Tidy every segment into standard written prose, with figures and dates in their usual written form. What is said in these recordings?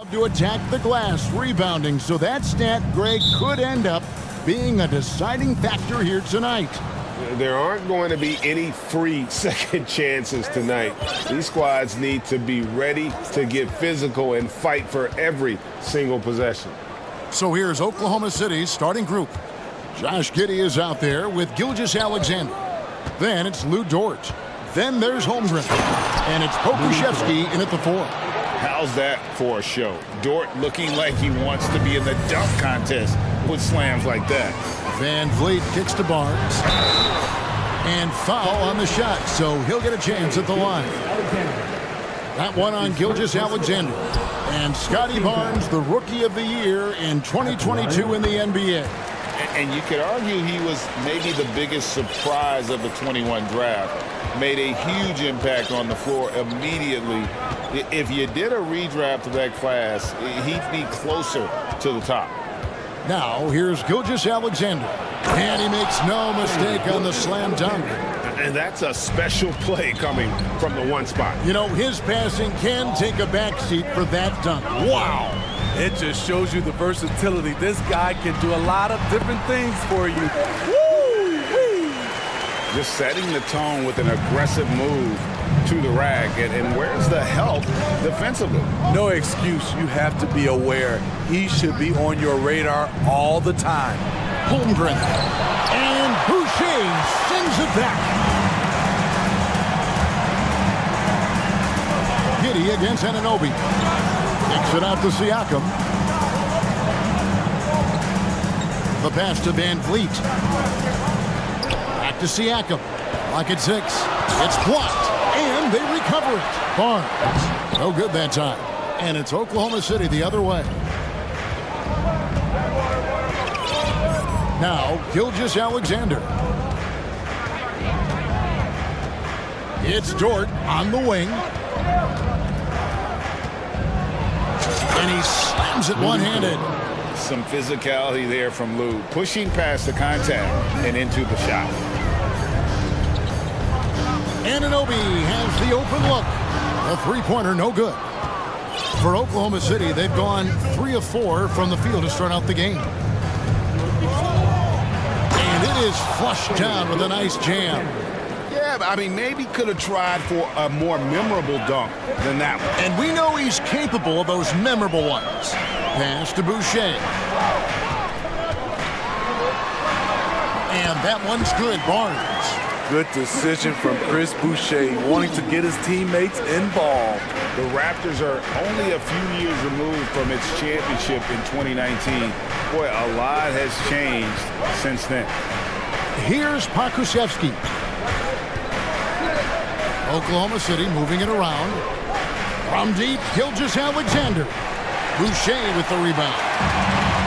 To attack the glass, rebounding, so that stat, Greg, could end up being a deciding factor here tonight. There aren't going to be any free second chances tonight. These squads need to be ready to get physical and fight for every single possession. So here's Oklahoma City's starting group. Josh Giddey is out there with Gilgeous-Alexander. Then it's Lou Dort. Then there's Holmgren. And it's Pokusevski in at the 4. How's that for a show? Dort looking like he wants to be in the dunk contest with slams like that. Van Vliet kicks to Barnes. And foul on the shot, so he'll get a chance at the line. That one on Gilgeous-Alexander. And Scotty Barnes, the Rookie of the Year in 2022 in the NBA. And you could argue he was maybe the biggest surprise of the 21 draft. Made a huge impact on the floor immediately. If you did a redraft of that class, he'd be closer to the top. Now, here's Gilgeous-Alexander. And he makes no mistake on the slam dunk. And that's a special play coming from the one spot. You know, his passing can take a backseat for that dunk. Wow! It just shows you the versatility. This guy can do a lot of different things for you. Woo-wee! Just setting the tone with an aggressive move to the rack. And where's the help defensively? No excuse. You have to be aware. He should be on your radar all the time. Holmgren. And Boucher sends it back. Giddey against Anunoby. Kicks it out to Siakam. The pass to Van Vliet. Back to Siakam. Lock at 6. It's blocked. And they recover it. Barnes. No good that time. And it's Oklahoma City the other way. Now, Gilgeous-Alexander. It's Dort on the wing. And he slams it one-handed. Some physicality there from Lou. Pushing past the contact and into the shot. Anunoby has the open look. A three-pointer, no good. For Oklahoma City, they've gone 3 of 4 from the field to start out the game. And it is flushed down with a nice jam. Yeah, I mean, maybe could have tried for a more memorable dunk than that one. And we know he's capable of those memorable ones. Pass to Boucher. And that one's good, Barnes. Good decision from Chris Boucher, wanting to get his teammates involved. The Raptors are only a few years removed from its championship in 2019. Boy, a lot has changed since then. Here's Pokusevski. Oklahoma City moving it around. From deep, Gilgeous-Alexander. Boucher with the rebound.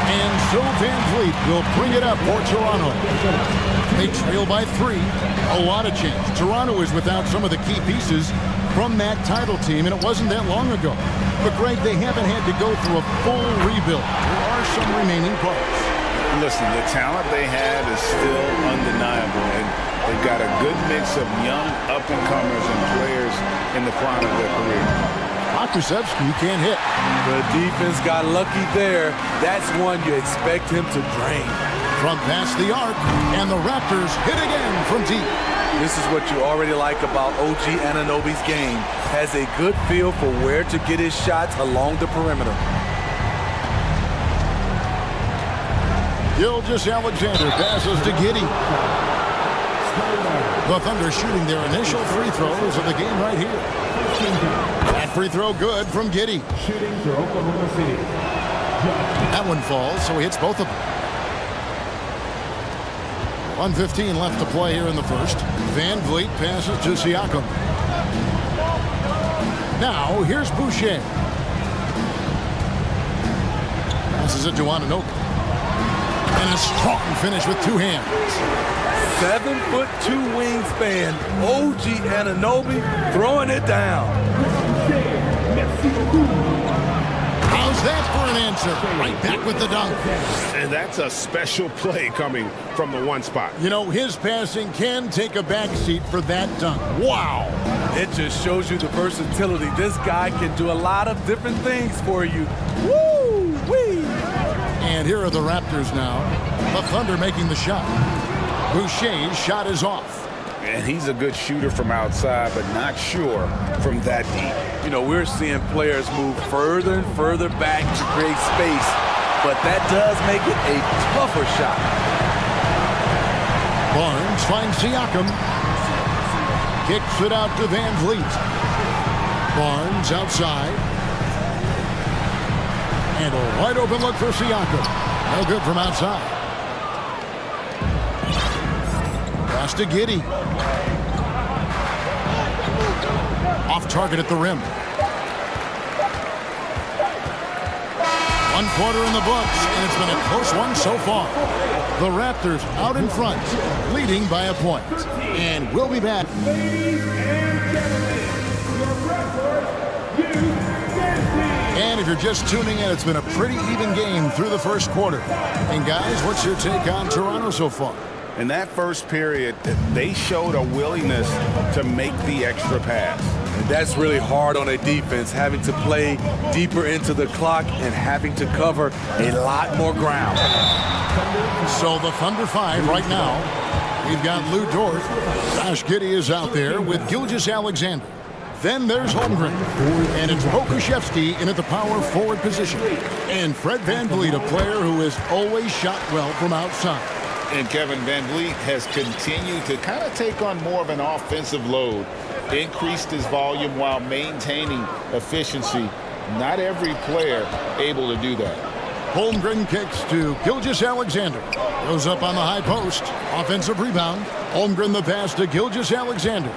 And so Van Vliet will bring it up for Toronto. They trail by 3. A lot of change. Toronto is without some of the key pieces from that title team, and it wasn't that long ago. But, Greg, they haven't had to go through a full rebuild. There are some remaining parts. Listen, the talent they have is still undeniable, and they've got a good mix of young up-and-comers and players in the prime of their career. Pokusevski can't hit. The defense got lucky there. That's one you expect him to drain. From past the arc, and the Raptors hit again from deep. This is what you already like about OG Anunoby's game. Has a good feel for where to get his shots along the perimeter. Gilgeous-Alexander passes to Giddey. The Thunder shooting their initial free throws of the game right here. That free throw good from Giddey. Shooting for Oklahoma City. That one falls, so he hits both of them. 1:15 left to play here in the first. Van Vliet passes to Siakam. Now, here's Boucher. Passes it to Anunoby. And a strong finish with 2 hands. 7'2" wingspan. OG Anunoby throwing it down. How's that for an answer. Right back with the dunk. And that's a special play coming from the one spot. You know, his passing can take a backseat for that dunk. Wow. It just shows you the versatility. This guy can do a lot of different things for you. Woo-wee! And here are the Raptors now. The Thunder making the shot. Boucher's shot is off. And he's a good shooter from outside, but not sure from that deep. You know, we're seeing players move further and further back to create space, but that does make it a tougher shot. Barnes finds Siakam. Kicks it out to Van Vliet. Barnes outside. And a wide open look for Siakam. No good from outside. Pass to Giddey. Off target at the rim. One quarter in the books, and it's been a close one so far. The Raptors out in front, leading by a point. And we'll be back. And if you're just tuning in, it's been a pretty even game through the first quarter. And guys, what's your take on Toronto so far? In that first period, they showed a willingness to make the extra pass. And that's really hard on a defense, having to play deeper into the clock and having to cover a lot more ground. So the Thunder 5 right now. We've got Lou Dort. Josh Giddey is out there with Gilgeous-Alexander. Then there's Holmgren. And it's Pokusevski in at the power forward position. And Fred VanVleet, a player who has always shot well from outside. And Kevin Van Vliet has continued to kind of take on more of an offensive load, increased his volume while maintaining efficiency. Not every player able to do that. Holmgren kicks to Gilgeous-Alexander. Goes up on the high post. Offensive rebound. Holmgren the pass to Gilgeous-Alexander.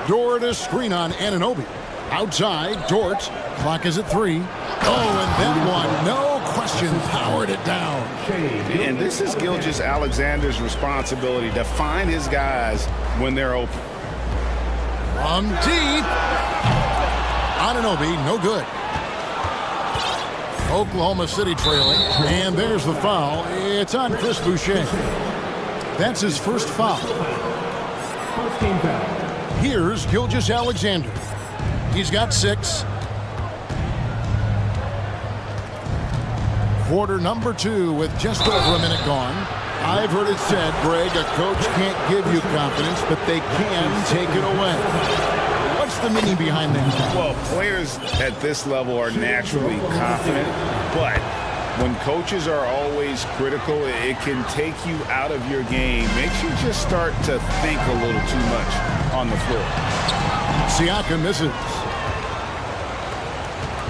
Dort a screen on Anunoby. Outside, Dort. Clock is at 3. Oh, and that one, no question, powered it down. And this is Gilgeous-Alexander's responsibility to find his guys when they're open. From deep. Anunoby, no good. Oklahoma City trailing. And there's the foul. It's on Chris Boucher. That's his first foul. First team foul. Here's Gilgeous-Alexander. He's got 6. Quarter number 2 with just over a minute gone. I've heard it said, Greg, a coach can't give you confidence, but they can take it away. What's the meaning behind that? Well, players at this level are naturally confident, but when coaches are always critical, it can take you out of your game. Makes you just start to think a little too much on the floor. Siakam misses.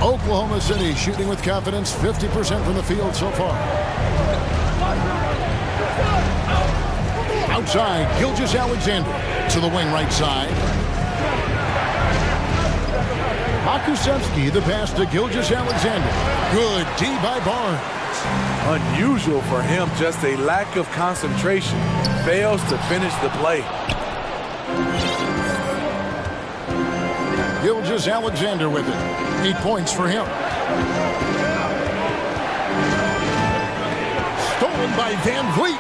Oklahoma City shooting with confidence, 50% from the field so far. Outside, Gilgeous-Alexander to the wing right side. Pokusevski, the pass to Gilgeous-Alexander. Good D by Barnes. Unusual for him, just a lack of concentration. Fails to finish the play. Gilgeous-Alexander with it. 8 points for him. Stolen by Van Vliet.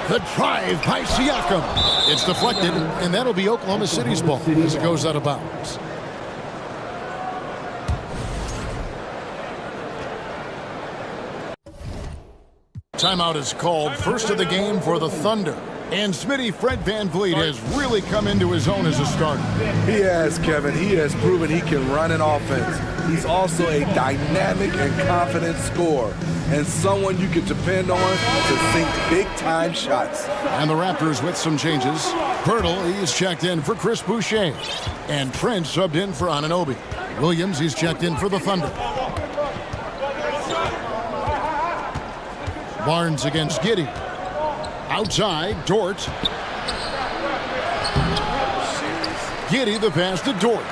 The drive by Siakam. It's deflected, and that'll be Oklahoma City's ball as it goes out of bounds. Timeout is called. First of the game for the Thunder. And Smitty, Fred VanVleet has really come into his own as a starter. He has, Kevin. He has proven he can run an offense. He's also a dynamic and confident scorer and someone you can depend on to sink big-time shots. And the Raptors with some changes. Pirtle, he's checked in for Chris Boucher. And Prince subbed in for Anunoby. Williams, he's checked in for the Thunder. Barnes against Giddey. Outside, Dort. Giddey the pass to Dort.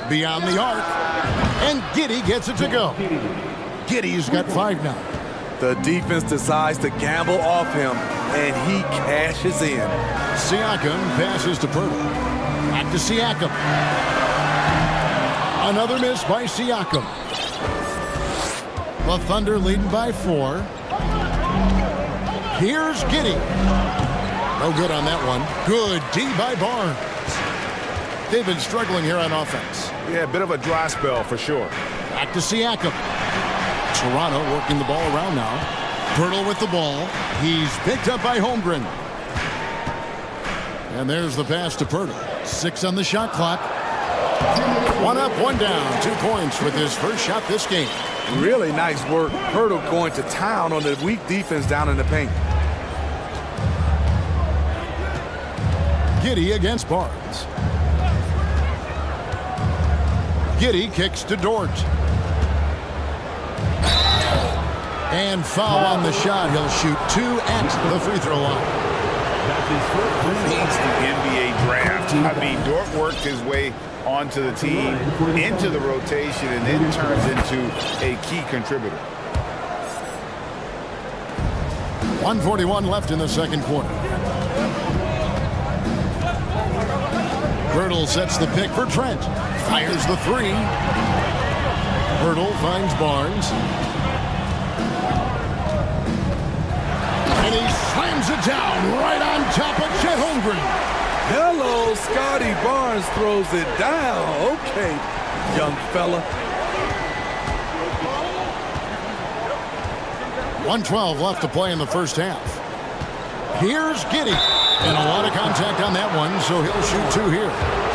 Beyond the arc. And Giddey gets it to go. Giddey's got 5 now. The defense decides to gamble off him and he cashes in. Siakam passes to Pirtle. Back to Siakam. Another miss by Siakam. The Thunder leading by 4. Here's Giddey. No good on that one. Good D by Barnes. They've been struggling here on offense. Yeah, a bit of a dry spell for sure. Back to Siakam. Toronto working the ball around now. Pirtle with the ball. He's picked up by Holmgren. And there's the pass to Pirtle. 6 on the shot clock. 1 up, 1 down. 2 points with his first shot this game. Really nice work. Pirtle going to town on the weak defense down in the paint. Giddey against Barnes. Giddey kicks to Dort. And foul on the shot. He'll shoot 2 at the free throw line. Who needs the NBA draft? I mean, Dort worked his way onto the team, into the rotation, and then turns into a key contributor. 1:41 left in the second quarter. Pirtle sets the pick for Trent. Fires the 3. Pirtle finds Barnes. And he slams it down right on top of Chet Holmgren. Hello, Scotty Barnes throws it down. Okay, young fella. 1:12 left to play in the first half. Here's Giddey. And a lot of contact on that one, so he'll shoot 2 here.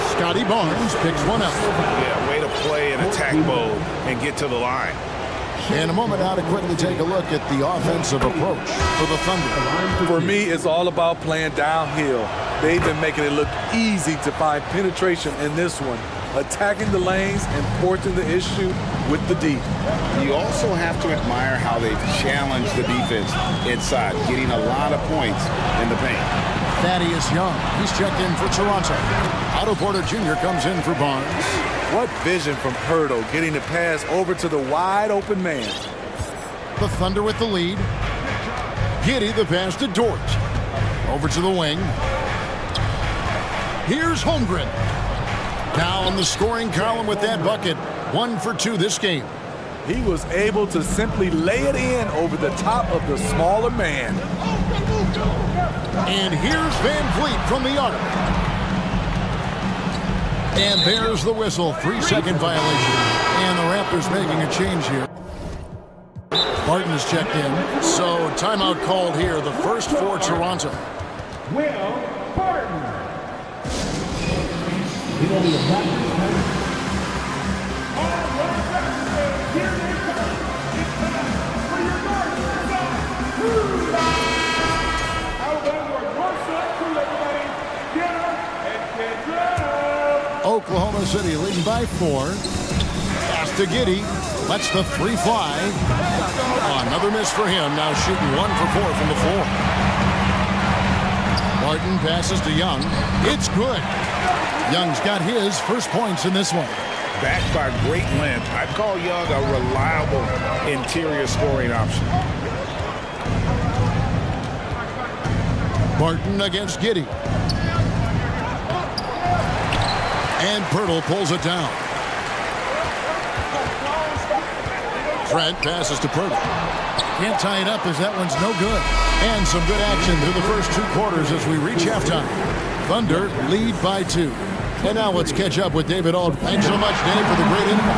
Scotty Barnes picks 1 up. Yeah, way to play in attack mode and get to the line. In a moment now to quickly take a look at the offensive approach for the Thunder. For me, it's all about playing downhill. They've been making it look easy to find penetration in this one, attacking the lanes and forcing the issue with the D. You also have to admire how they've challenged the defense inside, getting a lot of points in the paint. Thaddeus Young, he's checked in for Toronto. Otto Porter Jr. comes in for Barnes. What vision from Pirtle, getting the pass over to the wide open man. The Thunder with the lead. Giddey the pass to Dort. Over to the wing. Here's Holmgren. Down the scoring column with that bucket. 1 for 2 this game. He was able to simply lay it in over the top of the smaller man. And here's Van Vliet from the arc. And there's the whistle. 3-second violation. And the Raptors making a change here. Barton is checked in. So timeout called here. The first for Toronto. Will Barton. It will be a Raptors time. Here they come. It's time for your Barton. Oklahoma City leading by 4. Pass to Giddey. Lets the 3 fly. Another miss for him. Now shooting 1 for 4 from the floor. Barton passes to Young. It's good. Young's got his first points in this one. Backed by great length, I'd call Young a reliable interior scoring option. Barton against Giddey. And Pirtle pulls it down. Trent passes to Pirtle. Can't tie it up as that one's no good. And some good action through the first 2 quarters as we reach halftime. Thunder lead by 2. And now let's catch up with David Auld. Thanks so much, Dave, for the great info.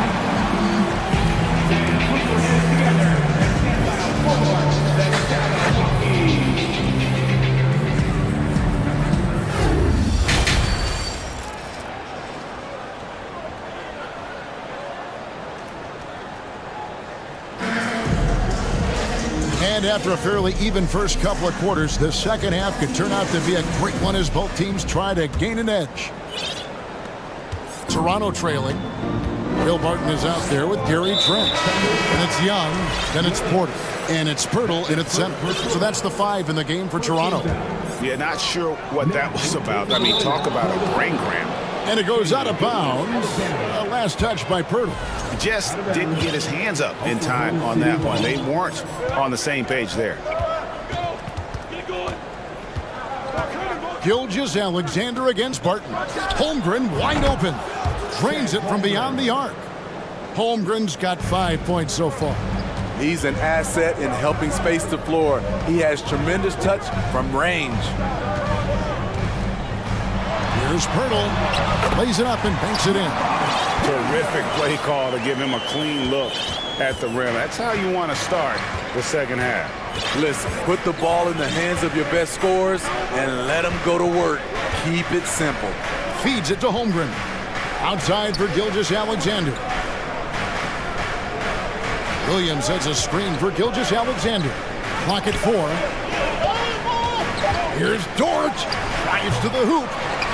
And after a fairly even first couple of quarters, the second half could turn out to be a great one as both teams try to gain an edge. Toronto trailing. Will Barton is out there with Gary Trent. And it's Young, then it's Porter, and it's Pirtle in its center. So that's the 5 in the game for Toronto. Yeah, not sure what that was about. I mean, talk about a brain cramp. And it goes out of bounds. Last touch by Pirtle. Just didn't get his hands up in time on that one. They weren't on the same page there. Gilgeous-Alexander against Barton. Holmgren wide open. Drains it from beyond the arc. Holmgren's got 5 points so far. He's an asset in helping space the floor. He has tremendous touch from range. Here's Pirtle. Plays it up and banks it in. Terrific play call to give him a clean look at the rim. That's how you want to start the second half. Listen, put the ball in the hands of your best scorers and let them go to work. Keep it simple. Feeds it to Holmgren. Outside for Gilgeous-Alexander. Williams sets a screen for Gilgeous-Alexander. Clock at 4. Here's Dort. Drives to the hoop.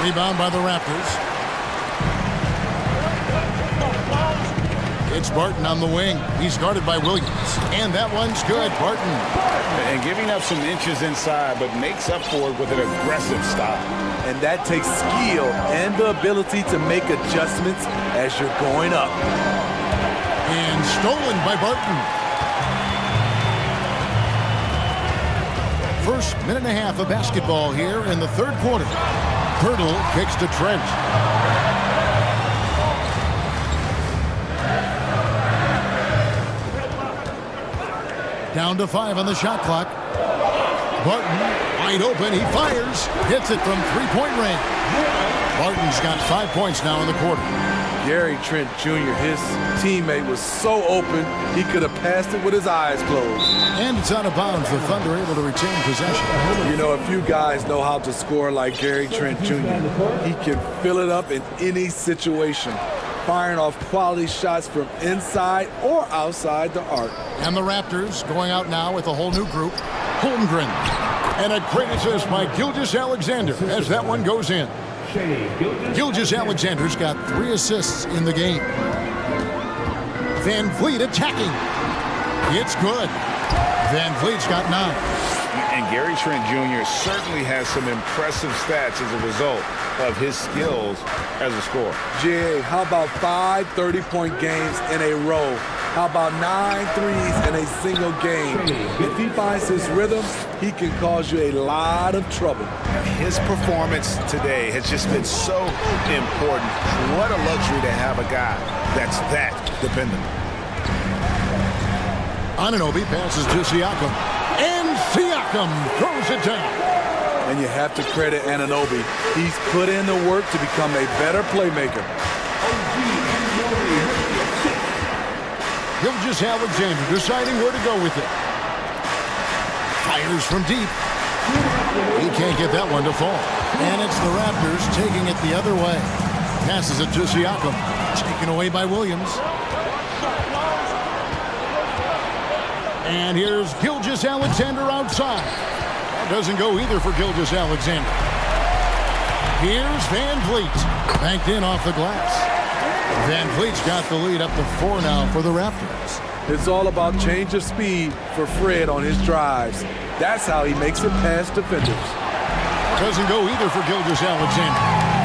Rebound by the Raptors. It's Barton on the wing. He's guarded by Williams. And that one's good. Barton. And giving up some inches inside, but makes up for it with an aggressive stop. And that takes skill and the ability to make adjustments as you're going up. And stolen by Barton. First minute and a half of basketball here in the third quarter. Pirtle kicks to Trent. Down to 5 on the shot clock. Barton, wide open, he fires. Hits it from three-point range. Barton's got 5 points now in the quarter. Gary Trent Jr., his teammate, was so open, he could have passed it with his eyes closed. And it's out of bounds. The Thunder able to retain possession. You know, if you guys know how to score like Gary Trent Jr., he can fill it up in any situation, firing off quality shots from inside or outside the arc. And the Raptors going out now with a whole new group. Holmgren. And a great assist by Gilgeous-Alexander as that one goes in. Gilgeous-Alexander's got 3 assists in the game. Van Vliet attacking. It's good. Van Vliet's got 9. And Gary Trent Jr. certainly has some impressive stats as a result of his skills as a scorer. Jay, how about 5 30-point games in a row? How about 9 threes in a single game? If he finds his rhythm, he can cause you a lot of trouble. His performance today has just been so important. What a luxury to have a guy that's that dependable. Anunoby passes to Siakam. And Siakam throws it down. And you have to credit Anunoby. He's put in the work to become a better playmaker. Gilgeous-Alexander deciding where to go with it. Fires from deep. He can't get that one to fall. And it's the Raptors taking it the other way. Passes it to Siakam. Taken away by Williams. And here's Gilgeous-Alexander outside. That doesn't go either for Gilgeous-Alexander. Here's Van Vliet. Banked in off the glass. Van Vliet's got the lead up to 4 now for the Raptors. It's all about change of speed for Fred on his drives. That's how he makes it past defenders. Doesn't go either for Gilgeous-Alexander.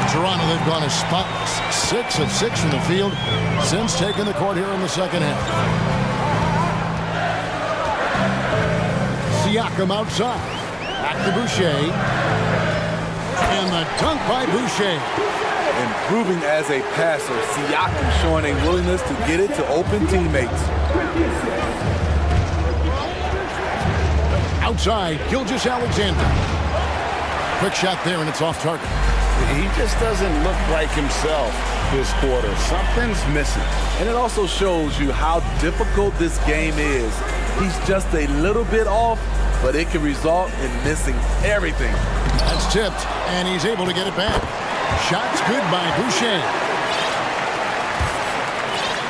Toronto, they've gone as spotless. 6 of 6 from the field since taking the court here in the second half. Siakam outside. Back to Boucher. And the dunk by Boucher. Improving as a passer, Siakam showing a willingness to get it to open teammates. Outside, Gilgeous-Alexander. Quick shot there, and it's off target. He just doesn't look like himself this quarter. Something's missing. And it also shows you how difficult this game is. He's just a little bit off, but it can result in missing everything. That's tipped, and he's able to get it back. Shot's good by Boucher.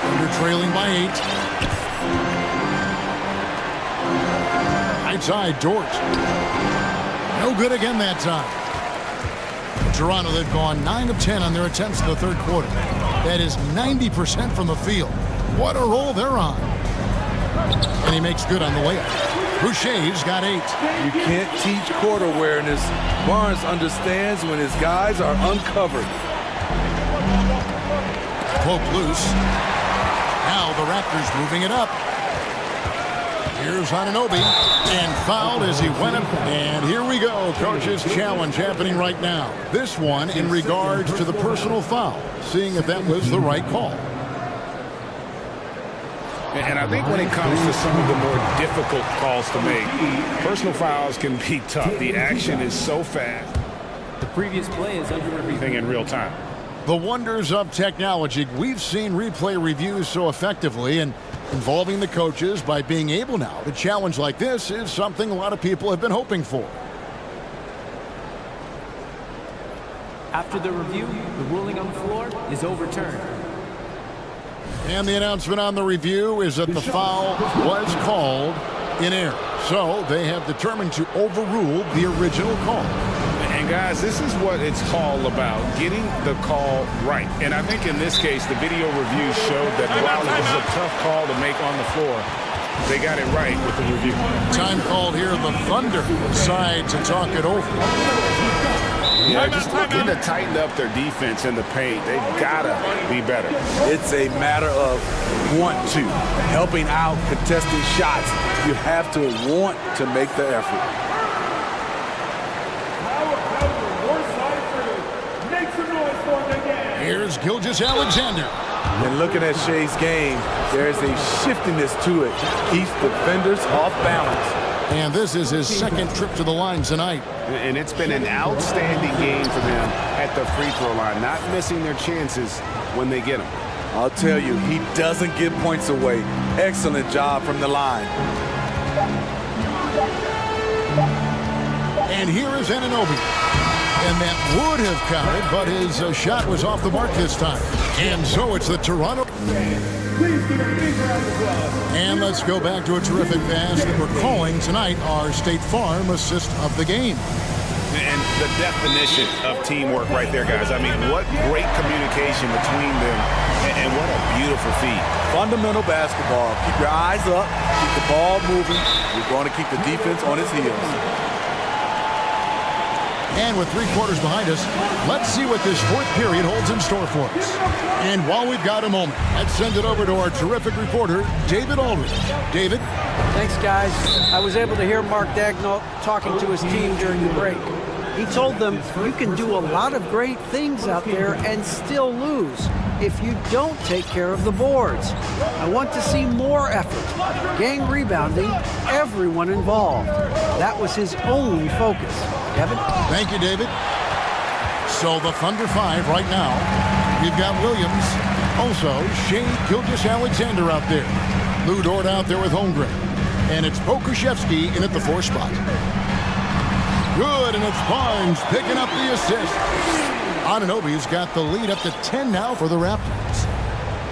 Under trailing by 8. Outside, Dort. No good again that time. Toronto, they've gone 9 of 10 on their attempts in the third quarter. That is 90% from the field. What a roll they're on. And he makes good on the layup. Boucher's got 8. You can't teach court awareness. Barnes understands when his guys are uncovered. Poke loose. Now the Raptors moving it up. Here's Ananobi, and fouled as he went up. And here we go, coach's challenge happening right now. This one in regards to the personal foul, seeing if that was the right call. And I think when it comes to some of the more difficult calls to make, personal fouls can be tough. The action is so fast. The previous play is under Everything in real time. The wonders of technology. We've seen replay reviews so effectively, and involving the coaches by being able now to challenge like this is something a lot of people have been hoping for. After the review, the ruling on the floor is overturned. And the announcement on the review is that the foul was called in error. So they have determined to overrule the original call. And guys, this is what it's all about, getting the call right. And I think in this case, the video review showed that while it was a tough call to make on the floor, they got it right with the review. Time called here. The Thunder decide to talk it over. Yeah, just looking to tighten up their defense in the paint. They've got to be better. It's a matter of want to. Helping out, contesting shots. You have to want to make the effort. Here's Gilgeous-Alexander. And looking at Shea's game, there's a shiftiness to it. Keeps defenders off balance. And this is his second trip to the line tonight. And it's been an outstanding game for them at the free throw line, not missing their chances when they get them. I'll tell you, he doesn't give points away. Excellent job from the line. And here is Ananobi. And that would have counted, but his shot was off the mark this time. And so it's the Toronto. And let's go back to a terrific pass that we're calling tonight our State Farm assist of the game. And the definition of teamwork right there, guys. I mean, what great communication between them, and what a beautiful feed. Fundamental basketball. Keep your eyes up, keep the ball moving. You're going to keep the defense on his heels. And with 3 quarters behind us, let's see what this fourth period holds in store for us. And while we've got a moment, let's send it over to our terrific reporter, David Aldridge. David? Thanks, guys. I was able to hear Mark Daigneault talking to his team during the break. He told them, you can do a lot of great things out there and still lose if you don't take care of the boards. I want to see more effort, gang rebounding, everyone involved. That was his only focus. Kevin? Thank you, David. So the Thunder 5 right now. We've got Williams. Also, Shea Gilgeous-Alexander out there. Lou Dort out there with Holmgren. And it's Pokuševski in at the 4 spot. Good, and it's Barnes picking up the assist. Ananobi's got the lead up to 10 now for the Raptors.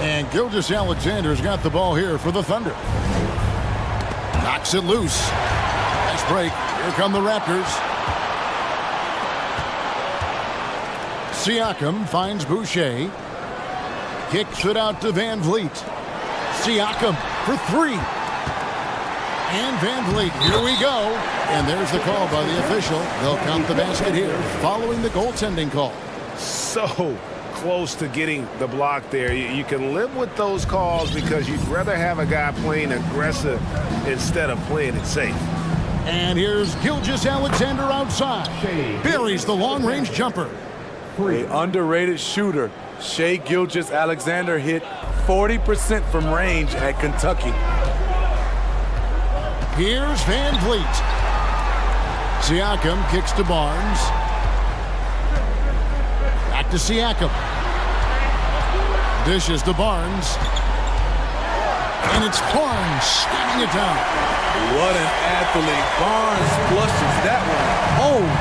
And Gilgeous-Alexander's got the ball here for the Thunder. Knocks it loose. Nice break. Here come the Raptors. Siakam finds Boucher. Kicks it out to Van Vliet. Siakam for 3. And Van Vliet, here we go. And there's the call by the official. They'll count the basket here following the goaltending call. So close to getting the block there. You can live with those calls because you'd rather have a guy playing aggressive instead of playing it safe. And here's Gilgeous-Alexander outside. Buries the long-range jumper. An underrated shooter. Shea Gilgeous-Alexander hit 40% from range at Kentucky. Here's Van Vliet. Siakam kicks to Barnes. Back to Siakam. Dishes to Barnes. And it's Barnes slamming it down. What an athlete. Barnes flushes that one home.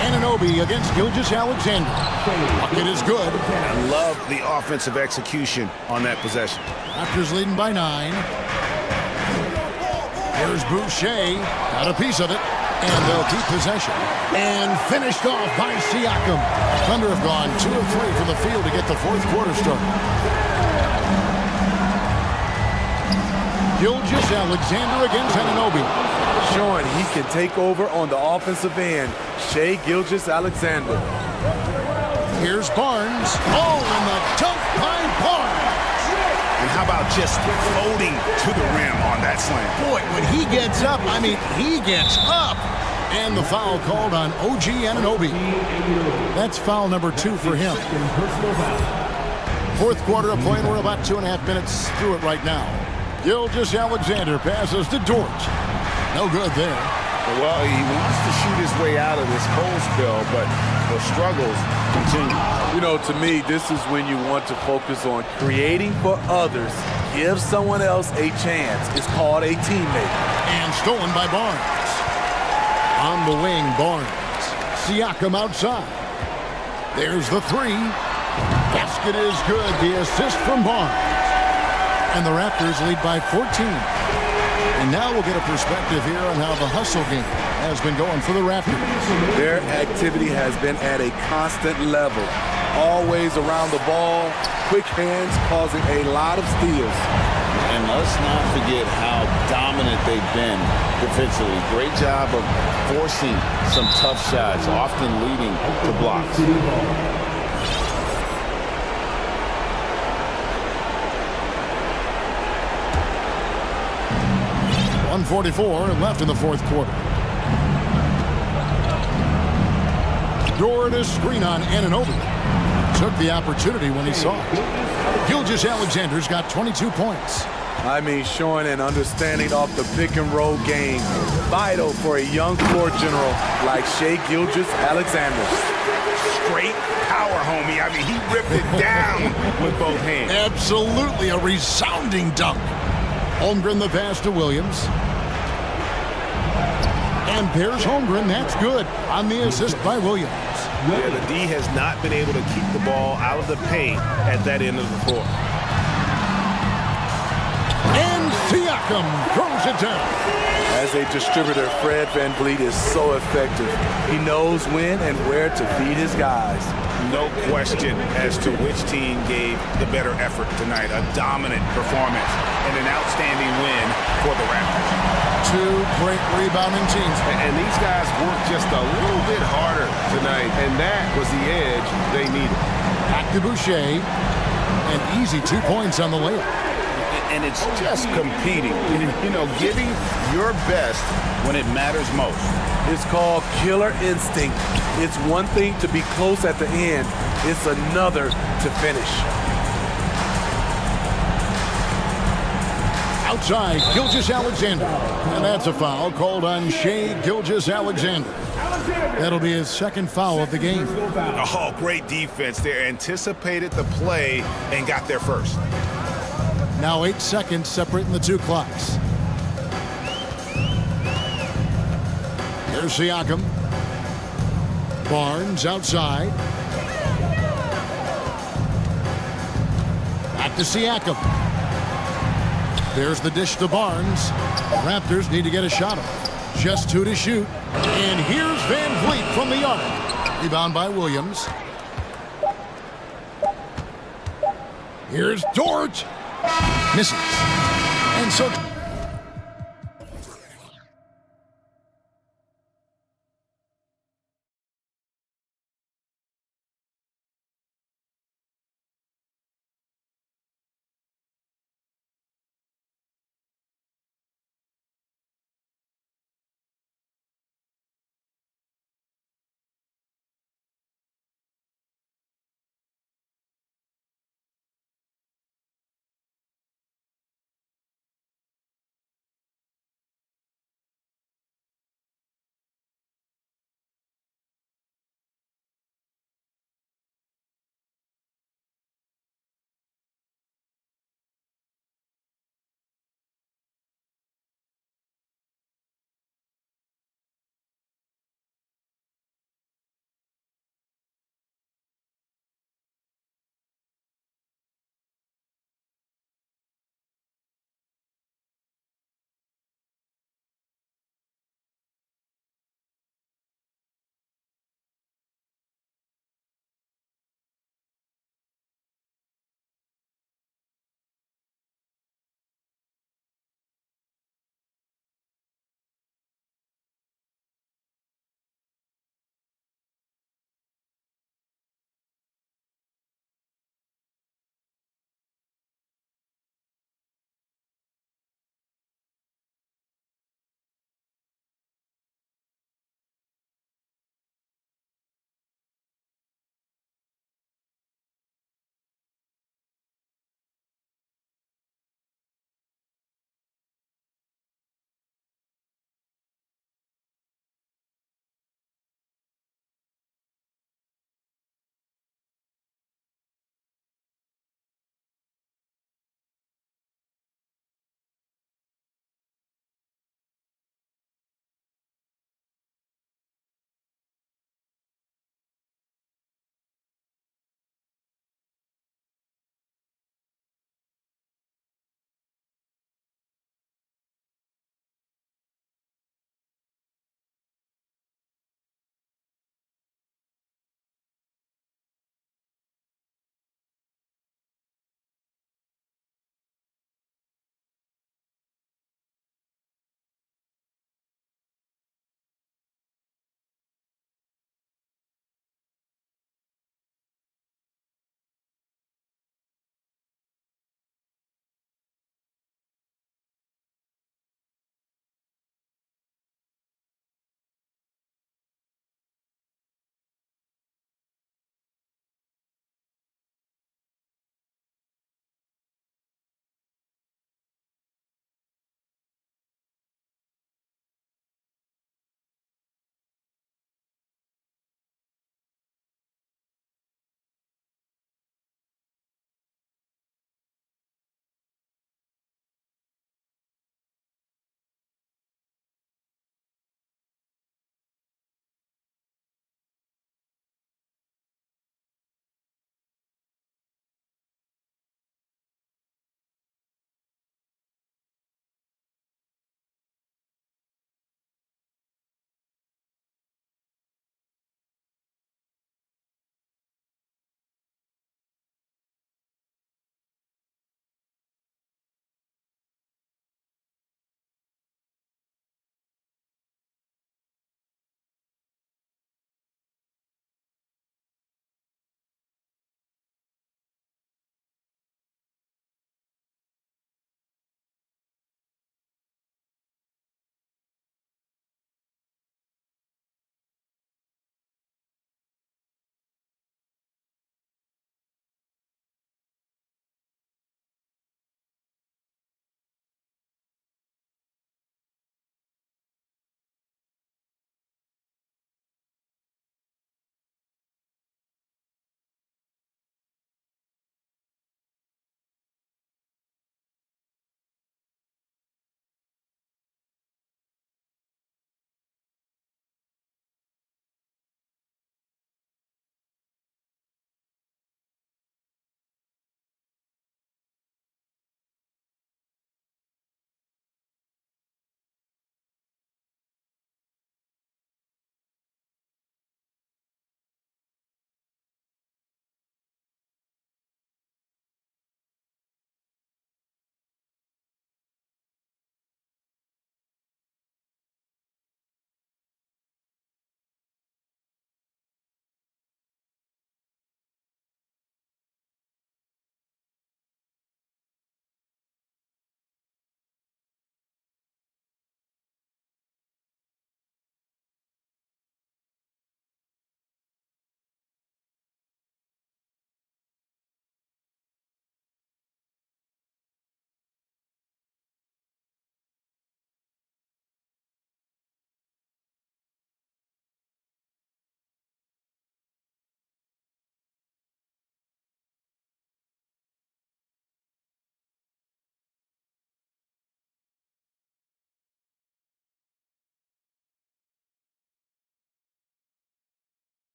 Ananobi against Gilgeous-Alexander. Bucket is good. I love the offensive execution on that possession. Raptors leading by 9. Here's Boucher. Got a piece of it. And they'll keep possession. And finished off by Siakam. Thunder have gone 2 of 3 from the field to get the fourth quarter started. Gilgeous-Alexander against Ananobi. Showing he can take over on the offensive end. Shea Gilgeous-Alexander. Here's Barnes. Oh, and the dunk by Barnes. And How about just floating to the rim on that slam? Boy, when he gets up, I mean, he gets up. And the foul called on OG Anunoby. That's foul number 2 for him. Fourth quarter of play, and we're about 2.5 minutes through it right now. Gilgeous-Alexander passes to Dort. No good there. Well, he wants to shoot his way out of this cold spell, but the struggles continue. You know, to me, this is when you want to focus on creating for others. Give someone else a chance. It's called a teammate. And stolen by Barnes. On the wing, Barnes. Siakam outside. There's the 3. Basket is good. The assist from Barnes. And the Raptors lead by 14. And now we'll get a perspective here on how the hustle game has been going for the Raptors. Their activity has been at a constant level. Always around the ball. Quick hands causing a lot of steals. And let's not forget how dominant they've been defensively. Great job of forcing some tough shots, often leading to blocks. .144 left in the fourth quarter. Dort a screen on Anunoby. Took the opportunity when he saw it. Gilgeous-Alexander's got 22 points. I mean, showing an understanding off the pick-and-roll game. Vital for a young floor general like Shai Gilgeous-Alexander. Straight power, homie. I mean, he ripped it down with both hands. Absolutely a resounding dunk. Holmgren the pass to Williams. And there's Holmgren. That's good on the assist by Williams. Yeah, the D has not been able to keep the ball out of the paint at that end of the floor. And Siakam throws it down. As a distributor, Fred VanVleet is so effective. He knows when and where to feed his guys. No question as to which team gave the better effort tonight. A dominant performance and an outstanding win for the Raptors. Two great rebounding teams. And these guys worked just a little bit harder tonight, and that was the edge they needed. Back to Boucher. And easy 2 points on the layup. And it's just competing, you know, giving your best when it matters most. It's called killer instinct. It's one thing to be close at the end. It's another to finish. Outside, Gilgeous-Alexander. And that's a foul called on Shai Gilgeous-Alexander. That'll be his second foul of the game. Oh, great defense there. Anticipated the play and got there first. Now 8 seconds separating the two clocks. Here's Siakam. Barnes outside. Back to Siakam. There's the dish to Barnes. Raptors need to get a shot off. Just 2 to shoot. And here's VanVleet from the arc. Rebound by Williams. Here's Dort. Misses. And so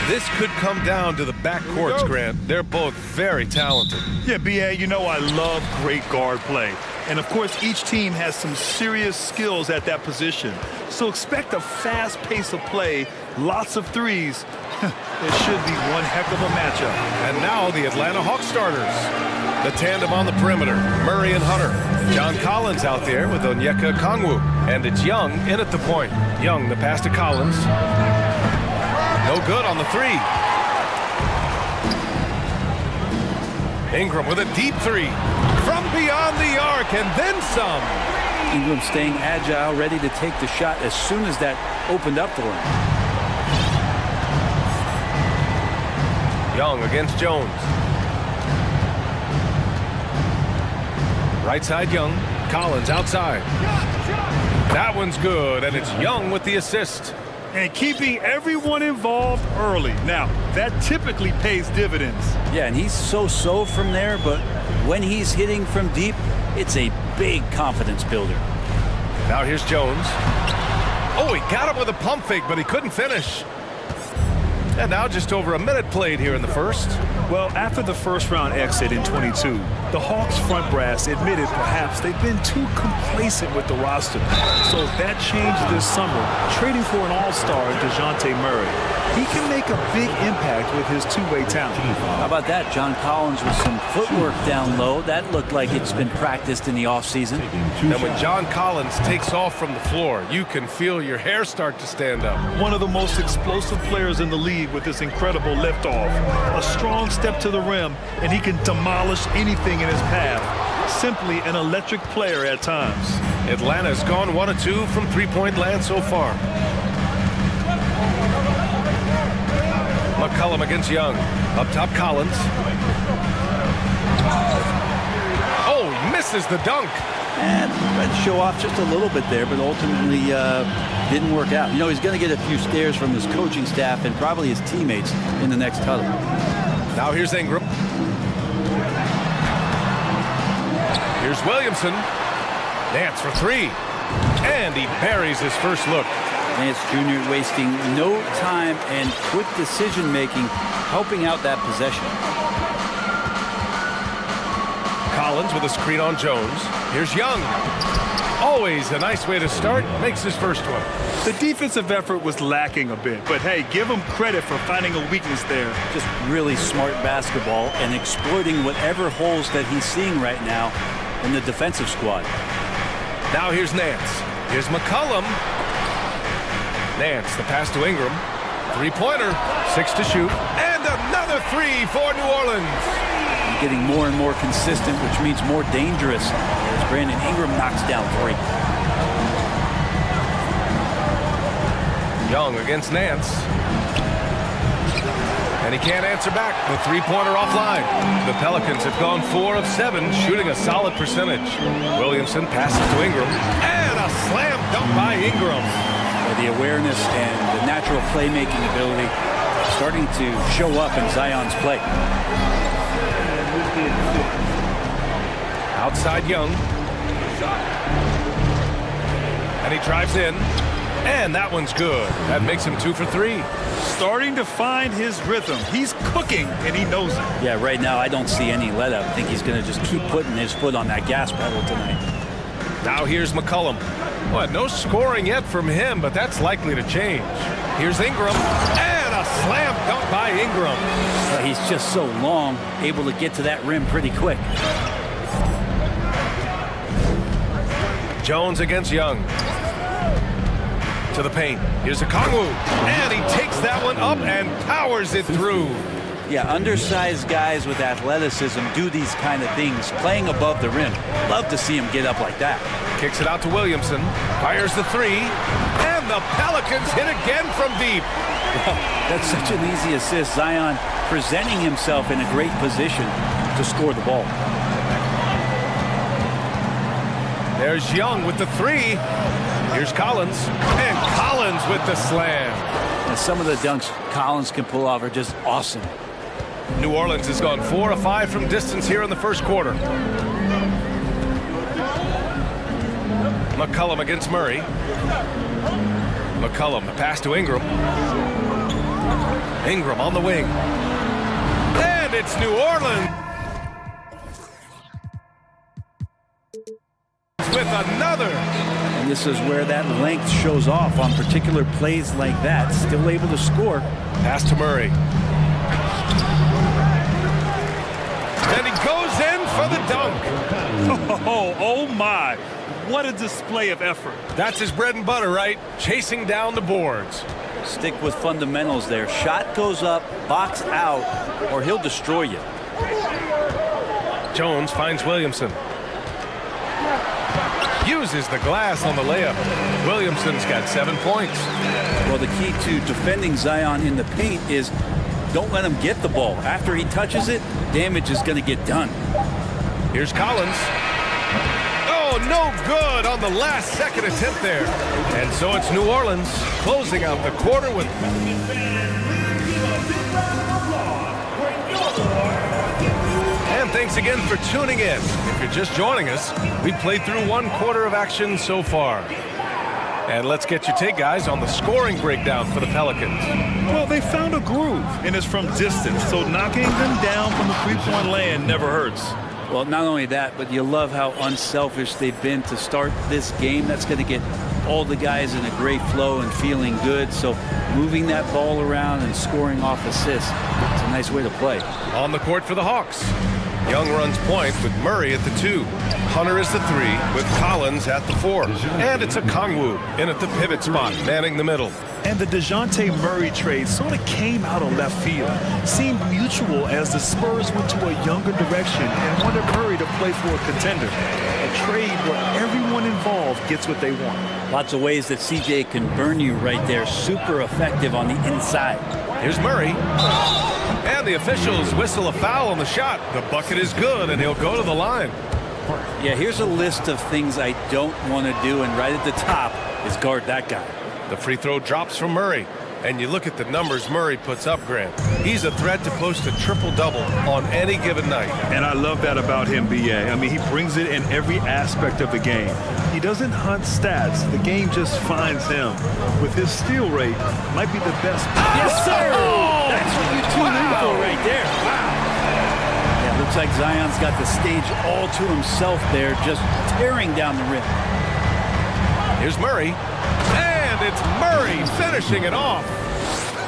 This could come down to the backcourts, Grant. They're both very talented. Yeah, B.A., you know I love great guard play. And, of course, each team has some serious skills at that position. So expect a fast pace of play, lots of threes. It should be one heck of a matchup. And now the Atlanta Hawks starters. The tandem on the perimeter, Murray and Hunter. John Collins out there with Onyeka Kongwu. And it's Young in at the point. Young, the pass to Collins. No good on the three. Ingram with a deep three. From beyond the arc and then some. Ingram staying agile, ready to take the shot as soon as that opened up for him. Young against Jones. Right side Young. Collins outside. That one's good, and it's Young with the assist. And keeping everyone involved early. Now, that typically pays dividends. Yeah, and he's so-so from there, but when he's hitting from deep, it's a big confidence builder. Now here's Jones. Oh, he got him with a pump fake, but he couldn't finish. And now just over a minute played here in the first. Well, after the first round exit in 22, the Hawks front brass admitted perhaps they've been too complacent with the roster. So that changed this summer, trading for an all-star DeJounte Murray. He can make a big impact with his two-way talent. How about that? John Collins with some footwork down low. That looked like it's been practiced in the offseason. And when John Collins takes off from the floor, you can feel your hair start to stand up. One of the most explosive players in the league with this incredible liftoff. A strong step to the rim, and he can demolish anything in his path. Simply an electric player at times. Atlanta's gone 1 of 2 from three-point land so far. McCollum against Young. Up top, Collins. Oh, he misses the dunk. And tried to show off just a little bit there, but ultimately didn't work out. You know, he's going to get a few stares from his coaching staff and probably his teammates in the next huddle. Now here's Ingram. Here's Williamson. Nance for three. And he buries his first look. Nance Jr. wasting no time and quick decision-making, helping out that possession. Collins with a screen on Jones. Here's Young. Always a nice way to start. Makes his first one. The defensive effort was lacking a bit, but hey, give him credit for finding a weakness there. Just really smart basketball and exploiting whatever holes that he's seeing right now in the defensive squad. Now here's Nance. Here's McCollum. Nance, the pass to Ingram. Three-pointer, 6 to shoot. And another three for New Orleans. Getting more and more consistent, which means more dangerous as Brandon Ingram knocks down three. Young against Nance. And he can't answer back. The three-pointer offline. The Pelicans have gone 4 of 7, shooting a solid percentage. Williamson passes to Ingram. And a slam dunk by Ingram. The awareness and the natural playmaking ability starting to show up in Zion's play. Outside Young. And he drives in. And that one's good. That makes him 2 for 3. Starting to find his rhythm. He's cooking, and he knows it. Yeah, right now I don't see any let up. I think he's going to just keep putting his foot on that gas pedal tonight. Now here's McCollum. Well, no scoring yet from him, but that's likely to change. Here's Ingram. And a slam dunk by Ingram. But he's just so long, able to get to that rim pretty quick. Jones against Young. To the paint. Here's a Kongwu. And he takes that one up and powers it through. Yeah, undersized guys with athleticism do these kind of things, playing above the rim. Love to see him get up like that. Kicks it out to Williamson. Fires the three. And the Pelicans hit again from deep. Well, that's such an easy assist. Zion presenting himself in a great position to score the ball. There's Young with the three. Here's Collins. And Collins with the slam. And some of the dunks Collins can pull off are just awesome. New Orleans has gone 4 of 5 from distance here in the first quarter. McCollum against Murray. McCollum, the pass to Ingram. Ingram on the wing. And it's New Orleans with another. And this is where that length shows off on particular plays like that. Still able to score. Pass to Murray. And he goes in for the dunk. Oh my. What a display of effort. That's his bread and butter, right? Chasing down the boards. Stick with fundamentals there. Shot goes up, box out, or he'll destroy you. Jones finds Williamson. Uses the glass on the layup. Williamson's got 7 points. Well, the key to defending Zion in the paint is don't let him get the ball. After he touches it, damage is going to get done. Here's Collins. Oh, no good on the last second attempt there. And so it's New Orleans closing out the quarter with... And thanks again for tuning in. If you're just joining us, we've played through 1 quarter of action so far. And let's get your take, guys, on the scoring breakdown for the Pelicans. Well, they found a groove, and it's from distance, so knocking them down from the three-point land never hurts. Well, not only that, but you love how unselfish they've been to start this game. That's going to get all the guys in a great flow and feeling good. So moving that ball around and scoring off assists, it's a nice way to play. On the court for the Hawks. Young runs point with Murray at the 2. Hunter is the 3 with Collins at the 4. And it's a Kongwu in at the pivot spot, manning the middle. And the DeJounte Murray trade sort of came out of left field. Seemed mutual as the Spurs went to a younger direction and wanted Murray to play for a contender. A trade where everyone involved gets what they want. Lots of ways that CJ can burn you right there. Super effective on the inside. Here's Murray. And the officials whistle a foul on the shot. The bucket is good, and he'll go to the line. Yeah, here's a list of things I don't want to do, and right at the top is guard that guy. The free throw drops from Murray. And you look at the numbers Murray puts up, Grant. He's a threat to post a triple-double on any given night. And I love that about him, B.A. I mean, he brings it in every aspect of the game. He doesn't hunt stats. The game just finds him. With his steal rate, might be the best. Yes, sir! That's what you tune in for right there. Wow. Yeah, looks like Zion's got the stage all to himself there, just tearing down the rim. Here's Murray. And it's Murray finishing it off.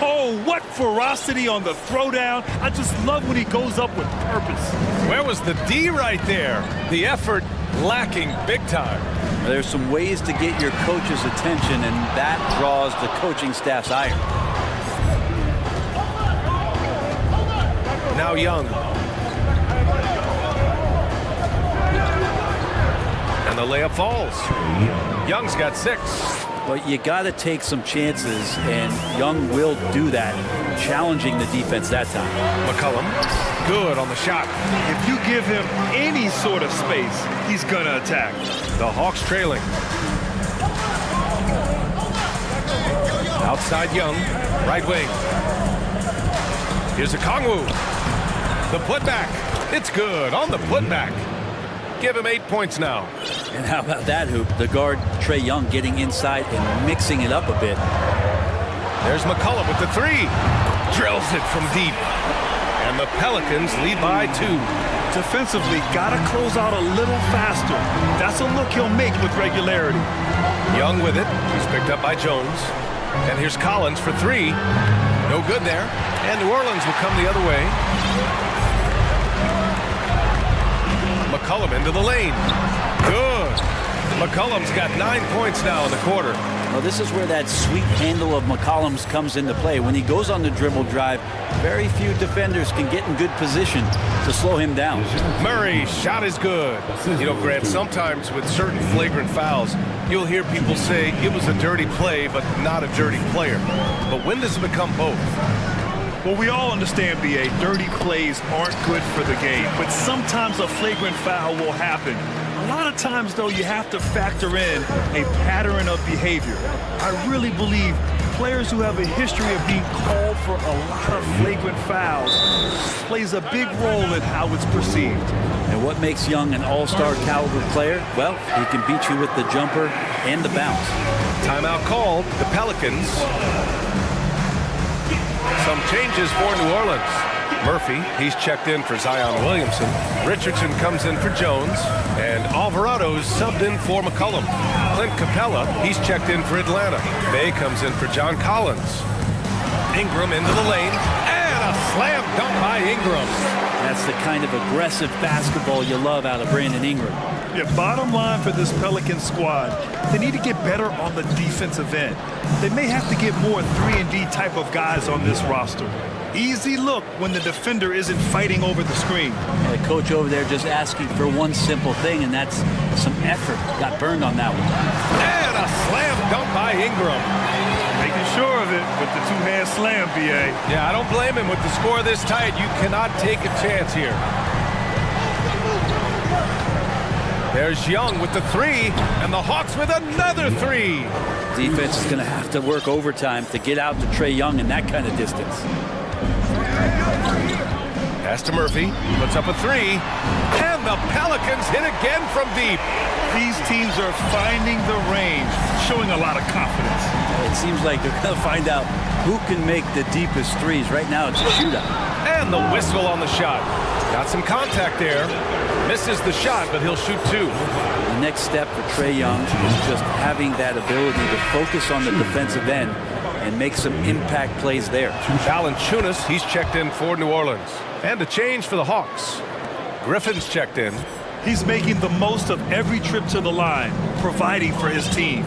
Oh, what ferocity on the throwdown. I just love when he goes up with purpose. Where was the D right there? The effort lacking big time. There's some ways to get your coach's attention, and that draws the coaching staff's ire. Now Young. And the layup falls. Young's got 6. But you got to take some chances, and Young will do that, challenging the defense that time. McCollum, good on the shot. If you give him any sort of space, he's going to attack. The Hawks trailing. Outside Young, right wing. Here's a Kongwu. The putback. It's good on the putback. Give him 8 points now. And how about that hoop? The guard, Trae Young, getting inside and mixing it up a bit. There's McCollum with the 3. Drills it from deep. And the Pelicans lead by 2. Defensively, got to close out a little faster. That's a look he'll make with regularity. Young with it. He's picked up by Jones. And here's Collins for 3. No good there. And New Orleans will come the other way. McCollum into the lane. Good. McCollum's got 9 points now in the quarter. Well, this is where that sweet handle of McCollum's comes into play. When he goes on the dribble drive, very few defenders can get in good position to slow him down. Murray's shot is good. You know, Grant, sometimes with certain flagrant fouls, you'll hear people say it was a dirty play, but not a dirty player. But when does it become both? Well, we all understand, B.A., dirty plays aren't good for the game, but sometimes a flagrant foul will happen. A lot of times, though, you have to factor in a pattern of behavior. I really believe players who have a history of being called for a lot of flagrant fouls plays a big role in how it's perceived. And what makes Young an all-star caliber player? Well, he can beat you with the jumper and the bounce. Timeout called. The Pelicans. Some changes for New Orleans. Murphy, he's checked in for Zion Williamson. Richardson comes in for Jones. And Alvarado's subbed in for McCollum. Clint Capella, he's checked in for Atlanta. Bay comes in for John Collins. Ingram into the lane. And a slam dunk by Ingram. That's the kind of aggressive basketball you love out of Brandon Ingram. Yeah, bottom line for this Pelican squad, they need to get better on the defensive end. They may have to get more 3-and-D type of guys on this roster. Easy look when the defender isn't fighting over the screen. And the coach over there just asking for one simple thing, and that's some effort. Got burned on that one. And a slam dunk by Ingram. Making sure of it with the two-hand slam, B.A. Yeah, I don't blame him. With the score this tight, you cannot take a chance here. There's Young with the three, and the Hawks with another three. Defense is going to have to work overtime to get out to Trae Young in that kind of distance. Pass to Murphy, puts up a three, and the Pelicans hit again from deep. These teams are finding the range, showing a lot of confidence. It seems like they're going to find out who can make the deepest threes. Right now, it's a shootout. And the whistle on the shot. Got some contact there. Misses the shot, but he'll shoot two. The next step for Trae Young is just having that ability to focus on the defensive end and make some impact plays there. Valanciunas, he's checked in for New Orleans. And a change for the Hawks. Griffin's checked in. He's making the most of every trip to the line, providing for his team.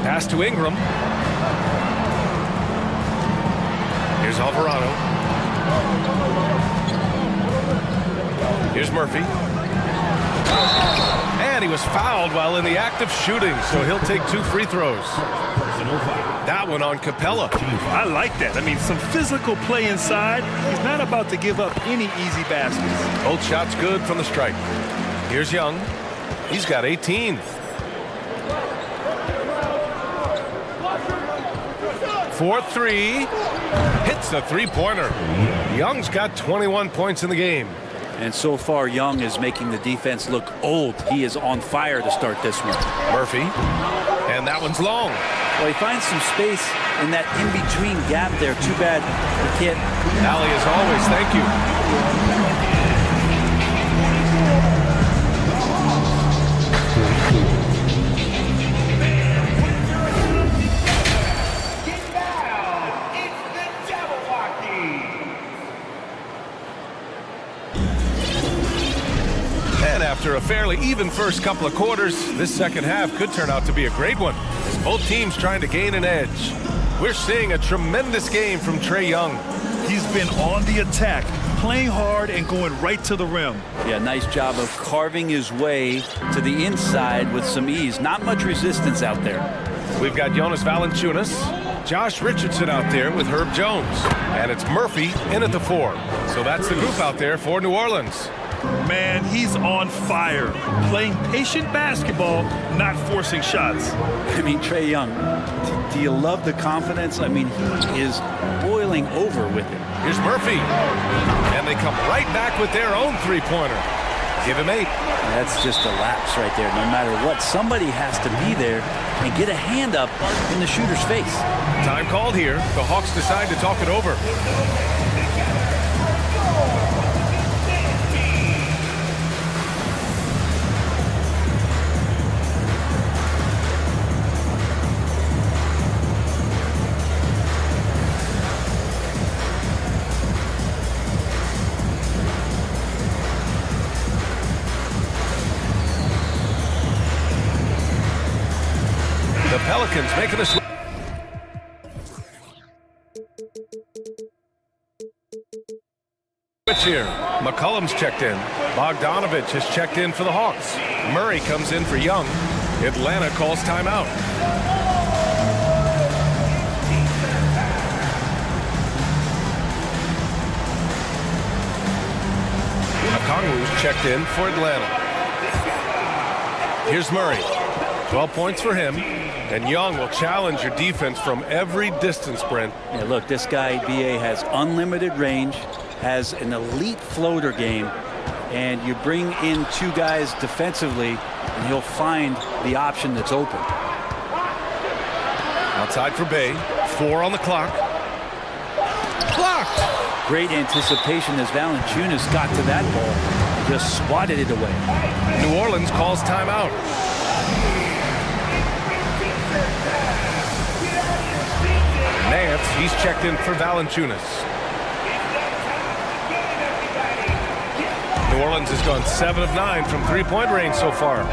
Pass to Ingram. Here's Alvarado. Here's Murphy. And he was fouled while in the act of shooting, so he'll take 2 free throws. That one on Capella. I like that. I mean, some physical play inside. He's not about to give up any easy baskets. Both shots good from the stripe. Here's Young. He's got 18. For three. Hits a three-pointer. Young's got 21 points in the game. And so far, Young is making the defense look old. He is on fire to start this one. Murphy. And that one's long. Well, he finds some space in that in-between gap there. Too bad he can't. Allie, as always, thank you. And after a fairly even first couple of quarters, this second half could turn out to be a great one, as both teams trying to gain an edge. We're seeing a tremendous game from Trae Young. He's been on the attack, playing hard and going right to the rim. Yeah, nice job of carving his way to the inside with some ease. Not much resistance out there. We've got Jonas Valanciunas, Josh Richardson out there with Herb Jones. And it's Murphy in at the 4. So that's the group out there for New Orleans. Man, he's on fire. Playing patient basketball, not forcing shots. I mean, Trae Young, do you love the confidence? I mean, he is boiling over with it. Here's Murphy. And they come right back with their own three-pointer. Give him 8. That's just a lapse right there. No matter what, somebody has to be there and get a hand up in the shooter's face. Time called here. The Hawks decide to talk it over. Pelicans making a switch here. McCollum's checked in. Bogdanovich has checked in for the Hawks. Murray comes in for Young. Atlanta calls timeout. Okongwu's checked in for Atlanta. Here's Murray. 12 points for him. And Young will challenge your defense from every distance sprint. Yeah, look, this guy, B.A., has unlimited range, has an elite floater game, and you bring in 2 guys defensively, and he'll find the option that's open. Outside for Bay. 4 on the clock. Blocked. Great anticipation as Valanciunas got to that ball and just swatted it away. New Orleans calls timeout. Nance, he's checked in for Valanciunas. New Orleans has gone 7 of 9 from three-point range so far.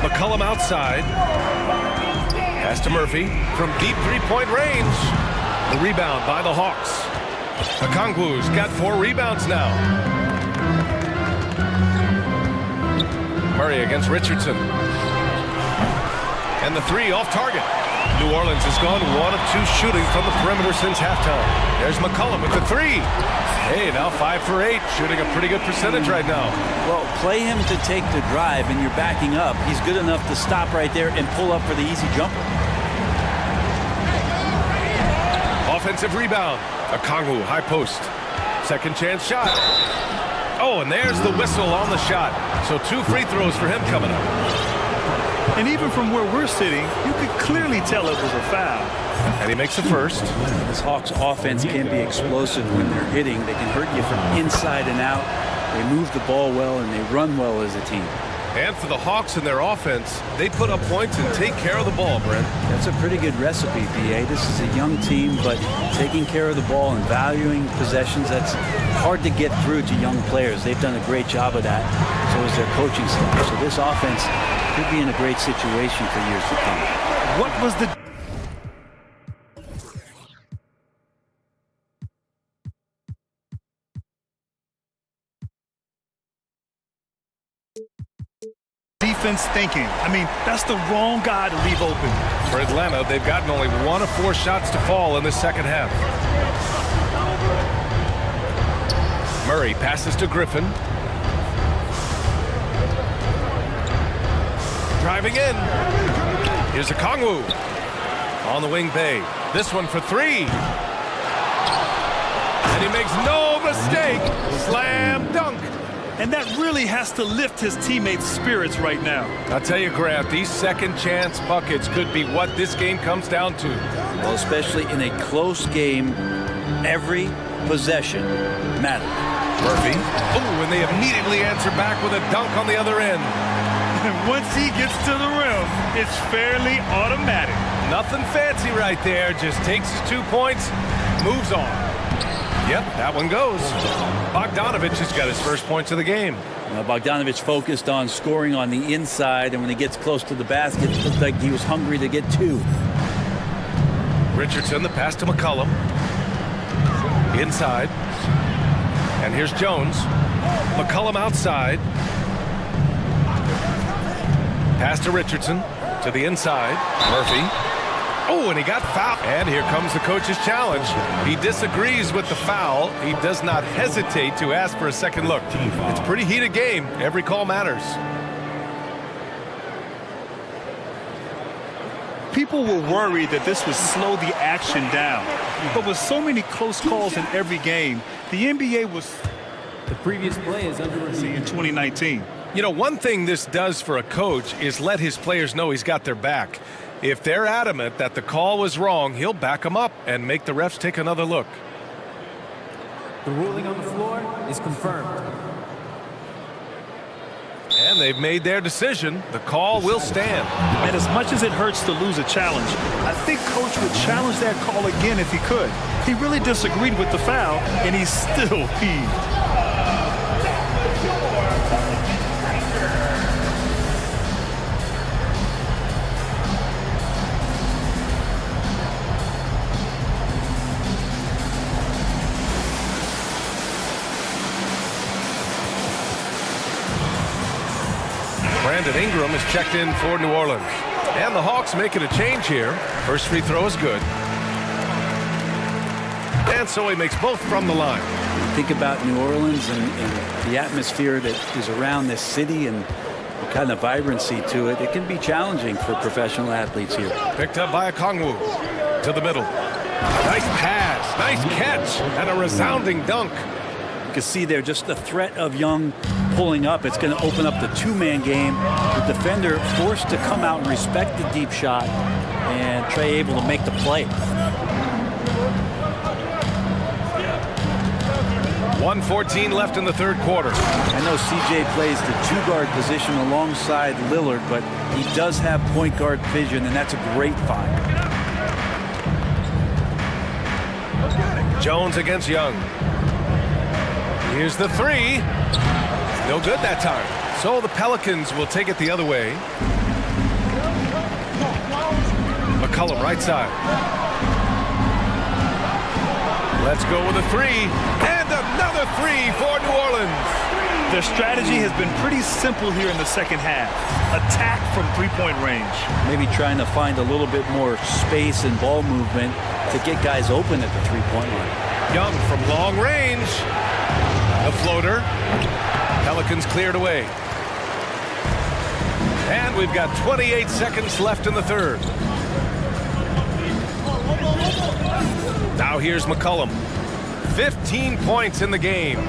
McCollum outside. Pass to Murphy from deep three-point range. The rebound by the Hawks. Okongwu's got 4 rebounds now. Murray against Richardson. And the 3 off target. New Orleans has gone 1 of 2 shooting from the perimeter since halftime. There's McCollum with the 3. Hey, now 5 for 8, shooting a pretty good percentage right now. Well, play him to take the drive and you're backing up. He's good enough to stop right there and pull up for the easy jumper. Offensive rebound. Okongwu, high post. Second chance shot. Oh, and there's the whistle on the shot. So 2 free throws for him coming up. And even from where we're sitting, you could clearly tell it was a foul. And he makes the first. This Hawks offense can be explosive when they're hitting. They can hurt you from inside and out. They move the ball well and they run well as a team. And for the Hawks in their offense, they put up points and take care of the ball, Brent. That's a pretty good recipe, B.A. This is a young team, but taking care of the ball and valuing possessions, that's hard to get through to young players. They've done a great job of that. So is their coaching staff. So this offense could be in a great situation for years to come. What was the defense thinking? I mean, that's the wrong guy to leave open. For Atlanta, they've gotten only 1 of 4 shots to fall in the second half. Murray passes to Griffin. Driving in. Here's Okongwu. On the wing Bay. This one for 3. And he makes no mistake. Slam dunk. And that really has to lift his teammates' spirits right now. I'll tell you, Grant, these second chance buckets could be what this game comes down to. Well, especially in a close game, every possession matters. Murphy. Oh, and they immediately answer back with a dunk on the other end. And once he gets to the rim, it's fairly automatic. Nothing fancy right there. Just takes his 2 points, moves on. Yep, that one goes. Bogdanovich has got his first points of the game. Bogdanovich focused on scoring on the inside, and when he gets close to the basket, it looked like he was hungry to get 2. Richardson, the pass to McCollum. Inside. And here's Jones. McCollum outside. Pass to Richardson. To the inside. Murphy. Oh, and he got fouled. And here comes the coach's challenge. He disagrees with the foul. He does not hesitate to ask for a second look. It's a pretty heated game. Every call matters. People were worried that this would slow the action down. But with so many close calls in every game, the NBA was The previous play is under review. in 2019. You know, one thing this does for a coach is let his players know he's got their back. If they're adamant that the call was wrong, he'll back them up and make the refs take another look. The ruling on the floor is confirmed. And they've made their decision. The call will stand. And as much as it hurts to lose a challenge, I think Coach would challenge that call again if he could. He really disagreed with the foul, and he's still peeved. Brandon Ingram is checked in for New Orleans. And the Hawks making a change here. First free throw is good. And so he makes both from the line. Think about New Orleans and the atmosphere that is around this city and the kind of vibrancy to it. It can be challenging for professional athletes here. Picked up by Okongwu. To the middle. Nice pass. Nice catch. And a resounding dunk. can see there just the threat of Young pulling up. It's going to open up the two-man game. The defender forced to come out and respect the deep shot, and Trey able to make the play. 1:14 left in the third quarter. I know CJ plays the two-guard position alongside Lillard, but he does have point guard vision, and that's a great find. Jones against Young. Here's the three. No good that time. So the Pelicans will take it the other way. McCollum right side. Let's go with a three. And another three for New Orleans. Their strategy has been pretty simple here in the second half. Attack from three-point range. Maybe trying to find a little bit more space and ball movement to get guys open at the three-point line. Young from long range. The floater. Pelicans cleared away. And we've got 28 seconds left in the third. Now here's McCollum. 15 points in the game.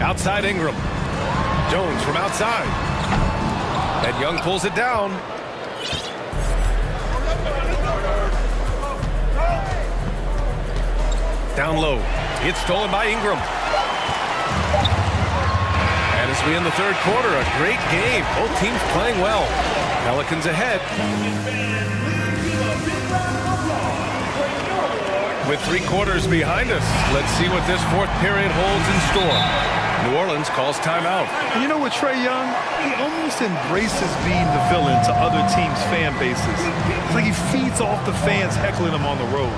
Outside Ingram. Jones from outside. And Young pulls it down. Down low. It's stolen by Ingram. And as we end the third quarter, a great game. Both teams playing well. Pelicans ahead. With 3 quarters behind us, let's see what this fourth period holds in store. New Orleans calls timeout. And you know what, Trae Young? He almost embraces being the villain to other teams' fan bases. It's like he feeds off the fans heckling him on the road.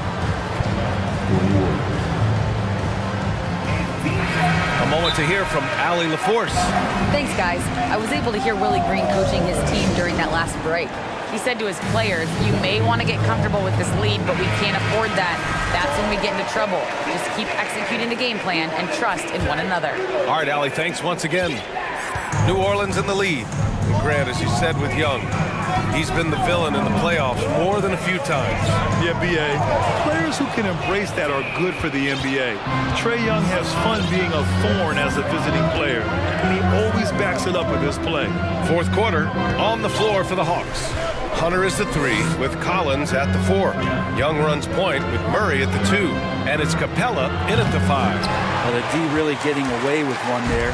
A moment to hear from Allie LaForce. Thanks, guys. I was able to hear Willie Green coaching his team during that last break. He said to his players, you may want to get comfortable with this lead, but we can't afford that. That's when we get into trouble. Just keep executing the game plan and trust in one another. All right, Allie, thanks once again. New Orleans in the lead. And Grant, as you said with Young, he's been the villain in the playoffs more than a few times. Yeah, B.A. Players who can embrace that are good for the NBA. Trae Young has fun being a thorn as a visiting player, and he always backs it up with his play. Fourth quarter, on the floor for the Hawks. Hunter is the 3 with Collins at the 4. Young runs point with Murray at the 2. And it's Capella in at the 5. Well, the D really getting away with one there.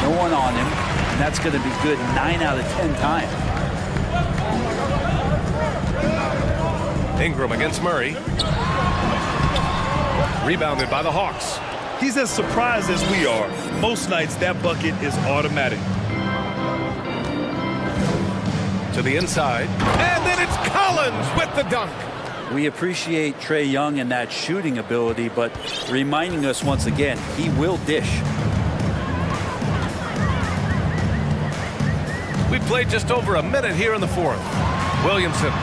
No one on him. And that's going to be good 9 out of 10 times. Ingram against Murray. Rebounded by the Hawks. He's as surprised as we are. Most nights that bucket is automatic. To the inside. And then it's Collins with the dunk. We appreciate Trae Young and that shooting ability, but reminding us once again, he will dish. We played just over a minute here in the fourth. Williamson.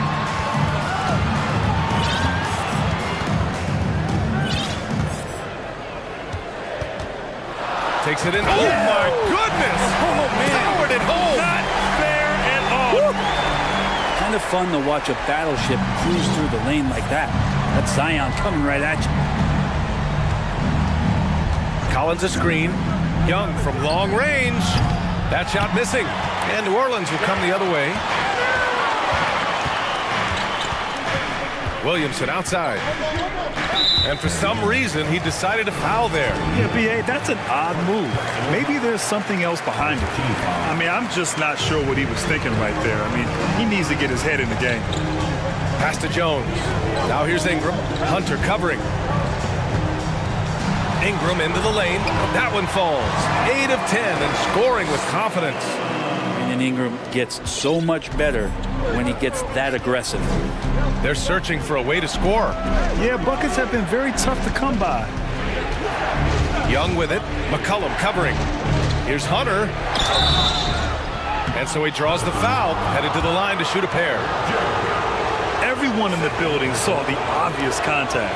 Takes it in. Oh, my goodness. Oh, man. Powered it home. Not fair at all. Woo. Kind of fun to watch a battleship cruise through the lane like that. That's Zion coming right at you. Collins a screen. Young from long range. That shot missing. And New Orleans will come the other way. Williamson outside. And for some reason, he decided to foul there. Yeah, B.A., that's an odd move. Maybe there's something else behind it. I mean, I'm just not sure what he was thinking right there. I mean, he needs to get his head in the game. Pass to Jones. Now here's Ingram. Hunter covering. Ingram into the lane. That one falls. 8 of 10 and scoring with confidence. And Ingram gets so much better when he gets that aggressive. They're searching for a way to score. Yeah, buckets have been very tough to come by. Young with it. McCollum covering. Here's Hunter. And so he draws the foul, headed to the line to shoot a pair. Everyone in the building saw the obvious contact.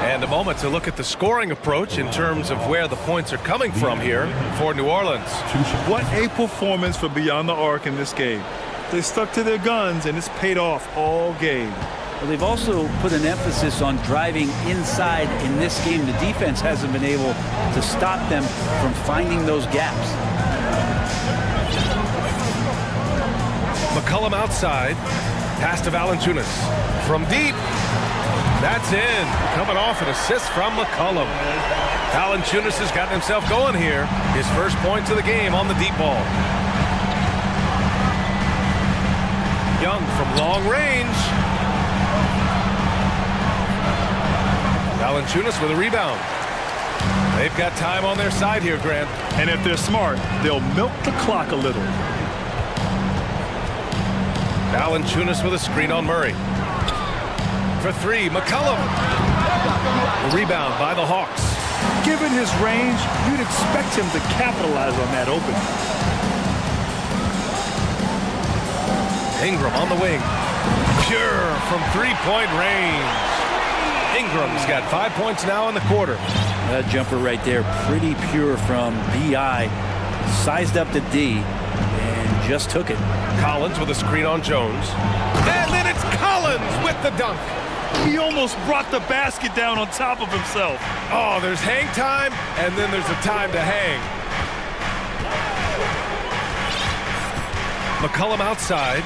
And a moment to look at the scoring approach in terms of where the points are coming from here for New Orleans. What a performance for Beyond the Arc in this game. They stuck to their guns, and it's paid off all game. But they've also put an emphasis on driving inside. In this game, the defense hasn't been able to stop them from finding those gaps. McCollum outside. Pass to Valanciunas. From deep. That's in. Coming off an assist from McCollum. Valanciunas has gotten himself going here. His first points of the game on the deep ball. Young from long range. Valanciunas with a rebound. They've got time on their side here, Grant. And if they're smart, they'll milk the clock a little. Valanciunas with a screen on Murray. For three, McCollum. The rebound by the Hawks. Given his range, you'd expect him to capitalize on that opening. Ingram on the wing. Pure from three-point range. Ingram's got 5 points now in the quarter. That jumper right there, pretty pure from B.I. Sized up to D and just took it. Collins with a screen on Jones. And then it's Collins with the dunk. He almost brought the basket down on top of himself. Oh, there's hang time, and then there's a time to hang. McCollum outside.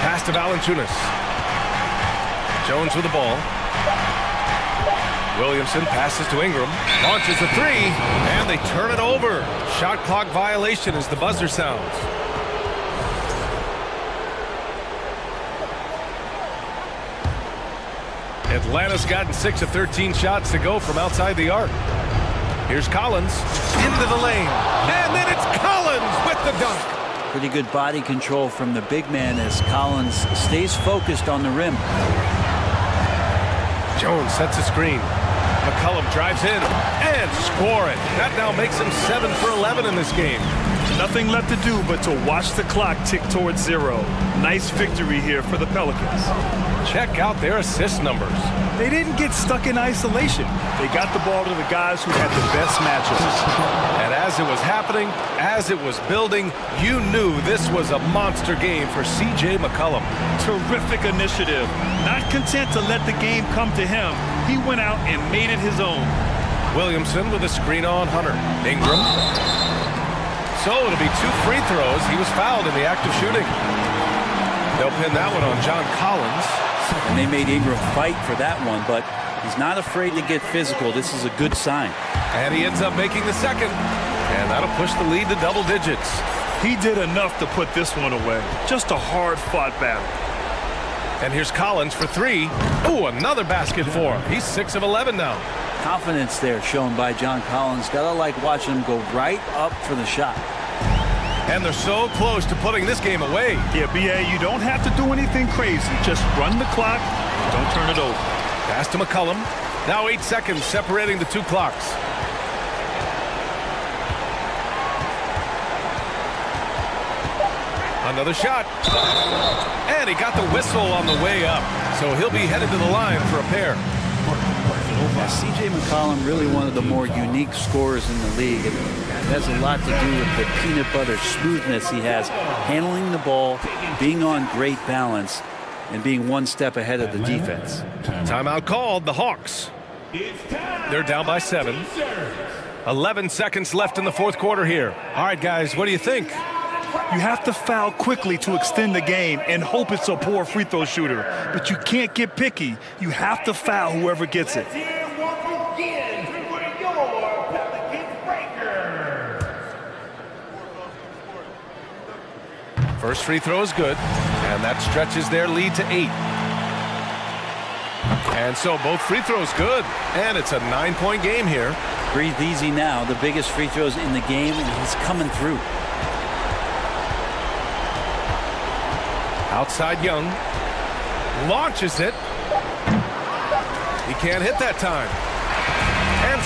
Pass to Valanciunas. Jones with the ball. Williamson passes to Ingram. Launches a three, and they turn it over. Shot clock violation as the buzzer sounds. Atlanta's gotten 6 of 13 shots to go from outside the arc. Here's Collins into the lane. And then it's Collins with the dunk. Pretty good body control from the big man as Collins stays focused on the rim. Jones sets a screen. McCollum drives in and score it. That now makes him 7 for 11 in this game. Nothing left to do but to watch the clock tick towards 0. Nice victory here for the Pelicans. Check out their assist numbers. They didn't get stuck in isolation. They got the ball to the guys who had the best matchups. And as it was happening, as it was building, you knew this was a monster game for C.J. McCollum. Terrific initiative. Not content to let the game come to him, he went out and made it his own. Williamson with a screen on Hunter. Ingram. So it'll be 2 free throws. He was fouled in the act of shooting. They'll pin that one on John Collins. And they made Ingram fight for that one, but he's not afraid to get physical. This is a good sign. And he ends up making the second. And that'll push the lead to double digits. He did enough to put this one away. Just a hard-fought battle. And here's Collins for 3. Ooh, another basket for him. He's 6 of 11 now. Confidence there shown by John Collins. Gotta like watching him go right up for the shot. And they're so close to putting this game away. Yeah, B.A., you don't have to do anything crazy. Just run the clock. Don't turn it over. Pass to McCollum. Now 8 seconds separating the 2 clocks. Another shot. And he got the whistle on the way up. So he'll be headed to the line for a pair. Yeah, C.J. McCollum, really one of the more unique scorers in the league. It has a lot to do with the peanut butter smoothness he has, handling the ball, being on great balance, and being one step ahead of the defense. Timeout called, the Hawks. They're down by 7. 11 seconds left in the 4th quarter here. All right, guys, what do you think? You have to foul quickly to extend the game and hope it's a poor free throw shooter. But you can't get picky. You have to foul whoever gets it. First free throw is good, and that stretches their lead to 8. And so both free throws good, and it's a 9-point game here. Breathe easy now. The biggest free throws in the game, and he's coming through. Outside Young. Launches it. He can't hit that time. And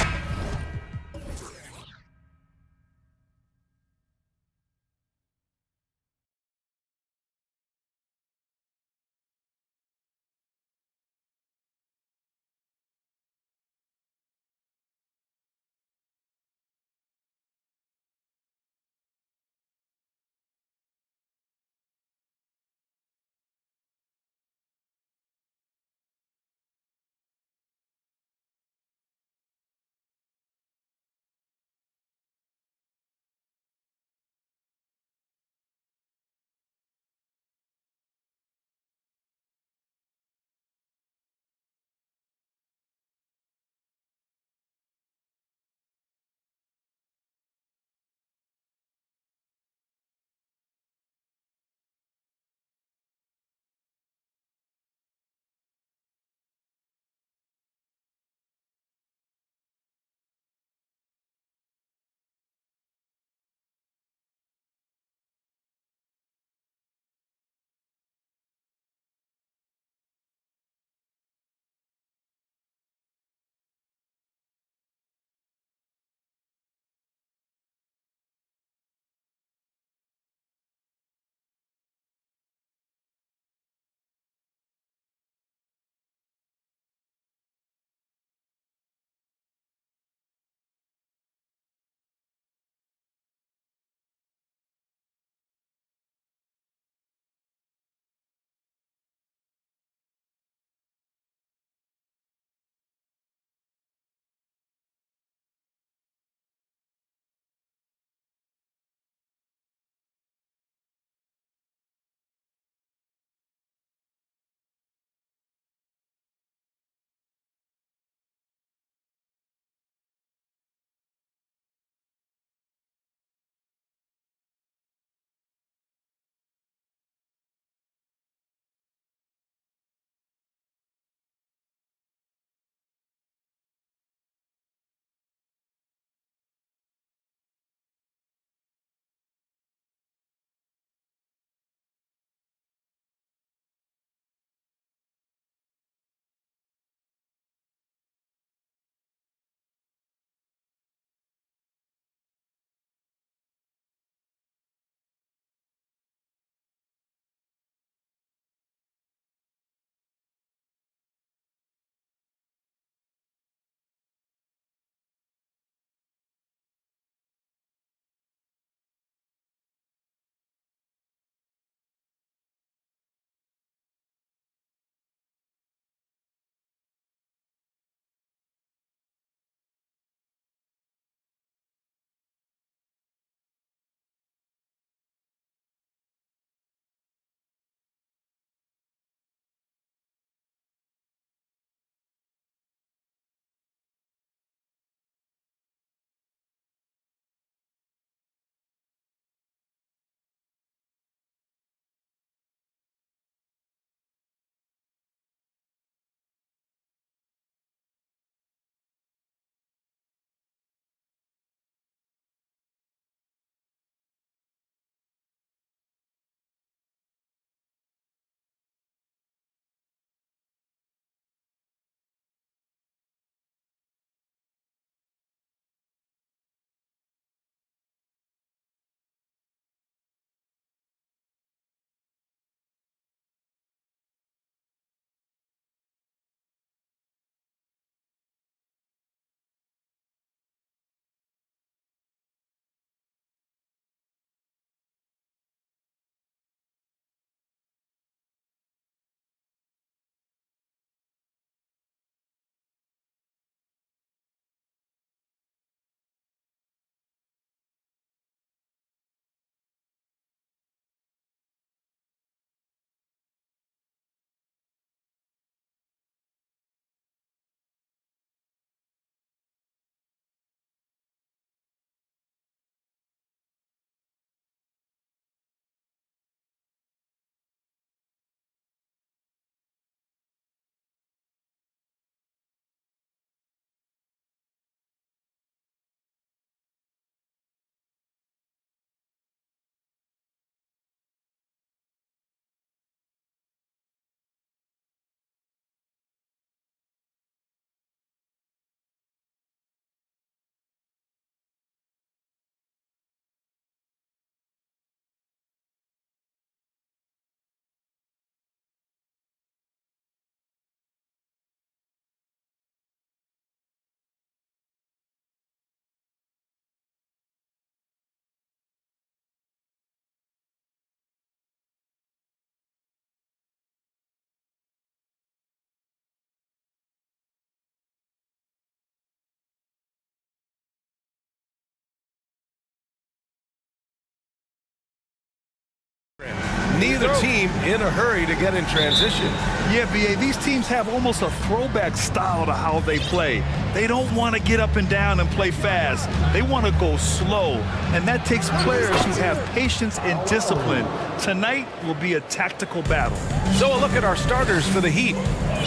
Neither team in a hurry to get in transition. Yeah, B.A., these teams have almost a throwback style to how they play. They don't want to get up and down and play fast. They want to go slow, and that takes players who have patience and discipline. Tonight will be a tactical battle. So a look at our starters for the Heat.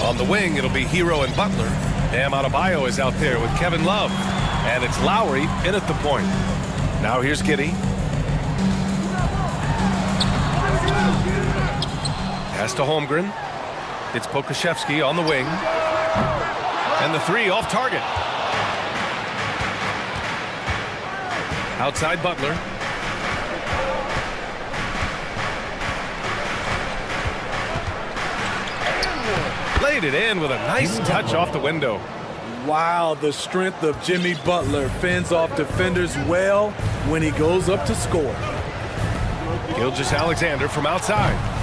On the wing, it'll be Hero and Butler. Bam Adebayo is out there with Kevin Love. And it's Lowry in at the point. Now here's Giddey. Pass to Holmgren. It's Pokashevsky on the wing. And the three off target. Outside Butler. Laid it in with a nice touch off the window. Wow, the strength of Jimmy Butler fends off defenders well when he goes up to score. Gilgeous-Alexander from outside.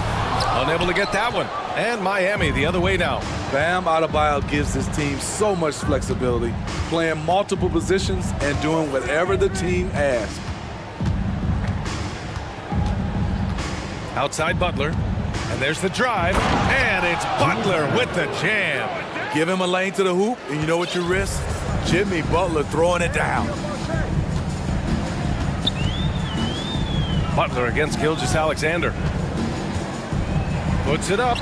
Unable to get that one. And Miami the other way now. Bam Adebayo gives his team so much flexibility, playing multiple positions and doing whatever the team asks. Outside Butler. And there's the drive. And it's Butler with the jam. Give him a lane to the hoop, and you know what you risk? Jimmy Butler throwing it down. Butler against Gilgeous-Alexander. Puts it up.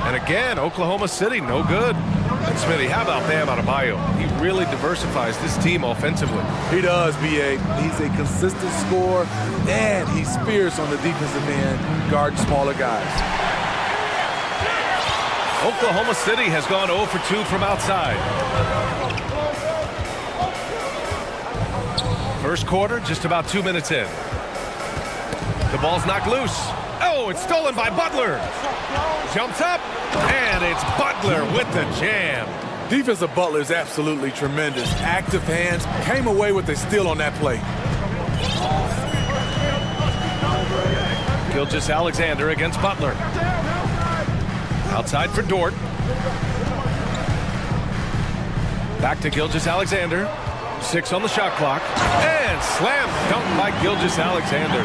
And again, Oklahoma City, no good. And Smitty, how about Bam Adebayo? He really diversifies this team offensively. He does, B.A. He's a consistent scorer, and he's fierce on the defensive end, guarding smaller guys. Oklahoma City has gone 0 for 2 from outside. First quarter, just about 2 minutes in. The ball's knocked loose. Oh, it's stolen by Butler. Jumps up, and it's Butler with the jam. Defensive Butler is absolutely tremendous. Active hands, came away with a steal on that play. Gilgeous-Alexander against Butler. Outside for Dort. Back to Gilgeous-Alexander. 6 on the shot clock. And slam dunk by Gilgeous-Alexander.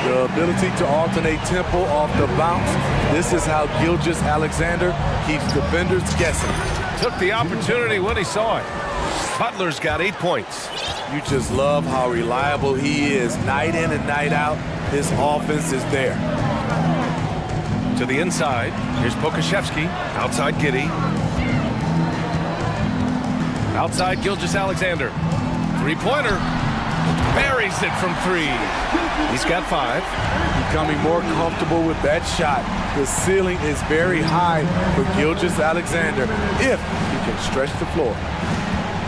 The ability to alternate tempo off the bounce. This is how Gilgeous-Alexander keeps defenders guessing. Took the opportunity when he saw it. Butler's got 8 points. You just love how reliable he is. Night in and night out, his offense is there. To the inside. Here's Pokashevsky. Outside Giddey. Outside Gilgeous-Alexander. Three-pointer. Buries it from 3. He's got 5. Becoming more comfortable with that shot. The ceiling is very high for Gilgeous-Alexander if he can stretch the floor.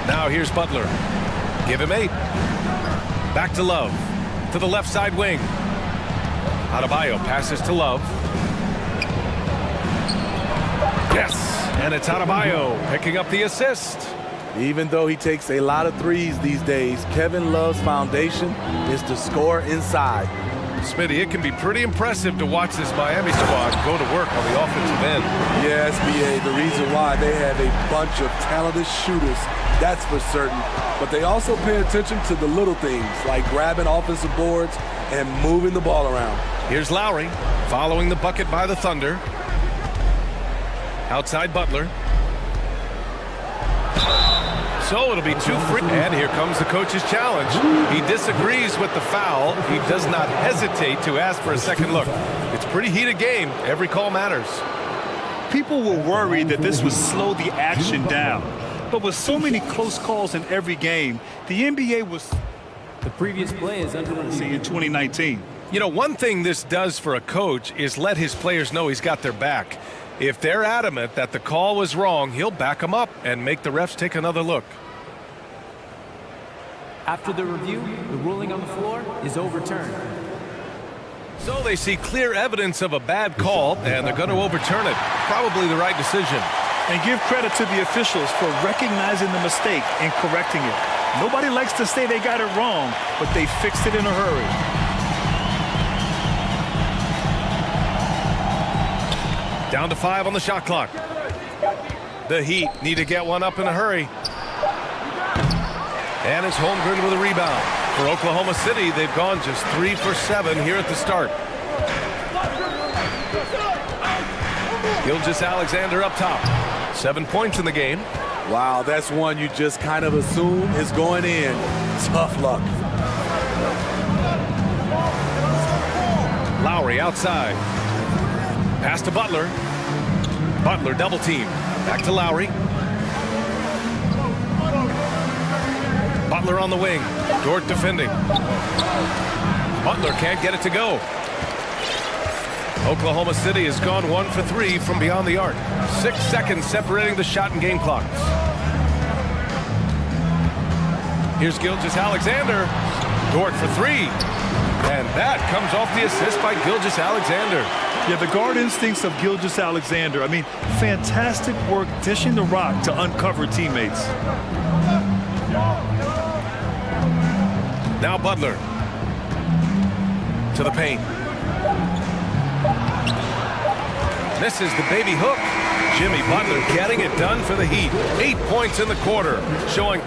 Now here's Butler. Give him 8. Back to Love. To the left side wing. Adebayo passes to Love. Yes, and it's Adebayo picking up the assist. Even though he takes a lot of threes these days, Kevin Love's foundation is to score inside. Smitty, it can be pretty impressive to watch this Miami squad go to work on the offensive end. Yes, B.A., the reason why they have a bunch of talented shooters, that's for certain. But they also pay attention to the little things, like grabbing offensive boards and moving the ball around. Here's Lowry, following the bucket by the Thunder. Outside Butler. So it'll be 2 free. And here comes the coach's challenge. He disagrees with the foul. He does not hesitate to ask for a second look. It's a pretty heated game. Every call matters. People were worried that this would slow the action down. But with so many close calls in every game, the NBA was The previous play is under review. in 2019. You know, one thing this does for a coach is let his players know he's got their back. If they're adamant that the call was wrong, he'll back them up and make the refs take another look. After the review, the ruling on the floor is overturned. So they see clear evidence of a bad call, and they're going to overturn it. Probably the right decision. And give credit to the officials for recognizing the mistake and correcting it. Nobody likes to say they got it wrong, but they fixed it in a hurry. Down to 5 on the shot clock. The Heat need to get one up in a hurry. And it's Holmgren with a rebound. For Oklahoma City, they've gone just 3 for 7 here at the start. Gilgeous-Alexander up top. 7 points in the game. Wow, that's one you just kind of assume is going in. Tough luck. Lowry outside. Pass to Butler. Butler double team. Back to Lowry. Butler on the wing. Dort defending. Butler can't get it to go. Oklahoma City has gone 1 for 3 from beyond the arc. 6 seconds separating the shot and game clocks. Here's Gilgeous-Alexander. Dort for 3. And that comes off the assist by Gilgeous-Alexander. Yeah, the guard instincts of Gilgeous-Alexander. I mean, fantastic work dishing the rock to uncover teammates. Now Butler. To the paint. Misses the baby hook. Jimmy Butler getting it done for the Heat. 8 points in the quarter, showing.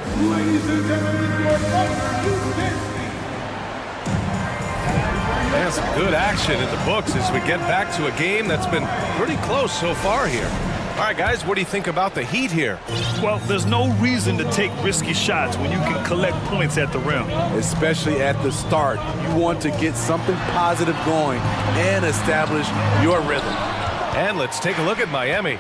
And some good action in the books as we get back to a game that's been pretty close so far here. All right, guys, what do you think about the Heat here? Well, there's no reason to take risky shots when you can collect points at the rim. Especially at the start. You want to get something positive going and establish your rhythm. And let's take a look at Miami.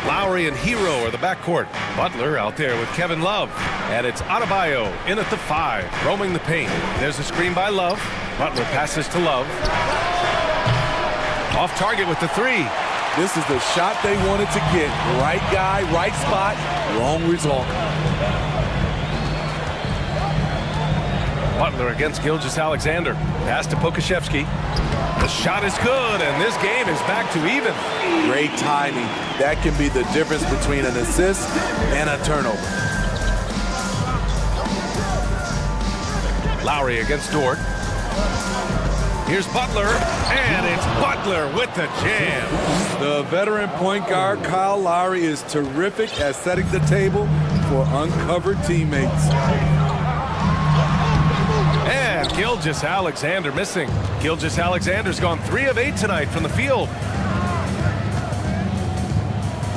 Lowry and Hero are the backcourt. Butler out there with Kevin Love. And it's Adebayo in at the 5, roaming the paint. There's a screen by Love. Butler passes to Love. Off target with the 3. This is the shot they wanted to get. Right guy, right spot, wrong result. Butler against Gilgeous-Alexander. Pass to Pokashevsky. The shot is good, and this game is back to even. Great timing. That can be the difference between an assist and a turnover. Lowry against Dort. Here's Butler, and it's Butler with the jam. The veteran point guard, Kyle Lowry, is terrific at setting the table for uncovered teammates. And Gilgeous-Alexander missing. Gilgeous-Alexander's gone 3 of 8 tonight from the field.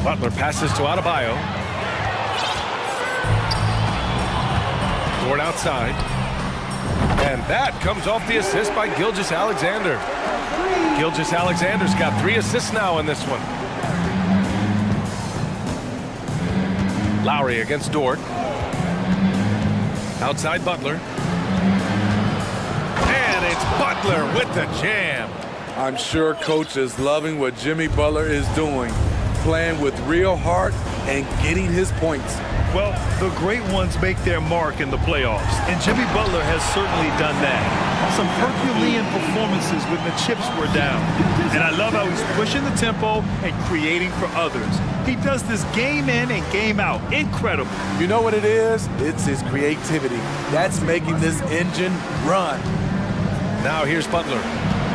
Butler passes to Adebayo. Dort outside. And that comes off the assist by Gilgeous-Alexander. Gilgeous-Alexander's got 3 assists now in this one. Lowry against Dort. Outside Butler. And it's Butler with the jam. I'm sure coach is loving what Jimmy Butler is doing, playing with real heart and getting his points. Well, the great ones make their mark in the playoffs, and Jimmy Butler has certainly done that. Some Herculean performances when the chips were down. And I love how he's pushing the tempo and creating for others. He does this game in and game out. Incredible. You know what it is? It's his creativity. That's making this engine run. Now here's Butler.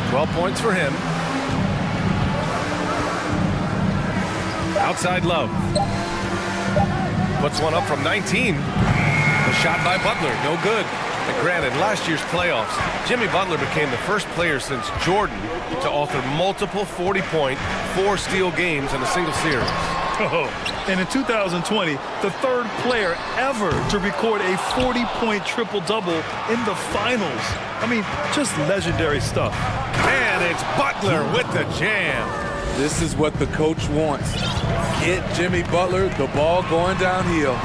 12 points for him. Outside Love. Puts one up from 19. The shot by Butler, no good. And granted, last year's playoffs, Jimmy Butler became the first player since Jordan to author multiple 40-point, 4-steal games in a single series. Oh, and in 2020, the 3rd player ever to record a 40-point triple-double in the finals. I mean, just legendary stuff. And it's Butler with the jam. This is what the coach wants. Get Jimmy Butler the ball going downhill.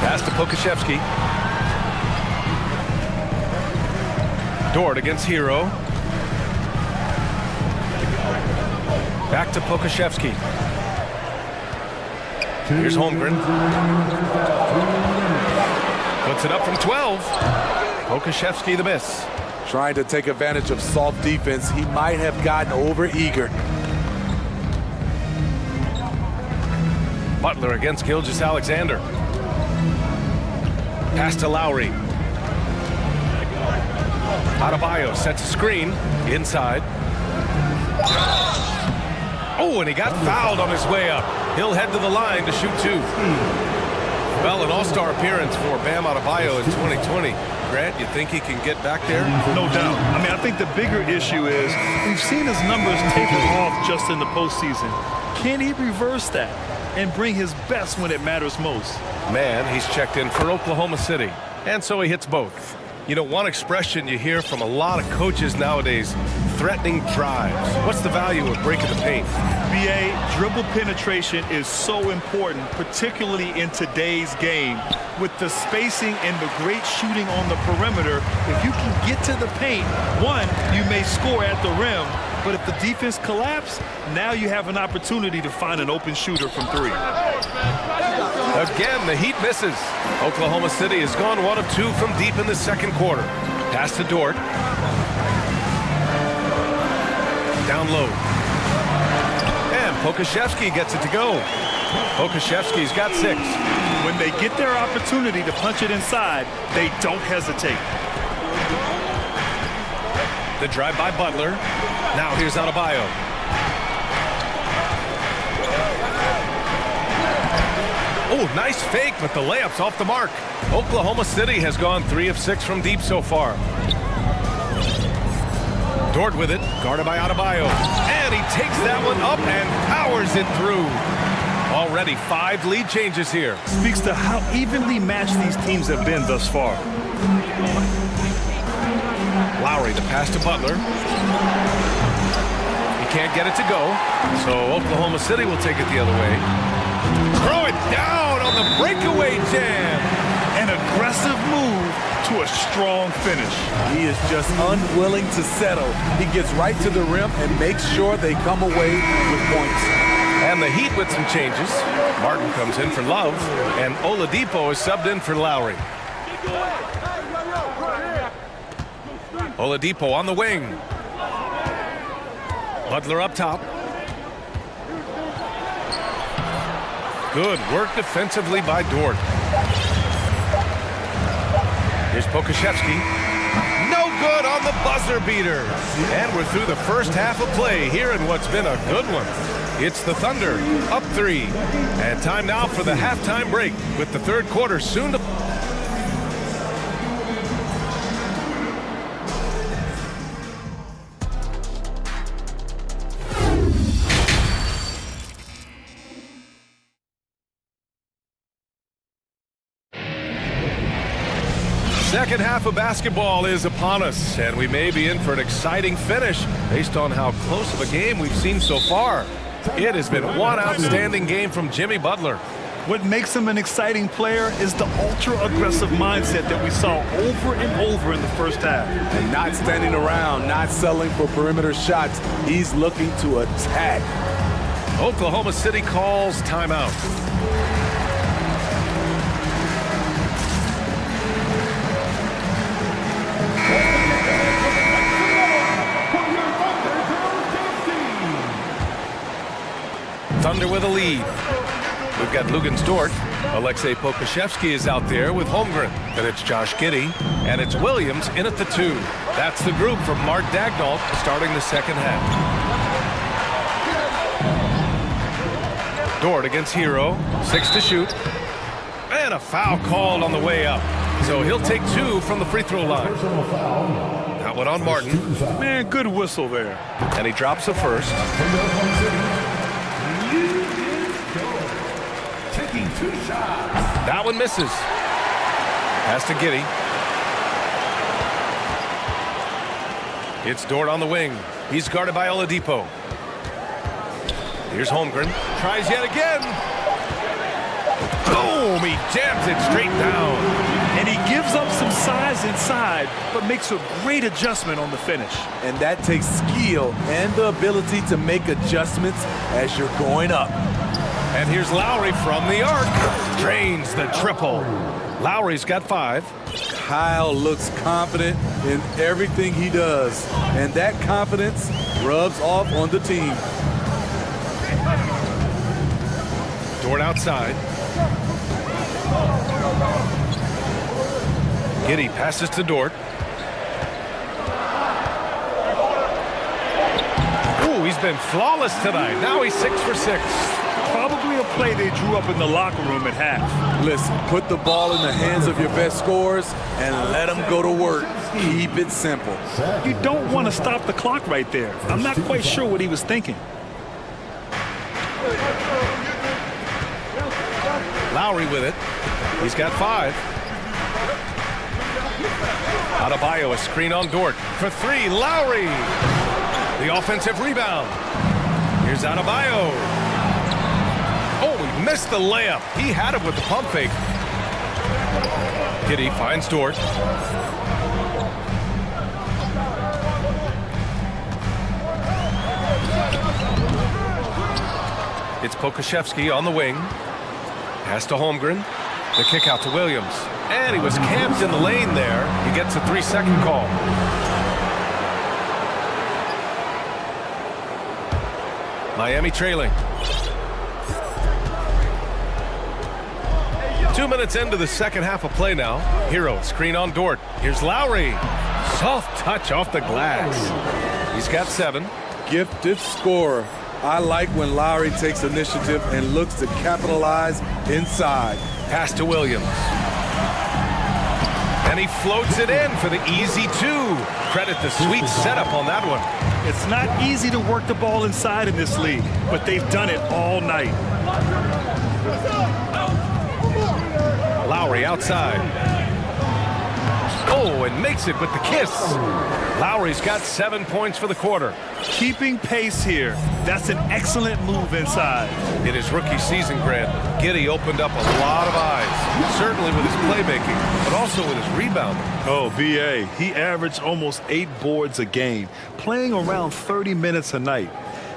Pass to Pokashevsky. Dort against Hero. Back to Pokashevsky. Here's Holmgren. Puts it up from 12. Pokashevsky the miss. Trying to take advantage of soft defense. He might have gotten over-eager. Butler against Gilgeous-Alexander. Pass to Lowry. Adebayo sets a screen inside. Oh, and he got fouled on his way up. He'll head to the line to shoot 2. Well, an all-star appearance for Bam Adebayo in 2020. Grant, you think he can get back there? No doubt. I mean, I think the bigger issue is we've seen his numbers taper off just in the postseason. Can he reverse that and bring his best when it matters most? Man, he's checked in for Oklahoma City, and so he hits both. You know, one expression you hear from a lot of coaches nowadays, threatening drives. What's the value of breaking the paint? BA, dribble penetration is so important, particularly in today's game. With the spacing and the great shooting on the perimeter, if you can get to the paint, one, you may score at the rim, but if the defense collapses, now you have an opportunity to find an open shooter from three. Again, the Heat misses. Oklahoma City has gone 1 of 2 from deep in the second quarter. Pass to Dort. Down low. And Pokashevsky gets it to go. Pokashevsky's got 6. When they get their opportunity to punch it inside, they don't hesitate. The drive by Butler. Now here's Adebayo. Oh, nice fake, but the layup's off the mark. Oklahoma City has gone 3 of 6 from deep so far. Dort with it, guarded by Adebayo. And he takes that one up and powers it through. Already 5 lead changes here. Speaks to how evenly matched these teams have been thus far. Lowry, the pass to Butler. He can't get it to go, so Oklahoma City will take it the other way. Throw it down on the breakaway jam. An aggressive move to a strong finish. He is just unwilling to settle. He gets right to the rim and makes sure they come away with points. And the Heat with some changes. Martin comes in for Love, and Oladipo is subbed in for Lowry. Oladipo on the wing. Butler up top. Good work defensively by Dort. Here's Pokashevsky. No good on the buzzer beater. And we're through the first half of play here in what's been a good one. It's the Thunder, up 3. And time now for the halftime break with the third quarter soon to... Second half of basketball is upon us, and we may be in for an exciting finish based on how close of a game we've seen so far. It has been one outstanding game from Jimmy Butler. What makes him an exciting player is the ultra-aggressive mindset that we saw over and over in the first half. And not standing around, not settling for perimeter shots. He's looking to attack. Oklahoma City calls timeout. Thunder with a lead. We've got Luguentz Dort. Alexei Pokashevsky is out there with Holmgren. Then it's Josh Giddey. And it's Williams in at the 2. That's the group from Mark Daigneault starting the second half. Dort against Hero. 6 to shoot. And a foul called on the way up. So he'll take 2 from the free throw line. That one on Martin. Man, good whistle there. And he drops the first. That one misses. Pass to Giddey. It's Dort on the wing. He's guarded by Oladipo. Here's Holmgren. Tries yet again. Boom! He jams it straight down. And he gives up some size inside, but makes a great adjustment on the finish. And that takes skill and the ability to make adjustments as you're going up. And here's Lowry from the arc. Drains the triple. Lowry's got 5. Kyle looks confident in everything he does. And that confidence rubs off on the team. Dort outside. Giddey passes to Dort. Ooh, he's been flawless tonight. Now he's 6 for 6. Probably me a play they drew up in the locker room at half. Listen, put the ball in the hands of your best scorers and let them go to work. Keep it simple. You don't want to stop the clock right there. I'm not quite sure what he was thinking. Lowry with it. He's got 5. Adebayo, a screen on Dort. For 3, Lowry. The offensive rebound. Here's Adebayo. Oh, he missed the layup. He had it with the pump fake. Giddey finds Dort. It's Pokashevsky on the wing. Pass to Holmgren. The kick out to Williams. And he was camped in the lane there. He gets a 3-second call. Miami trailing. 2 minutes into the second half of play now. Hero, screen on Dort. Here's Lowry. Soft touch off the glass. He's got 7. Gifted scorer. I like when Lowry takes initiative and looks to capitalize inside. Pass to Williams. And he floats it in for the easy 2. Credit the sweet setup on that one. It's not easy to work the ball inside in this league, but they've done it all night. Lowry outside. Oh, and makes it with the kiss. Lowry's got 7 points for the quarter. Keeping pace here. That's an excellent move inside. In his rookie season, Grant, Giddey opened up a lot of eyes, certainly with his playmaking, but also with his rebounding. Oh, B.A., he averaged almost 8 boards a game, playing around 30 minutes a night.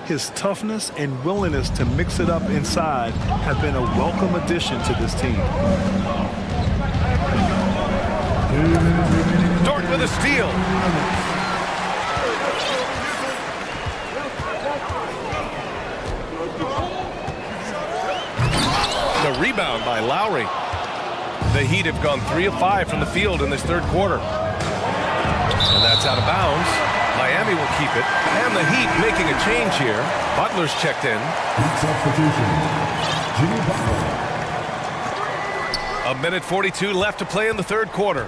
His toughness and willingness to mix it up inside have been a welcome addition to this team. Dort with a steal. The rebound by Lowry. The Heat have gone 3 of 5 from the field in this third quarter. And that's out of bounds. Miami will keep it. And the Heat making a change here. Butler's checked in. A minute 42 left to play in the third quarter.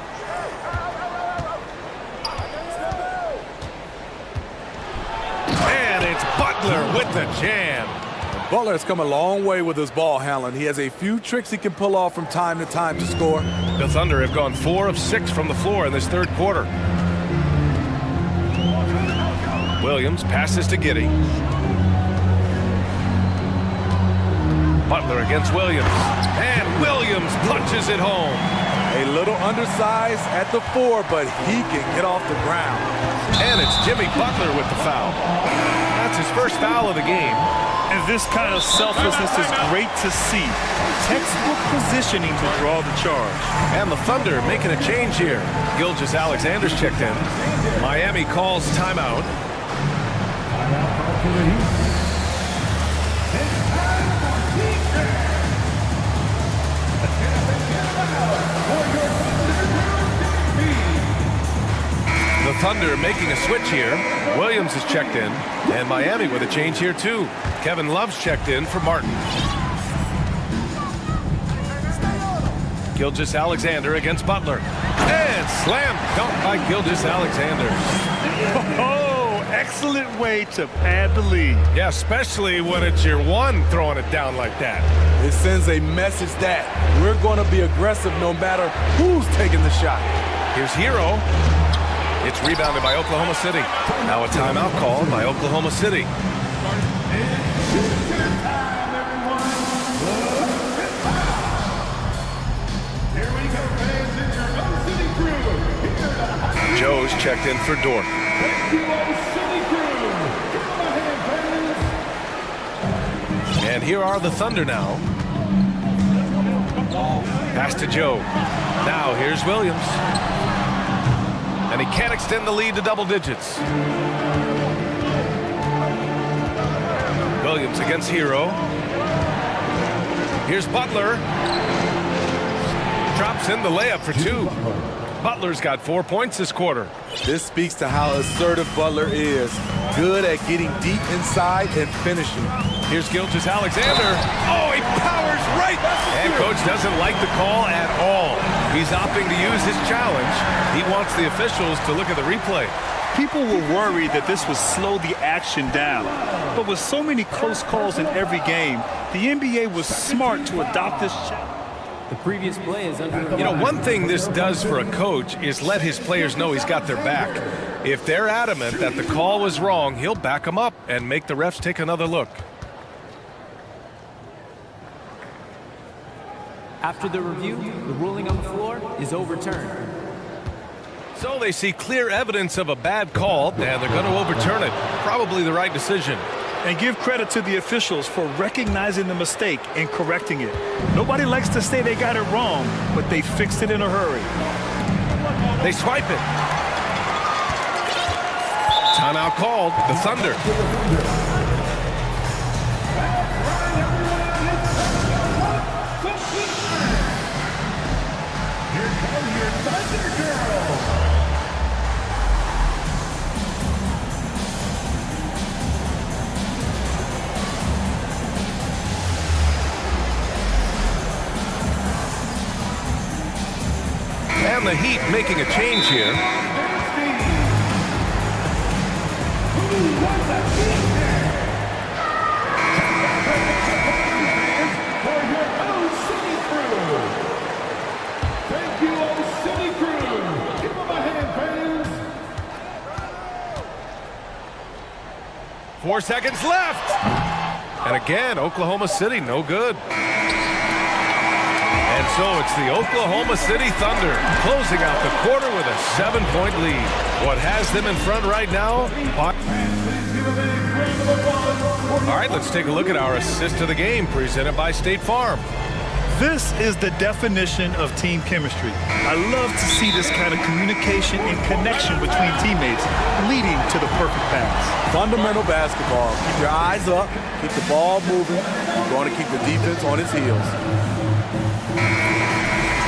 And it's Butler with the jam. Butler has come a long way with his ball handling. He has a few tricks he can pull off from time to time to score. The Thunder have gone 4 of 6 from the floor in this third quarter. Williams passes to Giddey. Butler against Williams. And Williams punches it home. A little undersized at the 4, but he can get off the ground. And it's Jimmy Butler with the foul. That's his first foul of the game. And this kind of selflessness is great to see. Textbook positioning to draw the charge. And the Thunder making a change here. Gilgeous-Alexander's checked in. Miami calls timeout. The Thunder making a switch here. Williams is checked in. And Miami with a change here too. Kevin Love's checked in for Martin. Gilgeous-Alexander against Butler. And slam dunk by Gilgeous-Alexander. Oh, excellent way to pad the lead. Yeah, especially when it's your one throwing it down like that. It sends a message that we're going to be aggressive no matter who's taking the shot. Here's Hero. It's rebounded by Oklahoma City. Now a timeout called by Oklahoma City. Joe's checked in for Dort. And here are the Thunder now. Pass to Joe. Now here's Williams. And he can't extend the lead to double digits. Williams against Hero. Here's Butler. Drops in the layup for 2. Butler's got 4 points this quarter. This speaks to how assertive Butler is. good at getting deep inside and finishing. Here's Gilgeous Alexander. Oh, he powers right. And coach doesn't like the call at all. He's opting to use his challenge. He wants the officials to look at the replay. People were worried that this would slow the action down. But with so many close calls in every game, the NBA was smart to adopt this challenge. The previous play is under. You know, one thing this does for a coach is let his players know he's got their back. If they're adamant that the call was wrong, he'll back them up and make the refs take another look. After the review, the ruling on the floor is overturned. So they see clear evidence of a bad call, and they're going to overturn it. Probably the right decision. And give credit to the officials for recognizing the mistake and correcting it. Nobody likes to say they got it wrong, but they fixed it in a hurry. They swipe it. Timeout called. The Thunder. Here comes your Thunder Girls. And the Heat making a change here. Thank you, O City Crew. Give them a hand, fans. 4 seconds left. And again, Oklahoma City, no good. And so it's the Oklahoma City Thunder closing out the quarter with a 7-point lead. What has them in front right now? All right, let's take a look at our assist of the game presented by State Farm. This is the definition of team chemistry. I love to see this kind of communication and connection between teammates leading to the perfect pass. Fundamental basketball. Keep your eyes up, keep the ball moving. You want to keep the defense on its heels.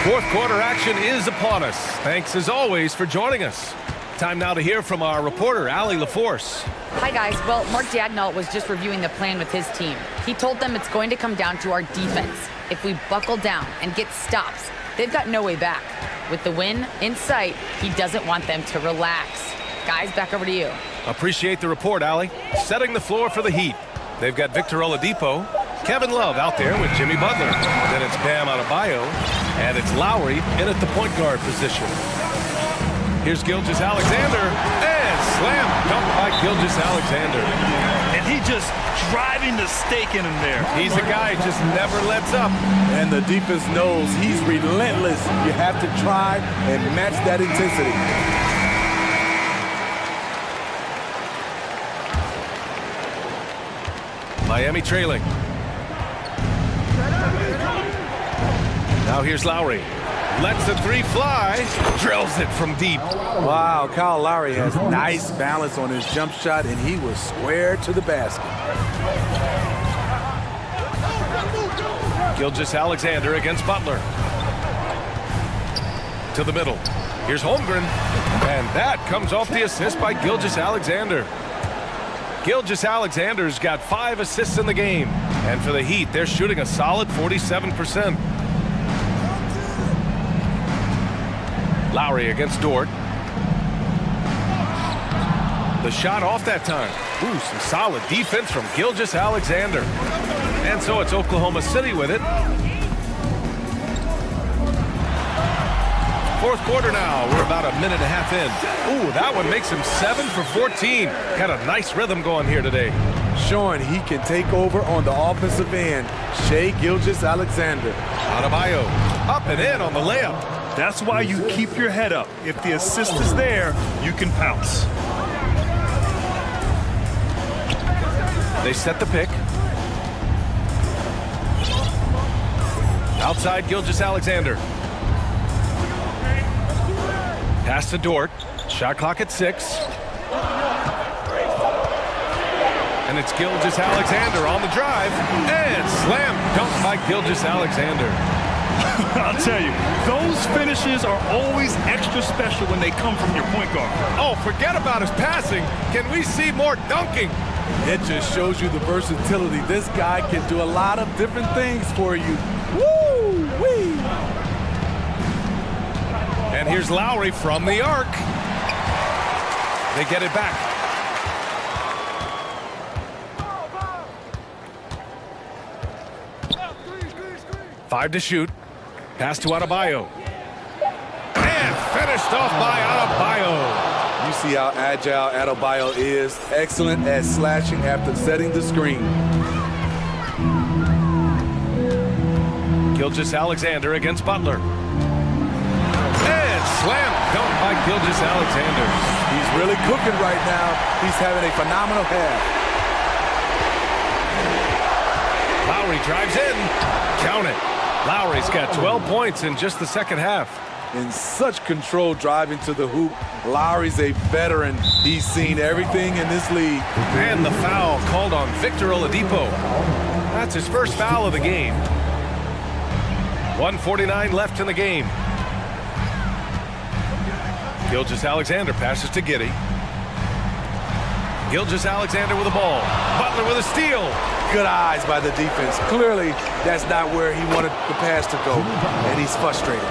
Fourth quarter action is upon us. Thanks as always for joining us. Time now to hear from our reporter, Allie LaForce. Hi, guys. Well, Mark Daigneault was just reviewing the plan with his team. He told them it's going to come down to our defense. If we buckle down and get stops, they've got no way back. With the win in sight, he doesn't want them to relax. Guys, back over to you. Appreciate the report, Allie. Setting the floor for the Heat. They've got Victor Oladipo, Kevin Love out there with Jimmy Butler. Then it's Bam Adebayo, and it's Lowry in at the point guard position. Here's Gilgeous Alexander, and slam dunk by Gilgeous Alexander. And he just driving the stake in him there. He's a guy who just never lets up. And the defense knows he's relentless. You have to try and match that intensity. Miami trailing. Now here's Lowry. Lets the three fly. Drills it from deep. Wow, Kyle Lowry has nice balance on his jump shot, and he was square to the basket. Gilgeous Alexander against Butler. To the middle. Here's Holmgren. And that comes off the assist by Gilgeous Alexander. Gilgeous Alexander's got 5 assists in the game. And for the Heat, they're shooting a solid 47%. Lowry against Dort. The shot off that time. Ooh, some solid defense from Gilgeous Alexander. And so it's Oklahoma City with it. Fourth quarter now. We're about a minute and a half in. Ooh, that one makes him 7 for 14. Got a nice rhythm going here today. Showing he can take over on the offensive end. Shai Gilgeous-Alexander. Adebayo up and in on the layup. That's why you keep your head up. If the assist is there, you can pounce. They set the pick. Outside Gilgeous-Alexander. Pass to Dort. Shot clock at 6. And it's Gilgeous-Alexander on the drive. And slam dunk by Gilgeous-Alexander. I'll tell you, those finishes are always extra special when they come from your point guard. Oh, forget about his passing. Can we see more dunking? It just shows you the versatility. This guy can do a lot of different things for you. Woo-wee! And here's Lowry from the arc. They get it back. Five to shoot. Pass to Adebayo. And finished off by Adebayo. You see how agile Adebayo is. Excellent at slashing after setting the screen. Gilgeous-Alexander against Butler. And slam dunk by Gilgeous-Alexander. He's really cooking right now. He's having a phenomenal half. Lowry drives in. Count it. Lowry's got 12 points in just the second half. In such control driving to the hoop. Lowry's a veteran. He's seen everything in this league. And the foul called on Victor Oladipo. That's his first foul of the game. 1:49 left in the game. Gilgeous-Alexander passes to Giddey. Gilgeous-Alexander with the ball. Butler with a steal. Good eyes by the defense. Clearly, that's not where he wanted the pass to go, and he's frustrated.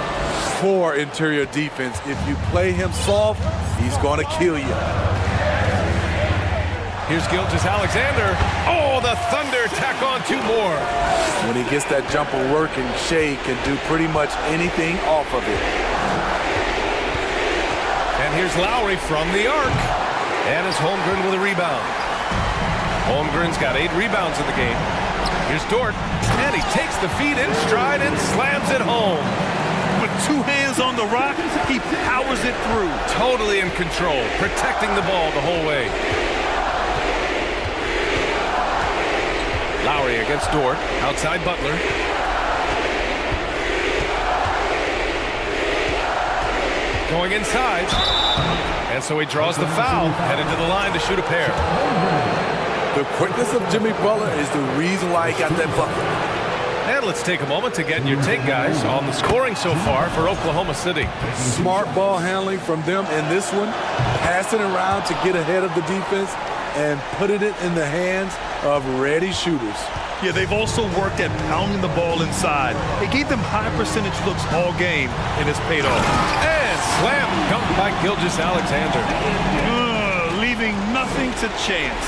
Poor interior defense. If you play him soft, he's going to kill you. Here's Gilgeous-Alexander. Oh, the Thunder tack on two more. When he gets that jumper working, Shea can do pretty much anything off of it. And here's Lowry from the arc. And it's Holmgren with a rebound. Holmgren's got 8 rebounds in the game. Here's Dort. And he takes the feed in stride and slams it home. With 2 hands on the rock, he powers it through. Totally in control, protecting the ball the whole way. Lowry against Dort, outside Butler. Going inside. And so he draws the foul, headed to the line to shoot a pair. The quickness of Jimmy Butler is the reason why he got that bucket. And let's take a moment to get your take, guys, on the scoring so far for Oklahoma City. Smart ball handling from them in this one. Passing around to get ahead of the defense and putting it in the hands of ready shooters. Yeah, they've also worked at pounding the ball inside. They gave them high percentage looks all game, and it's paid off. And slam dunk by Gilgeous-Alexander. Leaving nothing to chance.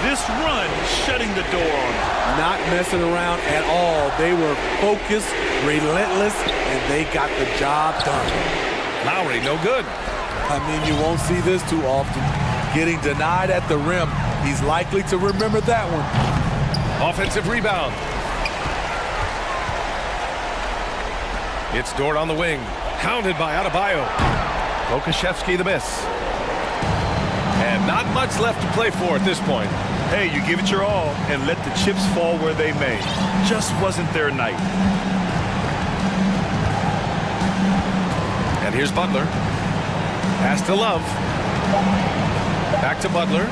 This run shutting the door on them. Not messing around at all. They were focused, relentless, and they got the job done. Lowry, no good. I mean, you won't see this too often. Getting denied at the rim. He's likely to remember that one. Offensive rebound. It's Dort on the wing. Hounded by Adebayo. Okashevsky the miss. And not much left to play for at this point. Hey, you give it your all and let the chips fall where they may. Just wasn't their night. And here's Butler. Pass to Love. Back to Butler.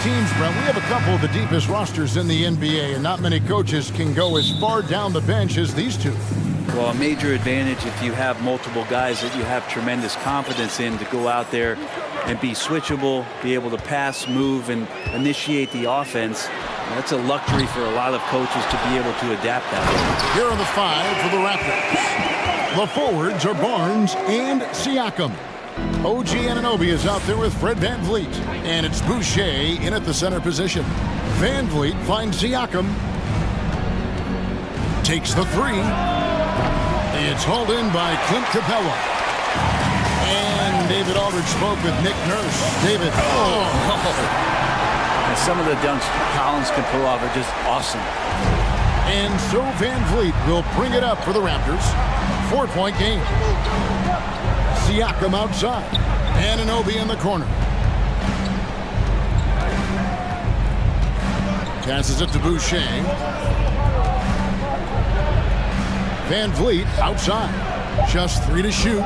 teams, Brent, we have a couple of the deepest rosters in the NBA, and not many coaches can go as far down the bench as these two. Well, a major advantage if you have multiple guys that you have tremendous confidence in to go out there and be switchable, be able to pass, move, and initiate the offense. That's a luxury for a lot of coaches to be able to adapt that. Here are the five for the Raptors. The forwards are Barnes and Siakam. OG Anunoby is out there with Fred VanVleet, and it's Boucher in at the center position. VanVleet finds Siakam. Takes the three. It's hauled in by Clint Capella. And David Aldridge spoke with Nick Nurse. David, And some of the dunks Collins can pull off are just awesome. And so VanVleet will bring it up for the Raptors. 4-point game. Siakam outside. Anunoby in the corner. Passes it to Boucher. VanVleet outside. Just 3 to shoot.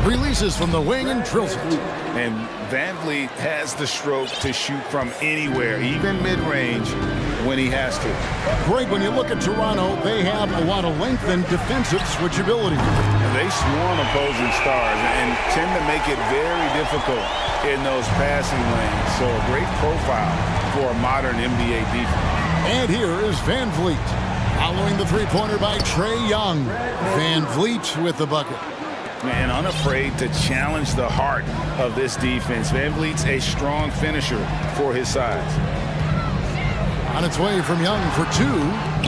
Releases from the wing and drills it. And VanVleet has the stroke to shoot from anywhere, even mid-range, when he has to. Greg, when you look at Toronto, they have a lot of length and defensive switchability. They swarm opposing stars and tend to make it very difficult in those passing lanes. So a great profile for a modern NBA defense. And here is VanVleet. Following the three-pointer by Trae Young. VanVleet with the bucket. And unafraid to challenge the heart of this defense. VanVleet's a strong finisher for his size. On its way from Young for 2.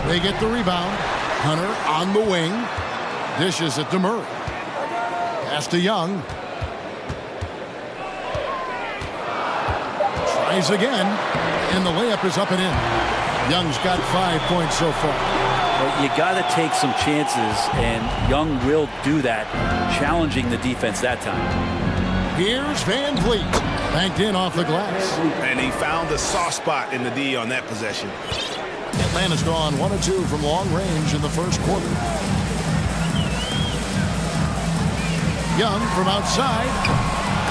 They get the rebound. Hunter on the wing. Dishes it to Murray. Pass to Young. Tries again. And the layup is up and in. Young's got 5 points so far. But you got to take some chances, and Young will do that, challenging the defense that time. Here's VanVleet. Banked in off the glass. And he found the soft spot in the D on that possession. Atlanta's gone 1 of 2 from long range in the first quarter. Young from outside.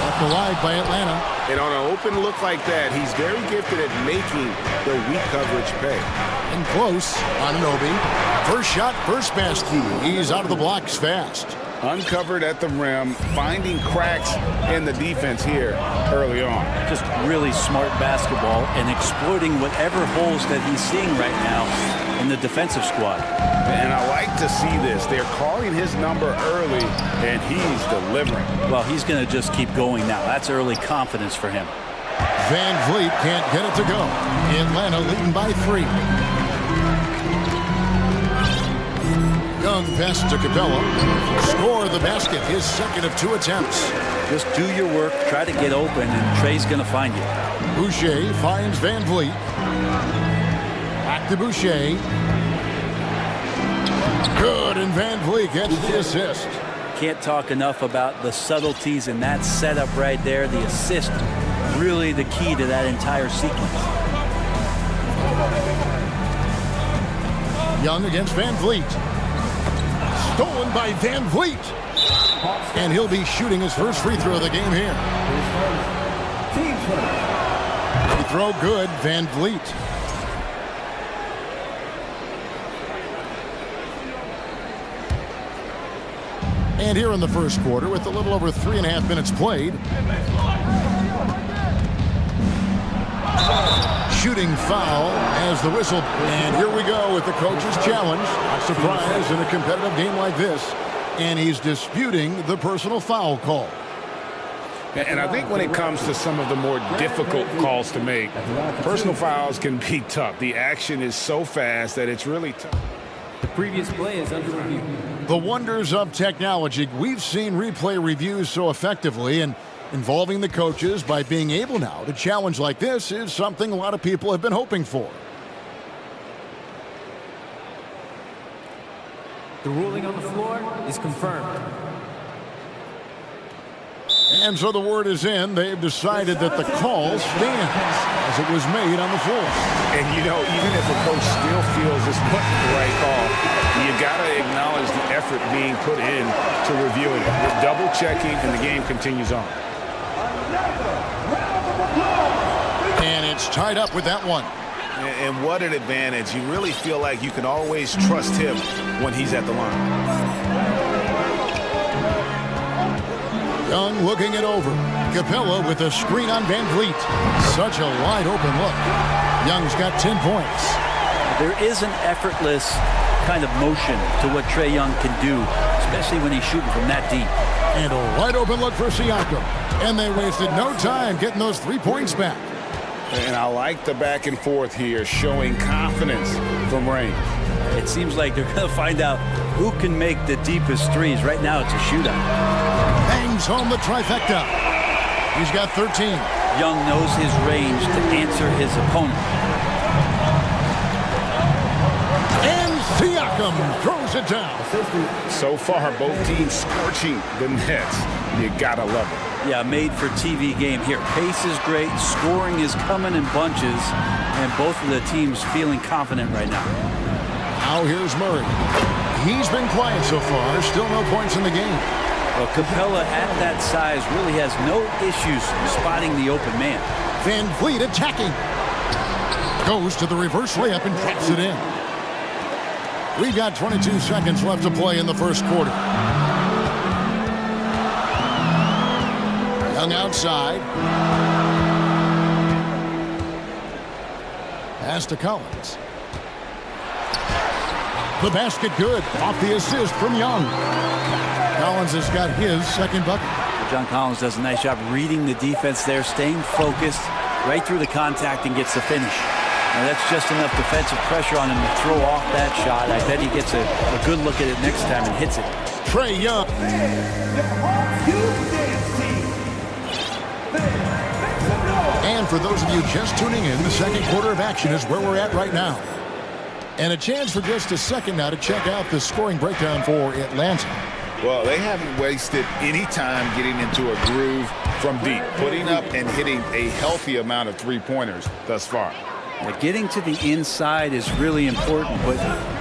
Left alive by Atlanta. And on an open look like that, he's very gifted at making the weak coverage pay. And close. Anunoby. First shot, first basket. He's out of the blocks fast. Uncovered at the rim, finding cracks in the defense here early on. Just really smart basketball and exploiting whatever holes that he's seeing right now in the defensive squad. And I like to see this. They're calling his number early, and he's delivering. Well, he's going to just keep going now. That's early confidence for him. VanVleet can't get it to go. Atlanta leading by 3. Young pass to Capella. Score the basket, his second of 2 attempts. Just do your work, try to get open, and Trey's going to find you. Boucher finds VanVleet. Back to Boucher. Good, and VanVleet gets the assist. Can't talk enough about the subtleties in that setup right there. The assist, really the key to that entire sequence. Young against VanVleet. Stolen by VanVleet. And he'll be shooting his first free throw of the game here. Free throw good, VanVleet. And here in the first quarter, with a little over 3.5 minutes played. Shooting foul as the whistle. And here we go with the coach's challenge. Not surprised in a competitive game like this. And he's disputing the personal foul call. And I think when it comes to some of the more difficult calls to make, personal fouls can be tough. The action is so fast that it's really tough. The previous play is under review. The wonders of technology. We've seen replay reviews so effectively, and involving the coaches by being able now to challenge like this is something a lot of people have been hoping for. The ruling on the floor is confirmed. And so the word is in. They've decided that the call stands as it was made on the floor. And, you know, even if a coach still feels this wasn't the right call, you got to acknowledge the effort being put in to reviewing it. We're double-checking, and the game continues on. And it's tied up with that one. And what an advantage. You really feel like you can always trust him when he's at the line. Young looking it over. Capella with a screen on Van Vliet. Such a wide open look. Young's got 10 points. There is an effortless kind of motion to what Trae Young can do, especially when he's shooting from that deep. And a wide open look for Siakam. And they wasted no time getting those 3 points back. And I like the back and forth here, showing confidence from range. It seems like they're going to find out who can make the deepest threes. Right now, it's a shootout. Bangs home the trifecta. He's got 13. Young knows his range to answer his opponent. And Siakam throws it down. So far, both teams scorching the nets. You gotta love it. Yeah, made for TV game here. Pace is great, scoring is coming in bunches, and both of the teams feeling confident right now. Now here's Murray. He's been quiet so far, still no points in the game. Well, Capella at that size really has no issues spotting the open man. Van Vliet attacking. Goes to the reverse layup and drops it in. We've got 22 seconds left to play in the first quarter. Young outside. Pass to Collins. The basket good. Off the assist from Young. Collins has got his second bucket. John Collins does a nice job reading the defense there, staying focused right through the contact and gets the finish. Now that's just enough defensive pressure on him to throw off that shot. I bet he gets a good look at it next time and hits it. Trae Young. And for those of you just tuning in, the second quarter of action is where we're at right now. And a chance for just a second now to check out the scoring breakdown for Atlanta. Well, they haven't wasted any time getting into a groove from deep, putting up and hitting a healthy amount of three-pointers thus far. Getting to the inside is really important, but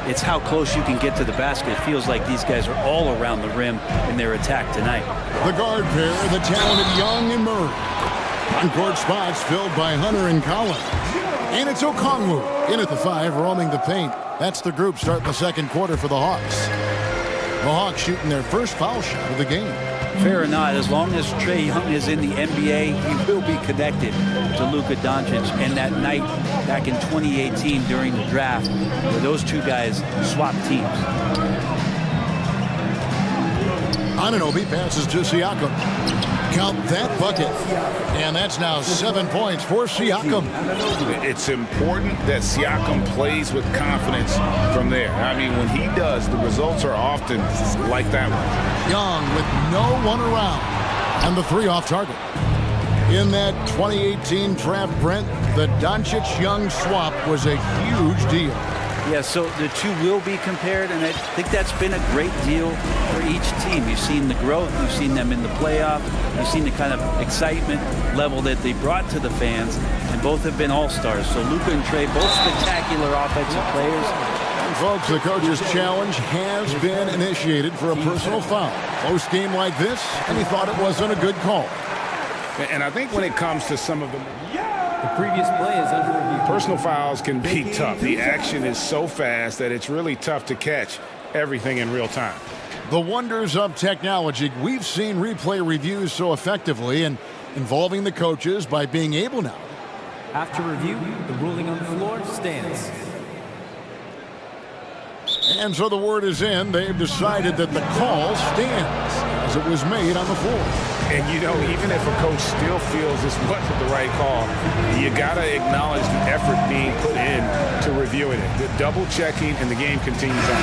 it's how close you can get to the basket. It feels like these guys are all around the rim in their attack tonight. The guard pair, the talented Young and Murray. On-court spots filled by Hunter and Collins. And it's Okongwu in at the 5, roaming the paint. That's the group starting the second quarter for the Hawks. The Hawks shooting their first foul shot of the game. Fair or not, as long as Trae Young is in the NBA, he will be connected to Luka Doncic. And that night back in 2018 during the draft, where those two guys swapped teams. Anunoby passes to Siakam. Count that bucket. And that's now 7 points for Siakam. It's important that Siakam plays with confidence from there. I mean, when he does, the results are often like that one. Young with no one around. And the 3 off target. In that 2018 draft, Brent, the Doncic-Young swap was a huge deal. Yeah, so the two will be compared, and I think that's been a great deal for each team. You've seen the growth, you've seen them in the playoff, you've seen the kind of excitement level that they brought to the fans, and both have been all-stars. So Luka and Trae, both spectacular offensive players. And folks, the coach's challenge has been initiated for a personal foul. Close game like this, and he thought it wasn't a good call. And I think when it comes to some of them, the previous play is under review. Personal fouls can be tough. The action is so fast that it's really tough to catch everything in real time. The wonders of technology. We've seen replay reviews so effectively and involving the coaches by being able now. After review, the ruling on the floor stands. And so the word is in. They've decided that the call stands as it was made on the floor. And, you know, even if a coach still feels this wasn't the right call, you got to acknowledge the effort being put in to reviewing it. The double checking, and the game continues on.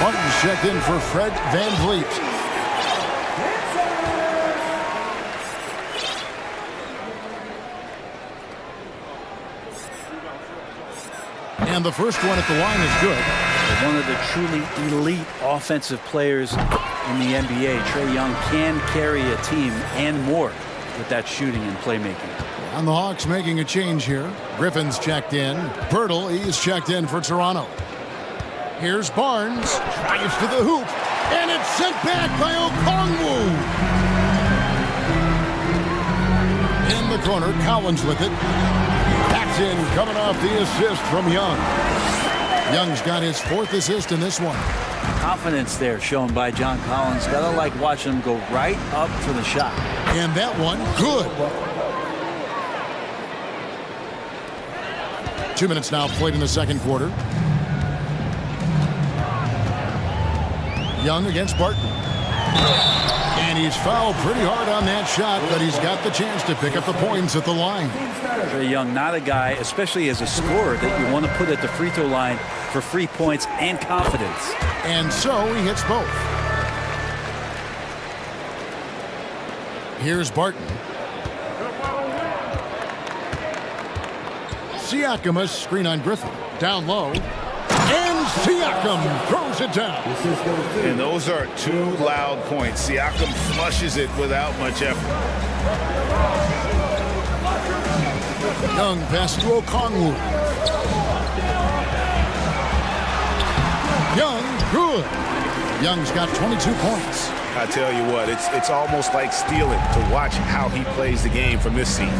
Martin's checked in for Fred Van Vliet. And the first one at the line is good. One of the truly elite offensive players in the NBA, Trae Young can carry a team and more with that shooting and playmaking. And the Hawks making a change here. Griffin's checked in. Pirtle, he's checked in for Toronto. Here's Barnes. Drives to the hoop. And it's sent back by Okongwu. In the corner, Collins with it. Back in coming off the assist from Young. Young's got his 4th assist in this one. Confidence there shown by John Collins. Gotta like watching him go right up for the shot. And that one, good. 2 minutes now played in the second quarter. Young against Barton. And he's fouled pretty hard on that shot, but he's got the chance to pick up the points at the line. Trey Young, not a guy, especially as a scorer, that you want to put at the free throw line for free points and confidence. And so he hits both. Here's Barton. Siakam, a screen on Griffin. Down low. And Siakam throws it down. And those are 2 loud points. Siakam flushes it without much effort. Young pass to Okongwu. Young, good. Young's got 22 points. I tell you what, it's almost like stealing to watch how he plays the game from this seat.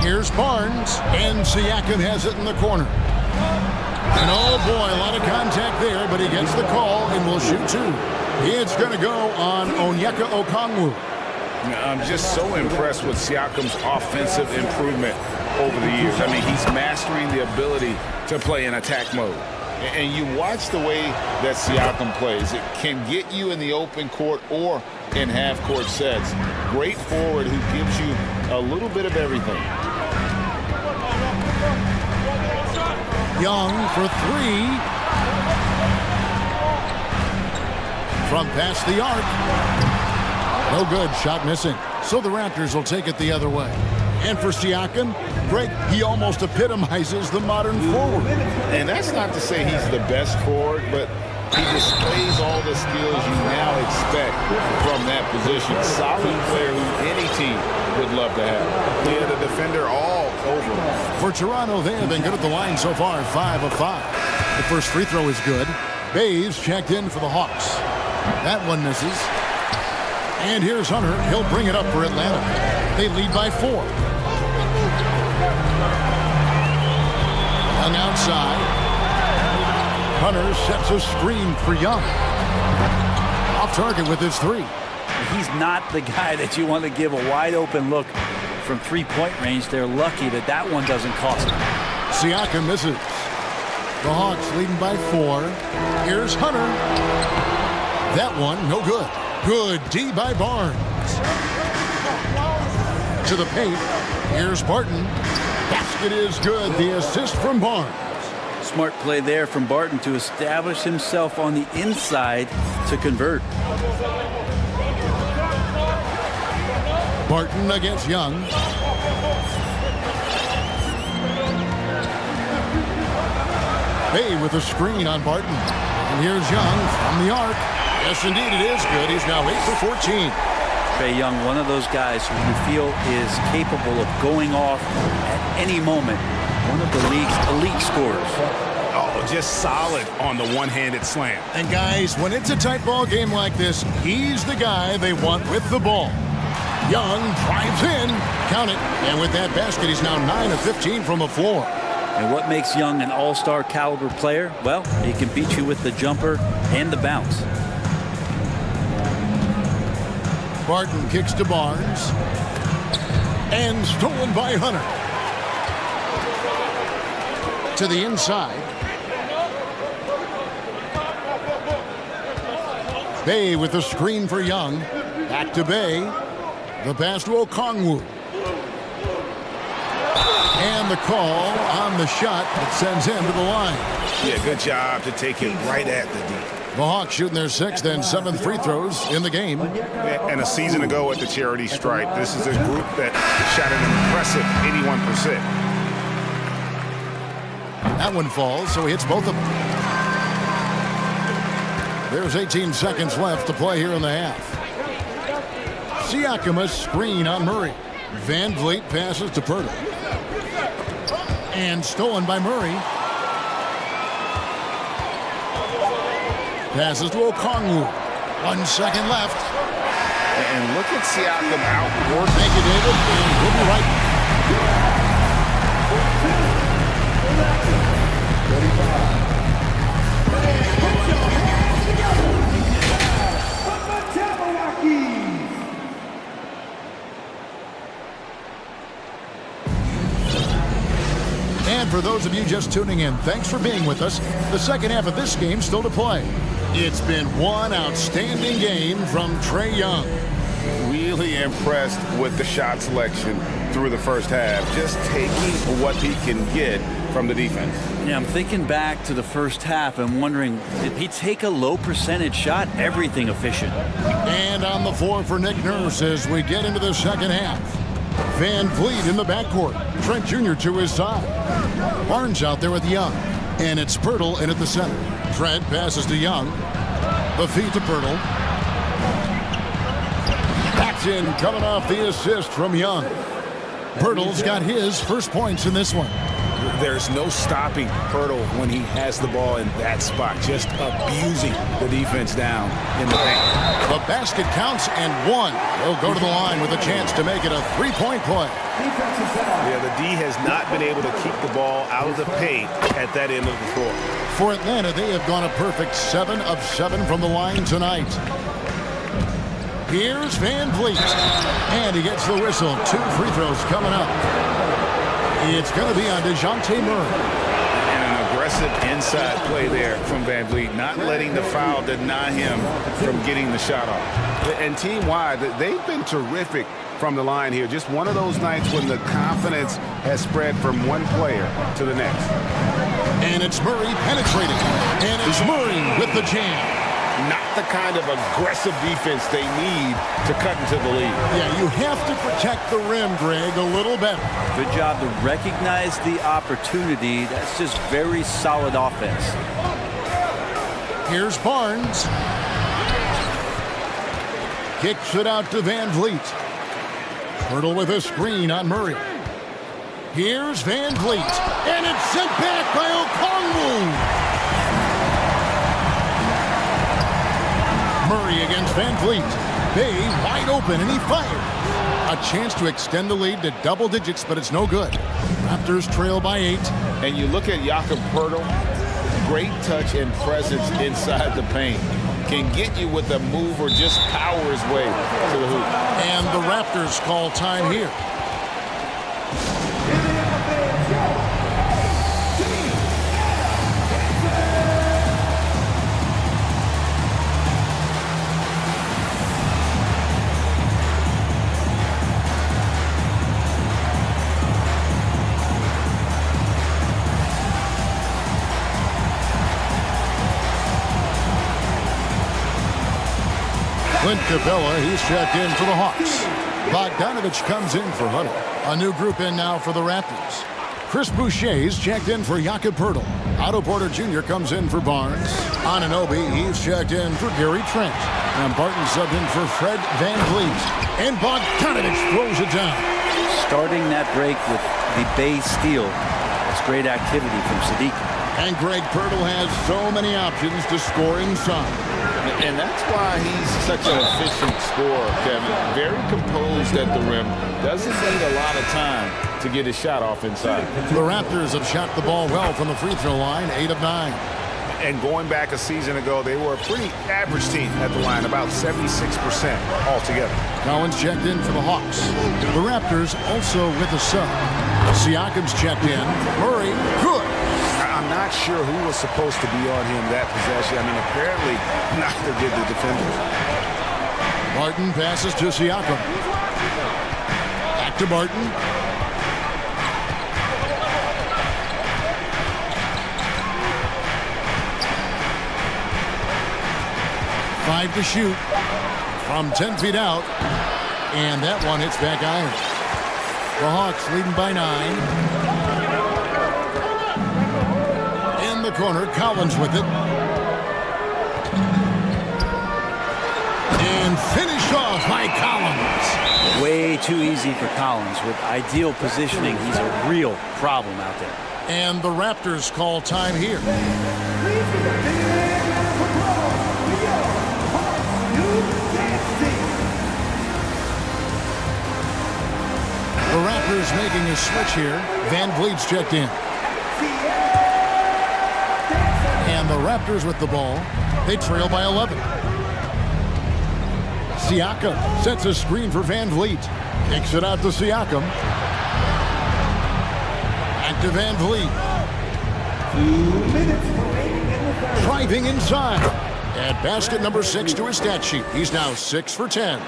Here's Barnes, and Siakam has it in the corner. And oh boy, a lot of contact there, but he gets the call and will shoot 2. It's going to go on Onyeka Okongwu. I'm just so impressed with Siakam's offensive improvement over the years. I mean, he's mastering the ability to play in attack mode. And you watch the way that Siakam plays. It can get you in the open court or in half-court sets. Great forward who gives you a little bit of everything. Young for 3. From past the arc. No good, shot missing. So the Raptors will take it the other way. And for Siakam, Greg, he almost epitomizes the modern forward. And that's not to say he's the best forward, but he displays all the skills you now expect from that position. Solid player who any team would love to have. Yeah, the defender all over him. For Toronto, they have been good at the line so far, 5 of 5. The first free throw is good. Bays checked in for the Hawks. That one misses. And here's Hunter. He'll bring it up for Atlanta. They lead by 4. Young outside. Hunter sets a screen for Young. Off target with his 3. He's not the guy that you want to give a wide open look from 3-point range. They're lucky that that one doesn't cost them. Siakam misses. The Hawks leading by 4. Here's Hunter. That one, no good. Good D by Barnes. To the paint. Here's Barton. Basket is good. The assist from Barnes. Smart play there from Barton to establish himself on the inside to convert. Barton against Young. Bay with a screen on Barton. And here's Young from the arc. Yes, indeed, it is good. He's now 8 for 14. Trey Young, one of those guys who you feel is capable of going off at any moment. One of the league's elite scorers. Oh, just solid on the one-handed slam. And guys, when it's a tight ball game like this, he's the guy they want with the ball. Young drives in. Count it. And with that basket, he's now 9 of 15 from the floor. And what makes Young an all-star caliber player? Well, he can beat you with the jumper and the bounce. Barton kicks to Barnes. And stolen by Hunter. To the inside. Bay with a screen for Young. Back to Bay. The pass to Okongwu. And the call on the shot that sends him to the line. Yeah, good job to take it right at the D. The Hawks shooting their 6th and 7th free throws in the game. And a season ago at the charity stripe, this is a group that shot an impressive 81%. That one falls, so he hits both of them. There's 18 seconds left to play here in the half. Siakam a screen on Murray. Van Vliet passes to Purtle. And stolen by Murray. Passes to Okongwu. 1 second left. And look at Siakam outwork. Thank you, David. And we'll be right back. And for those of you just tuning in, thanks for being with us. The second half of this game still to play. It's been one outstanding game from Trae Young. Really impressed with the shot selection through the first half, just taking what he can get from the defense. Yeah, I'm thinking back to the first half and wondering, did he take a low percentage shot? Everything efficient. And on the floor for Nick Nurse as we get into the second half. Van Vliet in the backcourt. Trent Jr. to his side. Barnes out there with Young. And it's Pirtle in at the center. Trent passes to Young. The feed to Pirtle. Paxton coming off the assist from Young. Pirtle's got his first points in this one. There's no stopping Pirtle when he has the ball in that spot, just abusing the defense down in the paint. The basket counts and one. He'll go to the line with a chance to make it a three-point play. Yeah, the D has not been able to keep the ball out of the paint at that end of the floor. For Atlanta, they have gone a perfect 7 of 7 from the line tonight. Here's Van Vliet. And he gets the whistle. 2 free throws coming up. It's going to be on DeJounte Murray. And an aggressive inside play there from Van Vliet, not letting the foul deny him from getting the shot off. And team-wide, they've been terrific from the line here. Just one of those nights when the confidence has spread from one player to the next. And it's Murray penetrating. And it's Murray with the jam. Not the kind of aggressive defense they need to cut into the lead. Yeah, you have to protect the rim, Greg, a little better. Good job to recognize the opportunity. That's just very solid offense. Here's Barnes. Kicks it out to Van Vliet. Pirtle with a screen on Murray. Here's Van Vliet. And it's sent back by Okongwu. Murray against Van Vliet. Bay wide open, and he fires. A chance to extend the lead to double digits, but it's no good. Raptors trail by 8. And you look at Jakob Pirtle, great touch and presence inside the paint. Can get you with a move or just power his way to the hoop. And the Raptors call time here. Clint Capella, he's checked in for the Hawks. Bogdanovich comes in for Hunter. A new group in now for the Raptors. Chris Boucher's checked in for Jakob Pirtle. Otto Porter Jr. comes in for Barnes. Anunoby, he's checked in for Gary Trent. And Barton subbed in for Fred Van Vliet. And Bogdanovich throws it down. Starting that break with the Bay steal. That's great activity from Sadiq. And Greg Pirtle has so many options to score inside. And that's why he's such an efficient scorer, Kevin. Very composed at the rim. Doesn't need a lot of time to get his shot off inside. The Raptors have shot the ball well from the free throw line, 8 of 9. And going back a season ago, they were a pretty average team at the line, about 76% altogether. Collins checked in for the Hawks. The Raptors also with a sub. Siakam's checked in. Murray, good. I'm not sure who was supposed to be on him that possession. I mean, apparently neither did the defenders. Barton passes to Siakam. Back to Barton. Five to shoot from 10 feet out. And that one hits back iron. The Hawks leading by 9. In the corner, Collins with it. And finished off by Collins. Way too easy for Collins. With ideal positioning, he's a real problem out there. And the Raptors call time here. The Raptors making a switch here. Van Vliet's checked in. And the Raptors with the ball. They trail by 11. Siakam sets a screen for Van Vliet. Kicks it out to Siakam. Back to Van Vliet. 2 minutes remaining in the third. Driving inside. Add basket number 6 to his stat sheet. He's now 6 for 10.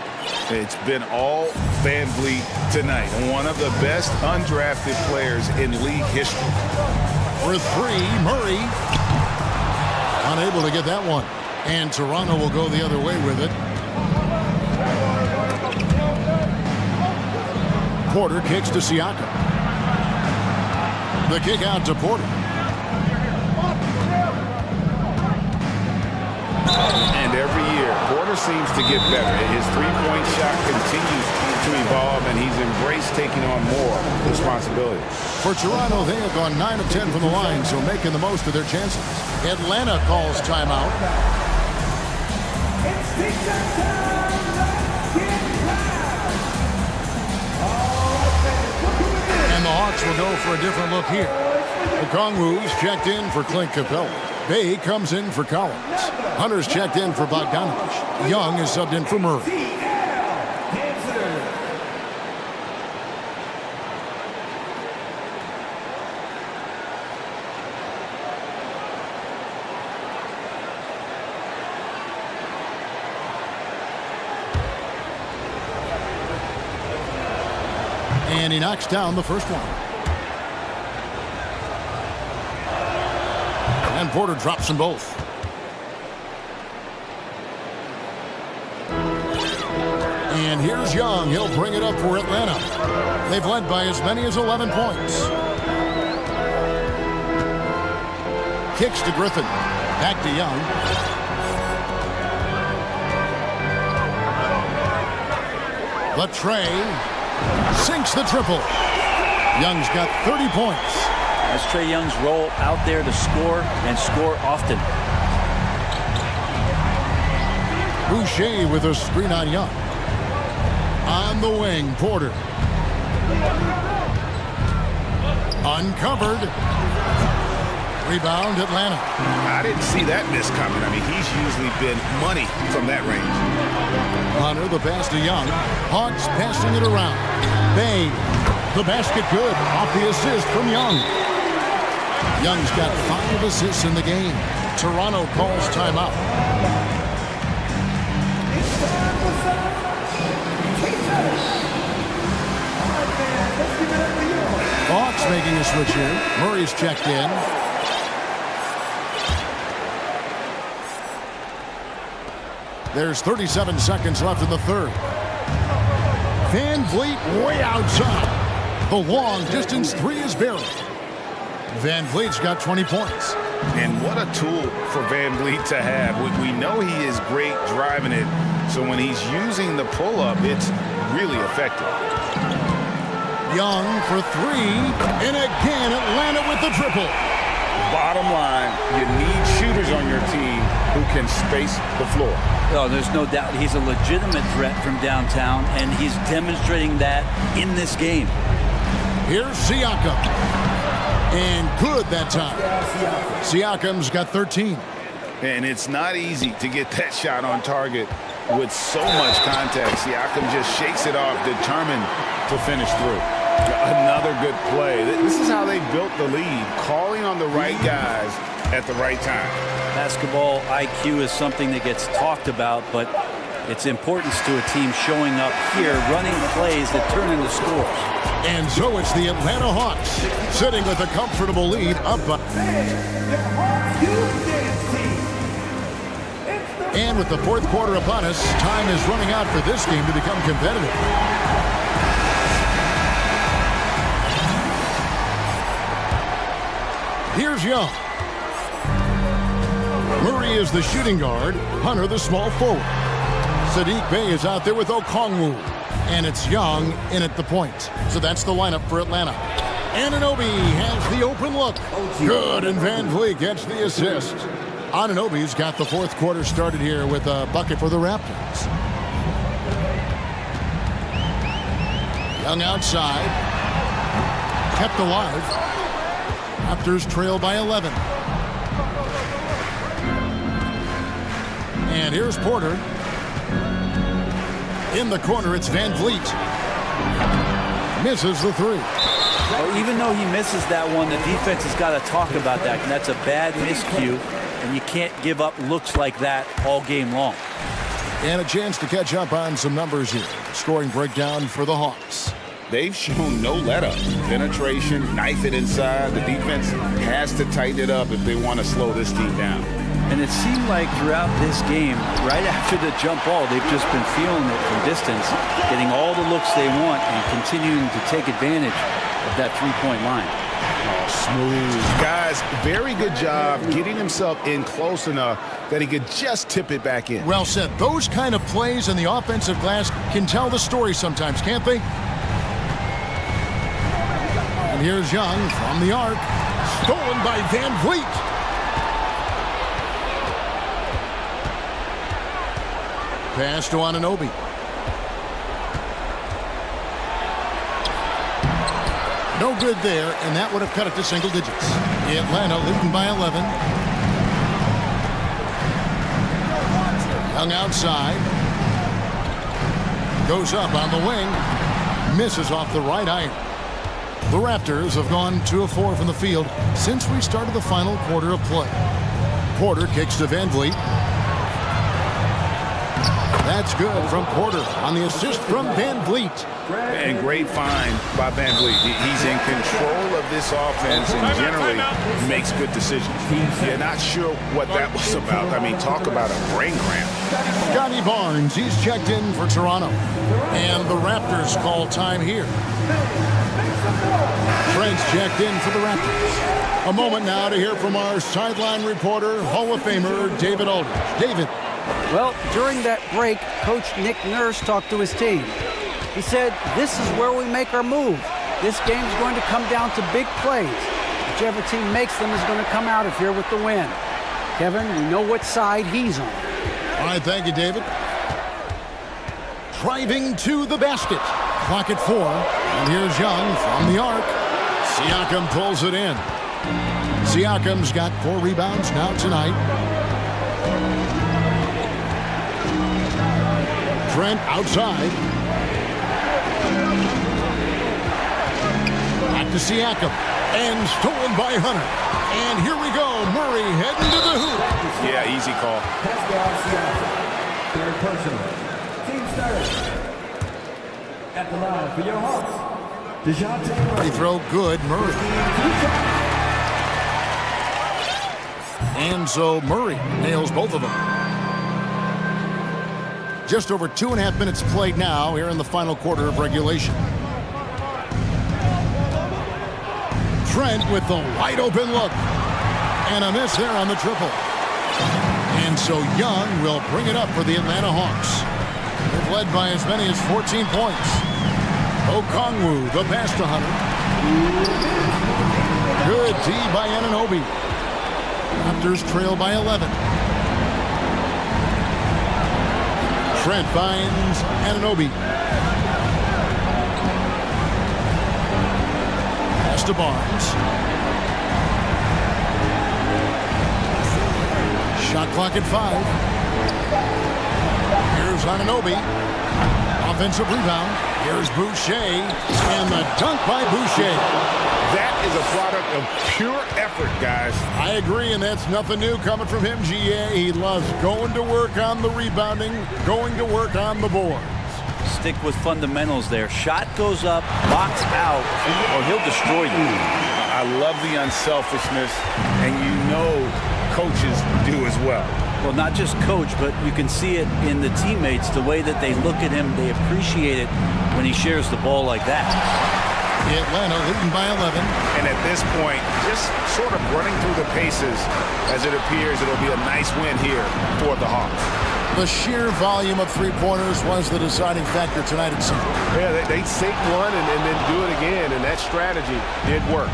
It's been all Van Vliet tonight. One of the best undrafted players in league history. For 3, Murray. Unable to get that one. And Toronto will go the other way with it. Porter kicks to Siakam. The kick out to Porter. And every year, Porter seems to get better. His three-point shot continues to evolve, and he's embraced taking on more responsibility. For Toronto, they have gone 9 of 10 from the line, so making the most of their chances. Atlanta calls timeout. It's TikTok time. Let's get loud. All right, fans. And the Hawks will go for a different look here. Okongwu's checked in for Clint Capella. Bay comes in for Collins. Hunter's checked in for Bogdanovich. Young is subbed in for Murray. And he knocks down the first one. And Porter drops them both. And here's Young. He'll bring it up for Atlanta. They've led by as many as 11 points. Kicks to Griffin. Back to Young. The tray. Sinks the triple. Young's got 30 points. That's Trae Young's role out there to score and score often. Boucher with a screen on Young. On the wing, Porter. Uncovered. Rebound, Atlanta. I didn't see that miss coming. I mean, he's usually been money from that range. Hunter, the pass to Young. Hawks passing it around. Bay, the basket good. Off the assist from Young. Young's got 5 assists in the game. Toronto calls timeout. Hawks making a switch here. Murray's checked in. There's 37 seconds left in the third. Van Vliet way outside. The long distance 3 is buried. Van Vliet's got 20 points. And what a tool for Van Vliet to have. We know he is great driving it, so when he's using the pull-up, it's really effective. Young for 3, and again Atlanta with the triple. Bottom line, you need shooters on your team who can space the floor. Oh, there's no doubt he's a legitimate threat from downtown, and he's demonstrating that in this game. Here's Siakam. And good that time. Siakam's got 13. And it's not easy to get that shot on target with so much contact. Siakam just shakes it off, determined to finish through. Another good play. This is how they built the lead, calling on the right guys at the right time. Basketball IQ is something that gets talked about, but its importance to a team showing up here, running plays that turn into scores. And so it's the Atlanta Hawks sitting with a comfortable lead up by. And with the fourth quarter upon us, time is running out for this game to become competitive. Here's Young. Murray is the shooting guard. Hunter the small forward. Saddiq Bey is out there with Okongwu. And it's Young in at the point. So that's the lineup for Atlanta. Anunoby has the open look. Good, and Van Vliet gets the assist. Anunoby's got the fourth quarter started here with a bucket for the Raptors. Young outside. Kept alive. Raptors trail by 11. And here's Porter. In the corner, it's Van Vliet. Misses the 3. Well, even though he misses that one, the defense has got to talk about that. And that's a bad miscue, and you can't give up looks like that all game long. And a chance to catch up on some numbers here. Scoring breakdown for the Hawks. They've shown no let-up. Penetration, knife it inside. The defense has to tighten it up if they want to slow this team down. And it seemed like throughout this game, right after the jump ball, they've just been feeling it from distance, getting all the looks they want and continuing to take advantage of that three-point line. Oh, smooth. Guys, very good job getting himself in close enough that he could just tip it back in. Well said. Those kind of plays in the offensive glass can tell the story sometimes, can't they? And here's Young from the arc. Stolen by Van Vliet. Pass to Anunoby. No good there, and that would have cut it to single digits. Atlanta leading by 11. Young outside. Goes up on the wing. Misses off the right iron. The Raptors have gone 2 of 4 from the field since we started the final quarter of play. Porter kicks to Van Vliet. That's good from Porter on the assist from Van Vliet. And great find by Van Vliet. He's in control of this offense and generally makes good decisions. You're not sure what that was about. I mean, talk about a brain cramp. Scotty Barnes, he's checked in for Toronto. And the Raptors call time here. Trent's checked in for the Raptors. A moment now to hear from our sideline reporter, Hall of Famer David Aldridge. David. Well, during that break, Coach Nick Nurse talked to his team. He said, this is where we make our move. This game's going to come down to big plays. Whichever team makes them is going to come out of here with the win. Kevin, we know what side he's on. All right, thank you, David. Driving to the basket. Clock at 4. And here's Young from the arc. Siakam pulls it in. Siakam's got 4 rebounds now tonight. Trent outside. Back to Siakam. And stolen by Hunter. And here we go. Murray heading to the hoop. Yeah, easy call. Third personal. Team started. At the line for your Hawks. Free throw good. Murray. And so Murray nails both of them. Just over 2.5 minutes played now here in the final quarter of regulation. Trent with the wide open look. And a miss there on the triple. And so Young will bring it up for the Atlanta Hawks. They've led by as many as 14 points. Okongwu, the pass to Hunter. Good D by Anunoby. Raptors trail by 11. Trent finds Anunoby. Pass to Barnes. Shot clock at 5. Here's Anunoby. Offensive rebound. Here's Boucher. And the dunk by Boucher. That is a product of pure effort, guys. I agree, and that's nothing new coming from him, GA. He loves going to work on the rebounding, going to work on the boards. Stick with fundamentals there. Shot goes up, box out, or he'll destroy you. I love the unselfishness, and you know coaches do as well. Well, not just coach, but you can see it in the teammates, the way that they look at him. They appreciate it when he shares the ball like that. Atlanta leading by 11. And at this point, just sort of running through the paces as it appears it'll be a nice win here for the Hawks. The sheer volume of three-pointers was the deciding factor tonight, it seemed. Yeah, they sink one and then do it again, and that strategy did work.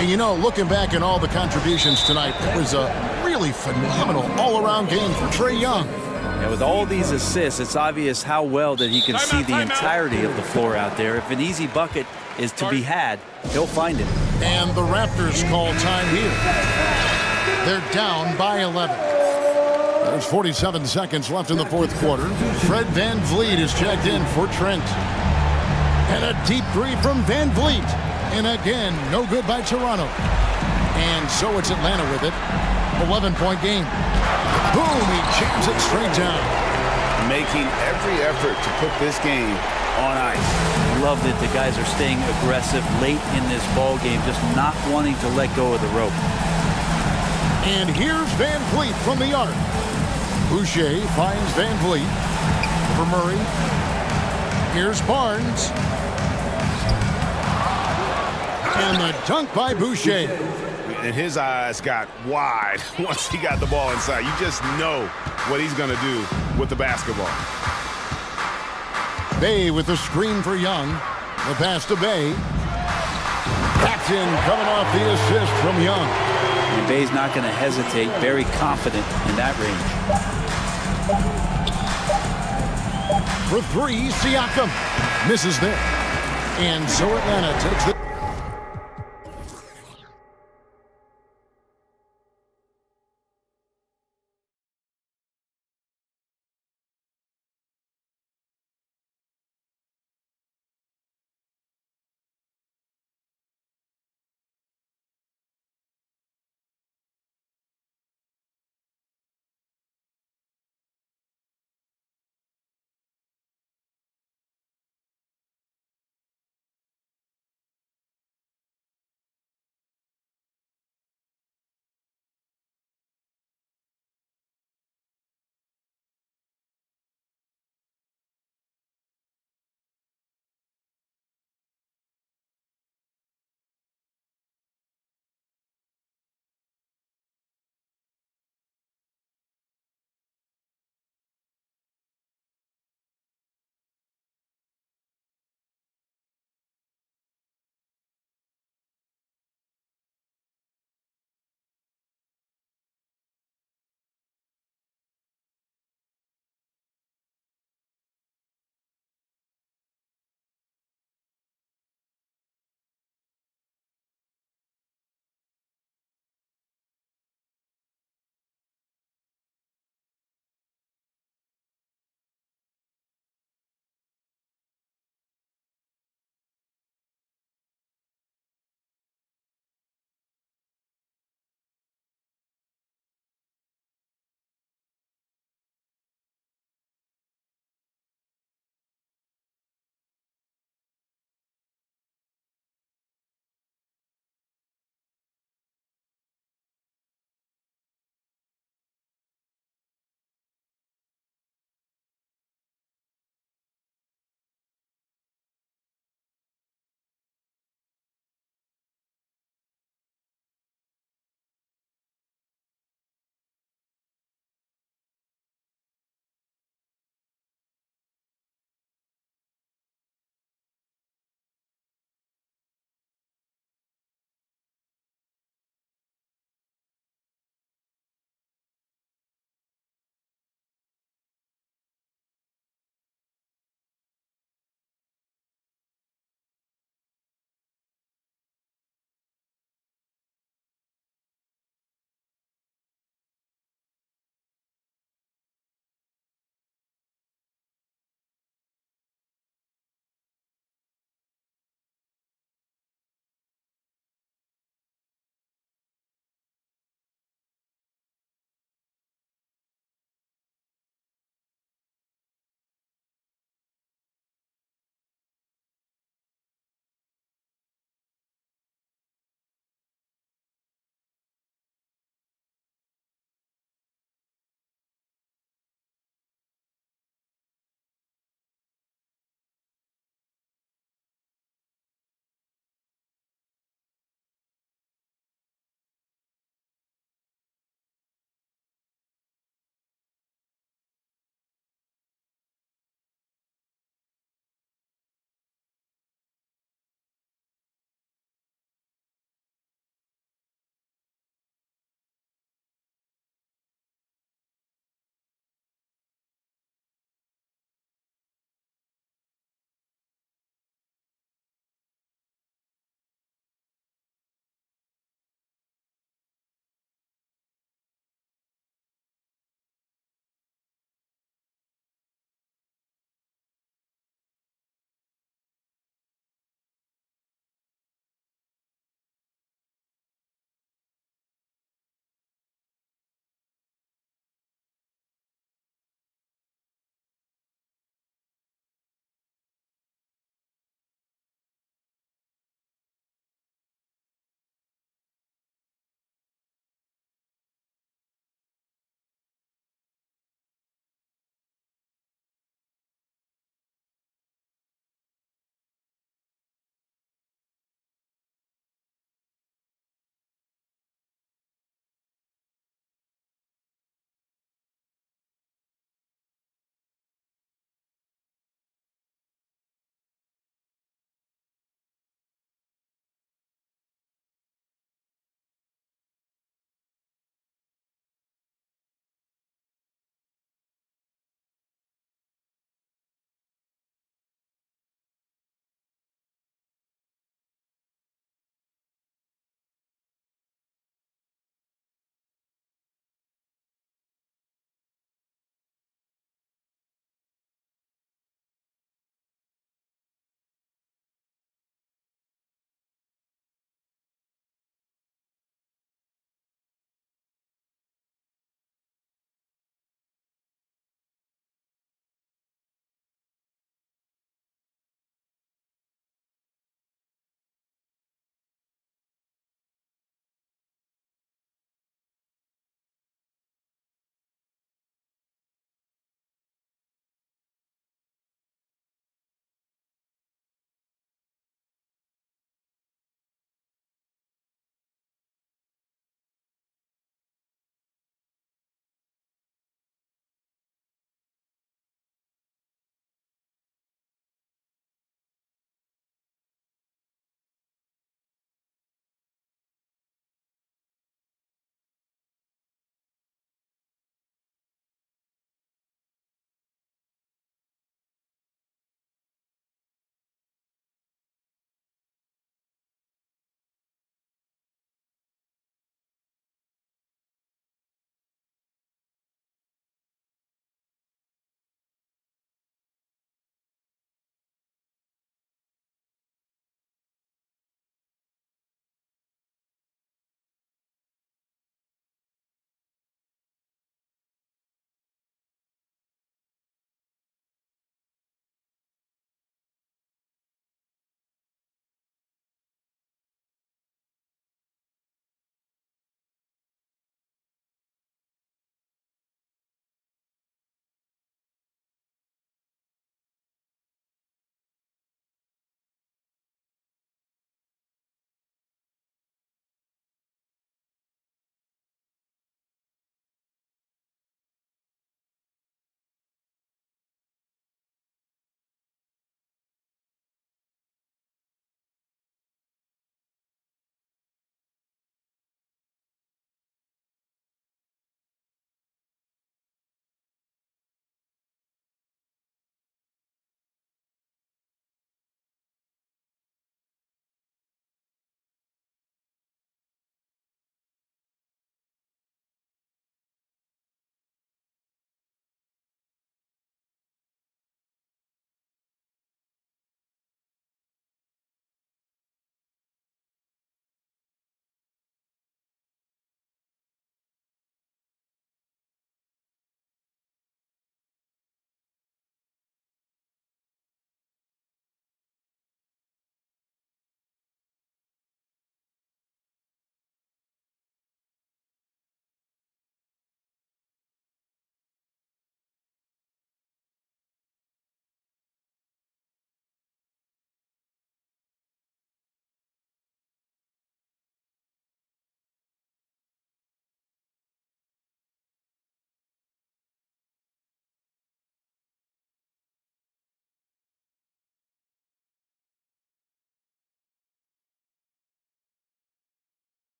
And you know, looking back at all the contributions tonight, it was a really phenomenal all-around game for Trae Young. Yeah, with all these assists, it's obvious how well that he can see the entirety of the floor out there. If an easy bucket is to be had, he'll find it. And the Raptors call time here. They're down by 11. There's 47 seconds left in the fourth quarter. Fred VanVleet is checked in for Trent. And a deep three from VanVleet. And again, no good by Toronto. And so it's Atlanta with it. 11-point game. Boom, he jams it straight down. Making every effort to put this game on ice. Love that the guys are staying aggressive late in this ball game, just not wanting to let go of the rope. And here's Van Vliet from the arc. Boucher finds Van Vliet for Murray. Here's Barnes. And the dunk by Boucher. And his eyes got wide once he got the ball inside. You just know what he's going to do with the basketball. Bay with the screen for Young. The pass to Bay. That's in, coming off the assist from Young. And Bay's not going to hesitate, very confident in that range. For three, Siakam misses there. And so Atlanta takes the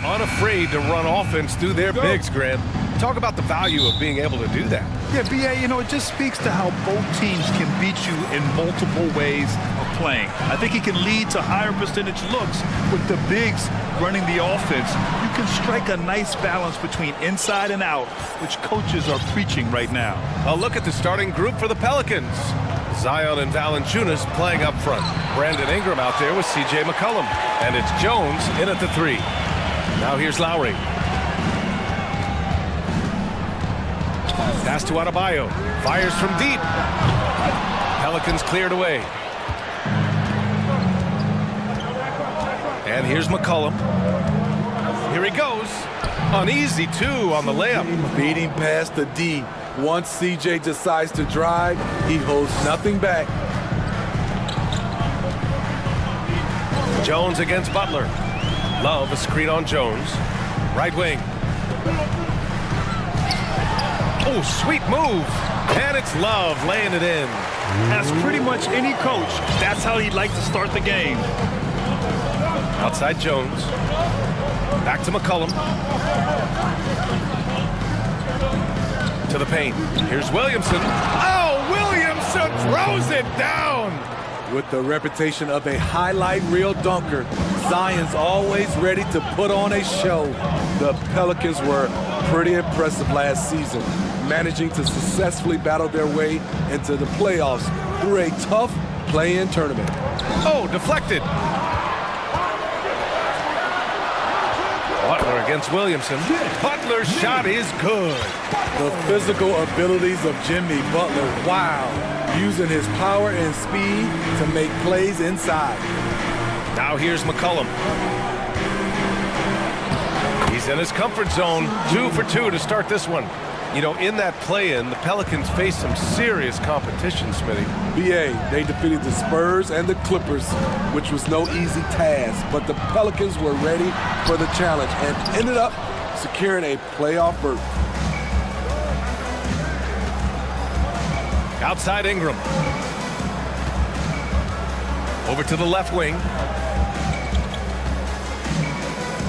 unafraid to run offense through their bigs, Grant. Talk about the value of being able to do that. Yeah, BA, you know, it just speaks to how both teams can beat you in multiple ways of playing. I think he can lead to higher percentage looks with the bigs running the offense. You can strike a nice balance between inside and out, which coaches are preaching right now. A look at the starting group for the Pelicans. Zion and Valanciunas playing up front. Brandon Ingram out there with C.J. McCollum. And it's Jones in at the 3. Now here's Lowry. Pass to Adebayo. Fires from deep. Pelicans cleared away. And here's McCollum. Here he goes. An easy 2 on the layup. Beating past the D. Once CJ decides to drive, he holds nothing back. Jones against Butler. Love a screen on Jones. Right wing. Oh, sweet move. And it's Love laying it in. As pretty much any coach, that's how he'd like to start the game. Outside Jones. Back to McCollum. To the paint. Here's Williamson. Oh, Williamson throws it down. With the reputation of a highlight reel dunker, Zion's always ready to put on a show. The Pelicans were pretty impressive last season, managing to successfully battle their way into the playoffs through a tough play-in tournament. Oh, deflected. Butler against Williamson. Butler's shot is good. The physical abilities of Jimmy Butler, wow. Using his power and speed to make plays inside. Now here's McCollum. He's in his comfort zone. 2 for 2 to start this one. You know, in that play-in, the Pelicans face some serious competition, Smitty. BA, they defeated the Spurs and the Clippers, which was no easy task, but the Pelicans were ready for the challenge and ended up securing a playoff berth. Outside Ingram. Over to the left wing.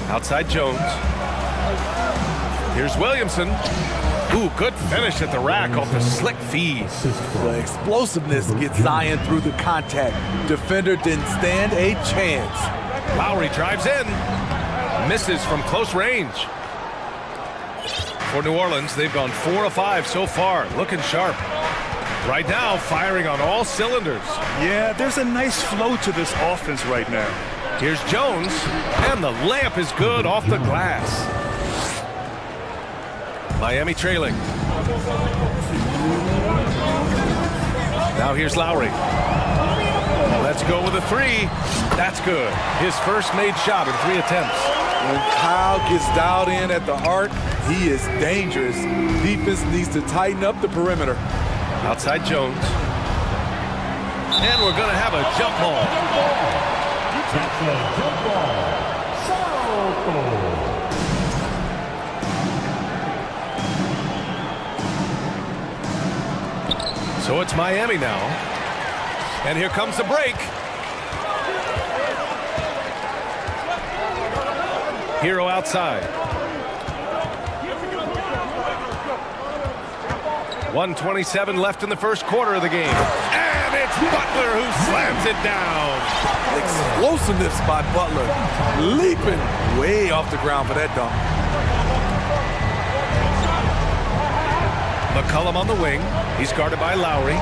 Outside Jones. Here's Williamson. Ooh, good finish at the rack off the slick feed. The explosiveness gets Zion through the contact. Defender didn't stand a chance. Lowry drives in. Misses from close range. For New Orleans, they've gone 4 of 5 so far. Looking sharp. Right now, firing on all cylinders. Yeah, there's a nice flow to this offense right now. Here's Jones, and the layup is good off the glass. Miami trailing. Now here's Lowry. Let's go with a 3. That's good. His first made shot in 3 attempts. When Kyle gets dialed in at the arc, he is dangerous. Defense needs to tighten up the perimeter. Outside Jones. And we're going to have a jump ball. So it's Miami now. And here comes the break. Hero outside. 1:27 left in the first quarter of the game. And it's Butler who slams it down. Explosiveness by Butler. Leaping way off the ground for that dunk. McCollum on the wing. He's guarded by Lowry.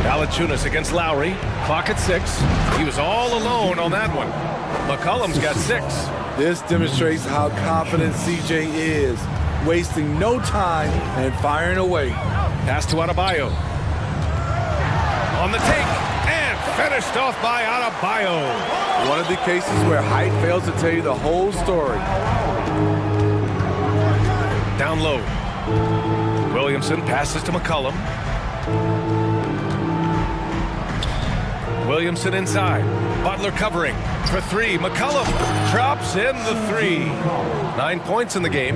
Valanciunas against Lowry. Clock at 6. He was all alone on that one. McCollum's got 6. This demonstrates how confident CJ is, wasting no time and firing away. Pass to Adebayo. On the take, and finished off by Adebayo. One of the cases where height fails to tell you the whole story. Down low. Williamson passes to McCollum. Williamson inside. Butler covering for 3. McCollum drops in the 3. 9 points in the game.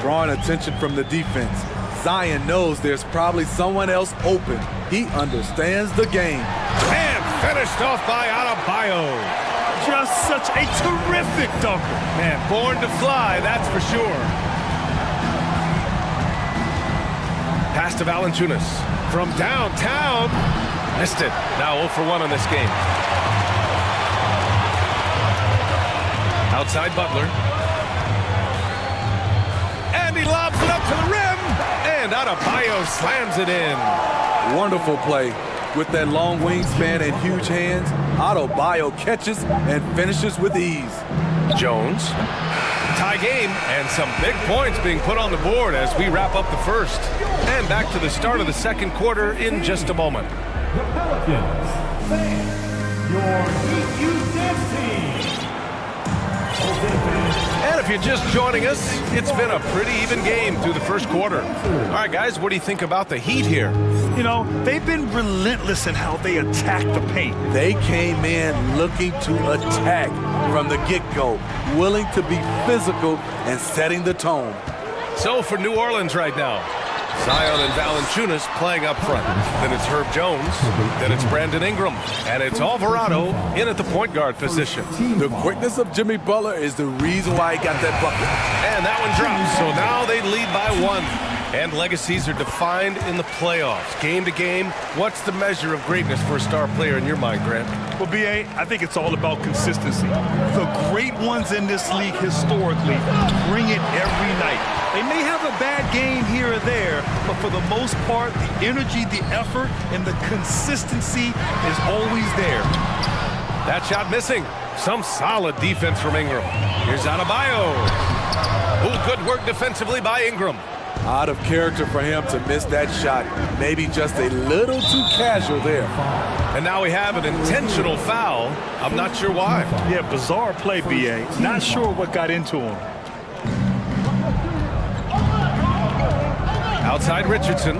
Drawing attention from the defense. Zion knows there's probably someone else open. He understands the game. And finished off by Adebayo. just such a terrific dunker. Man, born to fly, that's for sure. Pass to Valanciunas. From downtown. Missed it. Now 0 for 1 on this game. Outside Butler. And he lobs it up to the rim. And Adebayo slams it in. Wonderful play. With that long wingspan and huge hands, Adebayo catches and finishes with ease. Jones. Tie game and some big points being put on the board as we wrap up the first. And back to the start of the second quarter in just a moment. The Pelicans, your EU dance team. And if you're just joining us, it's been a pretty even game through the first quarter. All right, guys, what do you think about the Heat here? You know, they've been relentless in how they attack the paint. They came in looking to attack from the get-go, willing to be physical and setting the tone. So for New Orleans right now, Zion and Valanciunas playing up front. Then it's Herb Jones. Then it's Brandon Ingram. And it's Alvarado in at the point guard position. The quickness of Jimmy Butler is the reason why he got that bucket. And that one drops. So now they lead by 1. And legacies are defined in the playoffs. Game to game, what's the measure of greatness for a star player in your mind, Grant? Well, B.A., I think it's all about consistency. The great ones in this league historically bring it every night. They may have a bad game here or there, but for the most part, the energy, the effort, and the consistency is always there. That shot missing. Some solid defense from Ingram. Here's Adebayo. Oh, good work defensively by Ingram. Out of character for him to miss that shot. Maybe just a little too casual there. And now we have an intentional foul. I'm not sure why. Yeah, bizarre play, B.A. Not sure what got into him. Outside Richardson.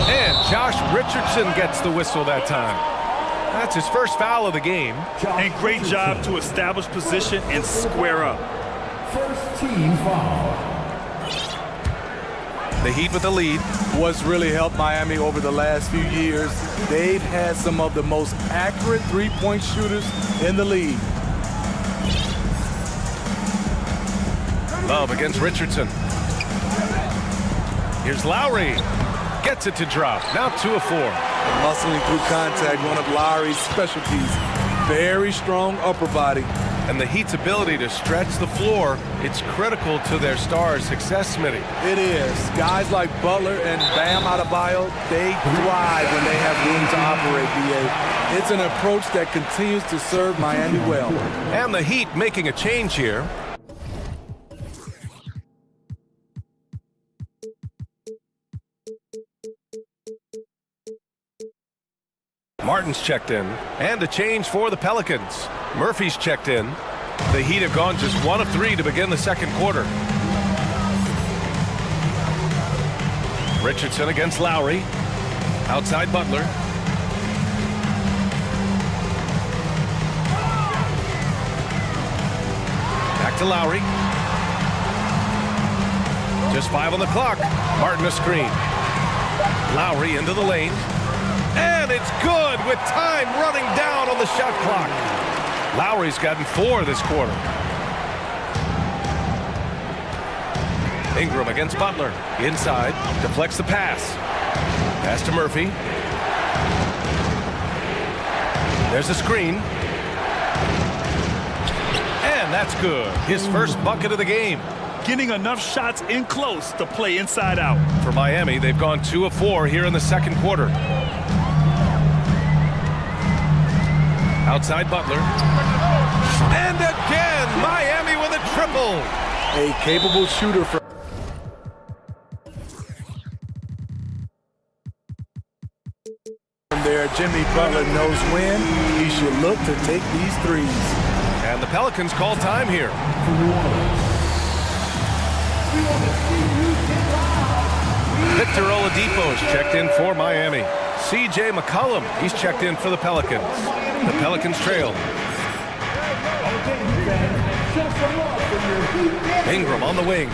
And Josh Richardson gets the whistle that time. That's his first foul of the game. And great job to establish position and square up. First team foul. The Heat with the lead. What's really helped Miami over the last few years, they've had some of the most accurate three-point shooters in the league. Love against Richardson. Here's Lowry. Gets it to drop. Now 2 of 4. Muscling through contact, one of Lowry's specialties. Very strong upper body. And the Heat's ability to stretch the floor, it's critical to their stars' success, Smitty. It is. Guys like Butler and Bam Adebayo, they thrive when they have room to operate, B.A. It's an approach that continues to serve Miami well. And the Heat making a change here. Martin's checked in, and a change for the Pelicans. Murphy's checked in. The Heat have gone just 1 of 3 to begin the second quarter. Richardson against Lowry. Outside Butler. Back to Lowry. Just 5 on the clock. Martin a screen. Lowry into the lane. And it's good with time running down on the shot clock. Lowry's gotten 4 this quarter. Ingram against Butler. Inside. Deflects the pass. Pass to Murphy. There's a screen. And that's good. His first bucket of the game. Getting enough shots in close to play inside out. For Miami, they've gone 2 of 4 here in the second quarter. Outside Butler. And again, Miami with a triple. A capable shooter from there. Jimmy Butler knows when he should look to take these threes. And the Pelicans call time here. Victor Oladipo is checked in for Miami. C.J. McCollum, he's checked in for the Pelicans. The Pelicans trail. Ingram on the wing.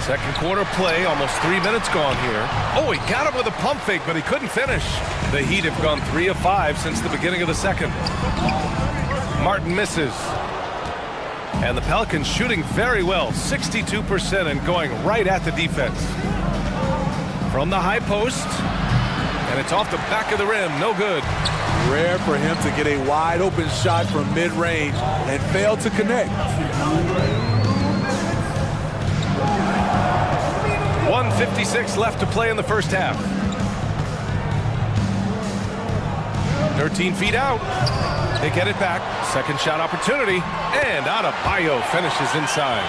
Second quarter play, almost 3 minutes gone here. Oh, he got him with a pump fake, but he couldn't finish. The Heat have gone 3 of 5 since the beginning of the second. Martin misses. And the Pelicans shooting very well, 62% and going right at the defense. From the high post, and it's off the back of the rim, no good. Rare for him to get a wide open shot from mid-range and fail to connect. 1:56 left to play in the first half. 13 feet out. They get it back. Second shot opportunity. And Adebayo finishes inside.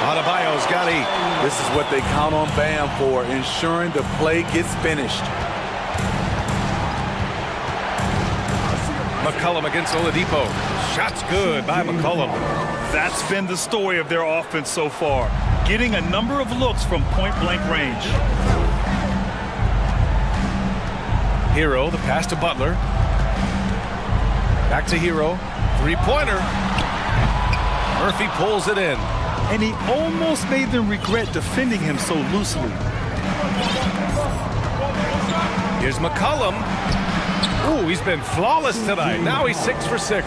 Adebayo's got 8. This is what they count on Bam for, ensuring the play gets finished. McCollum against Oladipo. Shot's good by McCollum. That's been the story of their offense so far, getting a number of looks from point-blank range. Hero, the pass to Butler. Back to Hero. Three-pointer. Murphy pulls it in. And he almost made them regret defending him so loosely. Here's McCollum. Ooh, he's been flawless tonight. Now he's 6 for 6.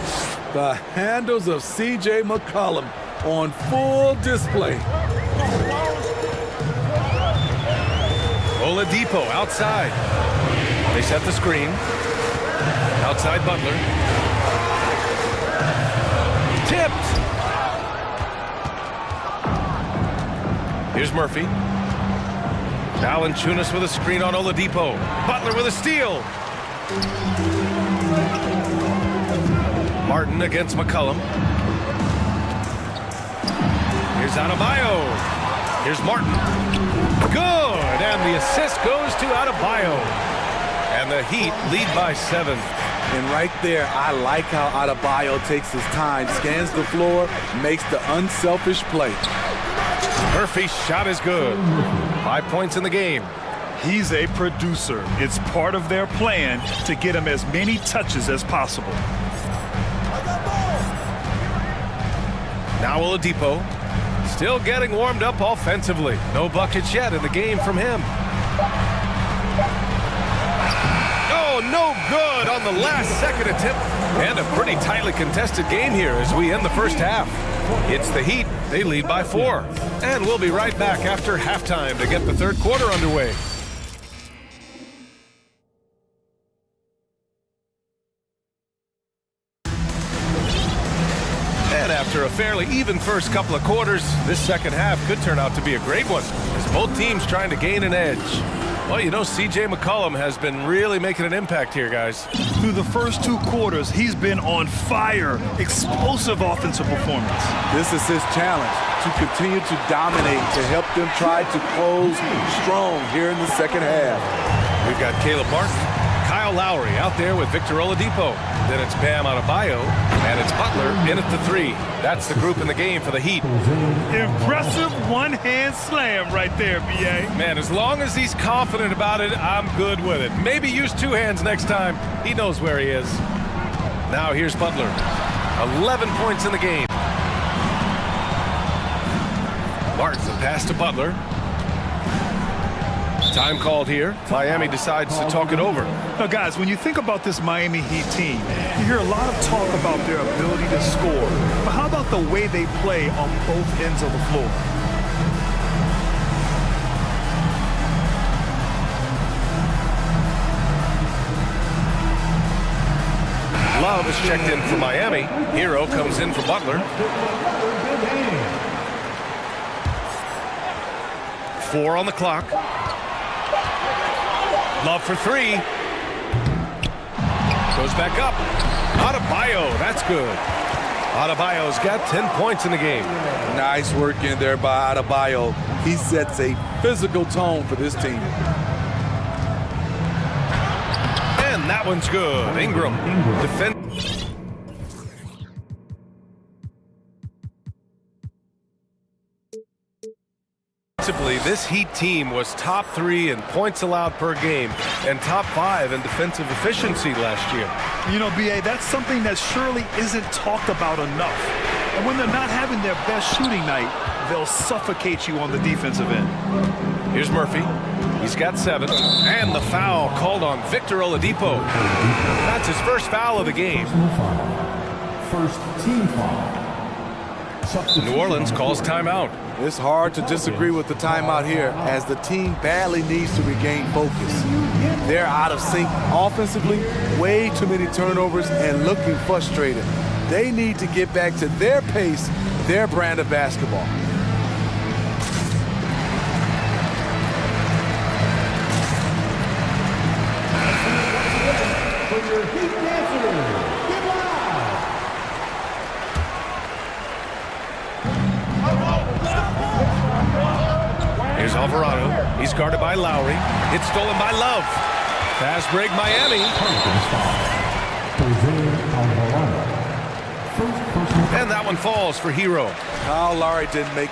The handles of C.J. McCollum on full display. Oladipo outside. They set the screen. Outside Butler. Tipped. Here's Murphy. Valanciunas with a screen on Oladipo. Butler with a steal. Martin against McCollum. Here's Adebayo. Here's Martin. Good, and the assist goes to Adebayo. And the Heat lead by 7. And right there, I like how Adebayo takes his time, scans the floor, makes the unselfish play. Murphy's shot is good. 5 points in the game. He's a producer. It's part of their plan to get him as many touches as possible. Now Oladipo, still getting warmed up offensively. No buckets yet in the game from him. Oh, no good on the last second attempt. And a pretty tightly contested game here as we end the first half. It's the Heat. They lead by 4. And we'll be right back after halftime to get the third quarter underway. After a fairly even first couple of quarters, this second half could turn out to be a great one, as both teams trying to gain an edge. Well, you know, C.J. McCollum has been really making an impact here, guys. Through the first 2 quarters, he's been on fire. Explosive offensive performance. This is his challenge, to continue to dominate, to help them try to close strong here in the second half. We've got Caleb Martin, Kyle Lowry out there with Victor Oladipo. Then it's Bam Adebayo, and it's Butler in at the 3. That's the group in the game for the Heat. Impressive one-hand slam right there, B.A. Man, as long as he's confident about it, I'm good with it. Maybe use 2 hands next time. He knows where he is. Now here's Butler. 11 points in the game. Martin, the pass to Butler. Time called here. Miami decides to talk it over. Now, guys, when you think about this Miami Heat team, you hear a lot of talk about their ability to score. But how about the way they play on both ends of the floor? Love is checked in for Miami. Hero comes in for Butler. 4 on the clock. Love for 3. Goes back up. Adebayo, that's good. Adebayo's got 10 points in the game. Nice work in there by Adebayo. He sets a physical tone for this team. And that one's good. Ingram defend. This Heat team was top 3 in points allowed per game and top 5 in defensive efficiency last year. You know, B.A., that's something that surely isn't talked about enough. And when they're not having their best shooting night, they'll suffocate you on the defensive end. Here's Murphy. He's got 7. And the foul called on Victor Oladipo. That's his first foul of the game. First team foul. New Orleans calls timeout. It's hard to disagree with the timeout here, as the team badly needs to regain focus. They're out of sync offensively, way too many turnovers, and looking frustrated. They need to get back to their pace, their brand of basketball. Here's Alvarado. He's guarded by Lowry. It's stolen by Love. Fast break, Miami. And that one falls for Hero. Kyle Lowry didn't make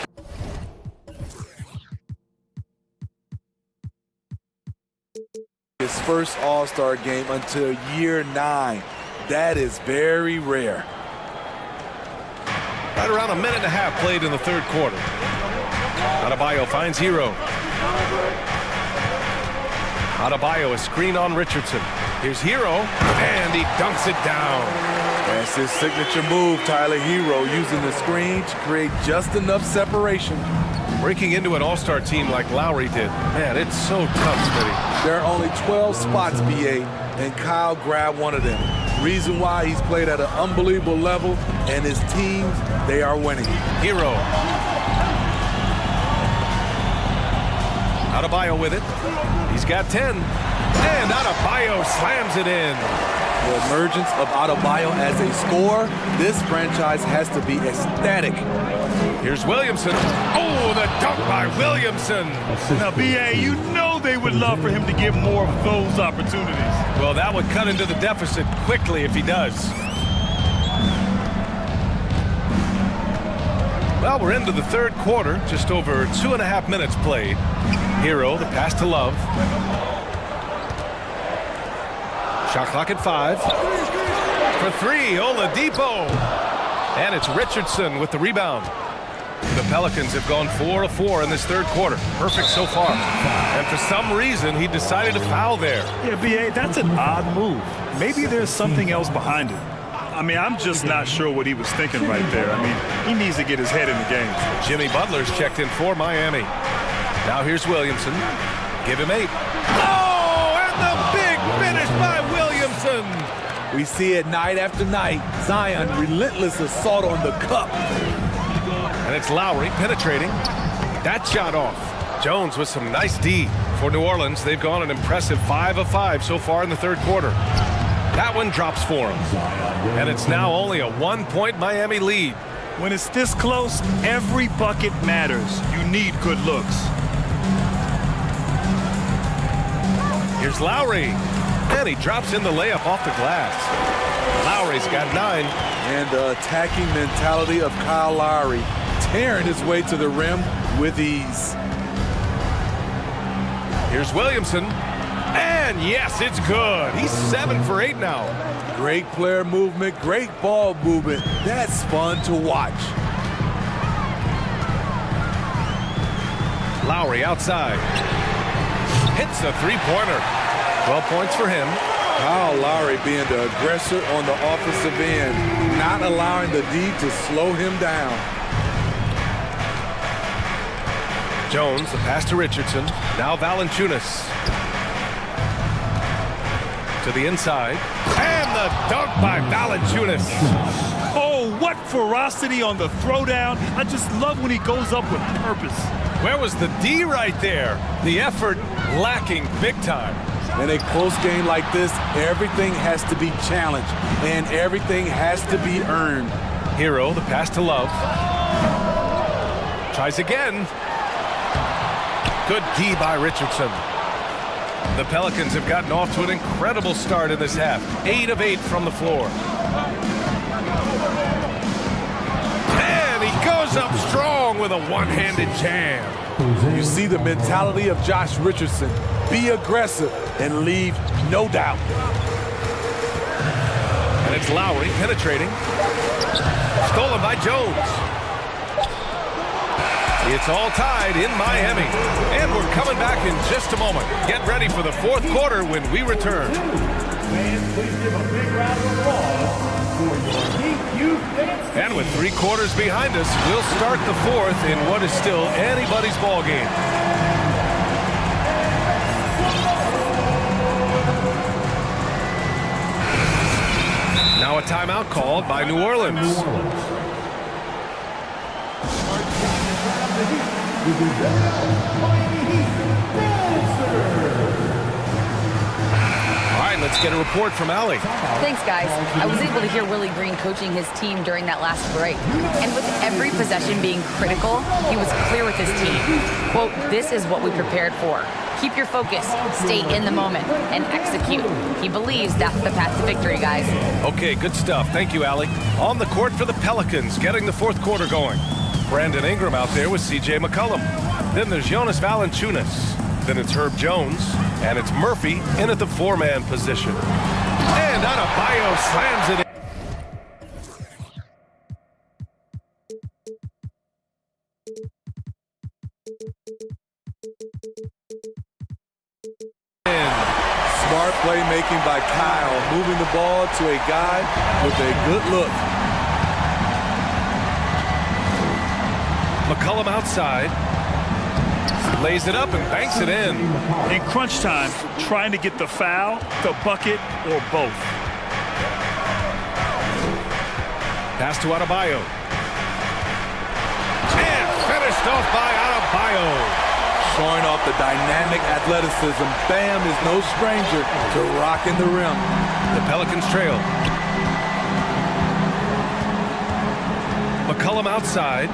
his first All-Star game until year 9. That is very rare. Right around a minute and a half played in the third quarter. Adebayo finds Hero. Adebayo, a screen on Richardson. Here's Hero, and he dunks it down. That's his signature move, Tyler Hero, using the screen to create just enough separation. Breaking into an all-star team like Lowry did. Man, it's so tough, Smitty. There are only 12 spots, BA, and Kyle grabbed one of them. Reason why he's played at an unbelievable level, and his teams, they are winning. Hero. Adebayo with it. He's got 10. And Adebayo slams it in. The emergence of Adebayo as a scorer, this franchise has to be ecstatic. Here's Williamson. Oh, the dunk by Williamson. Now, BA, you know they would love for him to get more of those opportunities. Well, that would cut into the deficit quickly if he does. Well, we're into the third quarter, just over 2.5 minutes played. Hero, the pass to Love. Shot clock at 5. For 3, Oladipo. And it's Richardson with the rebound. The Pelicans have gone 4 of 4 in this third quarter. Perfect so far. And for some reason, he decided to foul there. Yeah, BA, that's an odd move. Maybe there's something else behind it. I mean, I'm just not sure what he was thinking right there. I mean, he needs to get his head in the game. Jimmy Butler's checked in for Miami. Now here's Williamson. Give him 8. Oh, and the big finish by Williamson. We see it night after night. Zion, relentless assault on the cup. And it's Lowry penetrating. That shot off. Jones with some nice D. For New Orleans, they've gone an impressive 5 of 5 so far in the third quarter. That one drops for him. And it's now only a 1-point Miami lead. When it's this close, every bucket matters. You need good looks. Here's Lowry. And he drops in the layup off the glass. Lowry's got 9. And the attacking mentality of Kyle Lowry, tearing his way to the rim with ease. Here's Williamson. And yes, it's good. He's 7 for 8 now. Great player movement, great ball movement. That's fun to watch. Lowry outside. Hits a three-pointer. 12 points for him. Kyle Lowry being the aggressor on the offensive end, not allowing the D to slow him down. Jones, the pass to Richardson. Now Valanciunas. To the inside. And the dunk by Valanciunas. Oh, what ferocity on the throwdown. I just love when he goes up with purpose. Where was the D right there? The effort lacking big time. In a close game like this, everything has to be challenged, and everything has to be earned. Hero, the pass to Love. Tries again. Good D by Richardson. The Pelicans have gotten off to an incredible start in this half. 8 of 8 from the floor. And he goes up strong with a one-handed jam. You see the mentality of Josh Richardson. Be aggressive and leave no doubt. And it's Lowry penetrating. Stolen by Jones. It's all tied in Miami. And we're coming back in just a moment. Get ready for the fourth quarter when we return. Fans, please give a big round of applause for your Heat Youth Dance. And with 3 quarters behind us, we'll start the fourth in what is still anybody's ball game. Now a timeout called by New Orleans. All right, let's get a report from Allie. Thanks, guys. I was able to hear Willie Green coaching his team during that last break. And with every possession being critical, he was clear with his team. Quote, "This is what we prepared for. Keep your focus, stay in the moment, and execute." He believes that's the path to victory, guys. Okay, good stuff. Thank you, Allie. On the court for the Pelicans, getting the fourth quarter going. Brandon Ingram out there with C.J. McCollum. Then there's Jonas Valanciunas. Then it's Herb Jones. And it's Murphy in at the 4-man position. And Adebayo slams it in. Smart playmaking by Kyle, moving the ball to a guy with a good look. McCollum outside. Lays it up and banks it in. In crunch time, trying to get the foul, the bucket, or both. Pass to Adebayo. And finished off by Adebayo. Showing off the dynamic athleticism. Bam is no stranger to rocking the rim. The Pelicans trail. McCollum outside.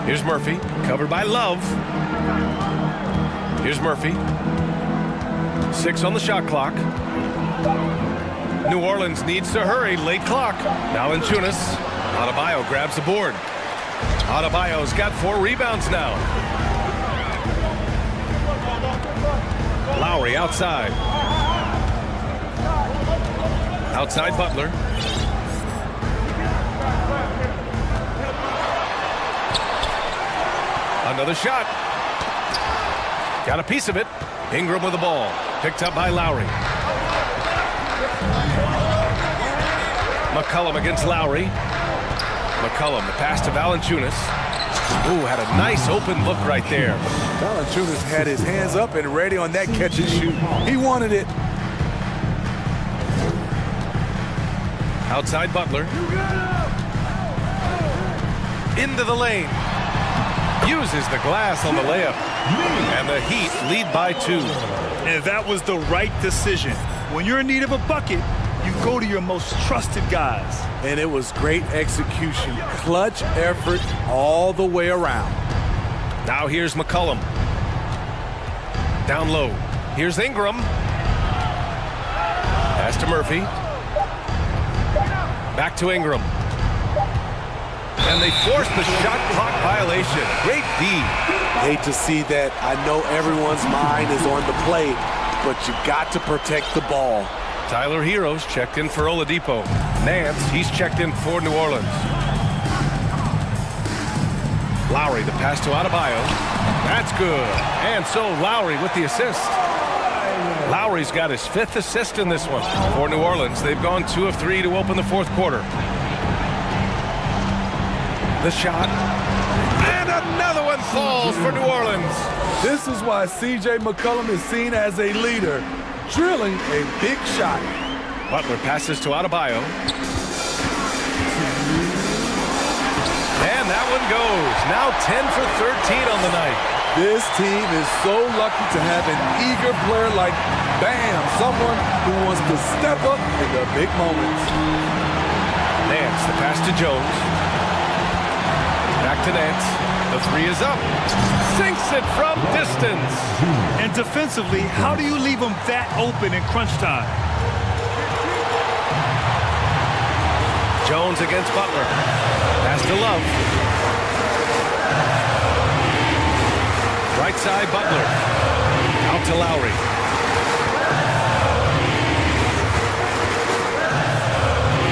Here's Murphy, covered by Love. Here's Murphy. 6 on the shot clock. New Orleans needs to hurry, late clock. Valanciunas. Adebayo grabs the board. Adebayo's got 4 rebounds now. Lowry outside. Outside Butler. Another shot. Got a piece of it. Ingram with the ball. Picked up by Lowry. McCollum against Lowry. McCollum, the pass to Valanciunas. Ooh, had a nice open look right there. Valanciunas had his hands up and ready on that catch and shoot. He wanted it. Outside Butler. Into the lane. Uses the glass on the layup. And the Heat lead by 2. And that was the right decision. When you're in need of a bucket, you go to your most trusted guys. And it was great execution. Clutch effort all the way around. Now here's McCollum. Down low. Here's Ingram. Pass to Murphy. Back to Ingram. And they forced the shot clock violation. Great D. Hate to see that. I know everyone's mind is on the play, but you got to protect the ball. Tyler Heroes checked in for Oladipo. Nance, he's checked in for New Orleans. Lowry, the pass to Adebayo. That's good. And so Lowry with the assist. Lowry's got his 5th assist in this one for New Orleans. They've gone 2 of 3 to open the 4th quarter. The shot. And another one falls for New Orleans. This is why C.J. McCollum is seen as a leader, drilling a big shot. Butler passes to Adebayo. And that one goes. Now 10 for 13 on the night. This team is so lucky to have an eager player like Bam, someone who wants to step up in the big moments. Nance, the pass to Jones. Back to Nance. The 3 is up. Sinks it from distance. And defensively, how do you leave them that open in crunch time? Jones against Butler. Pass to Love. Right side, Butler. Out to Lowry.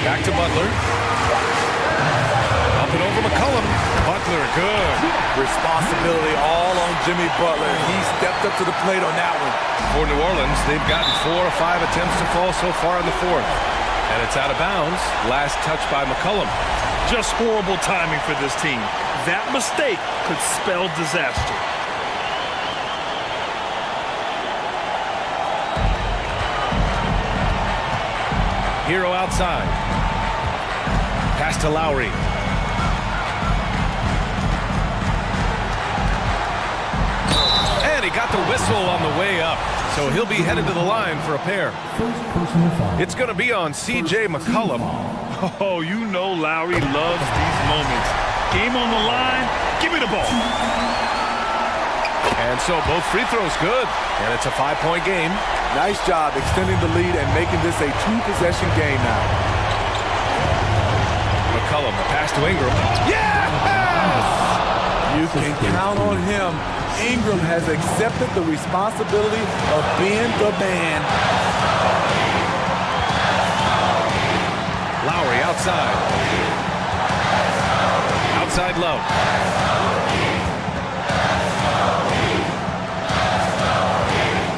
Back to Butler. Up Butler, good. Responsibility all on Jimmy Butler. He stepped up to the plate on that one. For New Orleans, they've gotten 4 or 5 attempts to fall so far in the fourth. And it's out of bounds. Last touch by McCollum. Just horrible timing for this team. That mistake could spell disaster. Hero outside. Pass to Lowry. And he got the whistle on the way up. So he'll be headed to the line for a pair. It's going to be on C.J. McCollum. Oh, you know Lowry loves these moments. Game on the line, give me the ball. And so both free throws good. And it's a 5-point game. Nice job extending the lead and making this a 2-possession game now. McCollum, the pass to Ingram. Yes! You can count on him. Ingram has accepted the responsibility of being the man. Lowry outside. Outside low.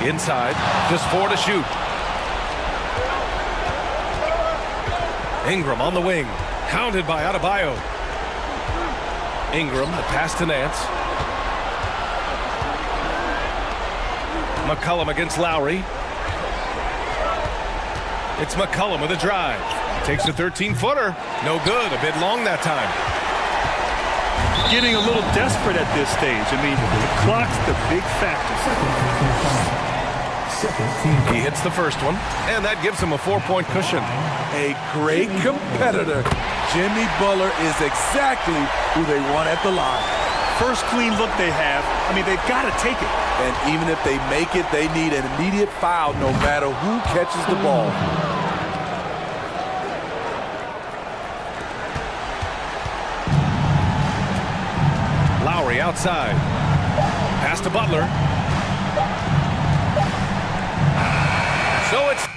Inside, just 4 to shoot. Ingram on the wing, hounded by Adebayo. Ingram, the pass to Nance. McCollum against Lowry. It's McCollum with a drive. Takes a 13-footer. No good, a bit long that time. Getting a little desperate at this stage. I mean, the clock's the big factor. He hits the first one, and that gives him a 4-point cushion. A great competitor. Jimmy Butler is exactly who they want at the line. First clean look they have. I mean, they've got to take it. And even if they make it, they need an immediate foul no matter who catches the ball. Lowry outside. Pass to Butler. So it's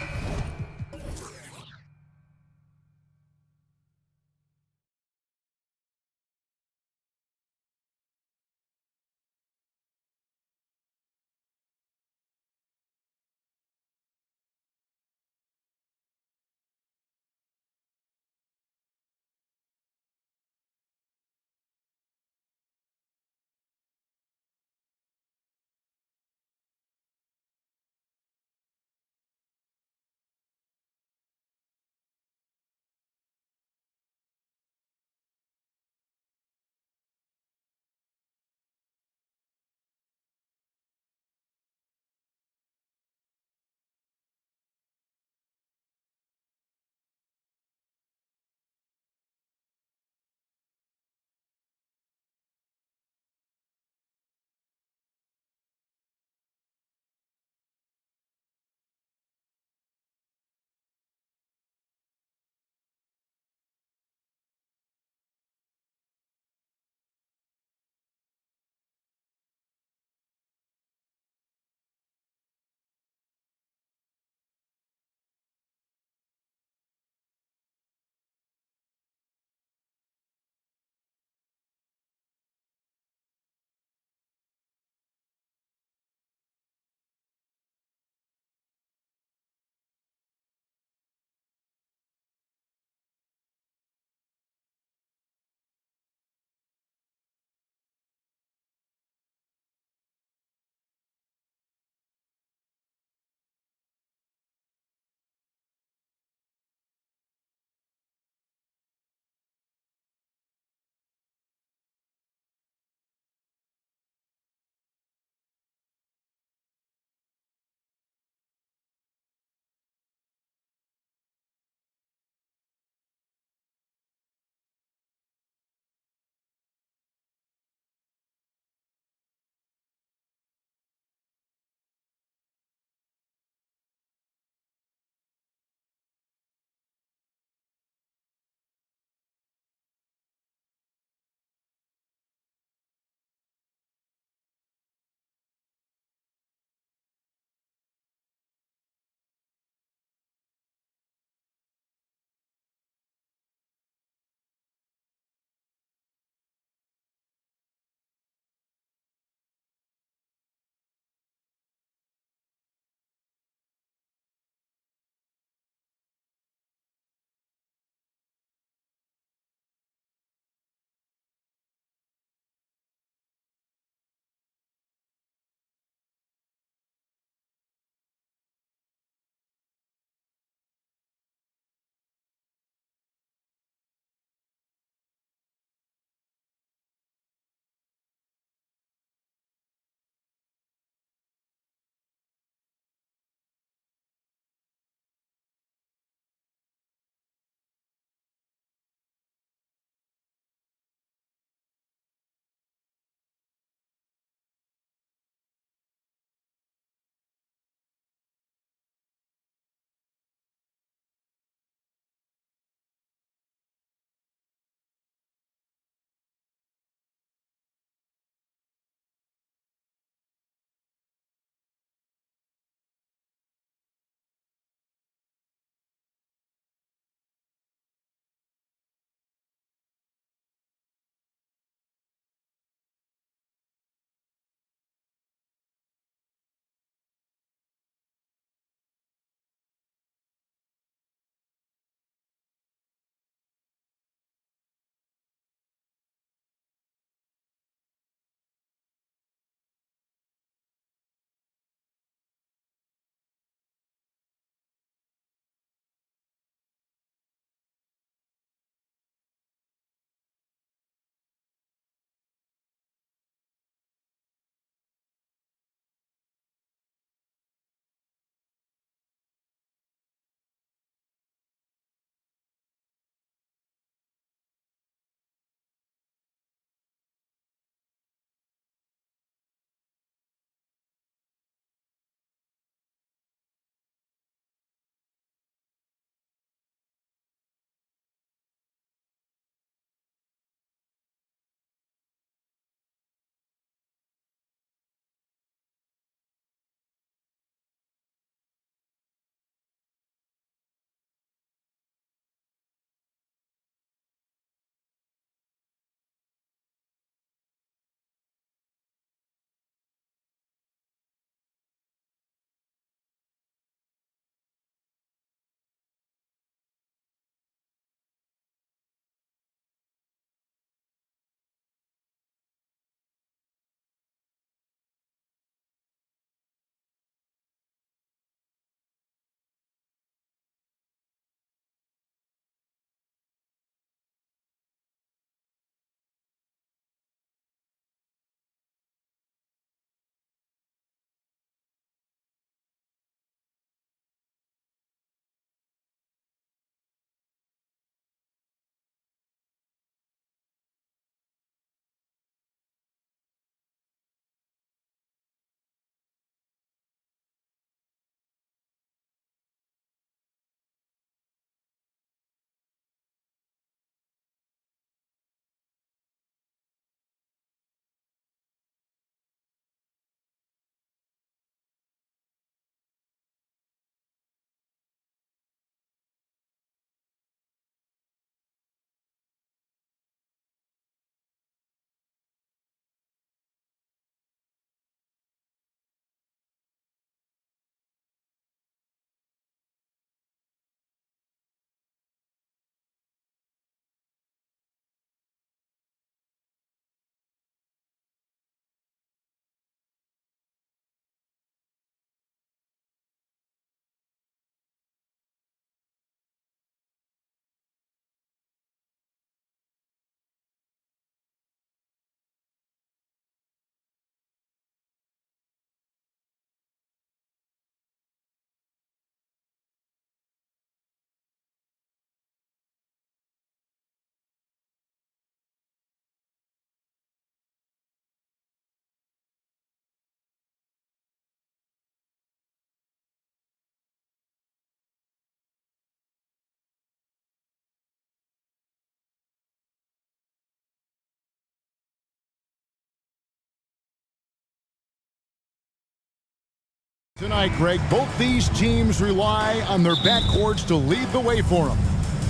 Tonight, Greg, both these teams rely on their backcourts to lead the way for them.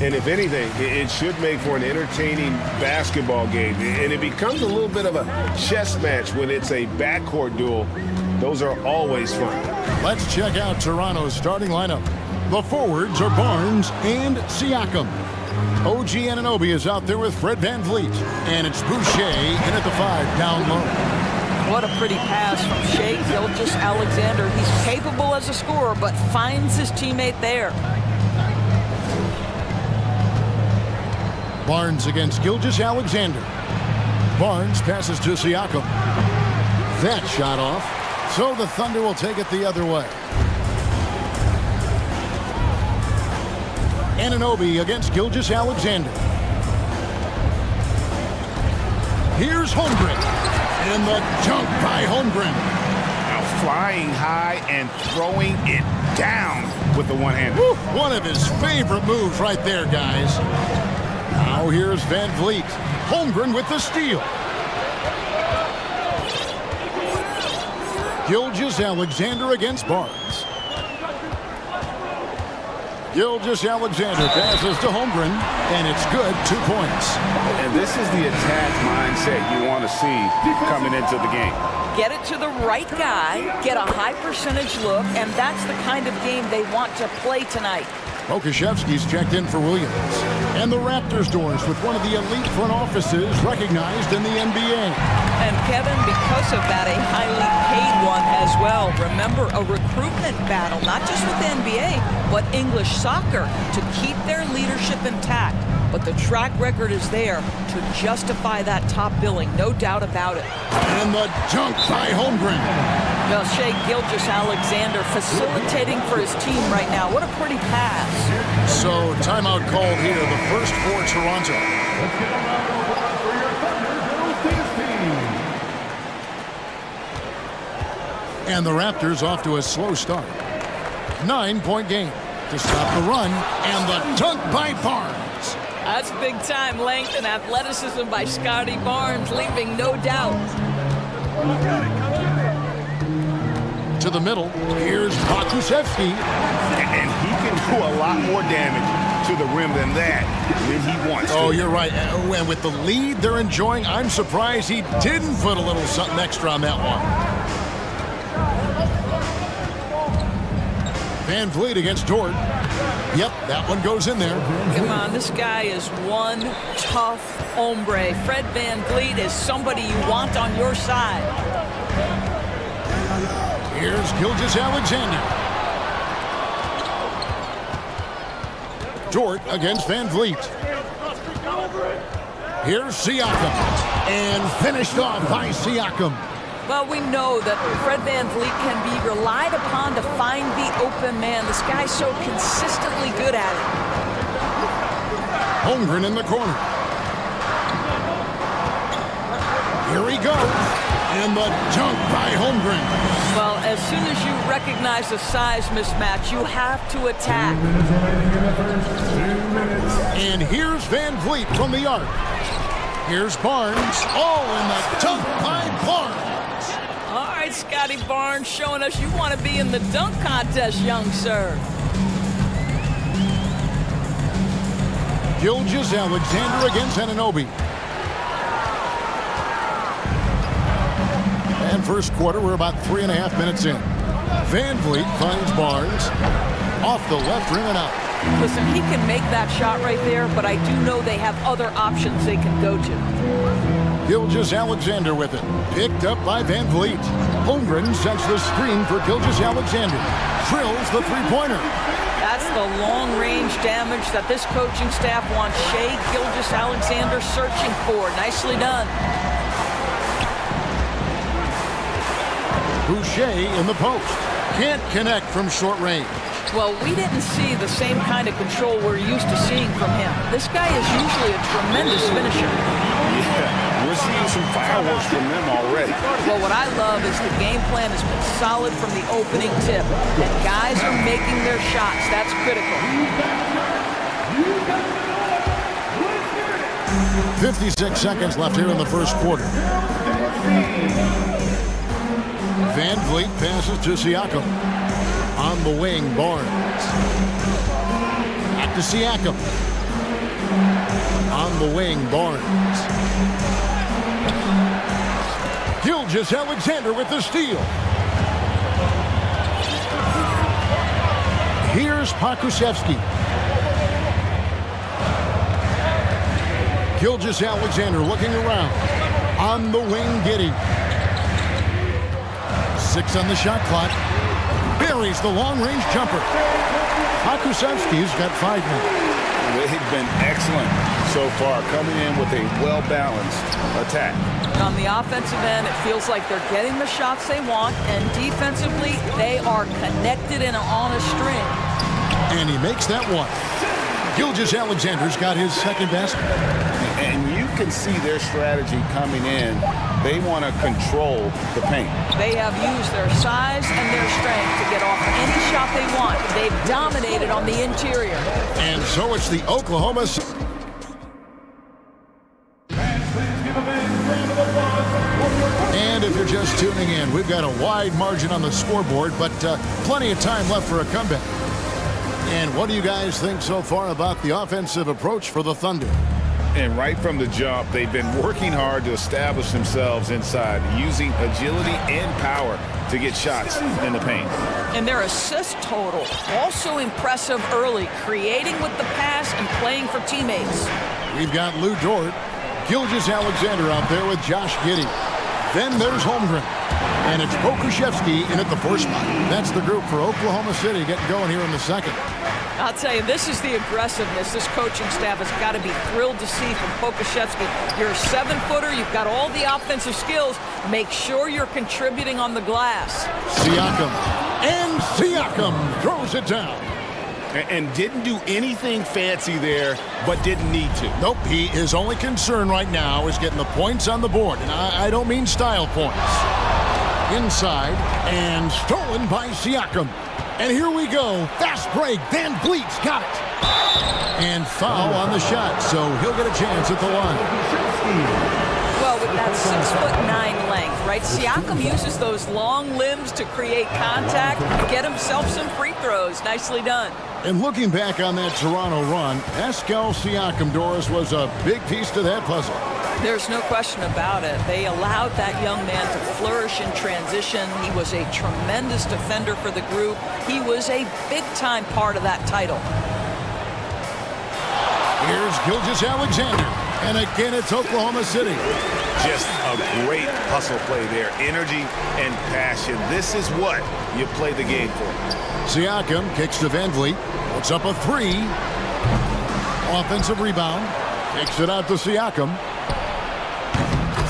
And if anything, it should make for an entertaining basketball game. And it becomes a little bit of a chess match when it's a backcourt duel. Those are always fun. Let's check out Toronto's starting lineup. The forwards are Barnes and Siakam. OG Anunoby is out there with Fred VanVleet. And it's Boucher in at the 5 down low. What a pretty pass from Shai Gilgeous-Alexander. He's capable as a scorer, but finds his teammate there. Barnes against Gilgeous-Alexander. Barnes passes to Siakam. That shot off. So the Thunder will take it the other way. Anunoby against Gilgeous-Alexander. Here's Holmgren. And the dunk by Holmgren. Now flying high and throwing it down with the one hand. One of his favorite moves right there, guys. Now here's VanVleet. Holmgren with the steal. Gilgeous-Alexander against Barnes. Gilgeous-Alexander passes to Holmgren, and it's good, 2 points. And this is the attack mindset you want to see coming into the game. Get it to the right guy, get a high percentage look, and that's the kind of game they want to play tonight. Okashevsky's checked in for Williams. And the Raptors doors with one of the elite front offices recognized in the NBA. And Kevin, because of that, a highly paid one as well. Remember, a recruitment battle, not just with the NBA, but English soccer to keep their leadership intact. But the track record is there to justify that top billing, no doubt about it. And the dunk by Holmgren. Well, Shai Gilgeous-Alexander facilitating for his team right now. What a pretty pass. So, timeout called here, the first for Toronto. And the Raptors off to a slow start. 9-point game to stop the run, and the dunk by Barnes. That's big-time length and athleticism by Scotty Barnes, leaving no doubt. To the middle, here's Pokusevski. And he can do a lot more damage to the rim than that when he wants to. Oh, you're right. And with the lead they're enjoying, I'm surprised he didn't put a little something extra on that one. VanVleet against Dort. Yep, that one goes in there. Come on, this guy is one tough hombre. Fred VanVleet is somebody you want on your side. Here's Gilgeous-Alexander. Dort against VanVleet. Here's Siakam. And finished off by Siakam. Well, we know that Fred VanVleet can be relied upon to find the open man. This guy's so consistently good at it. Holmgren in the corner. Here he goes. And the dunk by Holmgren. Well, as soon as you recognize the size mismatch, you have to attack. And here's VanVleet from the arc. Here's Barnes. Oh, and the dunk by Barnes. All right, Scotty Barnes showing us you want to be in the dunk contest, young sir. Gilgeous-Alexander against Anunoby. And first quarter, we're about 3.5 minutes in. VanVleet finds Barnes off the left rim and out. Listen, he can make that shot right there, but I do know they have other options they can go to. Gilgeous-Alexander with it. Picked up by VanVleet. Holmgren sets the screen for Gilgeous-Alexander. Drills the three-pointer. That's the long-range damage that this coaching staff wants Shai Gilgeous-Alexander searching for. Nicely done. Boucher in the post. Can't connect from short range. Well, we didn't see the same kind of control we're used to seeing from him. This guy is usually a tremendous finisher. Yeah, we're seeing some fireworks from them already. Well, what I love is the game plan has been solid from the opening tip. And guys are making their shots. That's critical. 56 seconds left here in the first quarter. Van Vliet passes to Siakam. On the wing, Barnes. Back to Siakam. On the wing, Barnes. Gilgeous-Alexander with the steal. Here's Pokusevski. Gilgeous-Alexander looking around. On the wing, Giddey. 6 on the shot clock. Buries the long-range jumper. Pokusevski's got 5 now. They've been excellent so far, coming in with a well-balanced attack. On the offensive end, it feels like they're getting the shots they want, and defensively, they are connected and on a string. And he makes that one. Gilgeous-Alexander's got his second basket. And you can see their strategy coming in. They want to control the paint. They have used their size and their strength to get off any shot they want. They've dominated on the interior. And so it's the Oklahoma. And if you're just tuning in, we've got a wide margin on the scoreboard, but plenty of time left for a comeback. And what do you guys think so far about the offensive approach for the Thunder? And right from the jump, they've been working hard to establish themselves inside, using agility and power to get shots in the paint. And their assist total, also impressive early, creating with the pass and playing for teammates. We've got Lou Dort, Gilgeous-Alexander out there with Josh Giddey. Then there's Holmgren. And it's Pokusevski in at the 4 spot. That's the group for Oklahoma City getting going here in the second. I'll tell you, this is the aggressiveness this coaching staff has got to be thrilled to see from Pokusevski. You're a 7-footer. You've got all the offensive skills. Make sure you're contributing on the glass. Siakam. And Siakam throws it down. And didn't do anything fancy there, but didn't need to. Nope, his only concern right now is getting the points on the board. And I don't mean style points. Inside, and stolen by Siakam. And here we go. Fast break. Van Vliet's got it. And foul on the shot, so he'll get a chance at the line. Well, with that 6'9" length, right? Siakam uses those long limbs to create contact, get himself some free throws. Nicely done. And looking back on that Toronto run, Pascal Siakam, Doris, was a big piece to that puzzle. There's no question about it. They allowed that young man to flourish in transition. He was a tremendous defender for the group. He was a big-time part of that title. Here's Gilgeous-Alexander. And again, it's Oklahoma City. Just a great hustle play there. Energy and passion. This is what you play the game for. Siakam kicks to Van Vliet. Puts up a 3. Offensive rebound. Kicks it out to Siakam.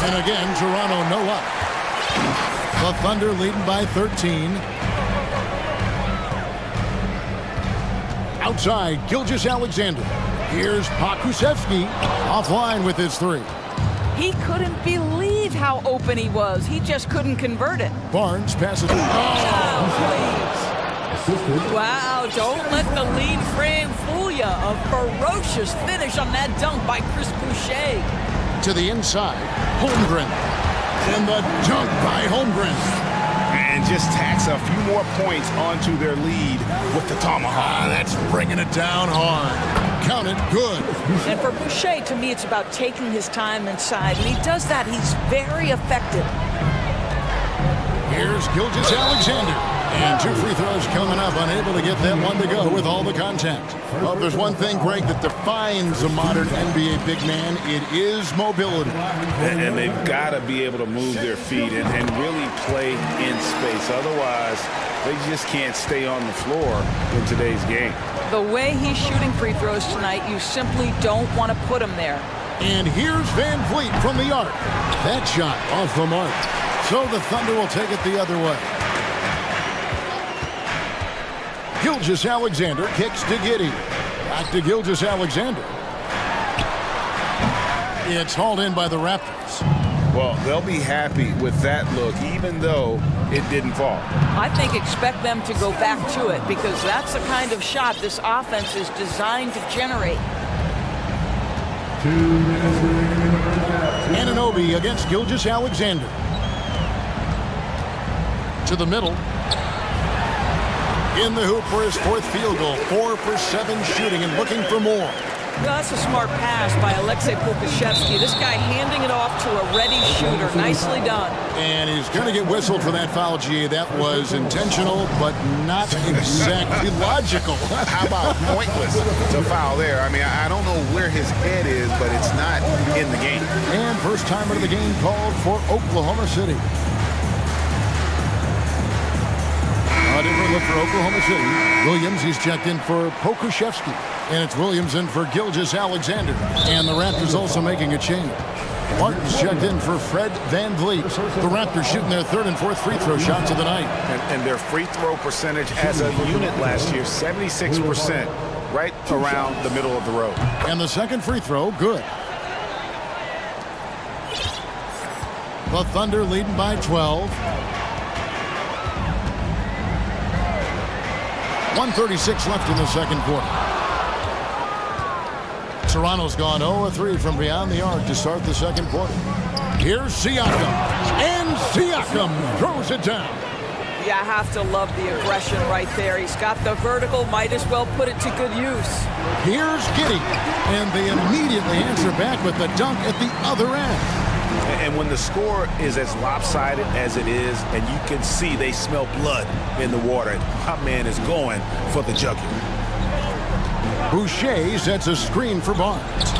And again, Toronto no up. The Thunder leading by 13. Outside, Gilgeous-Alexander. Here's Pokusevski offline with his 3. He couldn't believe how open he was. He just couldn't convert it. Barnes passes. Wow, don't let the lead frame fool you. A ferocious finish on that dunk by Chris Boucher. To the inside, Holmgren. And the dunk by Holmgren. And just tacks a few more points onto their lead with the tomahawk. That's bringing it down hard. Count it, good. And for Boucher, to me, it's about taking his time inside. And he does that. He's very effective. Here's Gilgeous-Alexander. And 2 free throws coming up, unable to get that one to go with all the contact. Well, if there's one thing, Greg, that defines a modern NBA big man, it is mobility. And they've got to be able to move their feet and really play in space. Otherwise, they just can't stay on the floor in today's game. The way he's shooting free throws tonight, you simply don't want to put him there. And here's Van Vliet from the arc. That shot off the mark. So the Thunder will take it the other way. Gilgeous-Alexander kicks to Giddey. Back to Gilgeous-Alexander. It's hauled in by the Raptors. Well, they'll be happy with that look, even though it didn't fall. I think expect them to go back to it because that's the kind of shot this offense is designed to generate. Anunoby against Gilgeous-Alexander. To the middle. In the hoop for his fourth field goal. 4 for 7 shooting and looking for more. Well, that's a smart pass by Alexei Pokusevsky. This guy handing it off to a ready shooter. Nicely done. And he's going to get whistled for that foul, G. That was intentional, but not exactly logical. How about pointless to foul there? I mean, I don't know where his head is, but it's not in the game. And first time of the game called for Oklahoma City. A different look for Oklahoma City. Williams, he's checked in for Pokusevsky. And it's Williams in for Gilgeous-Alexander. And the Raptors also making a change. Martin's checked in for Fred VanVleet. The Raptors shooting their third and fourth free throw shots of the night. And their free throw percentage as a unit last year, 76%, right around the middle of the road. And the second free throw, good. The Thunder leading by 12. 1:36 left in the second quarter. Toronto's gone 0-3 from beyond the arc to start the second quarter. Here's Siakam. And Siakam throws it down. Yeah, I have to love the aggression right there. He's got the vertical, might as well put it to good use. Here's Giddey. And they immediately answer back with the dunk at the other end. And when the score is as lopsided as it is, and you can see they smell blood in the water, my man is going for the jugular. Boucher sets a screen for Barnes.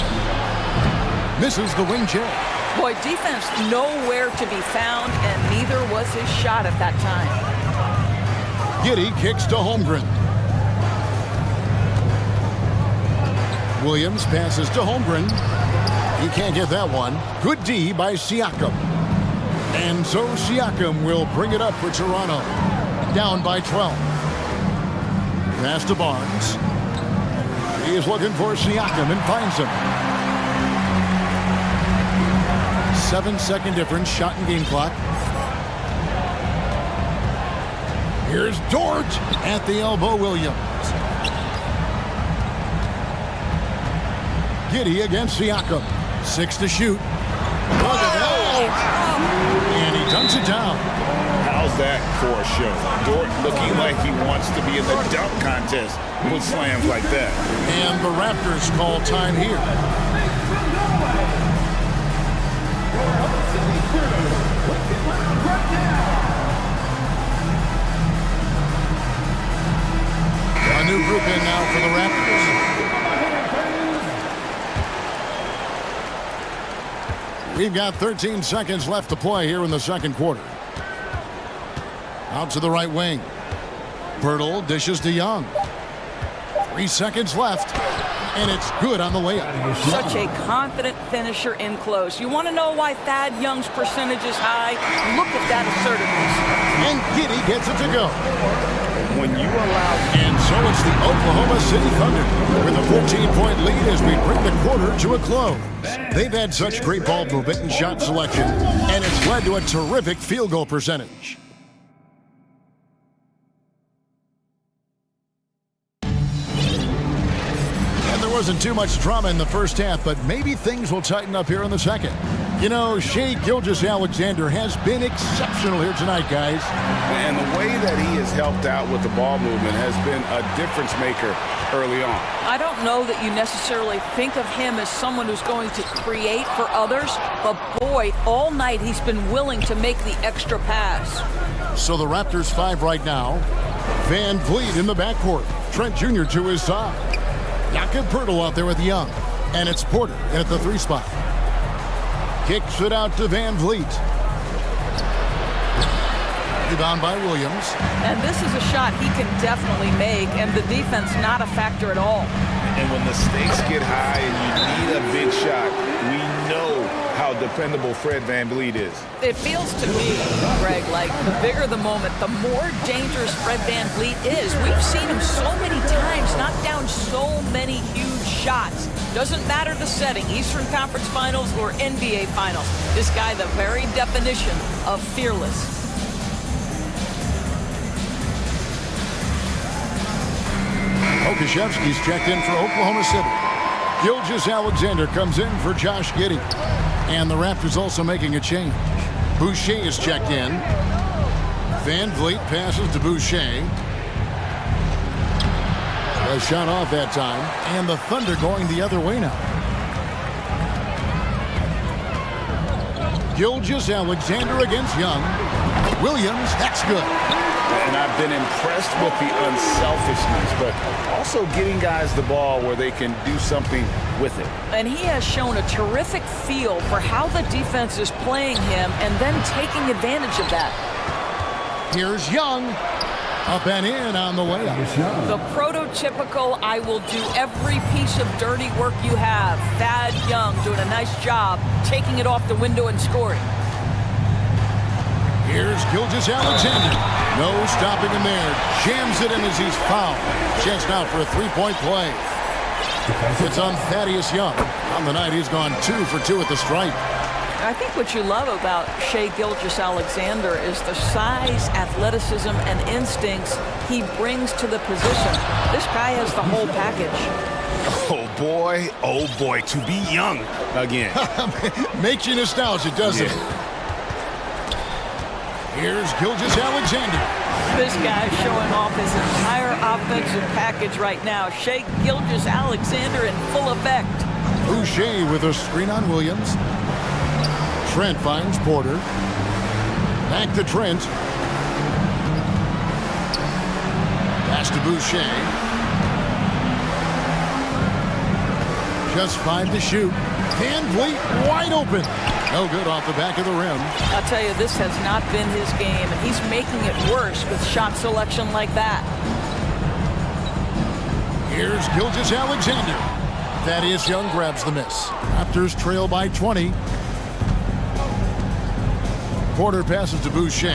Misses the wing check. Boy, defense nowhere to be found, and neither was his shot at that time. Giddey kicks to Holmgren. Williams passes to Holmgren. He can't get that one. Good D by Siakam. And so Siakam will bring it up for Toronto. Down by 12. Pass to Barnes. He is looking for Siakam and finds him. 7-second difference, shot and game clock. Here's Dort at the elbow, Williams. Giddey against Siakam. 6 to shoot. Look at that. And he dunks it down. How's that for a show? Dort looking like he wants to be in the dunk contest with slams like that. And the Raptors call time here. A new group in now for the Raptors. We've got 13 seconds left to play here in the second quarter. Out to the right wing. Pirtle dishes to Young. 3 seconds left. And it's good on the layup. Such a confident finisher in close. You want to know why Thad Young's percentage is high? Look at that assertiveness. And Giddey gets it to go. When you allow... And so it's the Oklahoma City Thunder with a 14-point lead as we bring the quarter to a close. They've had such great ball movement and shot selection, and it's led to a terrific field goal percentage. Wasn't too much drama in the first half, but maybe things will tighten up here in the second. You know, Shai Gilgeous-Alexander has been exceptional here tonight, guys. And the way that he has helped out with the ball movement has been a difference maker early on. I don't know that you necessarily think of him as someone who's going to create for others, but boy, all night he's been willing to make the extra pass. So the Raptors 5 right now. VanVleet in the backcourt. Trent Jr. to his side. Jakob Pirtle out there with Young. And it's Porter at the 3 spot. Kicks it out to VanVleet. Rebound by Williams. And this is a shot he can definitely make, and the defense not a factor at all. And when the stakes get high and you need a big shot, we know how dependable Fred VanVleet is. It feels to me, Greg, like the bigger the moment, the more dangerous Fred VanVleet is. We've seen him so many times knock down so many huge shots. Doesn't matter the setting, Eastern Conference Finals or NBA Finals. This guy, the very definition of fearless. Pokusevsky's checked in for Oklahoma City. Gilgeous-Alexander comes in for Josh Giddey. And the Raptors also making a change. Boucher is checked in. Van Vliet passes to Boucher. A shot off that time, and the Thunder going the other way now. Gilgeous-Alexander against Young. Williams, that's good. And I've been impressed with the unselfishness, but also getting guys the ball where they can do something with it. And he has shown a terrific feel for how the defense is playing him and then taking advantage of that. Here's Young. Up and in on the way up. The prototypical, I will do every piece of dirty work you have. Thad Young doing a nice job taking it off the window and scoring. Here's Gilgeous-Alexander. No stopping him there. Jams it in as he's fouled. Chest out for a three-point play. It's on Thaddeus Young. On the night, he's gone 2 for 2 at the stripe. I think what you love about Shai Gilgeous-Alexander is the size, athleticism, and instincts he brings to the position. This guy has the whole package. Oh boy, to be Young again. Makes you nostalgic, doesn't it? Here's Gilgeous-Alexander. This guy's showing off his entire offensive package right now. Shai Gilgeous-Alexander in full effect. Boucher with a screen on Williams. Trent finds Porter. Back to Trent. Pass to Boucher. Just 5 to shoot. Van Vliet wide open. No good off the back of the rim. I'll tell you, this has not been his game, and he's making it worse with shot selection like that. Here's Gilgeous-Alexander. Thaddeus Young grabs the miss. Raptors trail by 20. Porter passes to Boucher.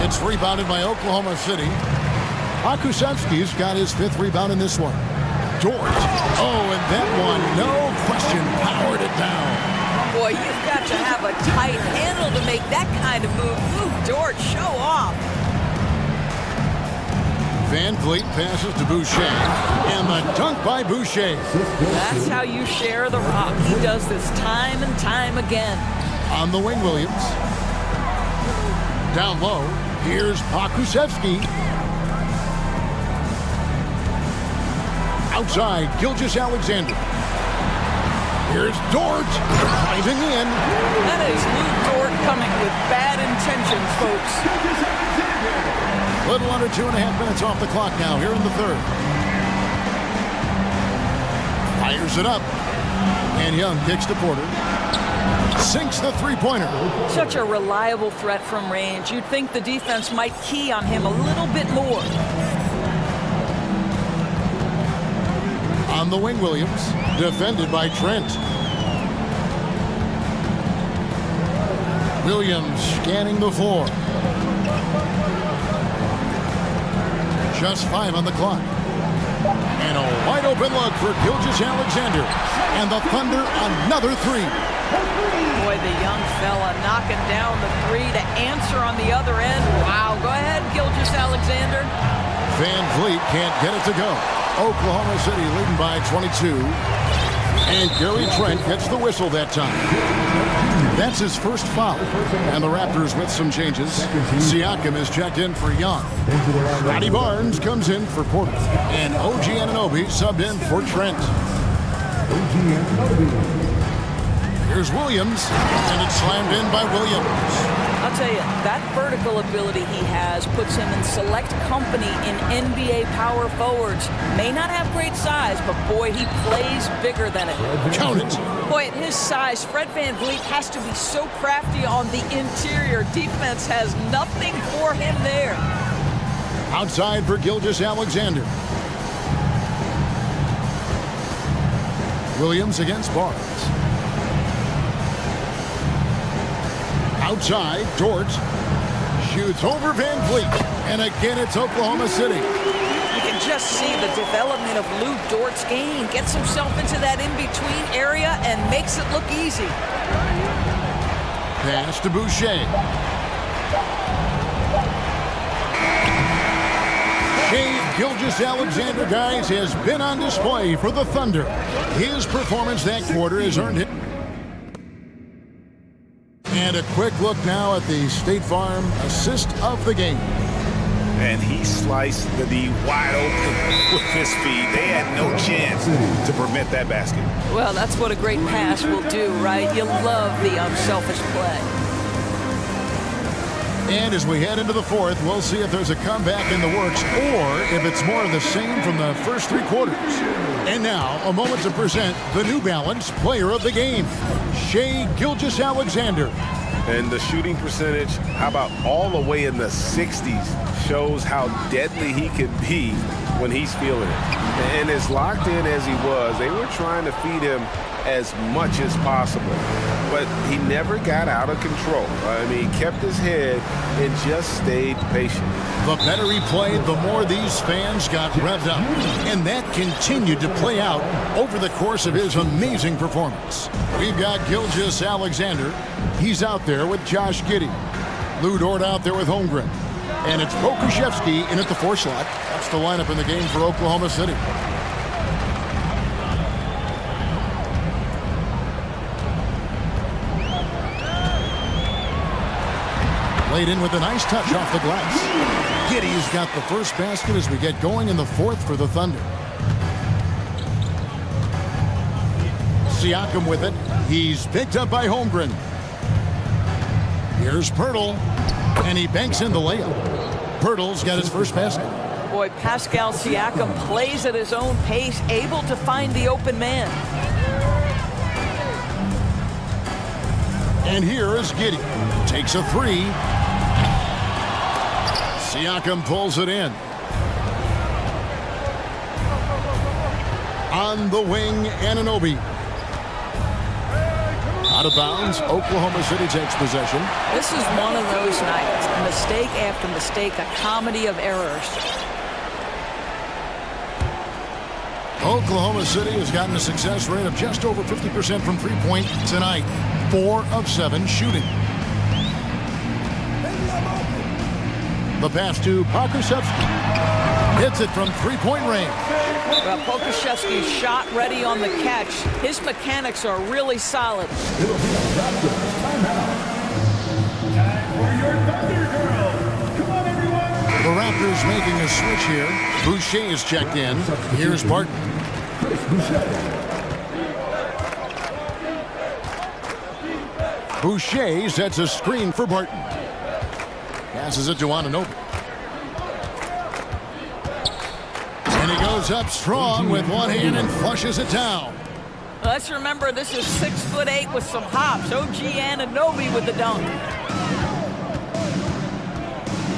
It's rebounded by Oklahoma City. Akusevsky's got his 5th rebound in this one. Dort. Oh, and that one, no question, powered it down. Boy, you've got to have a tight handle to make that kind of move. Luke Dort, show off. Van Vliet passes to Boucher. And the dunk by Boucher. That's how you share the rock. He does this time and time again. On the wing, Williams. Down low, here's Akusevsky. Outside, Gilgeous-Alexander. Here's Dort, driving in. That is Luke Dort coming with bad intentions, folks. Little under 2.5 minutes off the clock now, here in the third. Fires it up. And Young kicks to Porter. Sinks the three-pointer. Such a reliable threat from range. You'd think the defense might key on him a little bit more. On the wing, Williams. Defended by Trent. Williams scanning the floor. Just 5 on the clock. And a wide open look for Gilgeous-Alexander. And the Thunder another 3. Boy, the young fella knocking down the 3 to answer on the other end. Wow, go ahead, Gilgeous-Alexander. Van Vliet can't get it to go. Oklahoma City leading by 22. And Gary Trent gets the whistle that time. That's his first foul. And the Raptors with some changes. Siakam is checked in for Young. Scotty Barnes comes in for Porter. And OG Anunoby subbed in for Trent. Here's Williams, and it's slammed in by Williams. I'll tell you, that vertical ability he has puts him in select company in NBA power forwards. May not have great size, but boy, he plays bigger than it. Count it. Boy, at his size, Fred VanVleet has to be so crafty on the interior. Defense has nothing for him there. Outside for Gilgeous-Alexander. Williams against Barnes. Outside, Dort shoots over Van Vliet. And again, it's Oklahoma City. You can just see the development of Lou Dort's game. Gets himself into that in-between area and makes it look easy. Pass to Boucher. Shai Gilgeous-Alexander, guys, has been on display for the Thunder. His performance that quarter has earned him And a quick look now at the State Farm assist of the game. And he sliced the D wide open with his feet. They had no chance to prevent that basket. Well, that's what a great pass will do, right? You love the unselfish play. And as we head into the fourth, we'll see if there's a comeback in the works or if it's more of the same from the first three quarters. And now, a moment to present the New Balance Player of the Game, Shai Gilgeous-Alexander. And the shooting percentage, how about all the way in the 60s, shows how deadly he can be when he's feeling it. And as locked in as he was, they were trying to feed him as much as possible. But he never got out of control. I mean, he kept his head and just stayed patient. The better he played, the more these fans got revved up. And that continued to play out over the course of his amazing performance. We've got Gilgeous-Alexander. He's out there with Josh Giddey. Lou Dort out there with Holmgren. And it's Pokusevski in at the 4 slot. That's the lineup in the game for Oklahoma City. Laid in with a nice touch off the glass. Giddey's got the first basket as we get going in the fourth for the Thunder. Siakam with it. He's picked up by Holmgren. Here's Pirtle, and he banks in the layup. Pirtle's got his first basket. Boy, Pascal Siakam plays at his own pace, able to find the open man. And here is Giddey. Takes a 3. Siakam pulls it in. On the wing, Anunoby. Out of bounds, Oklahoma City takes possession. This is one of those nights. Mistake after mistake, a comedy of errors. Oklahoma City has gotten a success rate of just over 50% from three-point tonight. 4 of 7 shooting. The pass to Pokusevski. Hits it from three-point range. Well, Pokusevski's shot ready on the catch. His mechanics are really solid. The Raptors making a switch here. Boucher is checked in. Here's Barton. Boucher sets a screen for Barton. Passes it to Anunoby. And he goes up strong with one hand and flushes it down. Let's remember this is 6'8" with some hops. OG Anunoby with the dunk.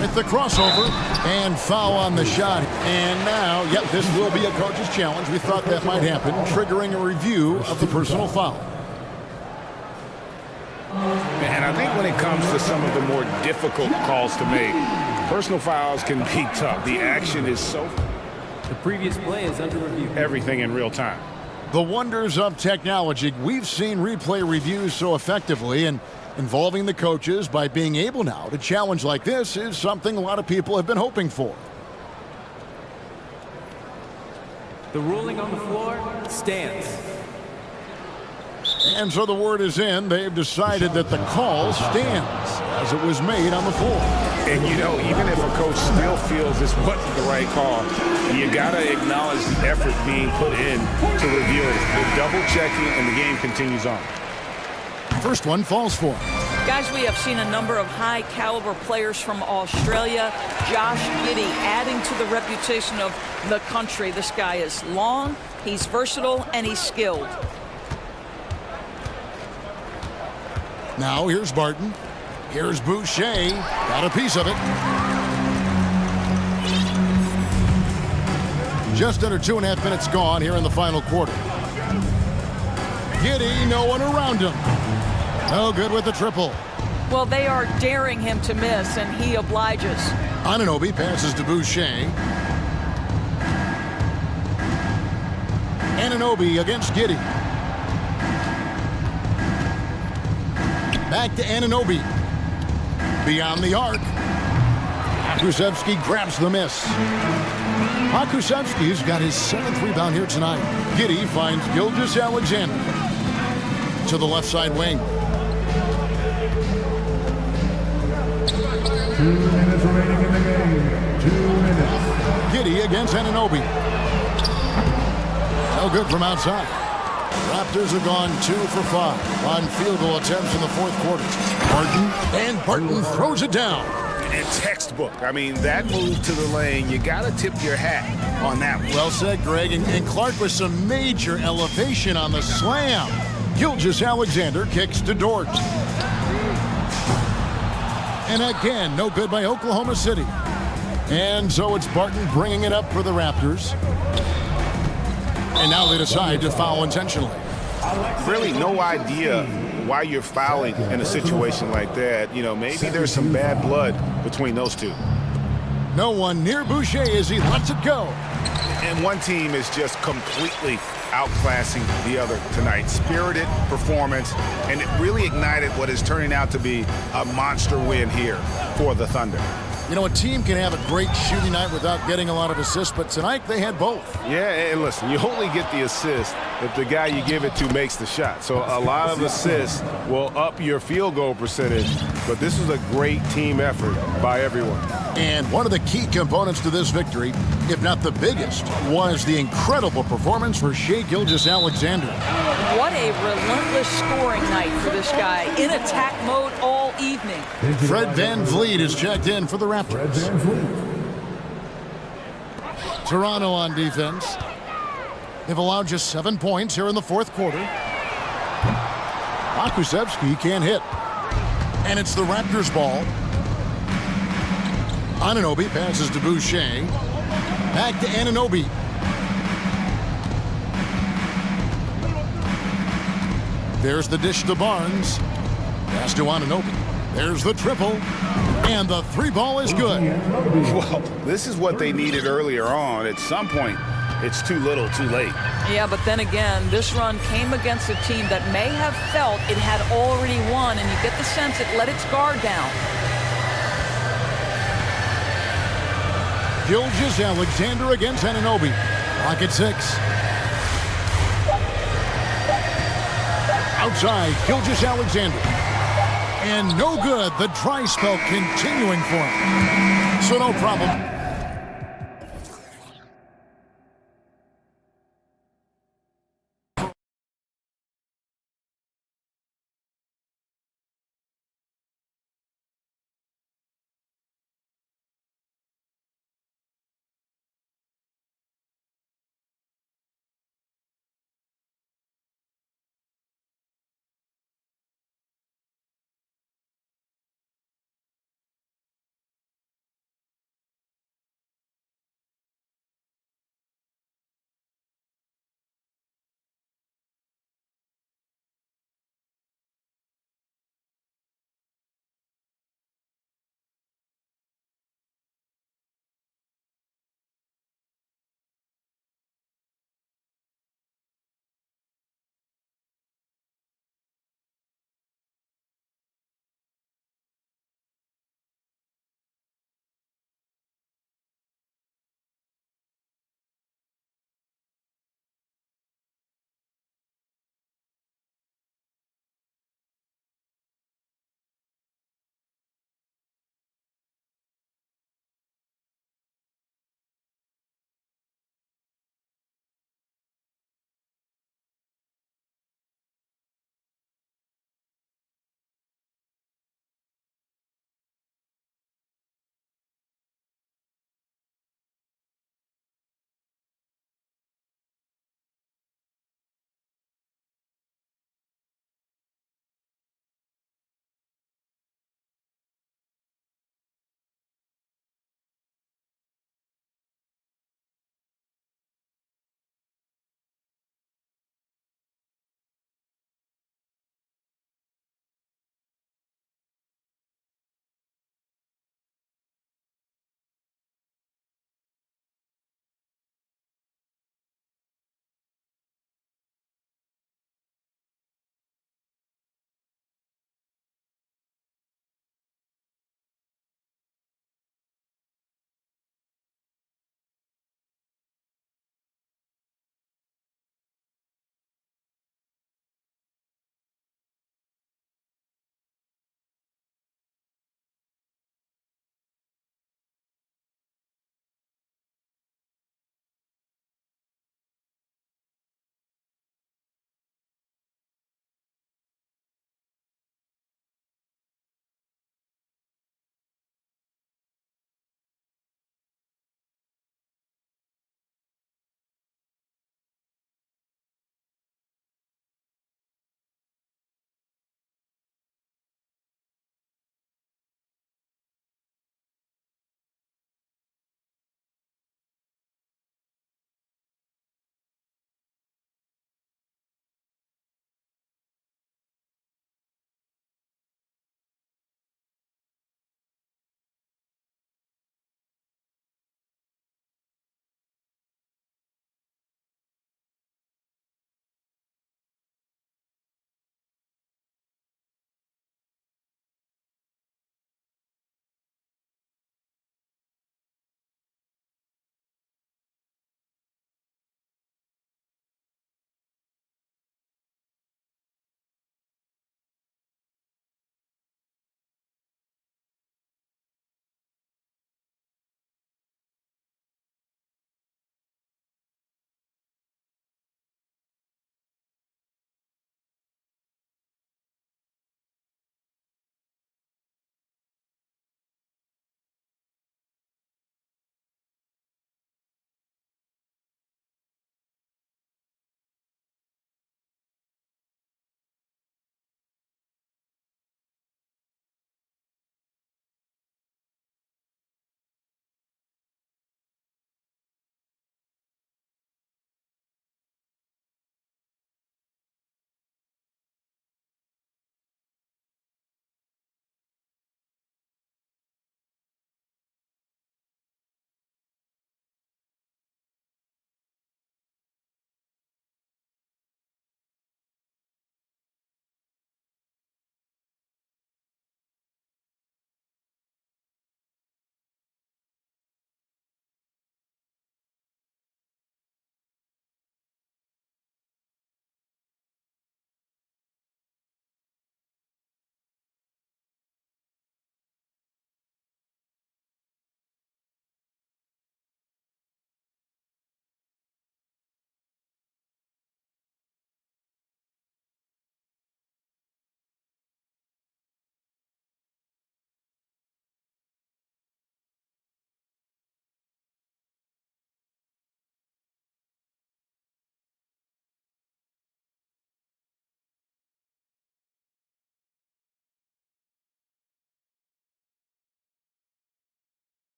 With the crossover and foul on the shot. And now, yep, this will be a coach's challenge. We thought that might happen, triggering a review of the personal foul. And I think when it comes to some of the more difficult calls to make, personal fouls can be tough. The action is so... The previous play is under review. Everything in real time. The wonders of technology. We've seen replay reviews so effectively, and involving the coaches by being able now to challenge like this is something a lot of people have been hoping for. The ruling on the floor stands. And so the word is in. They've decided that the call stands as it was made on the floor. And, you know, even if a coach still feels this wasn't the right call, you got to acknowledge the effort being put in to review it. The double checking, and the game continues on. First one falls for him. Guys, we have seen a number of high-caliber players from Australia. Josh Giddey adding to the reputation of the country. This guy is long, he's versatile, and he's skilled. Now here's Barton. Here's Boucher. Got a piece of it. Just under 2.5 minutes gone here in the final quarter. Giddey, no one around him. No good with the triple. Well, they are daring him to miss, and he obliges. Anunoby passes to Boucher. Anunoby against Giddey. Back to Anunoby. Beyond the arc. Pokusevski grabs the miss. Pokusevski's got his 7th rebound here tonight. Giddey finds Gilgeous-Alexander to the left side wing. 2 minutes remaining in the game. 2 minutes. Giddy against Anunoby. No good from outside. Raptors have gone 2 for 5 on field goal attempts in the fourth quarter. Barton throws it down. And textbook. I mean, that move to the lane, you got to tip your hat on that one. Well said, Greg. And Clark with some major elevation on the slam. Gilgeous-Alexander kicks to Dort. And again, no good by Oklahoma City. And so it's Barton bringing it up for the Raptors. And now they decide to foul intentionally. Really no idea why you're fouling in a situation like that. You know, maybe there's some bad blood between those two. No one near Boucher as he lets it go. And one team is just completely outclassing the other tonight. Spirited performance, and it really ignited what is turning out to be a monster win here for the Thunder. You know, a team can have a great shooting night without getting a lot of assists, but tonight they had both. Yeah, and listen, you only get the assist if the guy you give it to makes the shot. So a lot of assists will up your field goal percentage, but this is a great team effort by everyone. And one of the key components to this victory, if not the biggest, was the incredible performance for Shai Gilgeous-Alexander. What a relentless scoring night for this guy, in attack mode all evening. Fred VanVleet is checked in for the Raptors. Toronto on defense. They've allowed just 7 points here in the fourth quarter. Akusevsky can't hit. And it's the Raptors' ball. Anunoby passes to Boucher. Back to Anunoby. There's the dish to Barnes. Pass to Anunoby. There's the triple. And the 3-ball is good. Well, this is what they needed earlier on. At some point, it's too little, too late. Yeah, but then again, this run came against a team that may have felt it had already won, and you get the sense it let its guard down. Gilgeous-Alexander against Anunoby. Clock at 6. Outside, Gilgeous-Alexander. And no good. The dry spell continuing for him. So no problem.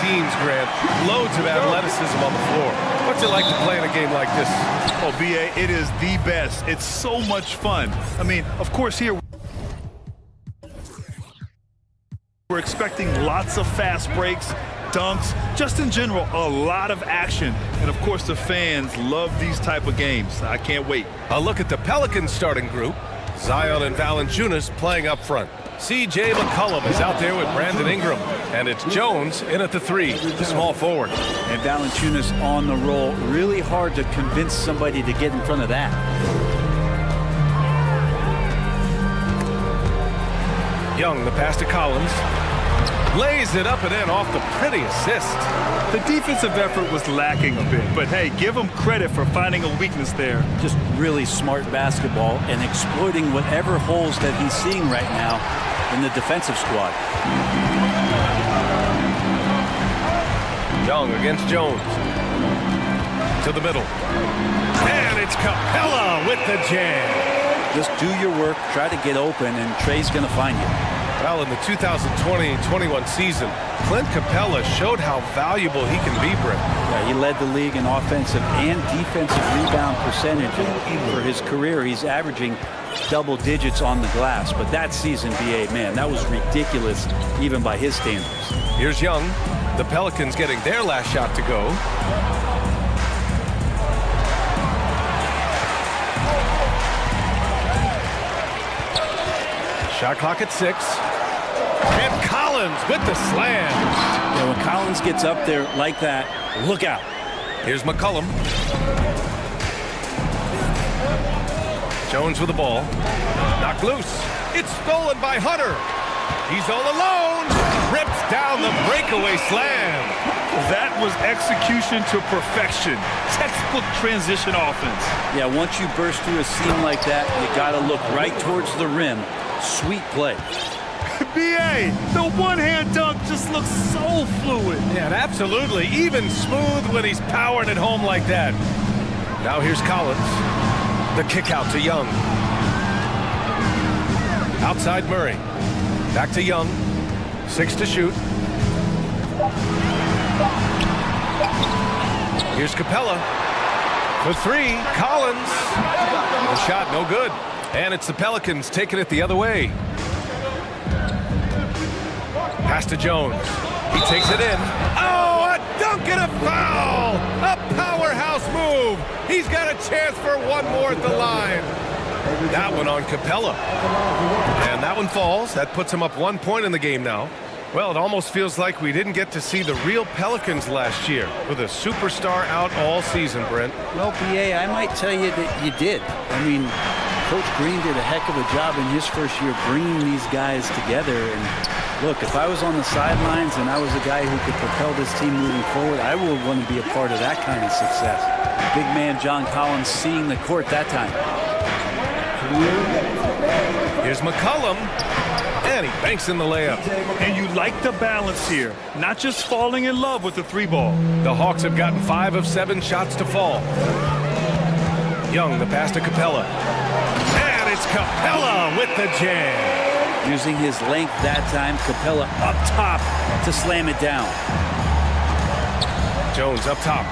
teams, Grant. Loads of athleticism on the floor. What's it like to play in a game like this? Oh, BA, it is the best. It's so much fun. I mean, of course, here we're expecting lots of fast breaks, dunks, just in general, a lot of action. And of course, the fans love these type of games. I can't wait. A look at the Pelicans starting group. Zion and Valanciunas playing up front. C.J. McCollum is out there with Brandon Ingram. And it's Jones in at the 3, the small forward. And Valanciunas on the roll. Really hard to convince somebody to get in front of that. Young, the pass to Collins. Lays it up and in off the pretty assist. The defensive effort was lacking a bit, but hey, give him credit for finding a weakness there. Just really smart basketball and exploiting whatever holes that he's seeing right now in the defensive squad. Young against Jones. To the middle. And it's Capella with the jam. Just do your work, try to get open, and Trey's going to find you. Well, in the 2020-21 season, Clint Capella showed how valuable he can be, Brent. Yeah, he led the league in offensive and defensive rebound percentage. And for his career, he's averaging double digits on the glass. But that season, BA, man, that was ridiculous, even by his standards. Here's Young. The Pelicans getting their last shot to go. Shot clock at 6. And Collins with the slam. Yeah, when Collins gets up there like that, look out. Here's McCollum. Jones with the ball. Knocked loose. It's stolen by Hunter. He's all alone. Rips down the breakaway slam. That was execution to perfection. Textbook transition offense. Yeah, once you burst through a seam like that, you got to look right towards the rim. Sweet play. BA, the one-hand dunk just looks so fluid. Yeah, absolutely. Even smooth when he's powering it home like that. Now here's Collins. The kick out to Young. Outside Murray. Back to Young. 6 to shoot. Here's Capella. For 3, Collins. The shot no good. And it's the Pelicans taking it the other way. Pass to Jones. He takes it in. Oh, a dunk and a foul! A powerhouse move. He's got a chance for one more at the line. That one on Capella. And that one falls. That puts him up 1 point in the game now. Well, it almost feels like we didn't get to see the real Pelicans last year with a superstar out all season, Brent. Well, BA, I might tell you that you did. I mean, Coach Green did a heck of a job in his first year bringing these guys together. And look, if I was on the sidelines and I was a guy who could propel this team moving forward, I would want to be a part of that kind of success. Big man John Collins seeing the court that time. Here's McCollum. And he banks in the layup. And you like the balance here, not just falling in love with the 3-ball. The Hawks have gotten 5 of 7 shots to fall. Young, the pass to Capella. And it's Capella with the jam. Using his length that time, Capella up top to slam it down. Jones up top.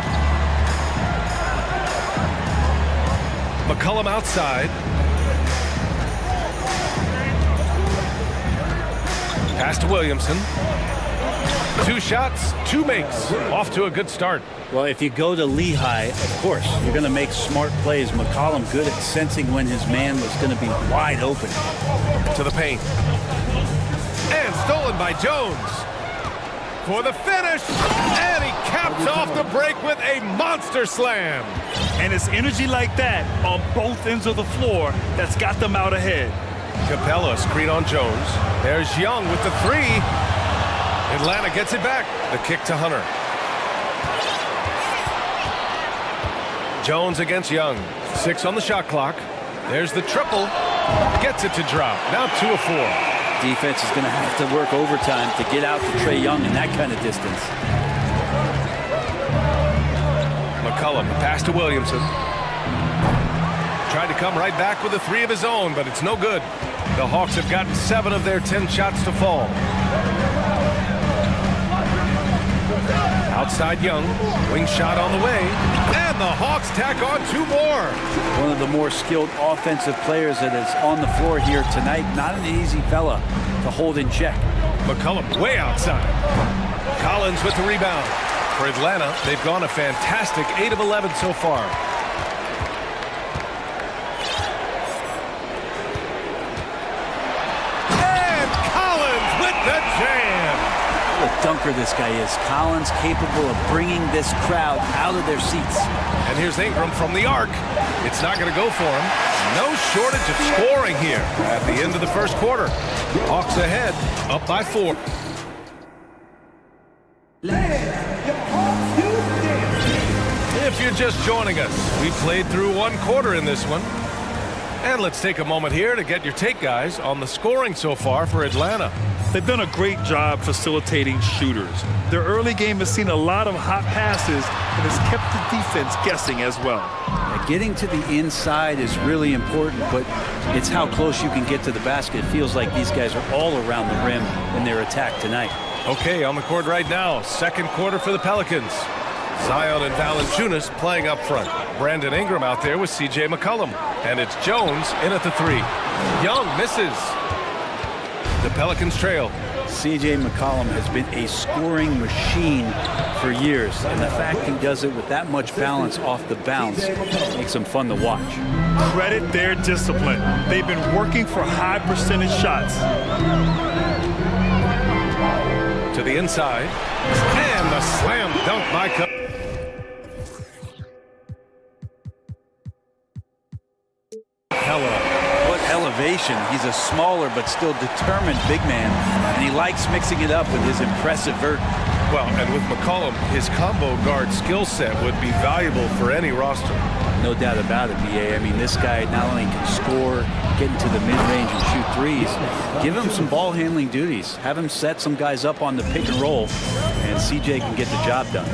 McCollum outside. Pass to Williamson. 2 shots, 2 makes. Off to a good start. Well, if you go to Lehigh, of course, you're going to make smart plays. McCollum good at sensing when his man was going to be wide open. To the paint. And stolen by Jones. For the finish. And he caps off the break with a monster slam. And it's energy like that on both ends of the floor that's got them out ahead. Capella screen on Jones. There's Young with the 3. Atlanta gets it back. The kick to Hunter. Jones against Young. 6 on the shot clock. There's the triple. Gets it to drop. Now 2 of 4. Defense is going to have to work overtime to get out to Trey Young in that kind of distance. McCollum, pass to Williamson. Tried to come right back with a 3 of his own, but it's no good. The Hawks have gotten 7 of their 10 shots to fall. Outside Young, wing shot on the way, and the Hawks tack on 2 more. One of the more skilled offensive players that is on the floor here tonight. Not an easy fella to hold in check. McCollum way outside. Collins with the rebound. For Atlanta, they've gone a fantastic 8 of 11 so far. And Collins with the jam. What a dunker this guy is. Collins capable of bringing this crowd out of their seats. And here's Ingram from the arc. It's not going to go for him. No shortage of scoring here at the end of the first quarter. Hawks ahead, up by 4. If you're just joining us, we played through 1 quarter in this one. And let's take a moment here to get your take, guys, on the scoring so far for Atlanta. They've done a great job facilitating shooters. Their early game has seen a lot of hot passes and has kept the defense guessing as well. Getting to the inside is really important, but it's how close you can get to the basket. It feels like these guys are all around the rim in their attack tonight. Okay, on the court right now, second quarter for the Pelicans. Zion and Valanciunas playing up front. Brandon Ingram out there with C.J. McCollum. And it's Jones in at the 3. Young misses. The Pelicans trail. C.J. McCollum has been a scoring machine for years, and the fact he does it with that much balance off the bounce makes him fun to watch. Credit their discipline. They've been working for high percentage shots. To the inside. And the slam dunk by Cup. What elevation. He's a smaller but still determined big man, and he likes mixing it up with his impressive vert. Well, and with McCollum, his combo guard skill set would be valuable for any roster. No doubt about it, B.A. I mean, this guy not only can score, get into the mid-range and shoot threes, give him some ball handling duties. Have him set some guys up on the pick and roll, and C.J. can get the job done.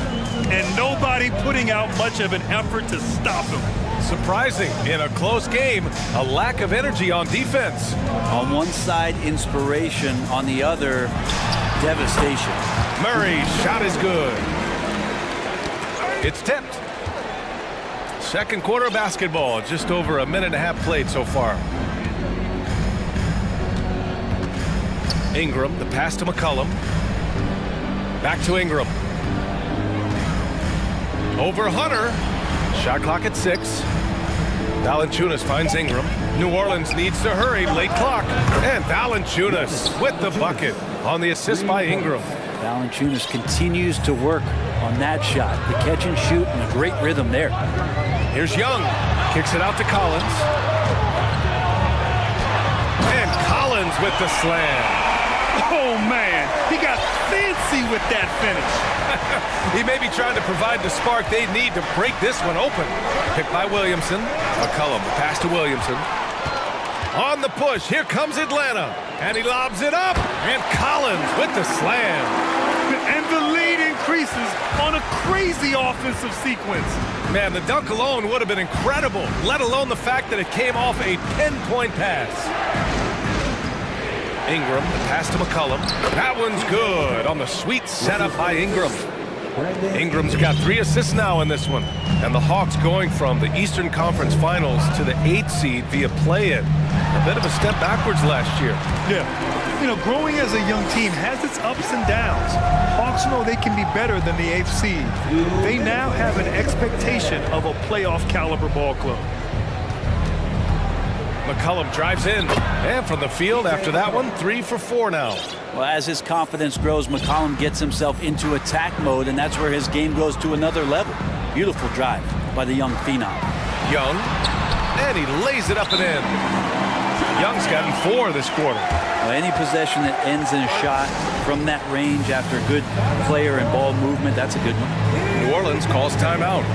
And nobody putting out much of an effort to stop him. Surprising, in a close game, a lack of energy on defense. On one side, inspiration. On the other, devastation. Murray's shot is good. It's tipped. Second quarter basketball, just over a minute and a half played so far. Ingram, the pass to McCollum. Back to Ingram. Over Hunter. Shot clock at 6. Valanciunas finds Ingram. New Orleans needs to hurry, late clock. And Valanciunas with the bucket on the assist by Ingram. Valanciunas continues to work on that shot. The catch and shoot and a great rhythm there. Here's Young. Kicks it out to Collins. And Collins with the slam. Oh, man. He got fancy with that finish. He may be trying to provide the spark they need to break this one open. Picked by Williamson. McCollum, the pass to Williamson. On the push, here comes Atlanta. And he lobs it up. And Collins with the slam. And the lead increases on a crazy offensive sequence. Man, the dunk alone would have been incredible, let alone the fact that it came off a 10-point pass. Ingram, the pass to McCollum. That one's good on the sweet setup by Ingram. Ingram's got 3 assists now in this one. And the Hawks going from the Eastern Conference Finals to the 8th seed via play-in. A bit of a step backwards last year. Yeah. You know, growing as a young team has its ups and downs. Hawks know they can be better than the 8th seed. They now have an expectation of a playoff caliber ball club. McCollum drives in, and from the field after that one, 3 for 4 now. Well, as his confidence grows, McCollum gets himself into attack mode, and that's where his game goes to another level. Beautiful drive by the young phenom. Young, and he lays it up and in. Young's gotten 4 this quarter. Well, any possession that ends in a shot from that range after good player and ball movement, that's a good one. New Orleans calls timeout.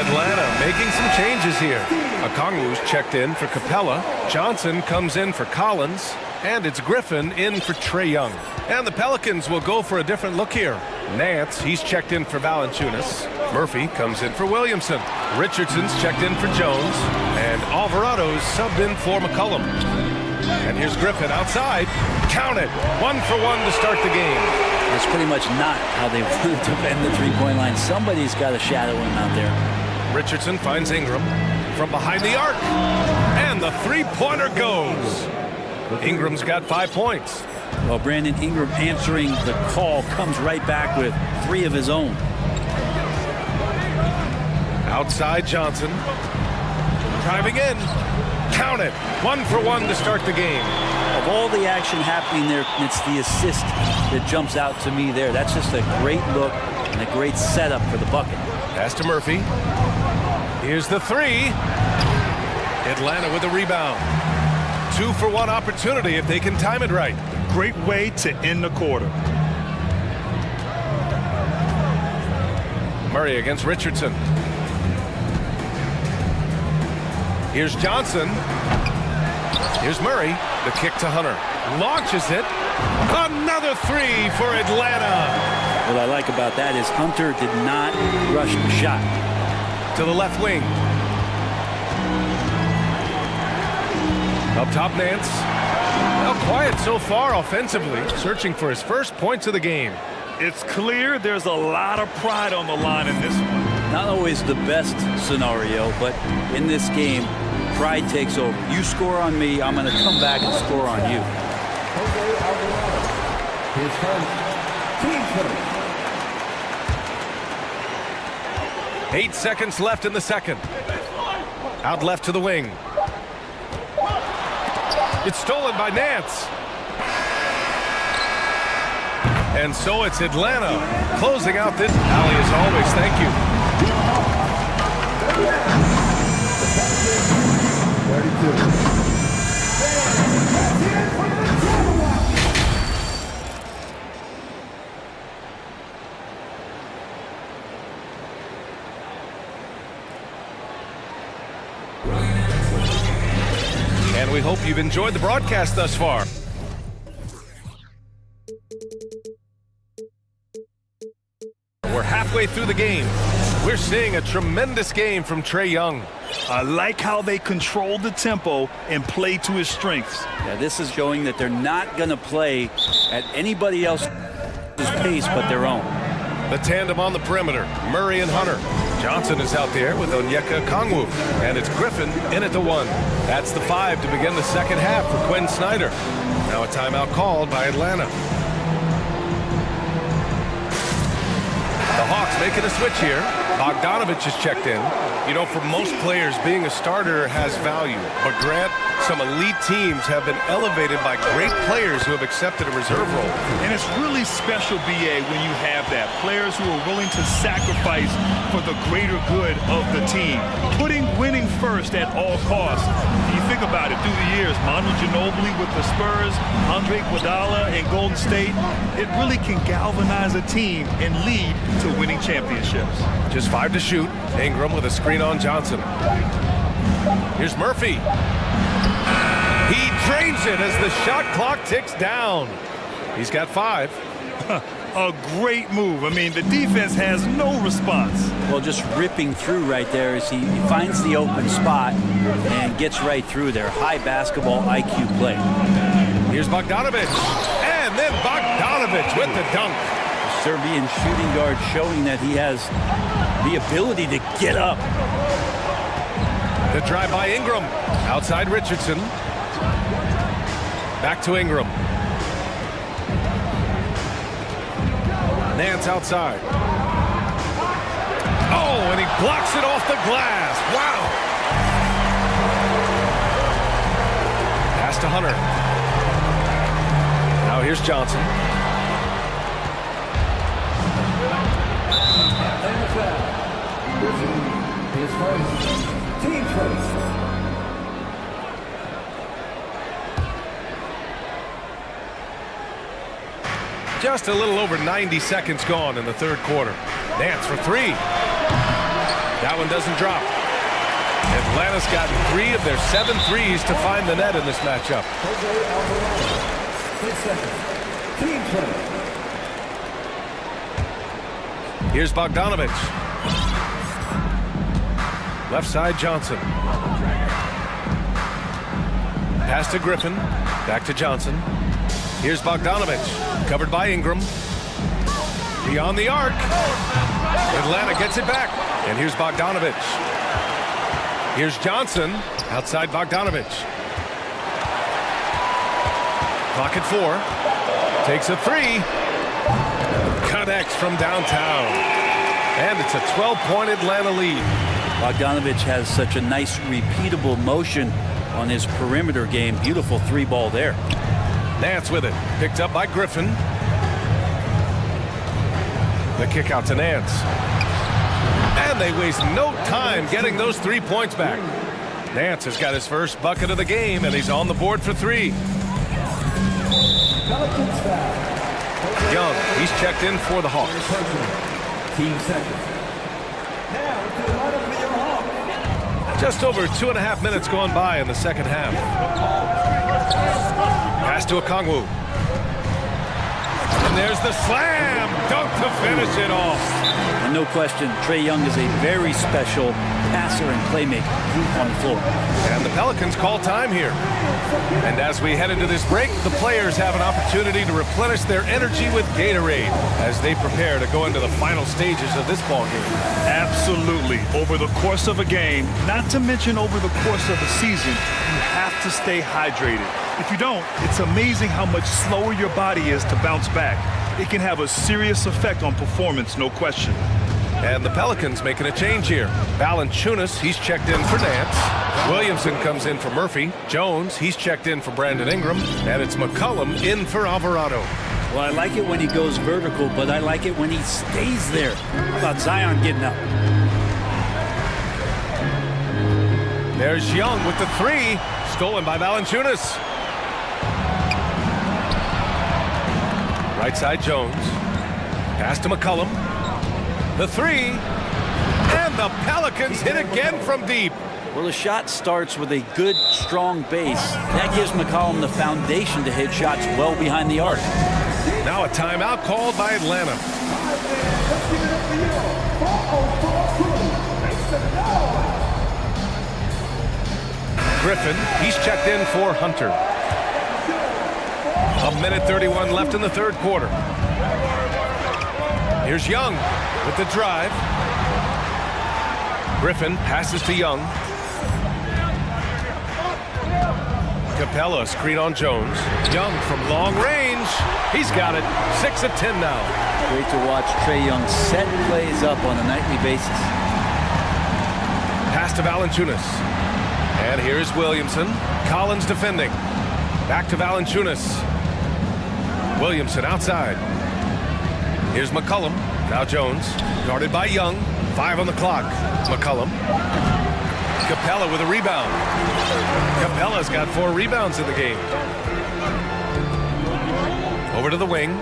Atlanta making some changes here. Okongwu's checked in for Capella. Johnson comes in for Collins. And it's Griffin in for Trae Young. And the Pelicans will go for a different look here. Nance, he's checked in for Valanciunas. Murphy comes in for Williamson. Richardson's checked in for Jones. And Alvarado's subbed in for McCollum. And here's Griffin outside. Count it. 1 for 1 to start the game. That's pretty much not how they want to defend the three-point line. Somebody's got to shadow him out there. Richardson finds Ingram from behind the arc. And the three-pointer goes. Ingram's got 5 points. Well, Brandon Ingram answering the call comes right back with 3 of his own. Outside Johnson. Driving in. Count it. 1 for 1 to start the game. Of all the action happening there, it's the assist that jumps out to me there. That's just a great look and a great setup for the bucket. Pass to Murphy. Here's the 3. Atlanta with a rebound. 2 for 1 opportunity if they can time it right. Great way to end the quarter. Murray against Richardson. Here's Johnson. Here's Murray. The kick to Hunter. Launches it. Another 3 for Atlanta. What I like about that is Hunter did not rush the shot. To the left wing. Up top, Nance. Well, quiet so far offensively, searching for his first points of the game. It's clear there's a lot of pride on the line in this one. Not always the best scenario, but in this game, pride takes over. You score on me, I'm going to come back and score on you. His first team first. 8 seconds left in the second. Out left to the wing. It's stolen by Nance. And so it's Atlanta closing out this. Ali, as always, thank you. 32. And we hope you've enjoyed the broadcast thus far. We're halfway through the game. We're seeing a tremendous game from Trae Young. I like how they control the tempo and play to his strengths. Yeah, this is showing that they're not going to play at anybody else's pace but their own. The tandem on the perimeter, Murray and Hunter. Johnson is out there with Onyeka-Okongwu, and it's Griffin in at the 1. That's the 5 to begin the second half for Quinn Snyder. Now a timeout called by Atlanta. The Hawks making a switch here. Bogdanovich is checked in. You know, for most players, being a starter has value. But Grant, some elite teams have been elevated by great players who have accepted a reserve role. And it's really special, BA, when you have that. Players who are willing to sacrifice for the greater good of the team. Putting winning first at all costs. You think about it, through the years, Manu Ginobili with the Spurs, Andre Iguodala in Golden State, it really can galvanize a team and lead to winning championships. Just 5 to shoot. Ingram with a screen on Johnson. Here's Murphy. He drains it as the shot clock ticks down. He's got 5. A great move. I mean, the defense has no response. Well, just ripping through right there as he finds the open spot and gets right through there. High basketball IQ play. Here's Bogdanovich. And then Bogdanovich with the dunk. The Serbian shooting guard showing that he has the ability to get up. The drive by Ingram. Outside Richardson. Back to Ingram. Nance outside. Oh, and he blocks it off the glass. Wow. Pass to Hunter. Now here's Johnson. His first team first. Just a little over 90 seconds gone in the third quarter. Nance for 3. That one doesn't drop. Atlanta's gotten 3 of their 7 threes to find the net in this matchup. 6 seconds. Team play. Here's Bogdanovich. Left side, Johnson. Pass to Griffin. Back to Johnson. Here's Bogdanovich. Covered by Ingram. Beyond the arc. Atlanta gets it back. And here's Bogdanovich. Here's Johnson. Outside Bogdanovich. Clock at 4. Takes a 3. Connects from downtown. And it's a 12-point Atlanta lead. Bogdanovich has such a nice repeatable motion on his perimeter game. Beautiful 3-ball there. Nance with it. Picked up by Griffin. The kick out to Nance. And they waste no time getting those 3 points back. Nance has got his first bucket of the game, and he's on the board for 3. Young, he's checked in for the Hawks. Team seconds. Now to the lineup for your Hawks. Just over 2.5 minutes gone by in the second half. Pass to Okongwu. And there's the slam dunk to finish it off. And no question, Trae Young is a very special passer and playmaker on the floor. And the Pelicans call time here. And as we head into this break, the players have an opportunity to replenish their energy with Gatorade as they prepare to go into the final stages of this ball game. Absolutely. Over the course of a game, not to mention over the course of a season, you have to stay hydrated. If you don't, it's amazing how much slower your body is to bounce back. It can have a serious effect on performance, no question. And the Pelicans making a change here. Valanciunas, he's checked in for Nance. Williamson comes in for Murphy. Jones, he's checked in for Brandon Ingram. And it's McCollum in for Alvarado. Well, I like it when he goes vertical, but I like it when he stays there. How about Zion getting up? There's Young with the 3. Stolen by Valanciunas. Right side, Jones. Pass to McCollum. The 3. And the Pelicans hit again from deep. Well, the shot starts with a good, strong base. That gives McCollum the foundation to hit shots well behind the arc. Now a timeout called by Atlanta. Griffin, he's checked in for Hunter. 1:31 left in the third quarter. Here's Young with the drive. Griffin passes to Young. Capella screen on Jones. Young from long range. He's got it. 6 of 10 now. Great to watch Trae Young set plays up on a nightly basis. Pass to Valanciunas. And here's Williamson. Collins defending. Back to Valanciunas. Williamson outside. Here's McCollum. Now Jones. Guarded by Young. 5 on the clock. McCollum. Capella with a rebound. Capella's got 4 rebounds in the game. Over to the wing.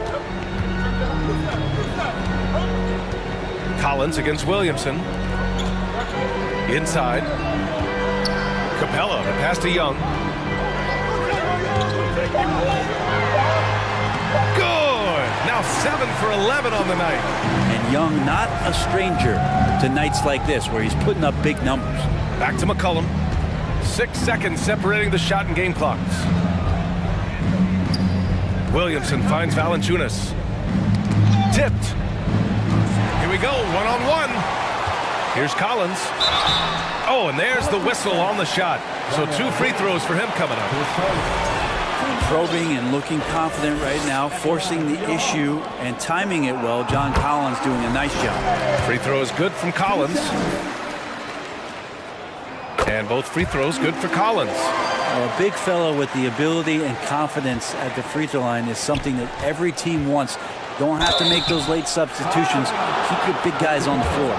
Collins against Williamson. Inside. Capella, the pass to Young. Good! Now 7 for 11 on the night. And Young not a stranger to nights like this where he's putting up big numbers. Back to McCollum. 6 seconds separating the shot and game clocks. Williamson finds Valanciunas. Tipped. Here we go, one-on-one. Here's Collins. Oh, and there's the whistle on the shot. So 2 free throws for him coming up. Probing and looking confident right now, forcing the issue and timing it well. John Collins doing a nice job. Free throws good from Collins. And both free throws good for Collins. Well, a big fellow with the ability and confidence at the free throw line is something that every team wants. Don't have to make those late substitutions. Keep your big guys on the floor.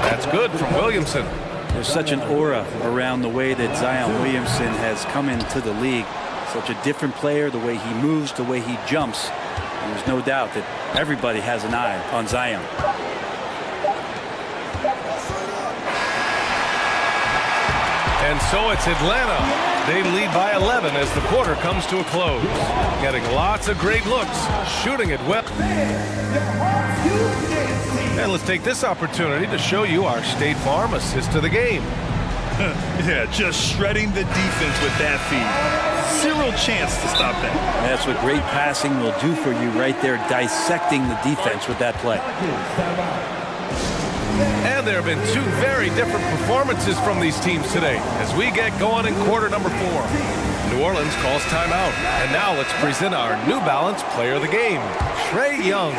That's good from Williamson. There's such an aura around the way that Zion Williamson has come into the league. Such a different player, the way he moves, the way he jumps. There's no doubt that everybody has an eye on Zion. And so it's Atlanta. They lead by 11 as the quarter comes to a close. Getting lots of great looks, shooting it well. And let's take this opportunity to show you our State Farm assist to the game. Yeah, just shredding the defense with that feed. Zero chance to stop that. That's what great passing will do for you right there, dissecting the defense with that play. And there have been two very different performances from these teams today as we get going in quarter number 4. New Orleans calls timeout. And now let's present our New Balance player of the game, Trae Young.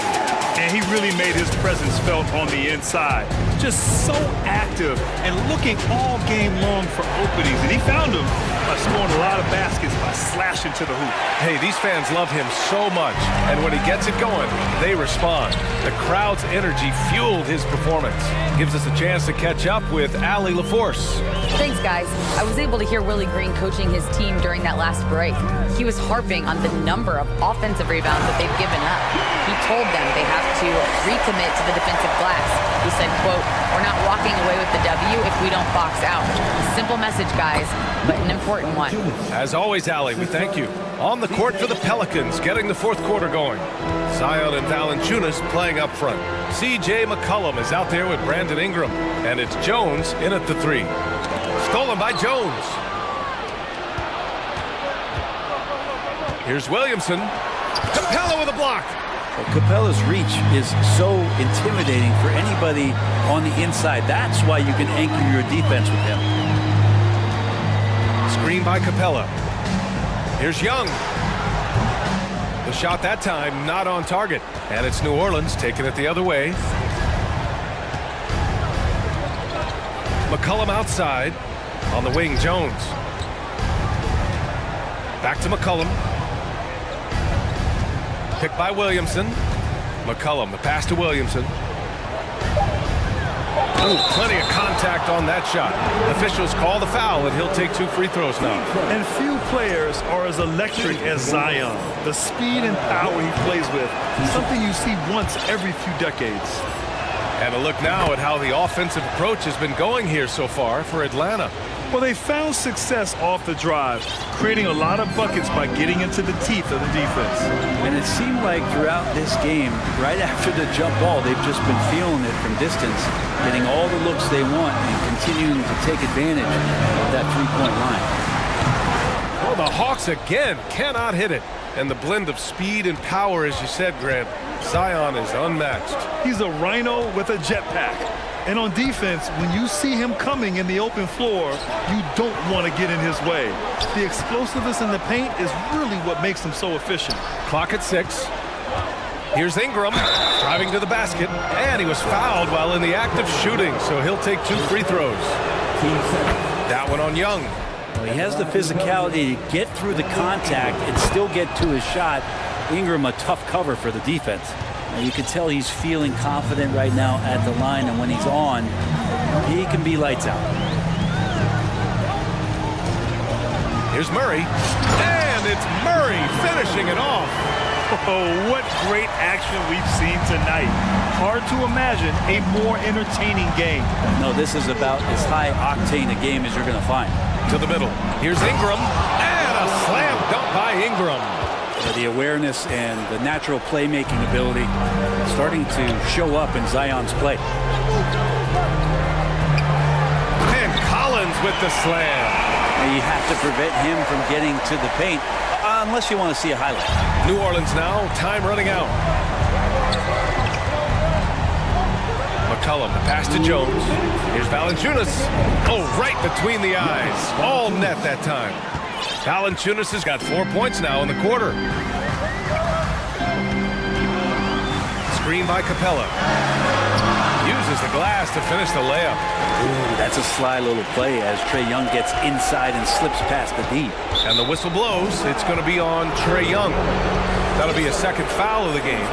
And he really made his presence felt on the inside. Just so active and looking all game long for openings. And he found them by scoring a lot of baskets by slashing to the hoop. Hey, these fans love him so much. And when he gets it going, they respond. The crowd's energy fueled his performance. Gives us a chance to catch up with Allie LaForce. Thanks, guys. I was able to hear Willie Green coaching his team during that last break. He was harping on the number of offensive rebounds that they've given up. He told them they have to recommit to the defensive glass. He said, quote, "We're not walking away with the W if we don't box out." A simple message, guys, but an important one. As always, Allie, we thank you. On the court for the Pelicans, getting the fourth quarter going. Zion and Valanciunas playing up front. C.J. McCollum is out there with Brandon Ingram. And it's Jones in at the 3. Stolen by Jones. Here's Williamson. Capella with a block. Well, Capella's reach is so intimidating for anybody on the inside. That's why you can anchor your defense with him. Screen by Capella. Here's Young. The shot that time not on target. And it's New Orleans taking it the other way. McCollum outside. On the wing, Jones. Back to McCollum. Picked by Williamson. McCollum, the pass to Williamson. Ooh, plenty of contact on that shot. Officials call the foul, and he'll take 2 free throws now. And few players are as electric as Zion. The speed and power he plays with, something you see once every few decades. And a look now at how the offensive approach has been going here so far for Atlanta. Well, they found success off the drive, creating a lot of buckets by getting into the teeth of the defense. And it seemed like throughout this game, right after the jump ball, they've just been feeling it from distance, getting all the looks they want and continuing to take advantage of that three-point line. Well, the Hawks again cannot hit it. And the blend of speed and power, as you said, Grant, Zion is unmatched. He's a rhino with a jetpack. And on defense, when you see him coming in the open floor, you don't want to get in his way. The explosiveness in the paint is really what makes him so efficient. Clock at 6. Here's Ingram driving to the basket, and he was fouled while in the act of shooting, so he'll take 2 free throws. That one on Young. Well, he has the physicality to get through the contact and still get to his shot. Ingram, a tough cover for the defense. And you can tell he's feeling confident right now at the line, and when he's on, he can be lights out. Here's Murray, and it's Murray finishing it off. Oh, what great action we've seen tonight. Hard to imagine a more entertaining game. No, this is about as high-octane a game as you're going to find. To the middle. Here's Ingram, and a slam dunk by Ingram. The awareness and the natural playmaking ability starting to show up in Zion's play. And Collins with the slam. And you have to prevent him from getting to the paint, unless you want to see a highlight. New Orleans now, time running out. McCollum, the pass to Jones. Here's Valanciunas. Oh, right between the eyes. All net that time. Valanciunas has got 4 points now in the quarter. Screen by Capella. Uses the glass to finish the layup. Ooh, that's a sly little play as Trae Young gets inside and slips past the D. And the whistle blows. It's going to be on Trae Young. That'll be a second foul of the game.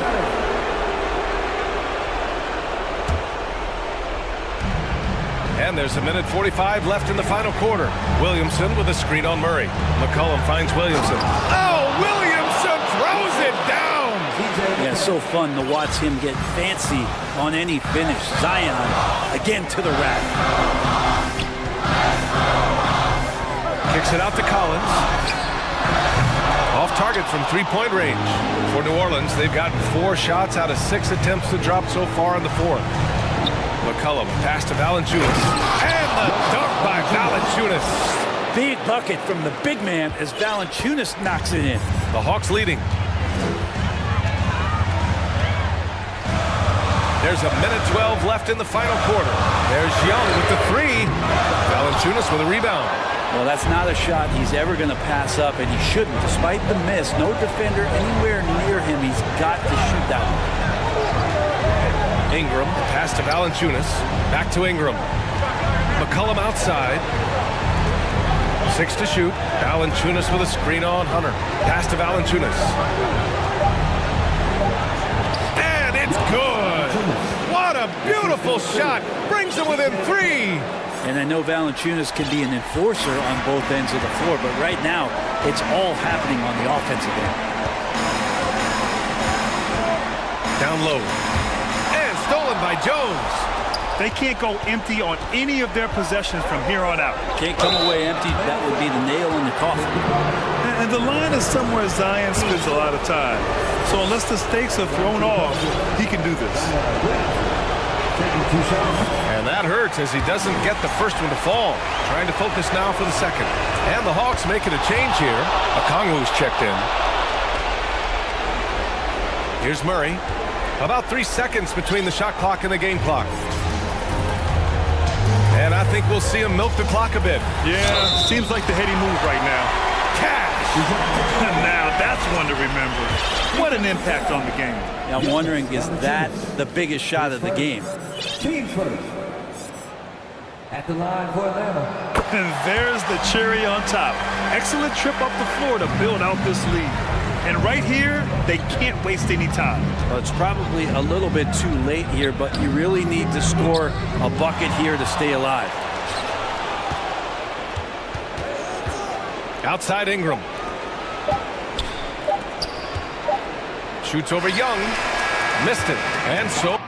And there's 1:45 left in the final quarter. Williamson with a screen on Murray. McCollum finds Williamson. Oh, Williamson throws it down! Yeah, so fun to watch him get fancy on any finish. Zion again to the rack. Kicks it out to Collins. Off target from three-point range. For New Orleans, they've gotten 4 shots out of 6 attempts to drop so far in the fourth. McCollum, pass to Valanciunas. And the dunk by Valanciunas. Big bucket from the big man as Valanciunas knocks it in. The Hawks leading. There's a minute 12 left in the final quarter. There's Young with the 3. Valanciunas with a rebound. Well, that's not a shot he's ever going to pass up, and he shouldn't. Despite the miss, no defender anywhere near him. He's got to shoot that one. Ingram, pass to Valanciunas. Back to Ingram. McCollum outside. 6 to shoot. Valanciunas with a screen on Hunter. Pass to Valanciunas. And it's good. What a beautiful shot. Brings them within 3. And I know Valanciunas can be an enforcer on both ends of the floor, but right now, it's all happening on the offensive end. Down low. And stolen by Jones. They can't go empty on any of their possessions from here on out. Can't come away empty. That would be the nail in the coffin. And the line is somewhere Zion spends a lot of time. So unless the stakes are thrown off, he can do this. And that hurts as he doesn't get the first one to fall. Trying to focus now for the second. And the Hawks making a change here. Okongwu's checked in. Here's Murray. About 3 seconds between the shot clock and the game clock. And I think we'll see him milk the clock a bit. Yeah, seems like the heady move right now. Cash! Now that's one to remember. What an impact on the game. Now I'm wondering, is that the biggest shot of the game? Team first. At the line for Atlanta. And there's the cherry on top. Excellent trip up the floor to build out this lead. And right here, they can't waste any time. Well, it's probably a little bit too late here, but you really need to score a bucket here to stay alive. Outside Ingram. Shoots over Young. Missed it. And so...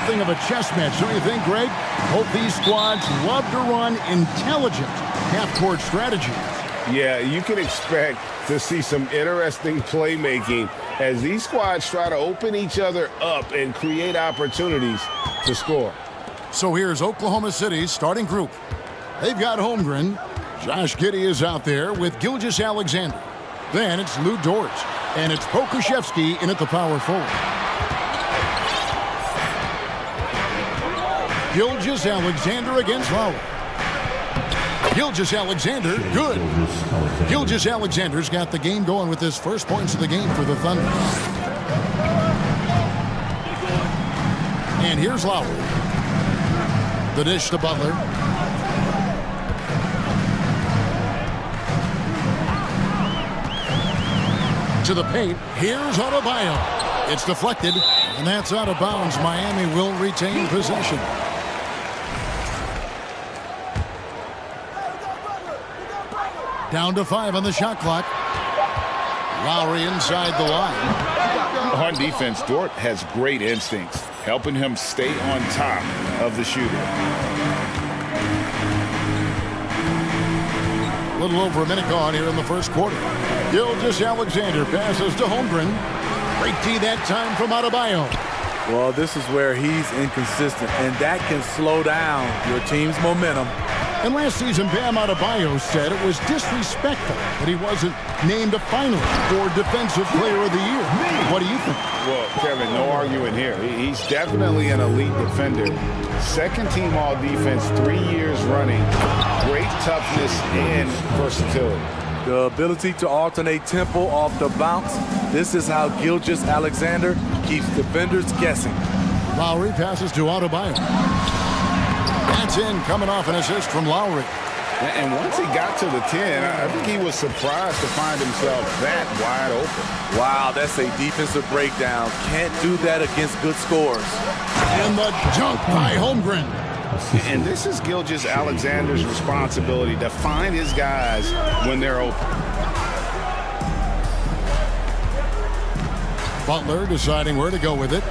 something of a chess match, don't you think, Greg? Both these squads love to run intelligent half-court strategy. Yeah, you can expect to see some interesting playmaking as these squads try to open each other up and create opportunities to score. So here's Oklahoma City's starting group. They've got Holmgren. Josh Giddey is out there with Gilgeous-Alexander. Then it's Lou Dort. And it's Pokuševski in at the power forward. Gilgeous-Alexander against Lowry. Gilgeous-Alexander, good. Gilgeous-Alexander's got the game going with his first points of the game for the Thunder. And here's Lowry. The dish to Butler. To the paint. Here's Adebayo. It's deflected, and that's out of bounds. Miami will retain possession. Down to 5 on the shot clock. Lowry inside the line. On defense, Dort has great instincts, helping him stay on top of the shooter. A little over a minute gone here in the first quarter. Gilgeous-Alexander passes to Holmgren. Great D that time from Adebayo. Well, this is where he's inconsistent, and that can slow down your team's momentum. And last season, Bam Adebayo said it was disrespectful that he wasn't named a finalist for Defensive Player of the Year. What do you think? Well, Kevin, no arguing here. He's definitely an elite defender. Second team all defense 3 years running. Great toughness and versatility. The ability to alternate tempo off the bounce. This is how Gilgeous-Alexander keeps defenders guessing. Lowry passes to Adebayo. That's in, coming off an assist from Lowry. And once he got to the 10, I think he was surprised to find himself that wide open. Wow, that's a defensive breakdown. Can't do that against good scores. And the dunk by Holmgren. And this is Gilgeous-Alexander's responsibility to find his guys when they're open. Butler deciding where to go with it.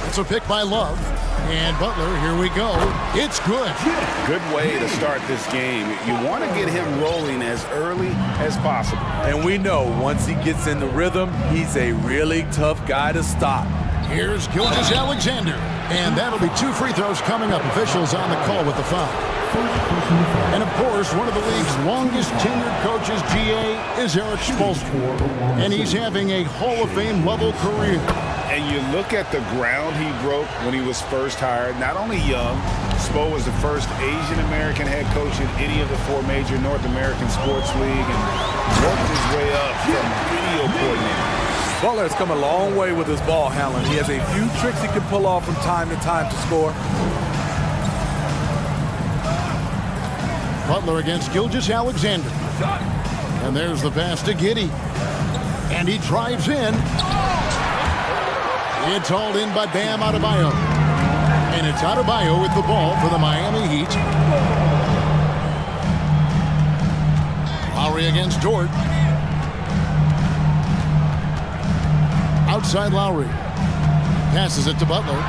It's a pick by Love. And Butler, here we go. It's good. Good way to start this game. You want to get him rolling as early as possible. And we know once he gets in the rhythm, he's a really tough guy to stop. Here's Gilgeous-Alexander. And that'll be 2 free throws coming up. Officials on the call with the foul. And, of course, one of the league's longest tenured coaches, GA, is Eric Spoelstra. And he's having a Hall of Fame level career. And you look at the ground he broke when he was first hired. Not only young, Spo was the first Asian-American head coach in any of the 4 major North American sports league and worked his way up from video coordinator. Butler has come a long way with his ball handling. He has a few tricks he can pull off from time to time to score. Butler against Gilgeous-Alexander. And there's the pass to Giddey. And he drives in. It's hauled in by Bam Adebayo. And it's Adebayo with the ball for the Miami Heat. Lowry against Dort. Outside Lowry. Passes it to Butler.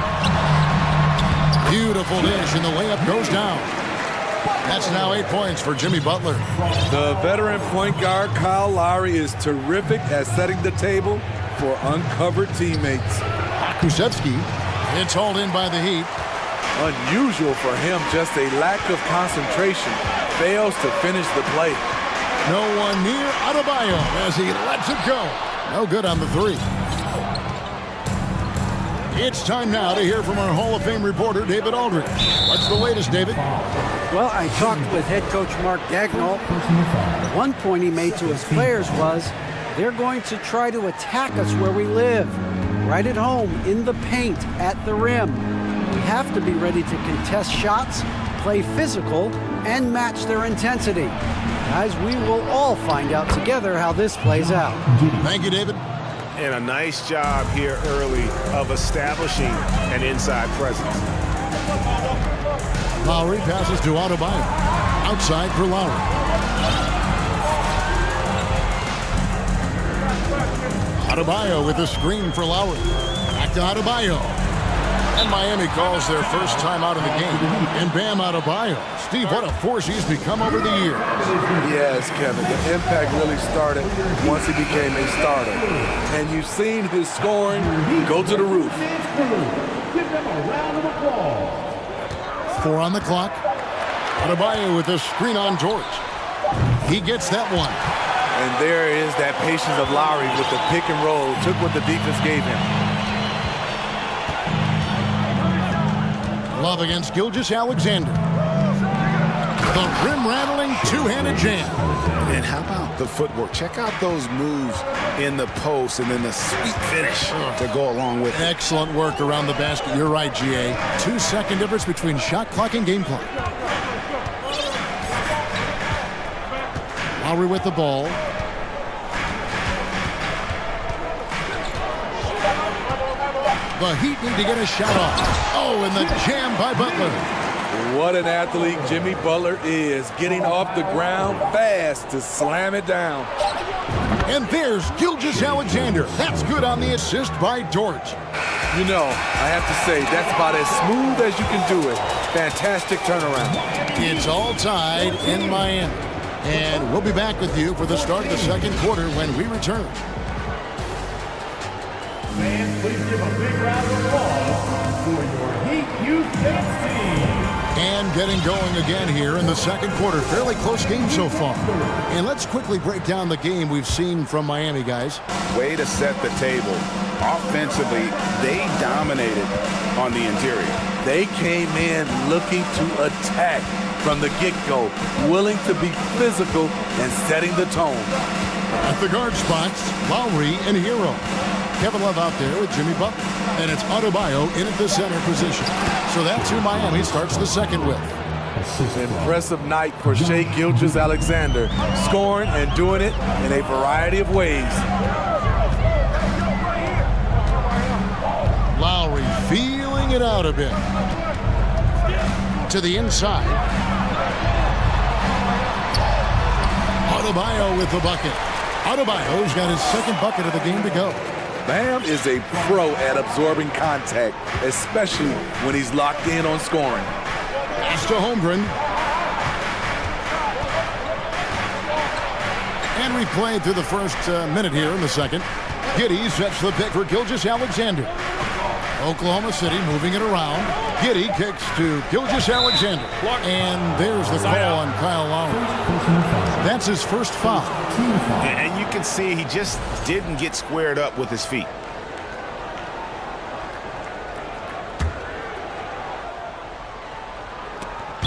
Beautiful dish, and the layup goes down. That's now 8 points for Jimmy Butler. The veteran point guard, Kyle Lowry, is terrific at setting the table for uncovered teammates. Pokuševski. It's hauled in by the Heat. Unusual for him, just a lack of concentration. Fails to finish the play. No one near Adebayo as he lets it go. No good on the 3. It's time now to hear from our Hall of Fame reporter, David Aldridge. What's the latest, David? Well, I talked with head coach Mark Daigneault. One point he made to his players was, they're going to try to attack us where we live. Right at home, in the paint, at the rim. We have to be ready to contest shots, play physical, and match their intensity. Guys, we will all find out together how this plays out. Thank you, David. And a nice job here early of establishing an inside presence. Lowry passes to Adebayo. Outside for Lowry. Adebayo with a screen for Lowry. Back to Adebayo. And Miami calls their first time out of the game. And Bam Adebayo. Steve, what a force he's become over the years. Yes, Kevin. The impact really started once he became a starter. And you've seen his scoring go to the roof. Give them a round of applause. 4 on the clock. Adebayo with a screen on George. He gets that one. And there is that patience of Lowry with the pick and roll. Took what the defense gave him. Love against Gilgeous-Alexander. The rim-rattling two-handed jam. And how about the footwork? Check out those moves in the post and then the sweet finish to go along with it. Excellent work around the basket. You're right, GA. 2-second difference between shot clock and game clock. Lowry with the ball. The Heat need to get a shot off. Oh, and the jam by Butler. What an athlete Jimmy Butler is, getting off the ground fast to slam it down. And there's Gilgeous-Alexander. That's good on the assist by George. You know, I have to say, that's about as smooth as you can do it. Fantastic turnaround. It's all tied in Miami. And we'll be back with you for the start of the second quarter when we return. Fans, please give a big round of applause for your Heat Youth team. And getting going again here in the second quarter. Fairly close game so far. And let's quickly break down the game we've seen from Miami, guys. Way to set the table. Offensively, they dominated on the interior. They came in looking to attack from the get-go, willing to be physical and setting the tone. At the guard spots, Lowry and Hero. Kevin Love out there with Jimmy Butler. And it's Adebayo in at the center position. So that's who Miami starts the second with. Impressive night for Shai Gilgeous-Alexander, scoring and doing it in a variety of ways. Lowry feeling it out a bit. To the inside. Adebayo with the bucket. Adebayo's got his second bucket of the game to go. Bam is a pro at absorbing contact, especially when he's locked in on scoring. Pass to Holmgren. And replayed through the first minute here in the second. Giddey sets the pick for Gilgeous-Alexander. Oklahoma City moving it around. Giddey kicks to Gilgeous-Alexander. And there's the call on Kyle Lowry. That's his first foul. And you can see he just didn't get squared up with his feet.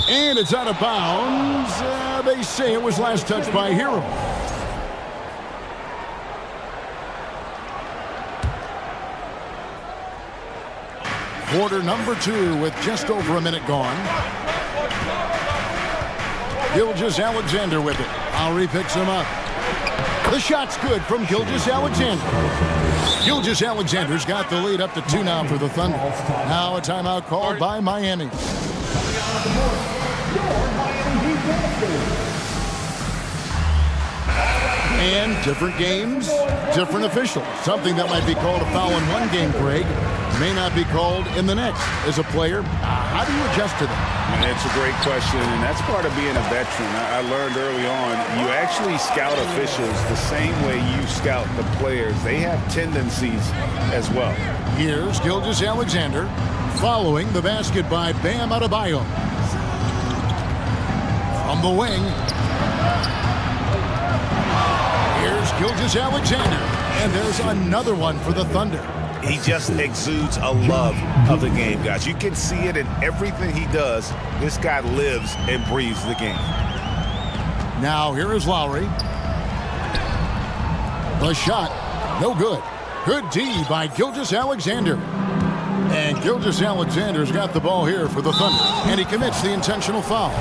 And it's out of bounds. They say it was last touched by Hero. Quarter number 2 with just over a minute gone. Gilgeous-Alexander with it. Lowry picks him up. The shot's good from Gilgeous-Alexander. Gilgeous-Alexander's got the lead up to 2 now for the Thunder. Now a timeout called by Miami. And different games, different officials. Something that might be called a foul in one game, Greg, may not be called in the next. As a player, how do you adjust to that? It's a great question, and that's part of being a veteran. I learned early on, you actually scout officials the same way you scout the players. They have tendencies as well. Here's Gilgeous-Alexander following the basket by Bam Adebayo. From the wing. Here's Gilgeous-Alexander. And there's another one for the Thunder. He just exudes a love of the game, guys. You can see it in everything he does. This guy lives and breathes the game. Now here is Lowry. The shot, no good. Good D by Gilgeous-Alexander. And Gilgeous-Alexander's got the ball here for the Thunder. And he commits the intentional foul.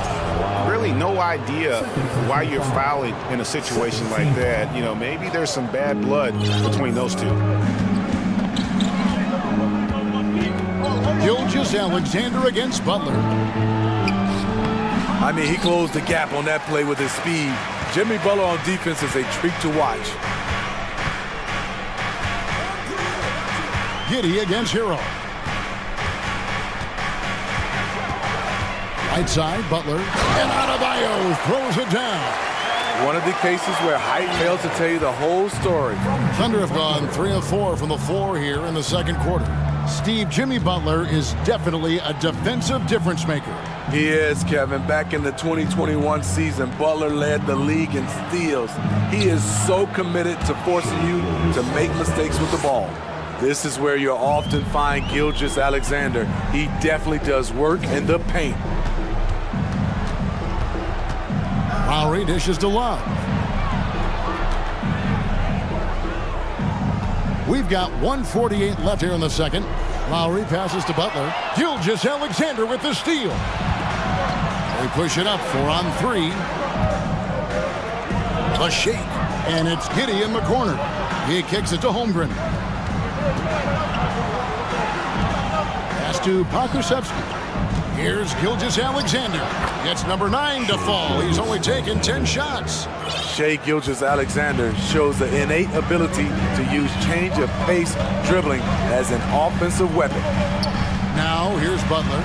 Really no idea why you're fouling in a situation like that. You know, maybe there's some bad blood between those two. Gilgeous-Alexander against Butler. I mean, he closed the gap on that play with his speed. Jimmy Butler on defense is a treat to watch. Giddey against Hero. Right side, Butler. And Adebayo throws it down. One of the cases where height fails to tell you the whole story. Thunder have gone 3 of 4 from the floor here in the second quarter. Steve, Jimmy Butler is definitely a defensive difference maker. He is, Kevin. Back in the 2021 season, Butler led the league in steals. He is so committed to forcing you to make mistakes with the ball. This is where you'll often find Gilgeous-Alexander. He definitely does work in the paint. Lowry dishes to Love. We've got 1:48 left here in the second. Lowry passes to Butler. Gilgeous-Alexander with the steal. They push it up 4 on 3. A shake, and it's Giddey in the corner. He kicks it to Holmgren. Pass to Pokusevski. Here's Gilgeous-Alexander. Gets number 9 to fall. He's only taken 10 shots. Shai Gilgeous-Alexander shows the innate ability to use change of pace dribbling as an offensive weapon. Now here's Butler.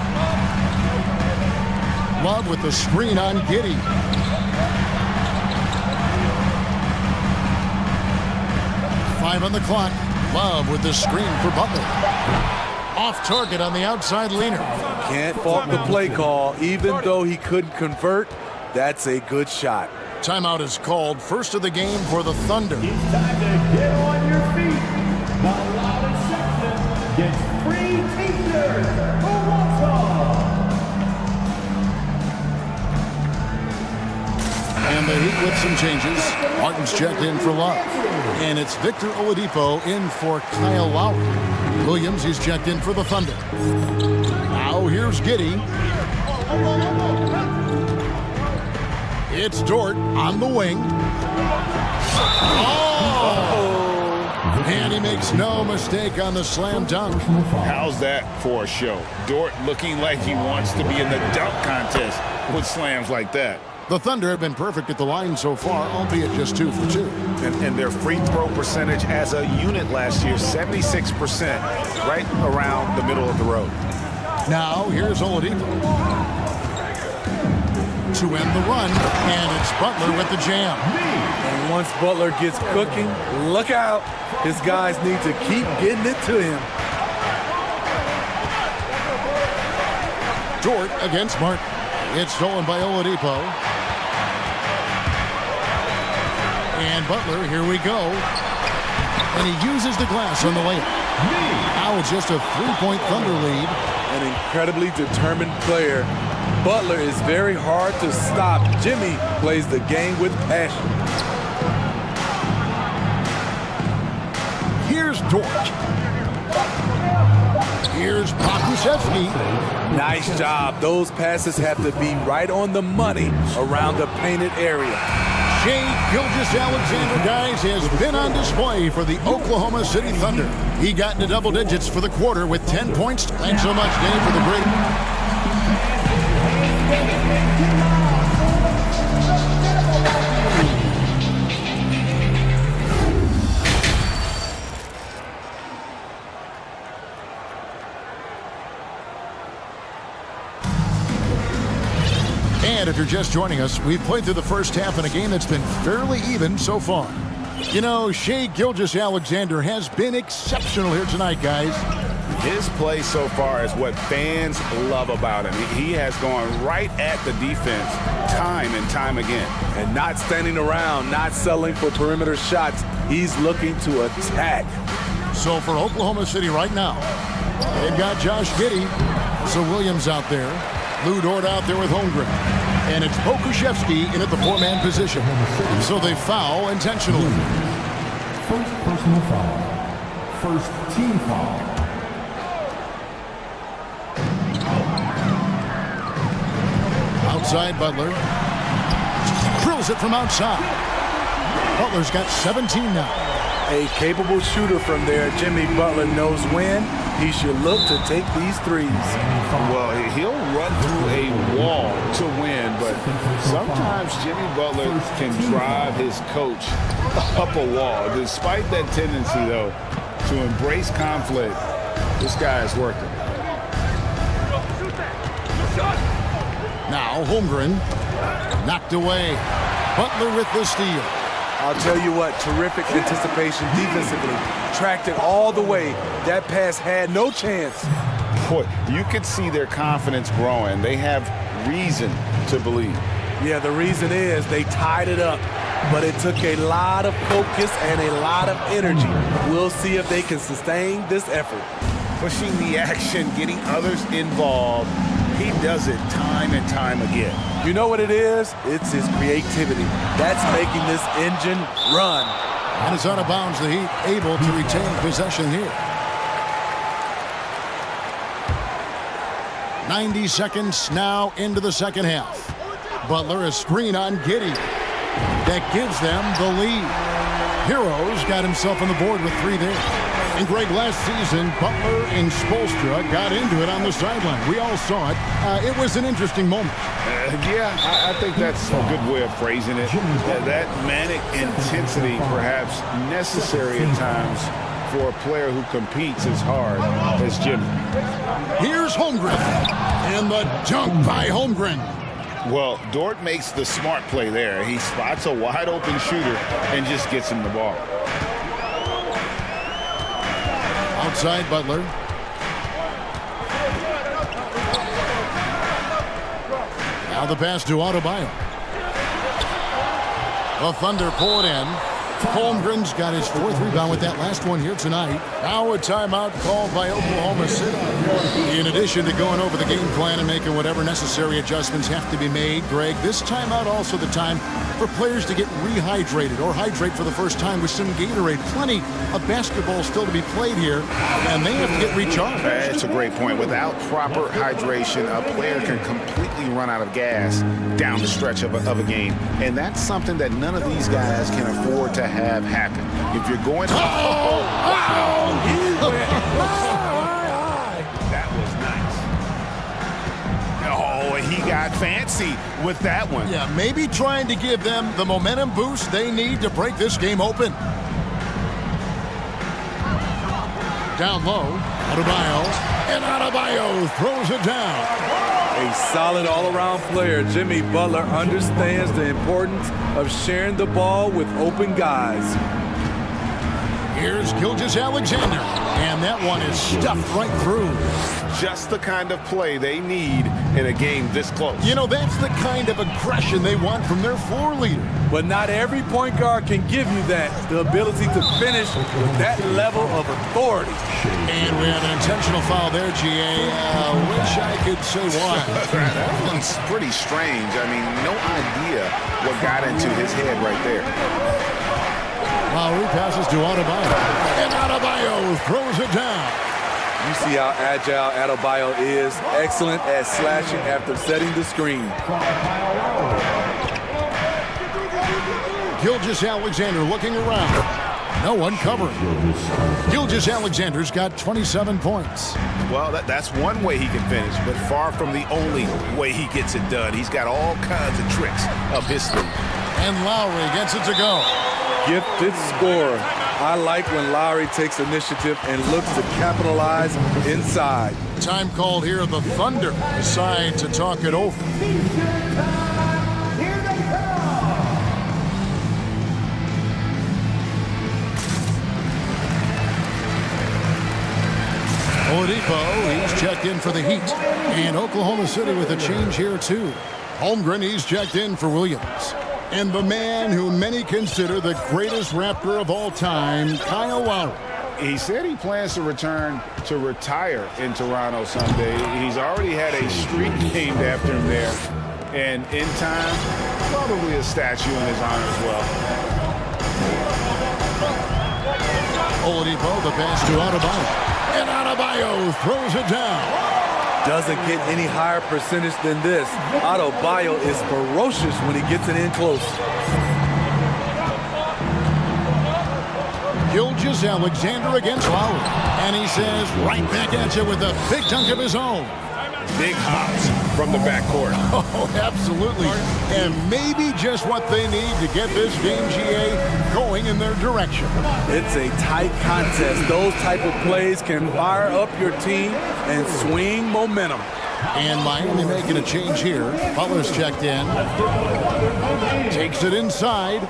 Love with the screen on Giddey. Five on the clock. Love with the screen for Butler. Off target on the outside leaner. Can't fault the play call. Even though he couldn't convert, that's a good shot. Timeout is called. First of the game for the Thunder. It's time to get on your feet. The loudest section gets free t-shirts. Who wants some? And the Heat with some changes. Martin's checked in for Love. And it's Victor Oladipo in for Kyle Lowry. Williams, he's checked in for the Thunder. Now here's Giddey. It's Dort on the wing. Oh! And he makes no mistake on the slam dunk. How's that for a show? Dort looking like he wants to be in the dunk contest with slams like that. The Thunder have been perfect at the line so far, albeit just 2 for 2. And their free throw percentage as a unit last year, 76%, right around the middle of the road. Now here's Oladipo to end the run, and it's Butler with the jam. And once Butler gets cooking, look out. His guys need to keep getting it to him. Dort against Martin. It's stolen by Oladipo. And Butler, here we go. And he uses the glass on the layup. Now it's just a 3-point Thunder lead. An incredibly determined player. Butler is very hard to stop. Jimmy plays the game with passion. Here's Dort. Here's Pokusevski. Nice job. Those passes have to be right on the money around the painted area. Shai Gilgeous-Alexander, guys, has been on display for the Oklahoma City Thunder. He got into double digits for the quarter with 10 points. Thanks so much, Dave, for the break. And if you're just joining us, we've played through the first half in a game that's been fairly even so far. You know, Shai Gilgeous-Alexander has been exceptional here tonight, guys. His play so far is what fans love about him. He has gone right at the defense time and time again. And not standing around, not settling for perimeter shots. He's looking to attack. So for Oklahoma City right now, they've got Josh Giddey. So Williams out there. Lou Dort out there with Holmgren. And it's Pokusevski in at the 4-man position. So they foul intentionally. First personal foul. First team foul. Outside Butler. Drills it from outside. Butler's got 17 now. A capable shooter from there. Jimmy Butler knows when he should look to take these threes. Well, he'll run through a wall to win, but sometimes Jimmy Butler can drive his coach up a wall. Despite that tendency, though, to embrace conflict, this guy is working. Now Holmgren knocked away. Butler with the steal. I'll tell you what, terrific anticipation defensively. Tracked it all the way. That pass had no chance. Boy, you could see their confidence growing. They have reason to believe. Yeah, the reason is they tied it up, but it took a lot of focus and a lot of energy. We'll see if they can sustain this effort. Pushing the action, getting others involved. He does it time and time again. You know what it is? It's his creativity. That's making this engine run. And it's out of bounds. The Heat able to retain possession here. 90 seconds now into the second half. Butler, a screen on Giddey. That gives them the lead. Heroes got himself on the board with 3 there. And Greg, last season, Butler and Spoelstra got into it on the sideline. We all saw it. It was an interesting moment. Yeah, I think that's a good way of phrasing it. That manic intensity, perhaps necessary at times for a player who competes as hard as Jimmy. Here's Holmgren. And the dunk by Holmgren. Well, Dort makes the smart play there. He spots a wide open shooter and just gets him the ball. Outside Butler. Now the pass to Adebayo. The Thunder pull it in. Holmgren's got his 4th rebound with that last one here tonight. Now a timeout called by Oklahoma City. In addition to going over the game plan and making whatever necessary adjustments have to be made, Greg, this timeout also the time for players to get rehydrated or hydrate for the first time with some Gatorade. Plenty of basketball still to be played here, and they have to get recharged. That's a great point. Without proper hydration, a player can completely run out of gas down the stretch of a game, and that's something that none of these guys can afford to have happen. If you're going to... That was nice. Oh, he got fancy with that one. Yeah, maybe trying to give them the momentum boost they need to break this game open. Down low, Adebayo, and Adebayo throws it down. A solid all-around player, Jimmy Butler understands the importance of sharing the ball with open guys. Here's Gilgeous-Alexander, and that one is stuffed right through. Just the kind of play they need in a game this close. You know, that's the kind of aggression they want from their floor leader. But not every point guard can give you that, the ability to finish with that level of authority. And we have an intentional foul there, GA. Wish I could say why. That one's pretty strange. I mean, no idea what got into his head right there. Lowry passes to Adebayo, and Adebayo throws it down. You see how agile Adebayo is, excellent at slashing after setting the screen. Gilgeous-Alexander looking around. No one covering. Gilgeous-Alexander's got 27 points. Well, that's one way he can finish, but far from the only way he gets it done. He's got all kinds of tricks up his sleeve. And Lowry gets it to go. Gifted scorer. I like when Lowry takes initiative and looks to capitalize inside. Time called here. The Thunder decide to talk it over. Oladipo, he's checked in for the Heat. And Oklahoma City with a change here, too. Holmgren, he's checked in for Williams. And the man who many consider the greatest Raptor of all time, Kyle Lowry. He said he plans to return to retire in Toronto someday. He's already had a street named after him there. And in time, probably a statue in his honor as well. Oladipo, the pass to Adebayo. And Adebayo throws it down. Doesn't get any higher percentage than this. Adebayo is ferocious when he gets it in close. Gilgeous-Alexander against Lowry. And he says, right back at you with a big dunk of his own. Big hops from the backcourt. Oh, absolutely. And maybe just what they need to get this game, GA, going in their direction. It's a tight contest. Those type of plays can fire up your team and swing momentum. And Miami making a change here. Butler's checked in. Takes it inside.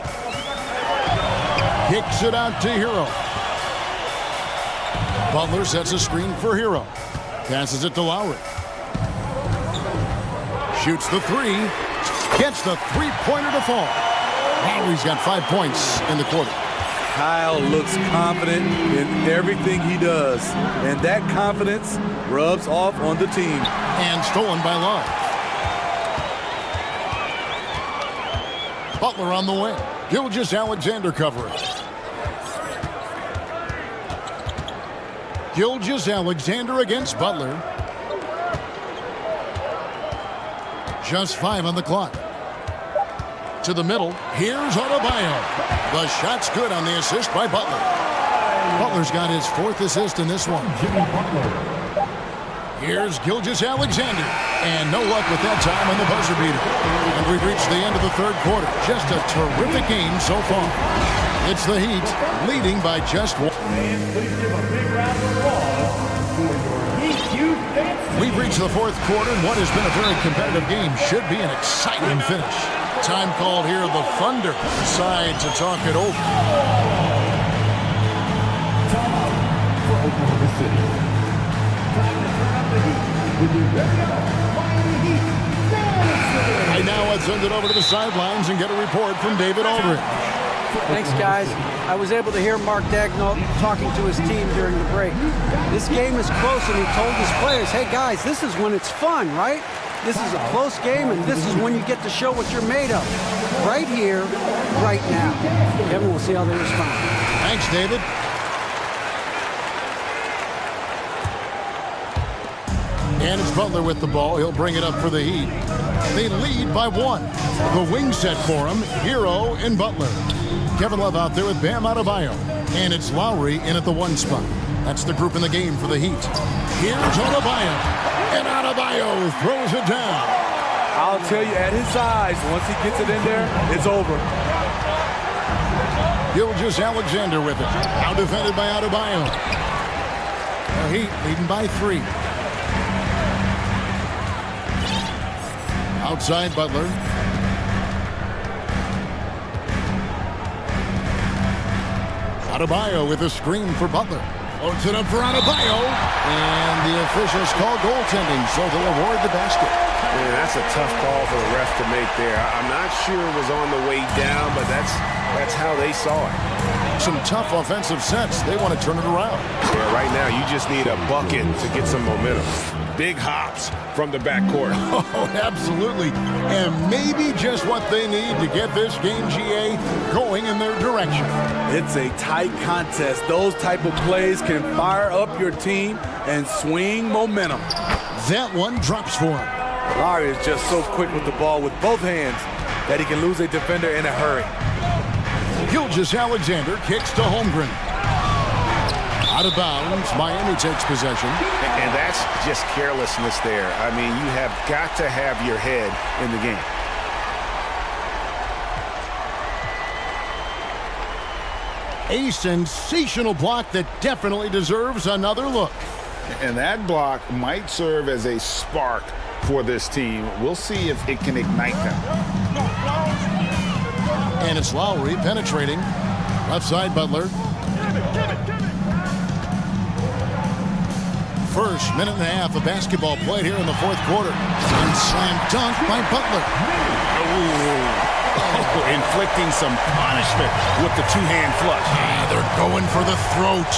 Kicks it out to Hero. Butler sets a screen for Hero. Passes it to Lowry. Shoots the three. Gets the three-pointer to fall. Lowry's got 5 points in the quarter. Kyle looks confident in everything he does, and that confidence rubs off on the team. And stolen by Love. Butler on the wing. Gilgeous-Alexander covering. Gilgeous-Alexander against Butler. Just 5 on the clock. To the middle. Here's Adebayo. The shot's good on the assist by Butler. Butler's got his 4th assist in this one. Here's Gilgeous-Alexander. And no luck with that time on the buzzer beater. And we've reached the end of the 3rd quarter. Just a terrific game so far. It's the Heat leading by just 1. We've reached the 4th quarter, and what has been a very competitive game should be an exciting finish. Time called here. The Thunder decide to talk it over. Oklahoma City. Time to turn up the heat with your Miami Heat. And now let's send it over to the sidelines and get a report from David Aldridge. Thanks, guys. I was able to hear Mark Daigneault talking to his team during the break. This game is close, and he told his players, hey, guys, this is when it's fun, right? This is a close game, and this is when you get to show what you're made of. Right here, right now. Kevin, we'll see how they respond. Thanks, David. And it's Butler with the ball. He'll bring it up for the Heat. They lead by 1. The wing set for him, Hero and Butler. Kevin Love out there with Bam Adebayo. And it's Lowry in at the 1 spot. That's the group in the game for the Heat. Here's Adebayo. And Adebayo throws it down. I'll tell you, at his size, once he gets it in there, it's over. Gilgeous-Alexander with it. Now defended by Adebayo. The Heat leading by 3. Outside Butler. Adebayo with a screen for Butler. Floats it up for Adebayo. And the officials call goaltending, so they'll award the basket. Man, that's a tough call for the ref to make there. I'm not sure it was on the way down, but that's how they saw it. Some tough offensive sets. They want to turn it around. Yeah, right now you just need a bucket to get some momentum. Big hops from the backcourt. Oh, absolutely. And maybe just what they need to get this game, GA, going in their direction. It's a tight contest. Those type of plays can fire up your team and swing momentum. That one drops for him. Lowry is just so quick with the ball with both hands that he can lose a defender in a hurry. Gilgeous-Alexander kicks to Holmgren. Out of bounds, Miami takes possession. And that's just carelessness there. I mean, you have got to have your head in the game. A sensational block that definitely deserves another look. And that block might serve as a spark for this team. We'll see if it can ignite them. And it's Lowry penetrating. Left side, Butler. First minute and a half of basketball played here in the 4th quarter. And slam dunk by Butler. Inflicting some punishment with the 2-hand flush. Yeah, they're going for the throat.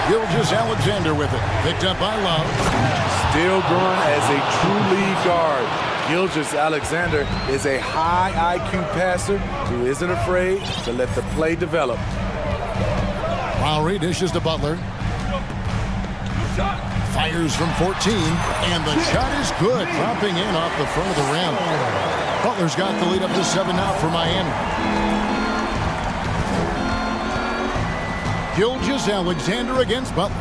Gilgeous-Alexander with it. Picked up by Love. Still going as a true lead guard. Gilgeous-Alexander is a high IQ passer who isn't afraid to let the play develop. Lowry dishes to Butler. Fires from 14, and the shot is good, dropping in off the front of the rim. Butler's got the lead up to 7 now for Miami. Gilgeous-Alexander against Butler.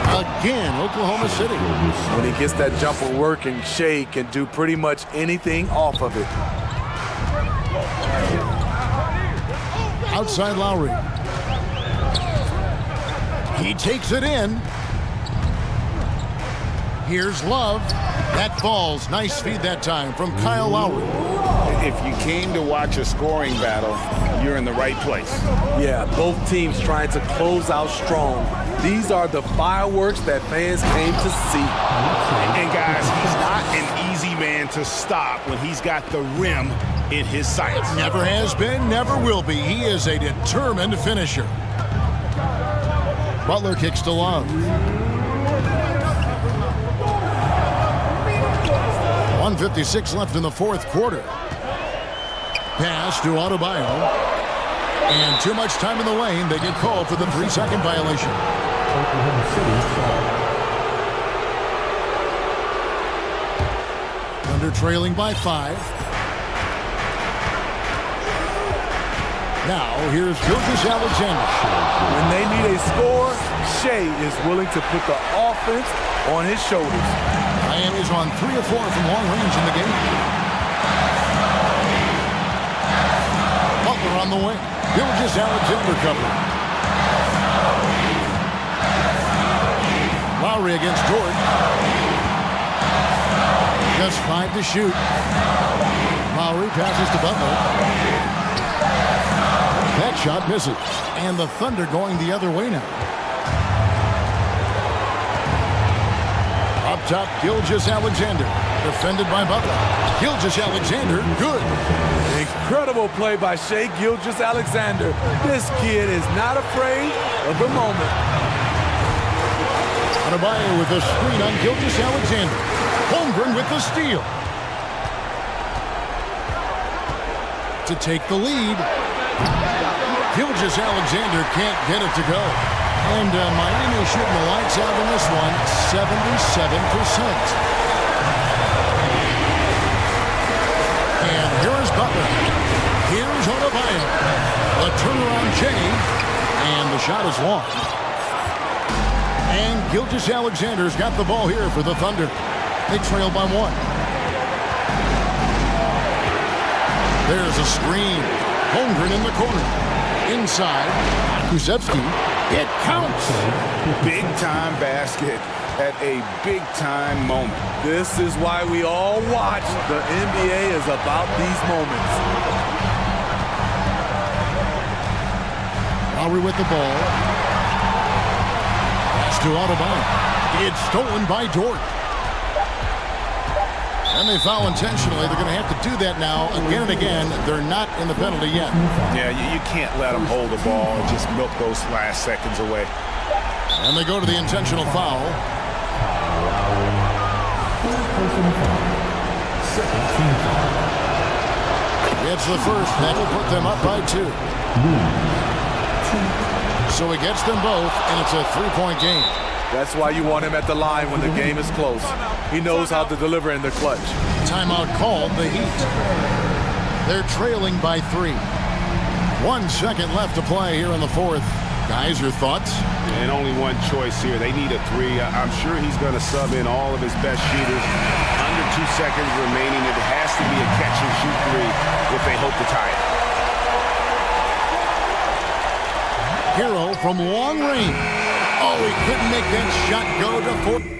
Again, Oklahoma City. When he gets that jumper working, Shea can do pretty much anything off of it. Outside Lowry. He takes it in. Here's Love. That falls. Nice feed that time from Kyle Lowry. If you came to watch a scoring battle, you're in the right place. Yeah, both teams trying to close out strong. These are the fireworks that fans came to see. And guys, he's not an easy man to stop when he's got the rim in his sights. Never has been, never will be. He is a determined finisher. Butler kicks to Love. 1:56 left in the fourth quarter. Pass to Adebayo. And too much time in the lane. They get called for the 3-second violation. Thunder trailing by 5. Now here's Gilgeous-Alexander. When they need a score, Shea is willing to put the offense on his shoulders. Miami's on 3 of 4 from long range in the game. Butler on the wing. Gilgeous-Alexander covered. Lowry against Dort. Just 5 to shoot. Lowry passes to Butler. That shot misses. And the Thunder going the other way now. Up top, Gilgeous-Alexander. Defended by Butler. Gilgeous-Alexander, good. Incredible play by Shea Gilgeous-Alexander. This kid is not afraid of the moment. Adebayo with a screen on Gilgeous-Alexander. Holmgren with the steal. To take the lead. Gilgeous-Alexander can't get it to go. And Miami shooting the lights out in this one, 77%. And here is Butler. Here's Adebayo. The turnaround Jay. And the shot is long. And Gilgeous-Alexander's got the ball here for the Thunder. They trail by 1. There's a screen. Holmgren in the corner. Inside. Kusevsky. It counts. Big-time basket at a big-time moment. This is why we all watch. The NBA is about these moments. Lowry with the ball. Pass to Adebayo. It's stolen by Dort. And they foul intentionally. They're going to have to do that now again and again. They're not in the penalty yet. Yeah, you can't let them hold the ball and just milk those last seconds away. And they go to the intentional foul. It's the first. That will put them up by 2. So he gets them both, and it's a 3-point game. That's why you want him at the line when the game is close. He knows how to deliver in the clutch. Timeout called, the Heat. They're trailing by 3. 1 second left to play here in the fourth. Guys, your thoughts? And only one choice here. They need a 3. I'm sure he's going to sub in all of his best shooters. Under 2 seconds remaining. It has to be a catch-and-shoot 3 if they hope to tie it. Hero from long range. Oh, he couldn't make that shot go to 4.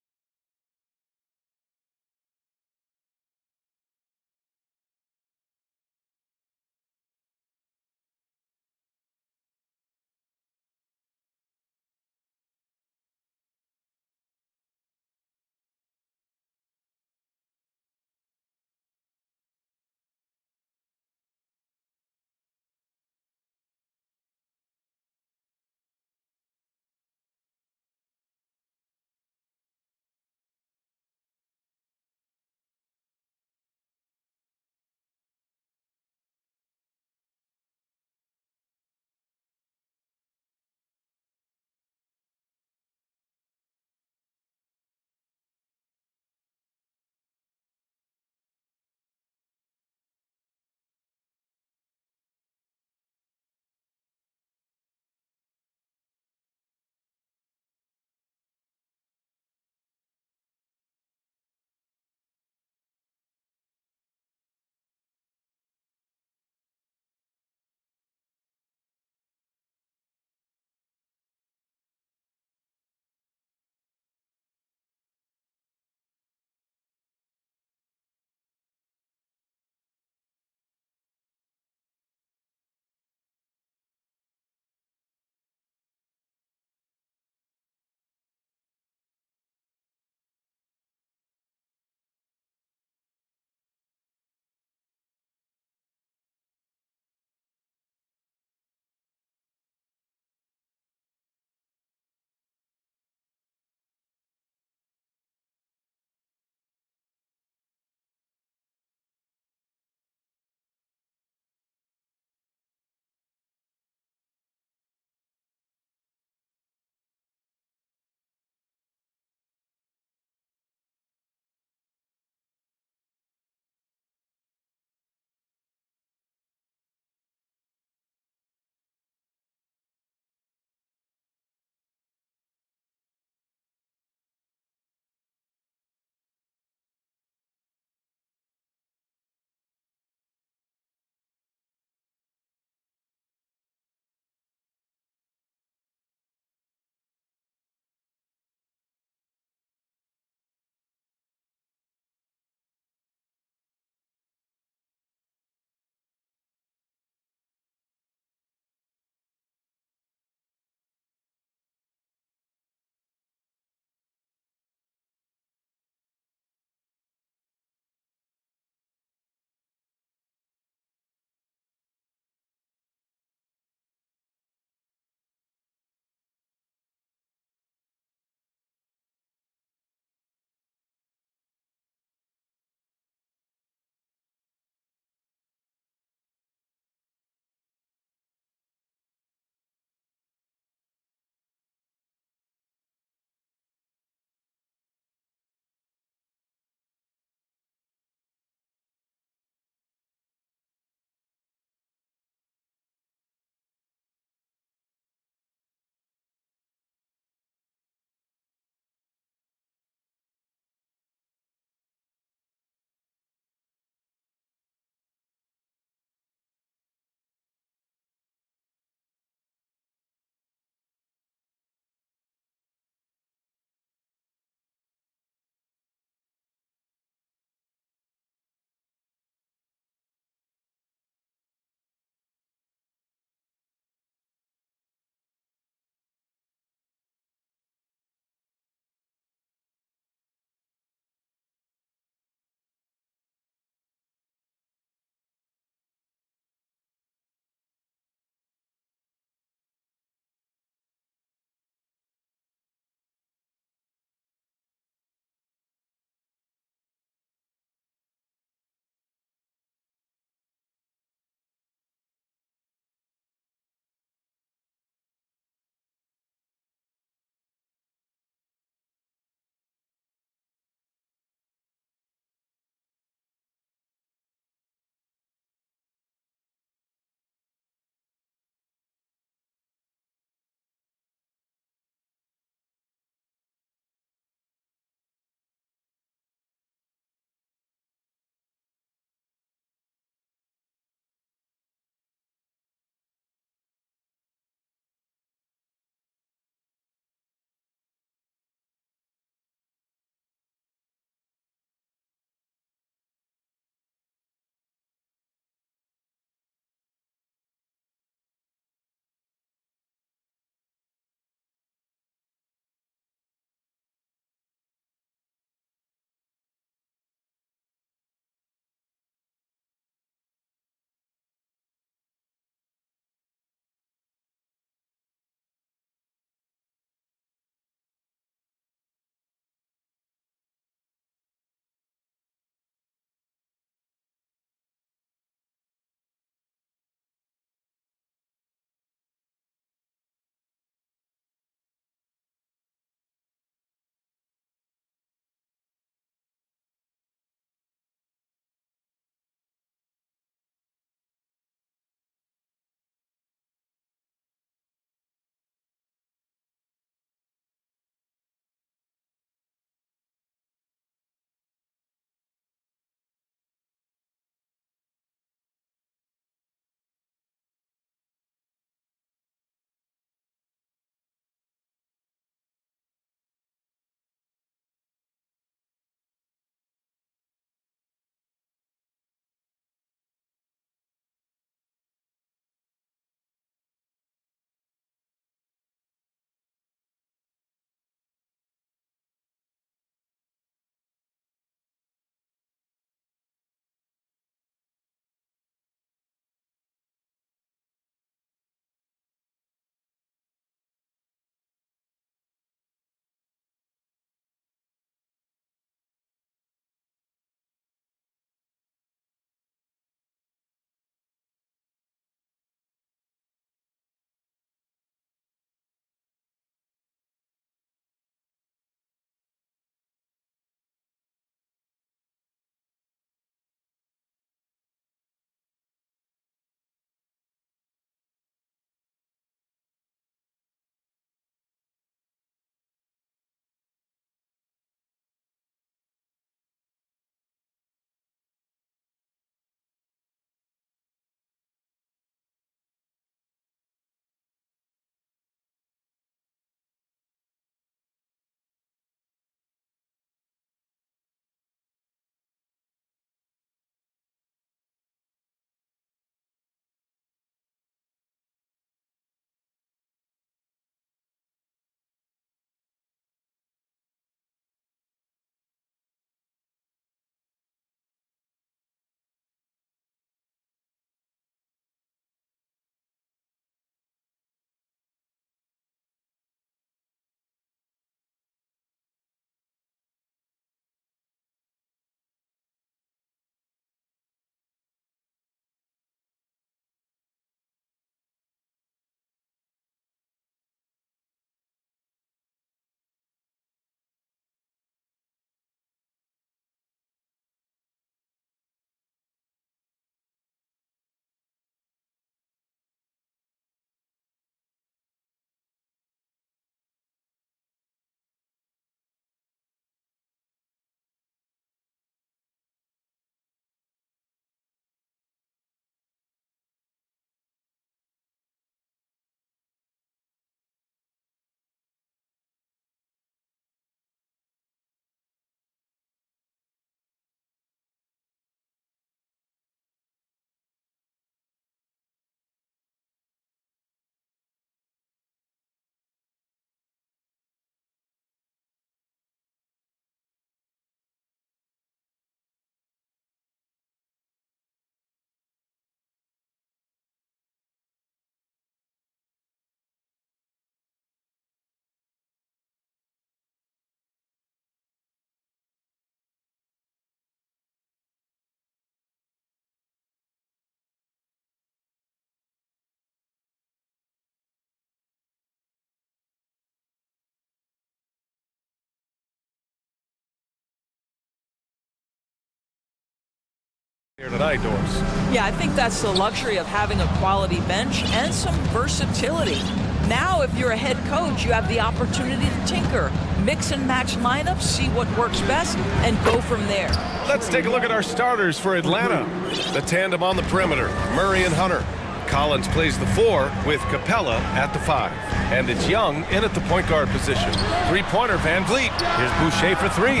here tonight, Doris. Yeah, I think that's the luxury of having a quality bench and some versatility. Now, if you're a head coach, you have the opportunity to tinker, mix and match lineups, see what works best, and go from there. Let's take a look at our starters for Atlanta. The tandem on the perimeter, Murray and Hunter. Collins plays the 4 with Capella at the 5. And it's Young in at the point guard position. Three-pointer, Van Vliet. Here's Boucher for 3.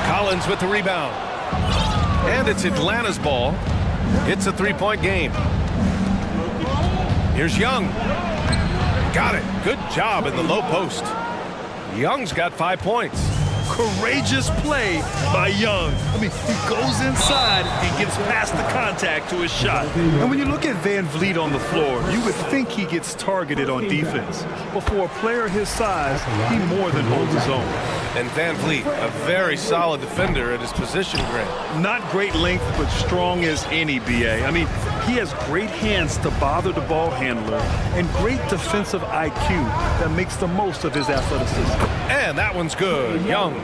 Collins with the rebound. And it's Atlanta's ball. It's a three-point game. Here's Young. Got it. Good job in the low post. Young's got 5 points. Courageous play by Young. I mean, he goes inside and gets past the contact to his shot. And when you look at Van Vliet on the floor, you would think he gets targeted on defense. But for a player his size, he more than holds his own. And Van Vliet, a very solid defender at his position, Grant. Not great length, but strong as any, BA. I mean, he has great hands to bother the ball handler and great defensive IQ that makes the most of his athleticism. And that one's good. Young.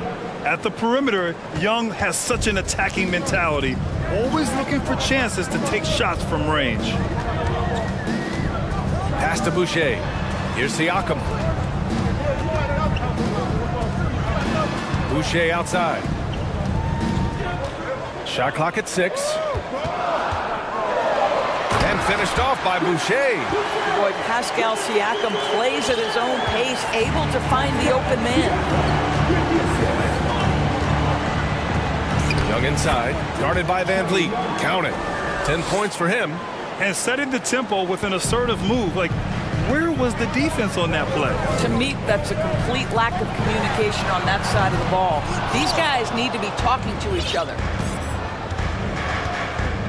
At the perimeter, Young has such an attacking mentality, always looking for chances to take shots from range. Pass to Boucher. Here's Siakam. Boucher outside. Shot clock at 6. And finished off by Boucher. Boy, Pascal Siakam plays at his own pace, able to find the open man. Young inside, guarded by Van Vliet. Count it. 10 points for him. And setting the tempo with an assertive move. Like, where was the defense on that play? To me, that's a complete lack of communication on that side of the ball. These guys need to be talking to each other.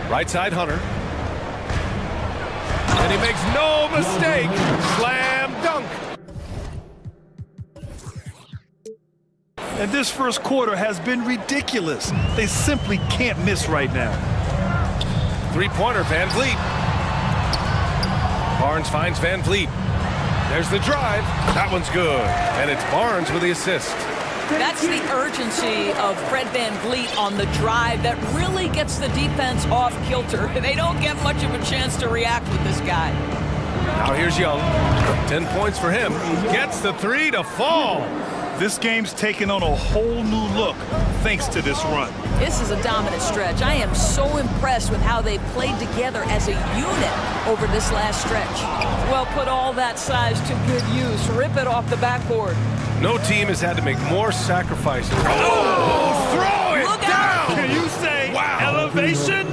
Right side, Hunter. And he makes no mistake. Slam dunk. And this first quarter has been ridiculous. They simply can't miss right now. Three-pointer, Van Vliet. Barnes finds Van Vliet. There's the drive. That one's good. And it's Barnes with the assist. That's the urgency of Fred Van Vliet on the drive that really gets the defense off kilter. They don't get much of a chance to react with this guy. Now here's Young. 10 points for him. Gets the 3 to fall. This game's taken on a whole new look thanks to this run. This is a dominant stretch. I am so impressed with how they've played together as a unit over this last stretch. Well, put all that size to good use. Rip it off the backboard. No team has had to make more sacrifices. Oh, throw it Look down! out. Can you say wow. Elevation?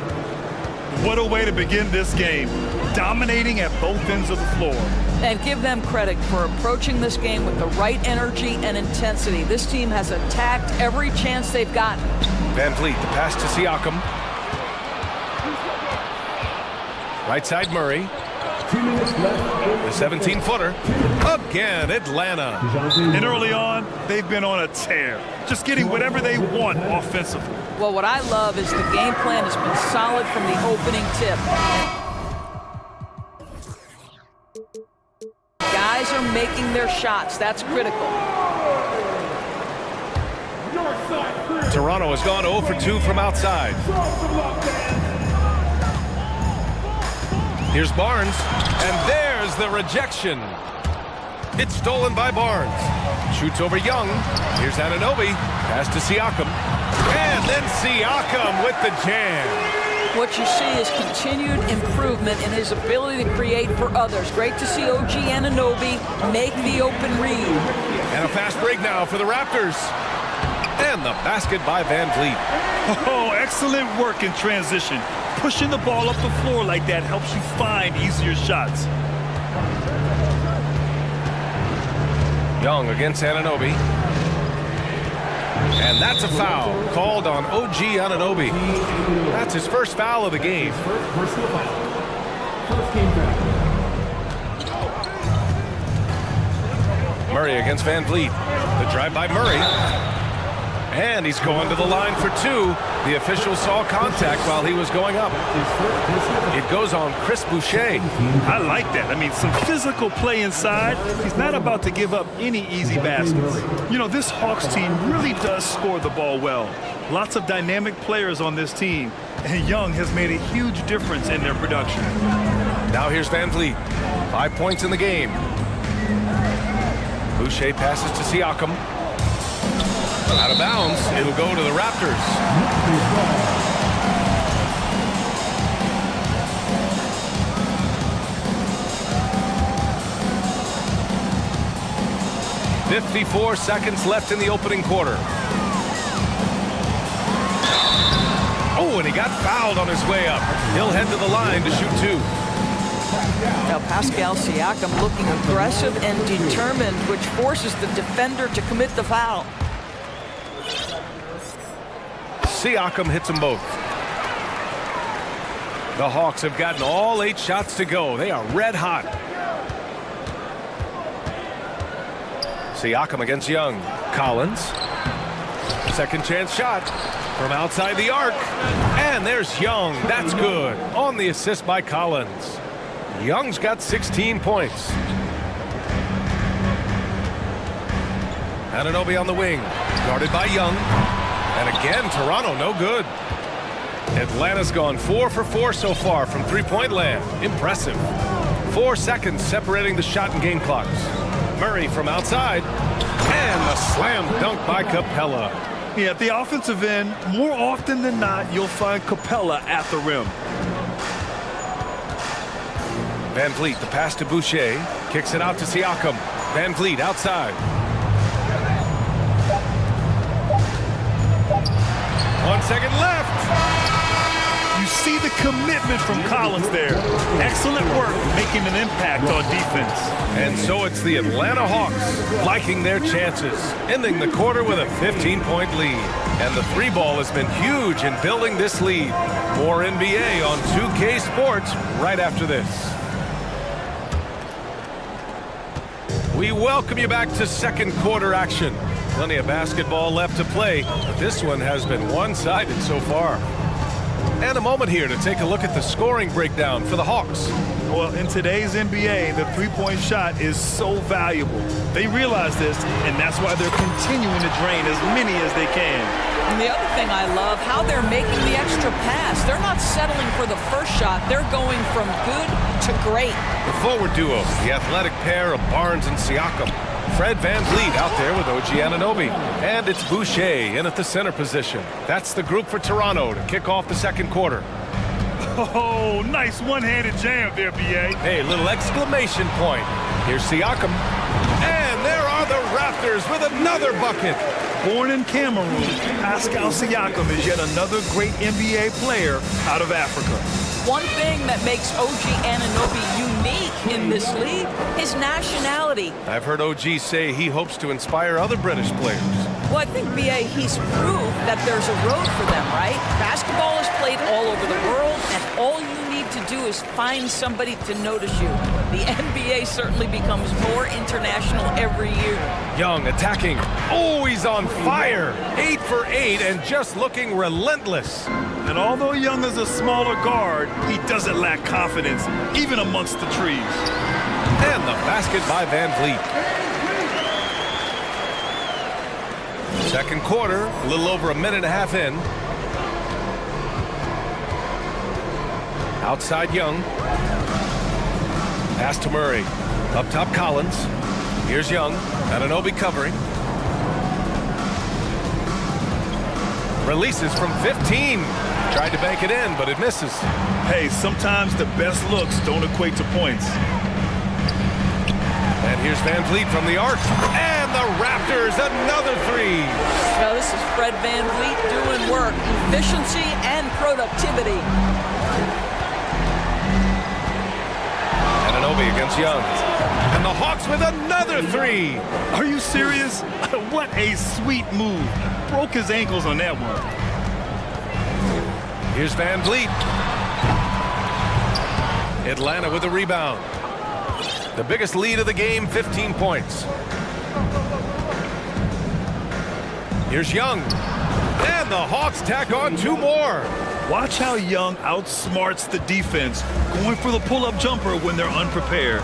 What a way to begin this game. Dominating at both ends of the floor. And give them credit for approaching this game with the right energy and intensity. This team has attacked every chance they've gotten. Van Vliet, the pass to Siakam. Right side, Murray. 2 minutes left. The 17-footer. Again, Atlanta. And early on, they've been on a tear. Just getting whatever they want offensively. Well, what I love is the game plan has been solid from the opening tip. Guys are making their shots. That's critical. Toronto has gone 0 for 2 from outside. Here's Barnes, and there's the rejection. It's stolen by Barnes. Shoots over Young. Here's Anunoby. Pass to Siakam. And then Siakam with the jam. What you see is continued improvement in his ability to create for others. Great to see OG Anunoby make the open read. And a fast break now for the Raptors. And the basket by Van Vliet. Oh, excellent work in transition. Pushing the ball up the floor like that helps you find easier shots. Young against Anunoby. And that's a foul called on OG Anunoby. That's his first foul of the game. Personal foul. First game foul. Murray against Van Vliet. The drive by Murray. And he's going to the line for two. The official saw contact while he was going up. It goes on Chris Boucher. I like that. I mean, some physical play inside. He's not about to give up any easy baskets. You know, this Hawks team really does score the ball well. Lots of dynamic players on this team, and Young has made a huge difference in their production. Now here's Van Vliet. 5 points in the game. Boucher passes to Siakam. Out of bounds. It'll go to the Raptors. "54 seconds left in the opening quarter." Oh, and he got fouled on his way up. He'll head to the line to shoot two. Now Pascal Siakam looking aggressive and determined, which forces the defender to commit the foul. Siakam hits them both. The Hawks have gotten all 8 shots to go. They are red hot. Siakam against Young. Collins. Second chance shot from outside the arc. And there's Young. That's good. On the assist by Collins. Young's got 16 points. Anunoby on the wing. Guarded by Young. And again, Toronto no good. Atlanta's gone 4 for 4 so far from three-point land. Impressive. 4 seconds separating the shot and game clocks. Murray from outside. And the slam dunk by Capella. Yeah, at the offensive end, more often than not, you'll find Capella at the rim. Van Vliet, the pass to Boucher. Kicks it out to Siakam. Van Vliet outside. 1 second left. You see the commitment from Collins there. Excellent work making an impact on defense. And so it's the Atlanta Hawks liking their chances, ending the quarter with a 15-point lead. And the three ball has been huge in building this lead. More NBA on 2K Sports right after this. We welcome you back to second quarter action. Plenty of basketball left to play, but this one has been one-sided so far. And a moment here to take a look at the scoring breakdown for the Hawks. Well, in today's NBA, the three-point shot is so valuable. They realize this, and that's why they're continuing to drain as many as they can. And the other thing I love, how they're making the extra pass. They're not settling for the first shot. They're going from good to great. The forward duo, the athletic pair of Barnes and Siakam. Fred Van Vliet out there with OG Anunoby. And it's Boucher in at the center position. That's the group for Toronto to kick off the second quarter. Oh, nice one-handed jam there, B.A. Hey, little exclamation point. Here's Siakam. And there are the Raptors with another bucket. Born in Cameroon, Pascal Siakam is yet another great NBA player out of Africa. One thing that makes OG Anunoby unique in this league is nationality. I've heard OG say he hopes to inspire other British players. Well, I think, B.A., he's proved that there's a road for them, right? Basketball is played all over the world, and all you need to do is find somebody to notice you. The NBA certainly becomes more international every year. Young attacking. Oh, he's on fire. 8 for 8 and just looking relentless. And although Young is a smaller guard, he doesn't lack confidence, even amongst the trees. And the basket by Van Vliet. Second quarter, a little over a minute and a half in. Outside Young. Pass to Murray. Up top Collins. Here's Young. Anunoby covering. Releases from 15. Tried to bank it in, but it misses. Hey, sometimes the best looks don't equate to points. And here's Van Vliet from the arc. And the Raptors, another three. Well, this is Fred Van Vliet doing work. Efficiency and productivity. Anunoby against Young. And the Hawks with another three. Are you serious? What a sweet move. Broke his ankles on that one. Here's Van Vliet. Atlanta with a rebound. The biggest lead of the game, 15 points. Here's Young. And the Hawks tack on 2 more. Watch how Young outsmarts the defense, going for the pull-up jumper when they're unprepared.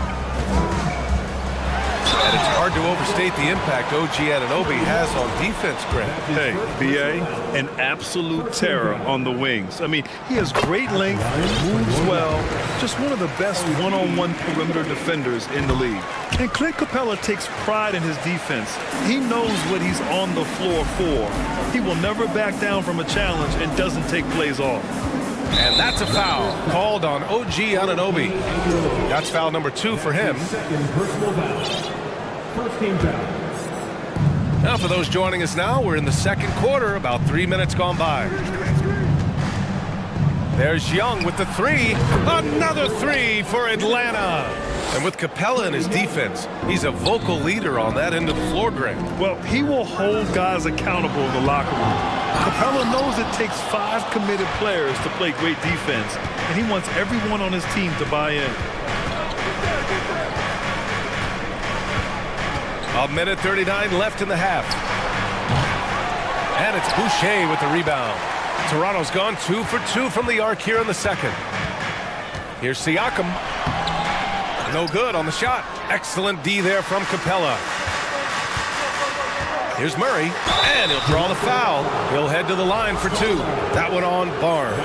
And it's hard to overstate the impact OG Anunoby has on defense, Grant. Hey, BA, an absolute terror on the wings. I mean, he has great length, moves well, just one of the best one-on-one perimeter defenders in the league. And Clint Capella takes pride in his defense. He knows what he's on the floor for. He will never back down from a challenge and doesn't take plays off. And that's a foul called on OG Anunoby. That's foul number 2 for him. First team foul. Now for those joining us now, we're in the second quarter, about 3 minutes gone by. There's Young with the 3. Another 3 for Atlanta. And with Capella in his defense, he's a vocal leader on that end of the floor, Grant. Well, he will hold guys accountable in the locker room. Capella knows it takes 5 committed players to play great defense, and he wants everyone on his team to buy in. A minute 39 left in the half. And it's Boucher with the rebound. Toronto's gone 2 for 2 from the arc here in the second. Here's Siakam. No good on the shot. Excellent D there from Capella. Here's Murray, and he'll draw the foul. He'll head to the line for 2. That one on Barnes.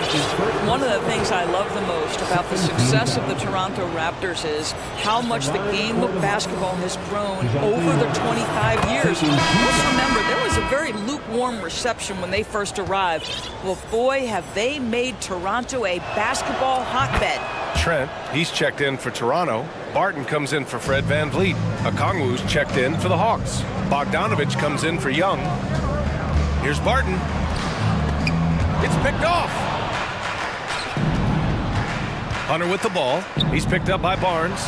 One of the things I love the most about the success of the Toronto Raptors is how much the game of basketball has grown over the 25 years. Let's remember, there was a very lukewarm reception when they first arrived. Well, boy, have they made Toronto a basketball hotbed. Trent, he's checked in for Toronto. Barton comes in for Fred VanVleet. Okongwu's checked in for the Hawks. Bogdanovich comes in for Young. Here's Barton. It's picked off. Hunter with the ball. He's picked up by Barnes.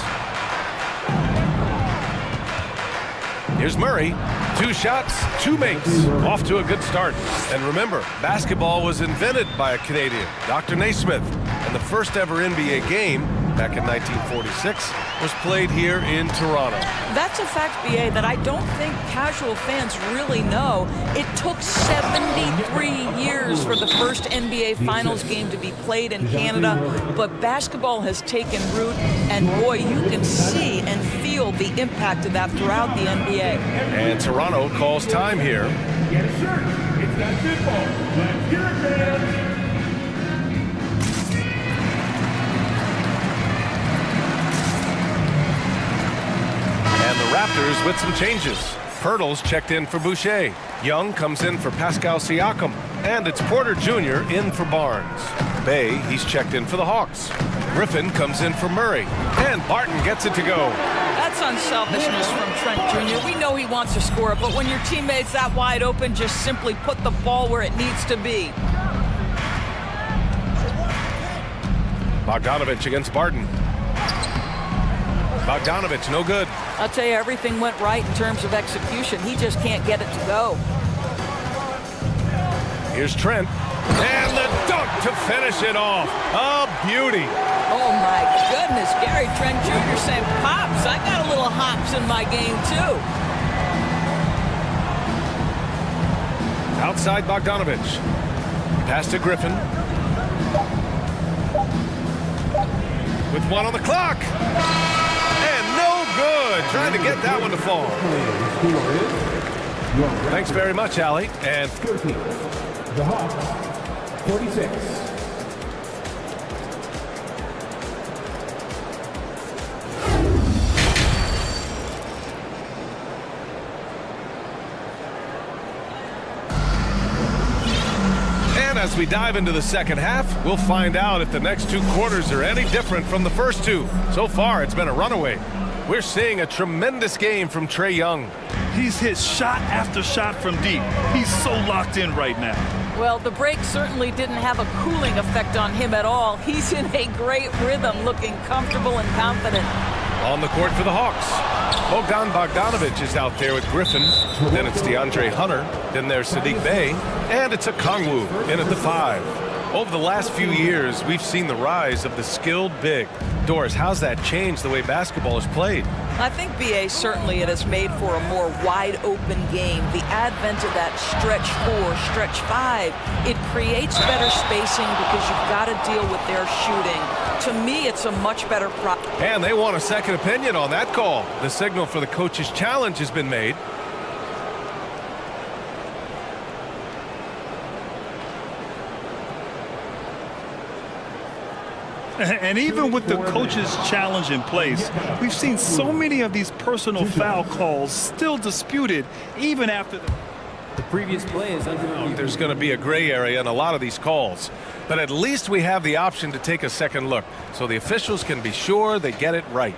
Here's Murray. 2 shots, 2 makes. Off to a good start. And remember, basketball was invented by a Canadian, Dr. Naismith. And the first ever NBA game, back in 1946, was played here in Toronto. That's a fact, BA, that I don't think casual fans really know. It took 73 years for the first NBA Finals game to be played in Canada, but basketball has taken root, and boy, you can see and feel the impact of that throughout the NBA. And Toronto calls time here. Get a shirt. It's that simple. Let's hear it, man. And the Raptors with some changes. Pirtle's checked in for Boucher. Young comes in for Pascal Siakam. And it's Porter Jr. in for Barnes. Bay, he's checked in for the Hawks. Griffin comes in for Murray. And Barton gets it to go. That's unselfishness from Trent Jr. We know he wants to score it, but when your teammate's that wide open, just simply put the ball where it needs to be. Bogdanovich against Barton. Bogdanovich, no good. I'll tell you, everything went right in terms of execution. He just can't get it to go. Here's Trent. And the dunk to finish it off. A beauty. Oh, my goodness. Gary Trent Jr. saying, Pops, I got a little hops in my game, too. Outside Bogdanovich. Pass to Griffin. With 1 on the clock. And no good. Trying to get that one to fall. Thanks very much, Allie. And the Hawks, 46. And as we dive into the second half, we'll find out if the next 2 quarters are any different from the first 2. So far, it's been a runaway. We're seeing a tremendous game from Trae Young. He's hit shot after shot from deep. He's so locked in right now. Well, the break certainly didn't have a cooling effect on him at all. He's in a great rhythm, looking comfortable and confident. On the court for the Hawks. Bogdanovich is out there with Griffin. Then it's DeAndre Hunter. Then there's Sadiq Bey. And it's Okongwu in at the 5. Over the last few years, we've seen the rise of the skilled big. Doris, how's that changed the way basketball is played? I think, BA, certainly it has made for a more wide-open game. The advent of that stretch 4, stretch 5, it creates better spacing because you've got to deal with their shooting. To me, it's a much better product. And they want a second opinion on that call. The signal for the coach's challenge has been made. And even with the coach's challenge in place, we've seen so many of these personal foul calls still disputed even after the previous play is under review. There's going to be a gray area in a lot of these calls, but at least we have the option to take a second look so the officials can be sure they get it right.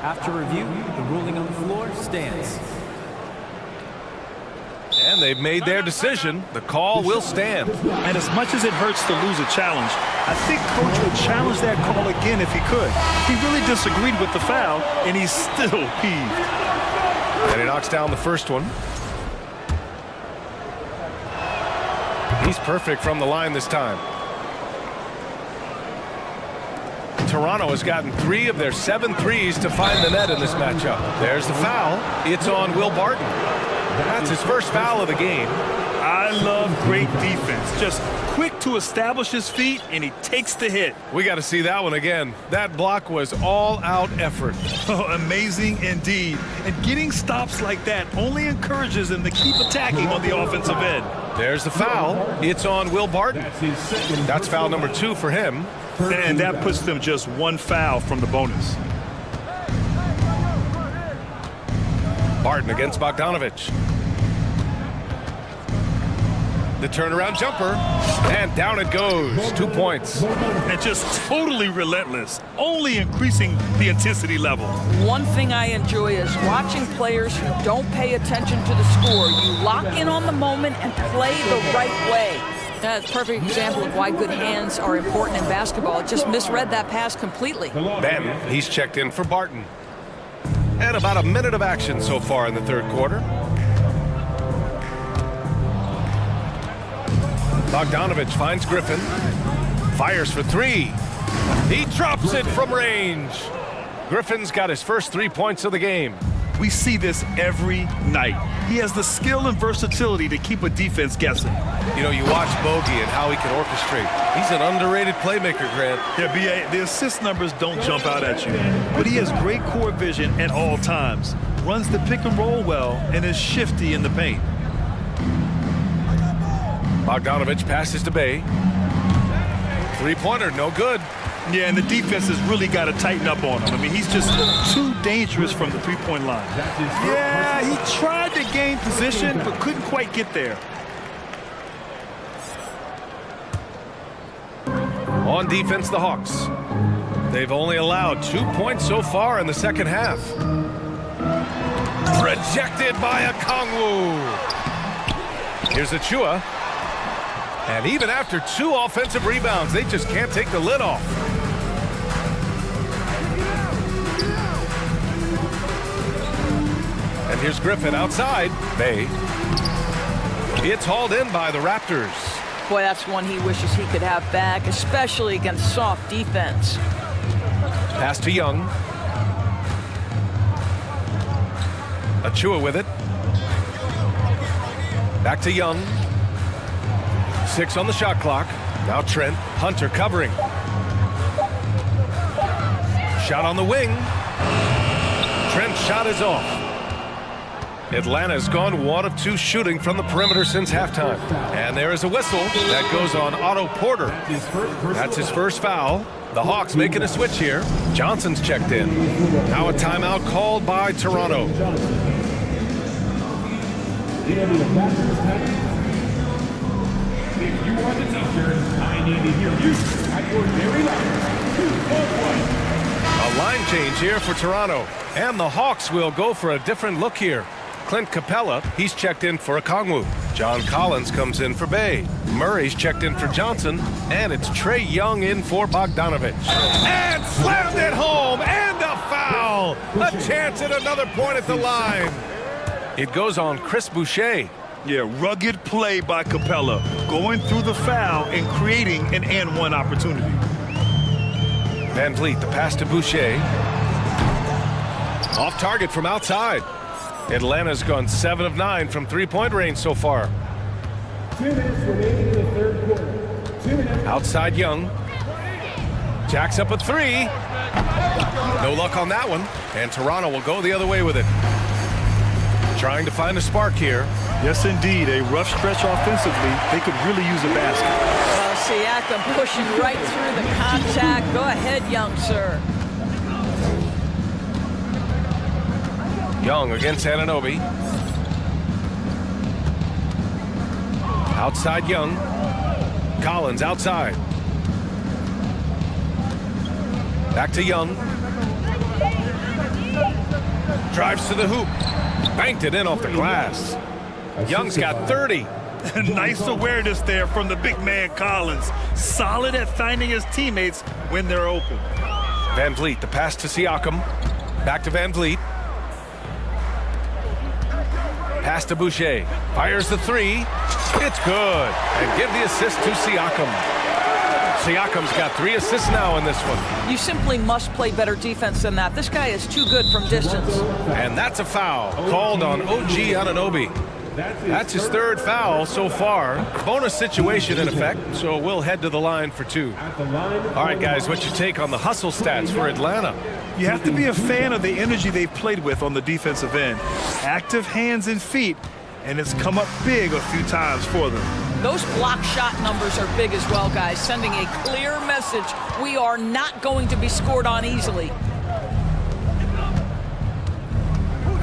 After review, the ruling on the floor stands. And they've made their decision. The call will stand. And as much as it hurts to lose a challenge, I think Coach would challenge that call again if he could. He really disagreed with the foul, and he's still peeved. And he knocks down the first one. He's perfect from the line this time. Toronto has gotten 3 of their 7 threes to find the net in this matchup. There's the foul. It's on Will Barton. That's his first foul of the game. I love great defense. Just quick to establish his feet, and he takes the hit. We got to see that one again. That block was all-out effort. Oh, amazing indeed. And getting stops like that only encourages him to keep attacking on the offensive end. There's the foul. It's on Will Barton. That's foul number 2 for him. And that puts them just 1 foul from the bonus. Barton against Bogdanovich. The turnaround jumper, and down it goes. 2 points. And just totally relentless, only increasing the intensity level. One thing I enjoy is watching players who don't pay attention to the score. You lock in on the moment and play the right way. That's a perfect example of why good hands are important in basketball. It just misread that pass completely. Ben, he's checked in for Barton. And about a minute of action so far in the third quarter. Bogdanovich finds Griffin. Fires for 3. He drops it from range. Griffin's got his first 3 points of the game. We see this every night. He has the skill and versatility to keep a defense guessing. You know, you watch Bogey and how he can orchestrate. He's an underrated playmaker, Grant. Yeah, BA, the assist numbers don't jump out at you, but he has great core vision at all times, runs the pick and roll well, and is shifty in the paint. Bogdanovich passes to Bay. 3-pointer, no good. Yeah, and the defense has really got to tighten up on him. I mean, he's just too dangerous from the three-point line. Yeah, he tried to gain position, but couldn't quite get there. On defense, the Hawks. They've only allowed 2 points so far in the second half. Rejected by Okongwu. Here's Achua. And even after 2 offensive rebounds, they just can't take the lid off. And here's Griffin outside. Bay. It's hauled in by the Raptors. Boy, that's one he wishes he could have back, especially against soft defense. Pass to Young. Achua with it. Back to Young. 6 on the shot clock. Now Trent. Hunter covering. Shot on the wing. Trent's shot is off. Atlanta's gone 1 of 2 shooting from the perimeter since halftime. And there is a whistle that goes on Otto Porter. That's his first foul. The Hawks making a switch here. Johnson's checked in. Now a timeout called by Toronto. If you want the t-shirt, I need to hear you at your very loud 2-1. A line change here for Toronto. And the Hawks will go for a different look here. Clint Capella, he's checked in for Okongwu. John Collins comes in for Bay. Murray's checked in for Johnson. And it's Trey Young in for Bogdanovich. And slammed it home. And a foul. A chance at another point at the line. It goes on Chris Boucher. Yeah, rugged play by Capella, going through the foul and creating an and-one opportunity. Van Vliet, the pass to Boucher. Off target from outside. Atlanta's gone 7 of 9 from three-point range so far. 2 minutes remaining in the third quarter. 2 minutes. Outside Young. Jacks up a three. No luck on that one. And Toronto will go the other way with it. Trying to find a spark here. Yes, indeed. A rough stretch offensively. They could really use a basket. Well, Siakam pushing right through the contact. Go ahead, Young, sir. Young against Anunoby. Outside Young. Collins outside. Back to Young. Drives to the hoop. Banked it in off the glass. Young's got 30. Nice awareness there from the big man Collins. Solid at finding his teammates when they're open. Van Vliet, the pass to Siakam. Back to Van Vliet. Pass to Boucher. Fires the three. It's good. And give the assist to Siakam. Siakam's got 3 assists now in this one. You simply must play better defense than that. This guy is too good from distance. And that's a foul called on OG Anunoby. That's his 3rd foul so far. Bonus situation in effect, so we'll head to the line for 2. All right, guys, what's your take on the hustle stats for Atlanta? You have to be a fan of the energy they've played with on the defensive end. Active hands and feet, and it's come up big a few times for them. Those block shot numbers are big as well, guys, sending a clear message. We are not going to be scored on easily.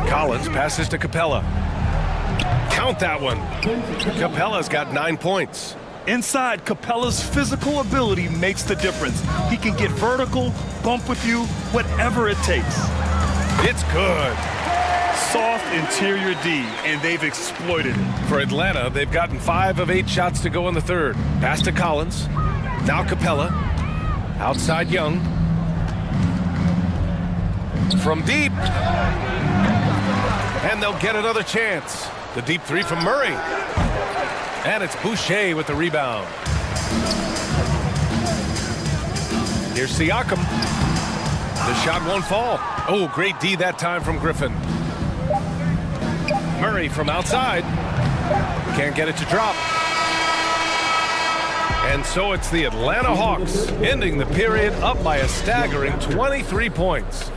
Collins passes to Capella. Count that one. Capella's got 9 points. Inside, Capella's physical ability makes the difference. He can get vertical, bump with you, whatever it takes. It's good. Soft interior D, and they've exploited it. For Atlanta, they've gotten 5 of 8 shots to go in the 3rd. Pass to Collins. Now Capella. Outside Young. From deep. And they'll get another chance. The deep 3 from Murray. And it's Boucher with the rebound. Here's Siakam. The shot won't fall. Oh, great D that time from Griffin. Murray from outside. Can't get it to drop. And so it's the Atlanta Hawks ending the period up by a staggering 23 points.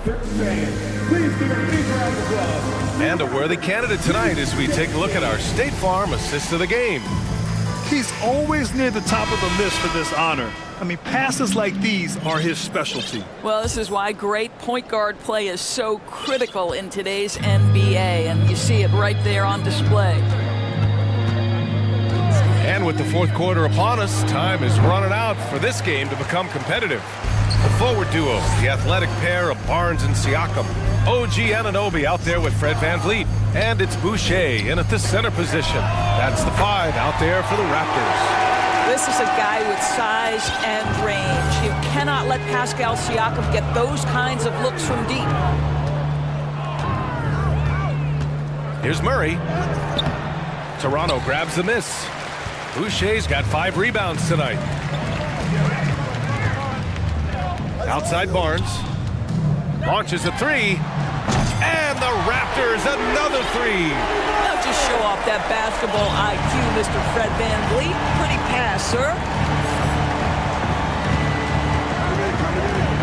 And a worthy candidate tonight as we take a look at our State Farm assist of the game. He's always near the top of the list for this honor. I mean, passes like these are his specialty. Well, this is why great point guard play is so critical in today's NBA, and you see it right there on display. And with the 4th quarter upon us, time is running out for this game to become competitive. The forward duo, the athletic pair of Barnes and Siakam. OG Anunoby out there with Fred Van Vliet. And it's Boucher in at the center position. That's the 5 out there for the Raptors. This is a guy with size and range. You cannot let Pascal Siakam get those kinds of looks from deep. Here's Murray. Toronto grabs the miss. Boucher's got 5 rebounds tonight. Outside Barnes. Launches a 3. And the Raptors another 3. Now just show off that basketball IQ, Mr. Fred Van Vliet. Pretty pass, sir.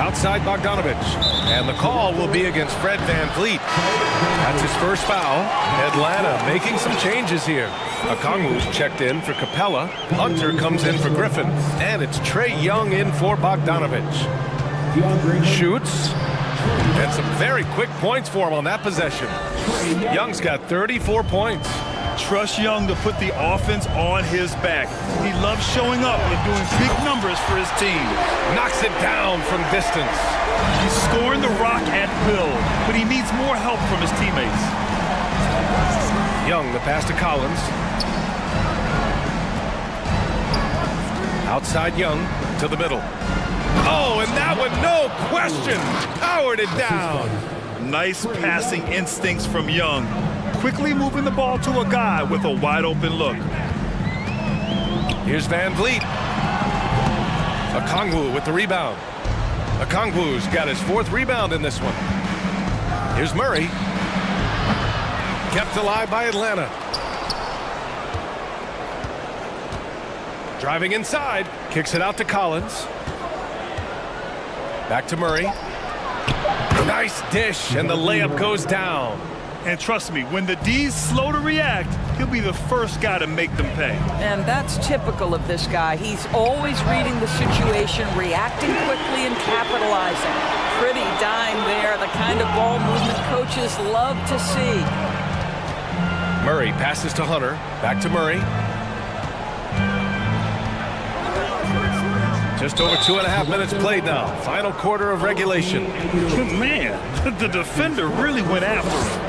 Outside Bogdanovich. And the call will be against Fred Van Vliet. That's his 1st foul. Atlanta making some changes here. Okongwu's checked in for Capella. Hunter comes in for Griffin. And it's Trae Young in for Bogdanovich. Shoots. And some very quick points for him on that possession. Young's got 34 points. Trust Young to put the offense on his back. He loves showing up and doing big numbers for his team. Knocks it down from distance. He's scoring the rock at will, but he needs more help from his teammates. Young, the pass to Collins. Outside Young to the middle. Oh, and that one, no question, powered it down. Nice passing instincts from Young. quickly moving the ball to a guy with a wide open look. Here's Van Vliet. Okongwu with the rebound. Okongwu's got his 4th rebound in this one. Here's Murray. Kept alive by Atlanta. Driving inside, kicks it out to Collins. Back to Murray. Nice dish, and the layup goes down. And trust me, when the D's slow to react, he'll be the first guy to make them pay. And that's typical of this guy. He's always reading the situation, reacting quickly and capitalizing. Pretty dime there, the kind of ball movement coaches love to see. Murray passes to Hunter. Back to Murray. Just over 2.5 minutes played now. Final quarter of regulation. Man, the defender really went after him.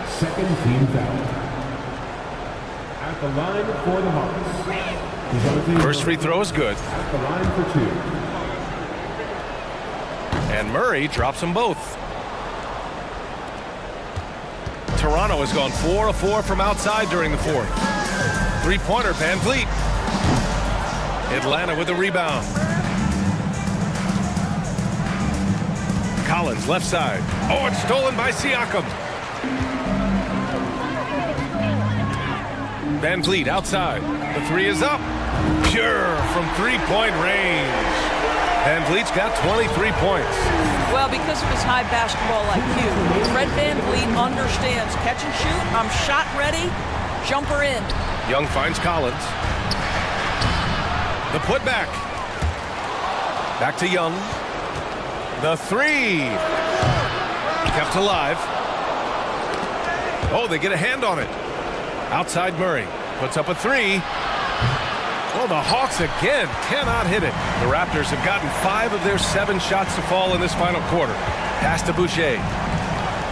Second team foul. At the line for the Hawks. First free throw is good. At the line for 2. And Murray drops them both. Toronto has gone 4 of 4 from outside during the 4th. Three-pointer, Van Vliet. Atlanta with the rebound. Collins, left side. Oh, it's stolen by Siakam. Van Vliet outside. The 3 is up. Pure from 3-point range. Van Vliet's got 23 points. Well, because of his high basketball IQ, Fred Van Vliet understands catch and shoot. I'm shot ready. Jumper in. Young finds Collins. The putback. Back to Young. The 3. Kept alive. Oh, they get a hand on it. Outside Murray. Puts up a 3. Well, the Hawks again cannot hit it. The Raptors have gotten 5 of their 7 shots to fall in this final quarter. Pass to Boucher.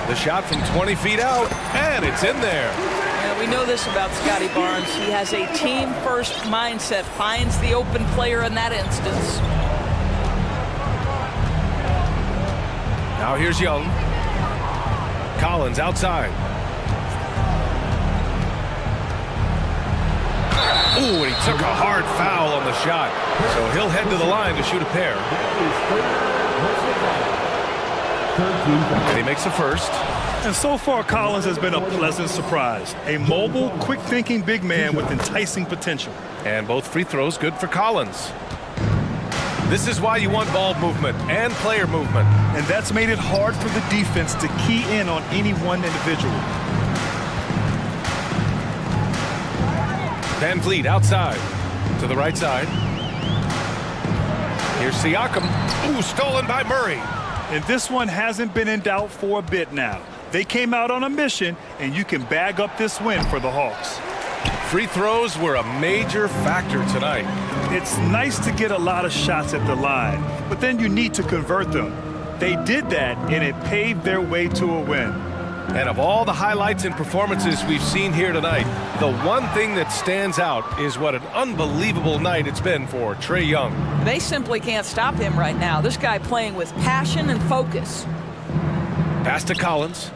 The shot from 20 feet out, and it's in there. Yeah, we know this about Scotty Barnes. He has a team-first mindset, finds the open player in that instance. Now here's Young. Collins outside. Ooh, and he took a hard foul on the shot. So he'll head to the line to shoot a pair. And he makes the first. And so far, Collins has been a pleasant surprise. A mobile, quick-thinking big man with enticing potential. And both free throws good for Collins. This is why you want ball movement and player movement. And that's made it hard for the defense to key in on any one individual. Van Vliet outside to the right side. Here's Siakam. Ooh, stolen by Murray. And this one hasn't been in doubt for a bit now. They came out on a mission, and you can bag up this win for the Hawks. Free throws were a major factor tonight. It's nice to get a lot of shots at the line, but then you need to convert them. They did that, and it paved their way to a win. And of all the highlights and performances we've seen here tonight, the one thing that stands out is what an unbelievable night it's been for Trae Young. They simply can't stop him right now. This guy playing with passion and focus. Pass to Collins.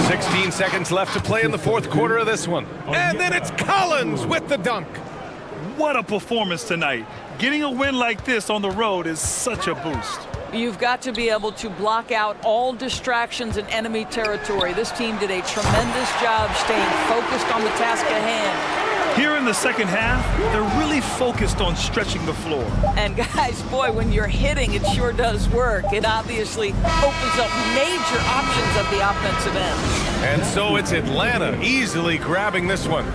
16 seconds left to play in the 4th quarter of this one. And then it's Collins with the dunk. What a performance tonight. Getting a win like this on the road is such a boost. You've got to be able to block out all distractions in enemy territory. This team did a tremendous job staying focused on the task at hand. Here in the second half, they're really focused on stretching the floor. And guys, boy, when you're hitting, it sure does work. It obviously opens up major options of the offensive end. And so it's Atlanta easily grabbing this one.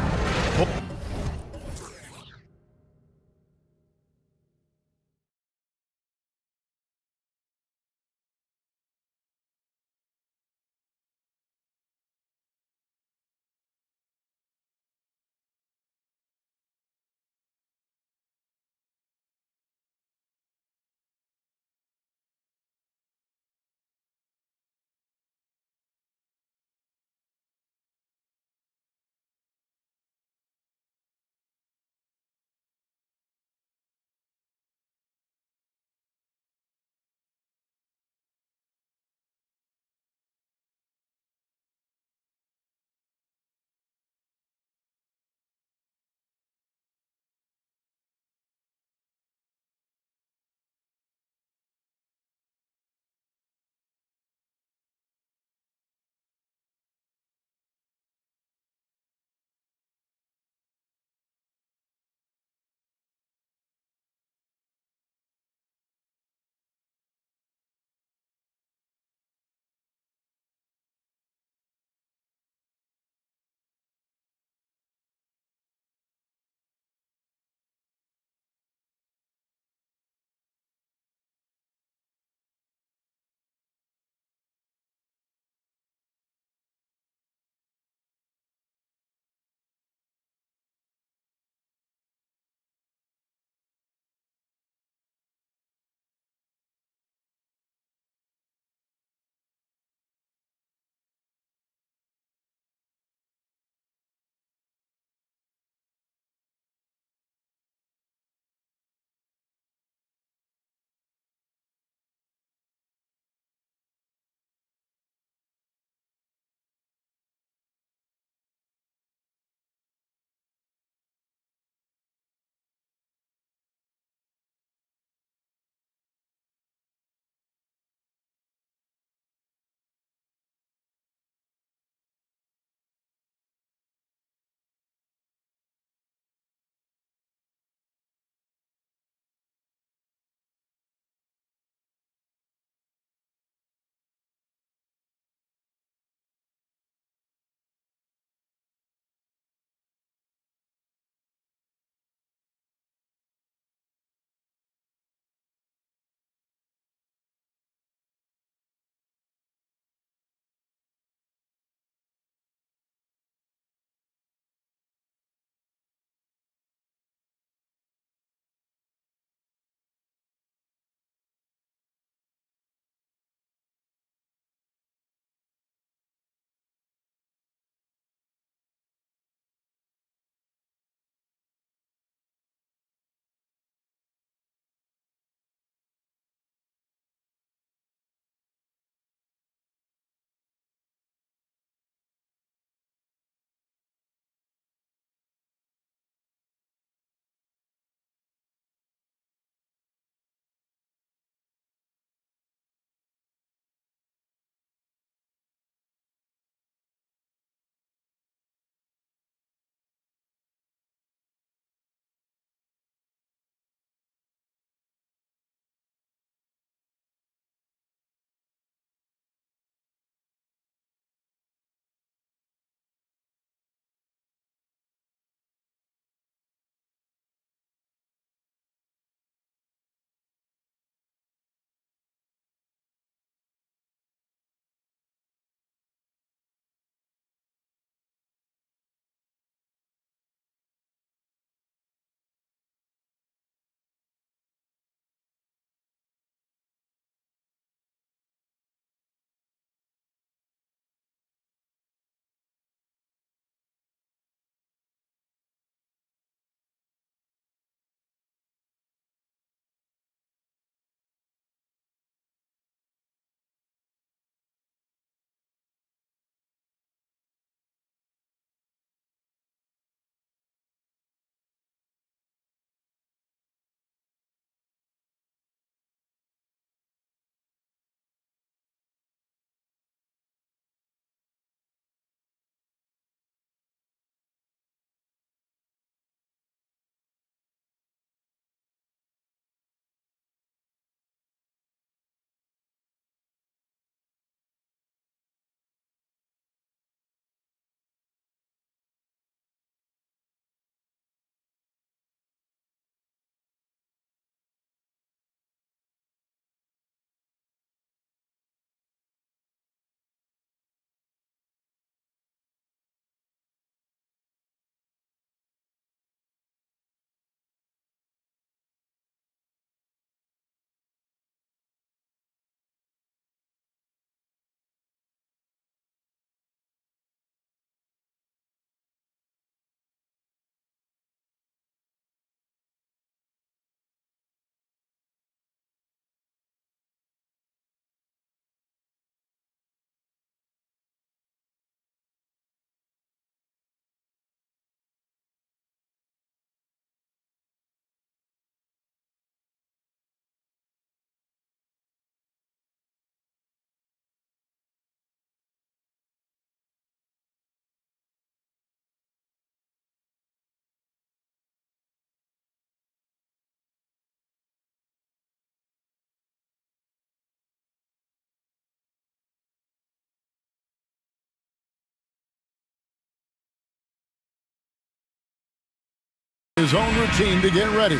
his own routine to get ready.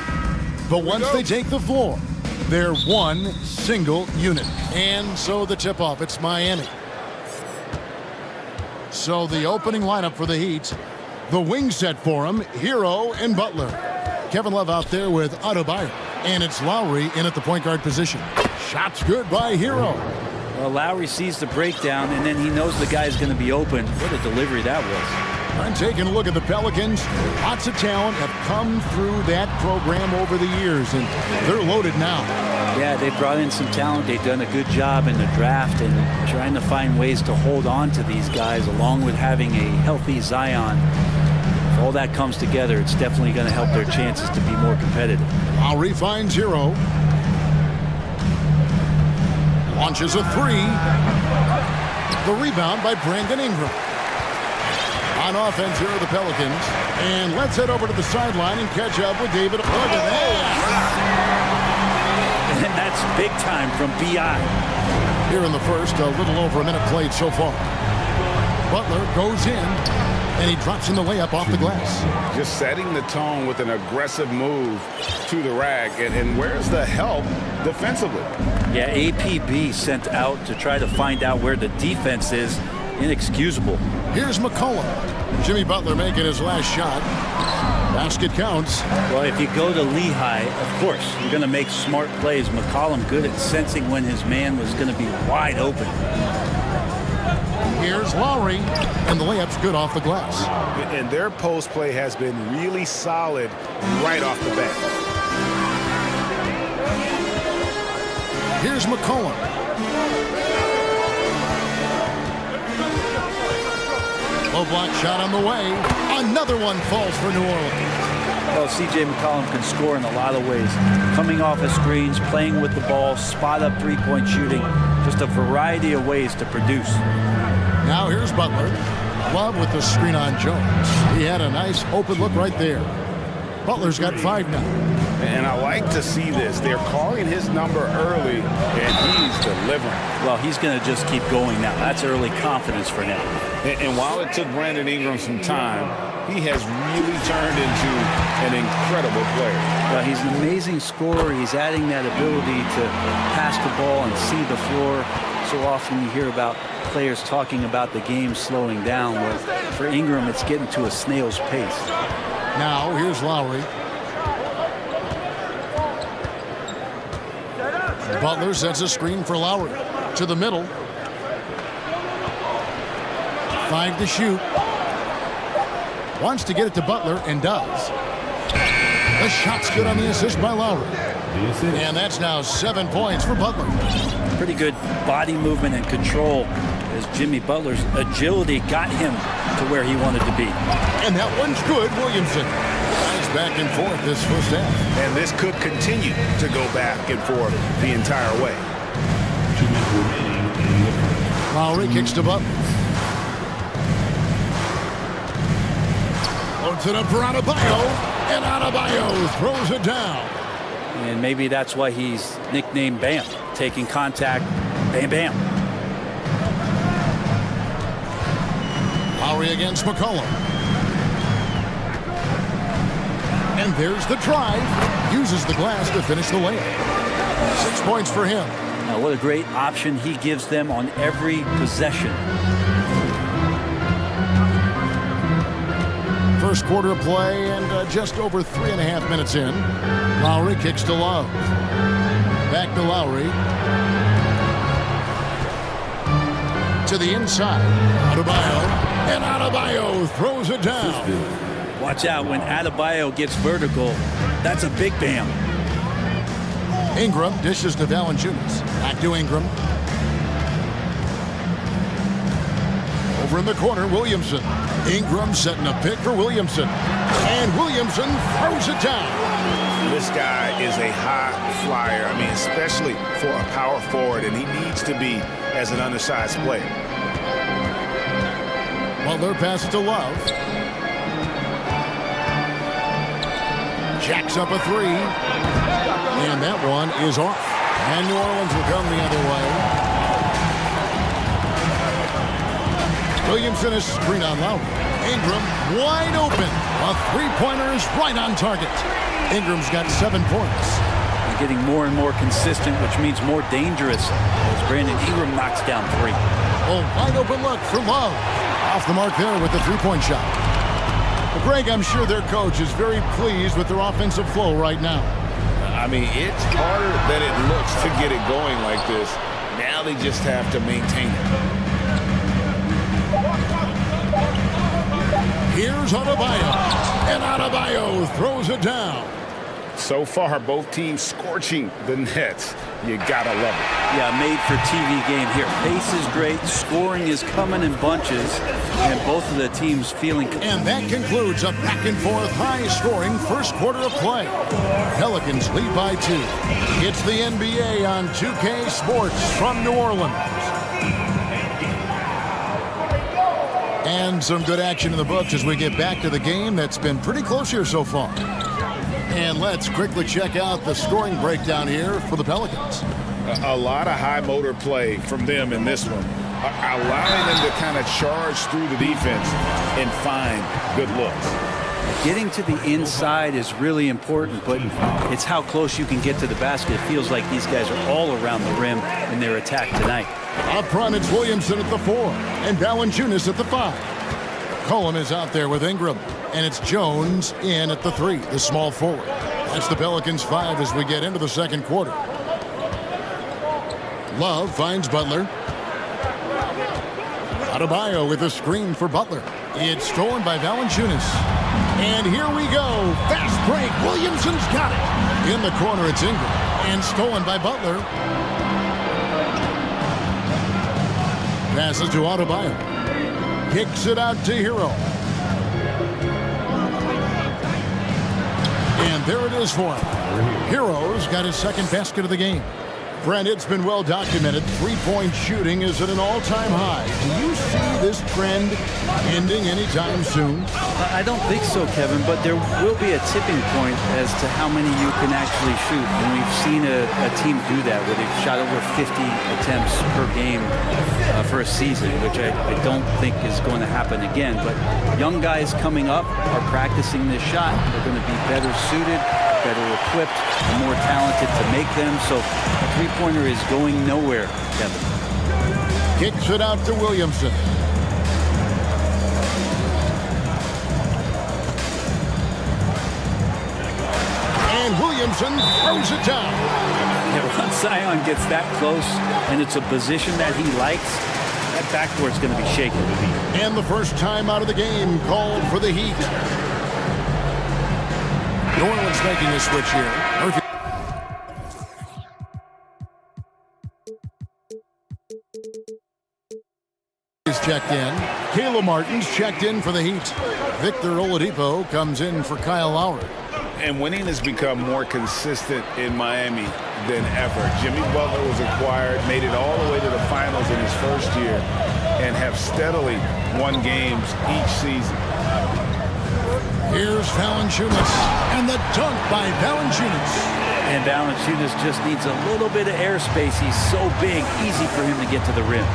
But once they take the floor, they're one single unit. And so the tip-off, it's Miami. So the opening lineup for the Heat, the wing set for him, Hero and Butler. Kevin Love out there with Adebayo. And it's Lowry in at the point guard position. Shot's good by Hero. Well, Lowry sees the breakdown, and then he knows the guy's going to be open. What a delivery that was. I'm taking a look at the Pelicans. Lots of talent have come through that program over the years, and they're loaded now. Yeah, they brought in some talent. They've done a good job in the draft and trying to find ways to hold on to these guys, along with having a healthy Zion. If all that comes together, it's definitely going to help their chances to be more competitive. Lowry finds Hero. Launches a three. The rebound by Brandon Ingram. On offense here are the Pelicans. And let's head over to the sideline and catch up with David. Look at that. And that's big time from B.I. Here in the first, a little over a minute played so far. Butler goes in, and he drops in the layup off the glass. Just setting the tone with an aggressive move to the rack. And where's the help defensively? Yeah, APB sent out to try to find out where the defense is. Inexcusable. Here's McCollum. Jimmy Butler making his last shot. Basket counts. Well, if you go to Lehigh, of course, you're going to make smart plays. McCollum good at sensing when his man was going to be wide open. Here's Lowry, and the layup's good off the glass. And their post play has been really solid right off the bat. Here's McCollum. Low block shot on the way. Another one falls for New Orleans. Well, C.J. McCollum can score in a lot of ways. Coming off of screens, playing with the ball, spot-up three-point shooting. Just a variety of ways to produce. Now here's Butler. Love with the screen on Jones. He had a nice open look right there. Butler's got 5 now. And I like to see this. They're calling his number early, and he's delivering. Well, he's going to just keep going now. That's early confidence for him. And while it took Brandon Ingram some time, he has really turned into an incredible player. Well, he's an amazing scorer. He's adding that ability to pass the ball and see the floor. So often you hear about players talking about the game slowing down. Well, for Ingram, it's getting to a snail's pace. Now, here's Lowry. Butler sets a screen for Lowry. To the middle. 5 to shoot. Wants to get it to Butler and does. The shot's good on the assist by Lowry. And that's now 7 points for Butler. Pretty good body movement and control as Jimmy Butler's agility got him to where he wanted to be. And that one's good, Williamson. Nice back and forth this first half. And this could continue to go back and forth the entire way. Lowry kicks to Butler. Loads it up for Adebayo, and Adebayo throws it down. And maybe that's why he's nicknamed Bam. Taking contact, bam, bam. Lowry against McCollum. And there's the drive. Uses the glass to finish the layup. 6 points for him. Now, what a great option he gives them on every possession. First quarter of play and just over 3.5 minutes in. Lowry kicks to Love. Back to Lowry. To the inside. Adebayo. And Adebayo throws it down. Watch out when Adebayo gets vertical. That's a big bam. Ingram dishes to Valanciunas. Back to Ingram. Over in the corner, Williamson. Ingram setting a pick for Williamson. And Williamson throws it down. This guy is a high flyer. I mean, especially for a power forward, and he needs to be as an undersized player. Butler passes to Love. Jacks up a three. And that one is off. And New Orleans will come the other way. Williamson is screen on Lowry. Ingram wide open. A three-pointer is right on target. Ingram's got 7 points. And getting more and more consistent, which means more dangerous as Brandon Ingram knocks down 3. A wide open look for Love. Off the mark there with the three-point shot. But Greg, I'm sure their coach is very pleased with their offensive flow right now. I mean, it's harder than it looks to get it going like this. Now they just have to maintain it. Here's Adebayo. And Adebayo throws it down. So far, both teams scorching the nets. You gotta love it. Yeah, made for TV game here. Pace is great, scoring is coming in bunches, and both of the teams feeling. And that concludes a back-and-forth, high-scoring first quarter of play. Pelicans lead by 2. It's the NBA on 2K Sports from New Orleans. And some good action in the books as we get back to the game that's been pretty close here so far. And let's quickly check out the scoring breakdown here for the Pelicans. A lot of high motor play from them in this one, allowing them to kind of charge through the defense and find good looks. Getting to the inside is really important, but it's how close you can get to the basket. It feels like these guys are all around the rim in their attack tonight. Up front, it's Williamson at the 4 and Valanciunas at the 5. Cullen is out there with Ingram, and it's Jones in at the 3, the small forward. That's the Pelicans' 5 as we get into the second quarter. Love finds Butler. Adebayo with a screen for Butler. It's stolen by Valanciunas. And here we go. Fast break. Williamson's got it. In the corner, it's Ingram. And stolen by Butler. Passes to Adebayo. Kicks it out to Hero. And there it is for him. Hero's got his second basket of the game. Brent, it's been well documented. Three-point shooting is at an all-time high. Do you see this trend ending anytime soon? I don't think so, Kevin, but there will be a tipping point as to how many you can actually shoot. And we've seen a team do that where they've shot over 50 attempts per game for a season, which I don't think is going to happen again. But young guys coming up are practicing this shot. They're going to be better suited, better equipped, and more talented to make them. So a three-pointer is going nowhere, Kevin. Kicks it out to Williamson. And Williamson throws it down. Yeah, once Zion gets that close and it's a position that he likes, that backboard's going to be shaking. And the first time out of the game called for the Heat. New Orleans making a switch here. Murphy. Is checked in. Caleb Martin's checked in for the Heat. Victor Oladipo comes in for Kyle Lowry. And winning has become more consistent in Miami than ever. Jimmy Butler was acquired, made it all the way to the finals in his first year, and have steadily won games each season. Here's Valanciunas, and the dunk by Valanciunas. And Valanciunas just needs a little bit of airspace. He's so big, easy for him to get to the rim.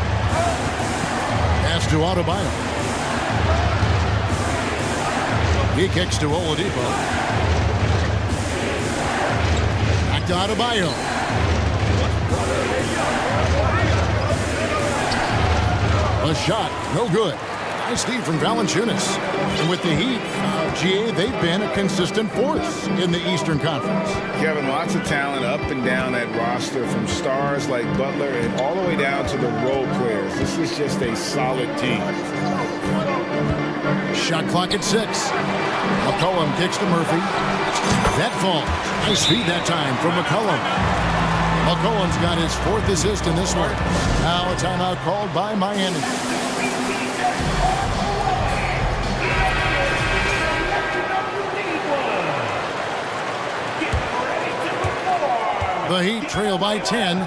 Pass to Adebayo. He kicks to Oladipo. Back to Adebayo. A shot, no good. Nice lead from Valanciunas. And with the Heat, GA, they've been a consistent force in the Eastern Conference. Kevin, lots of talent up and down that roster, from stars like Butler and all the way down to the role players. This is just a solid team. Shot clock at 6. McCollum kicks to Murphy. That falls. Nice feed that time from McCollum. McCollum's got his 4th assist in this one. Now a timeout called by Miami. The Heat trail by 10.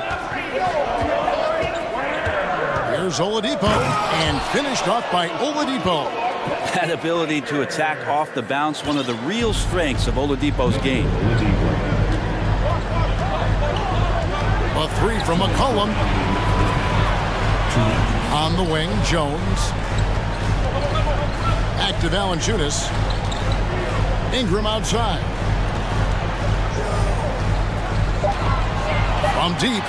Here's Oladipo, and finished off by Oladipo. That ability to attack off the bounce, one of the real strengths of Oladipo's game. A 3 from McCollum. On the wing, Jones. Back Back to Valanciunas. Ingram outside. From deep.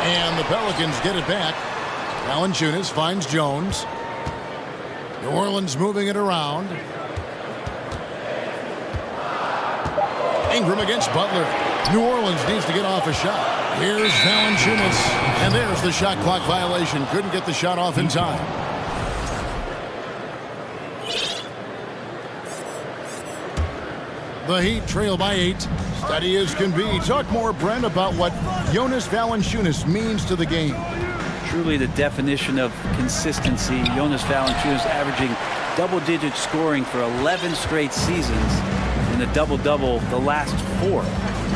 And the Pelicans get it back. Valanciunas finds Jones. New Orleans moving it around. Ingram against Butler. New Orleans needs to get off a shot. Here's Valanciunas. And there's the shot clock violation. Couldn't get the shot off in time. The Heat trail by 8. Steady as can be. Talk more, Brent, about what Jonas Valanciunas means to the game. Truly the definition of consistency. Jonas Valanciunas averaging double-digit scoring for 11 straight seasons, and a double-double the last 4.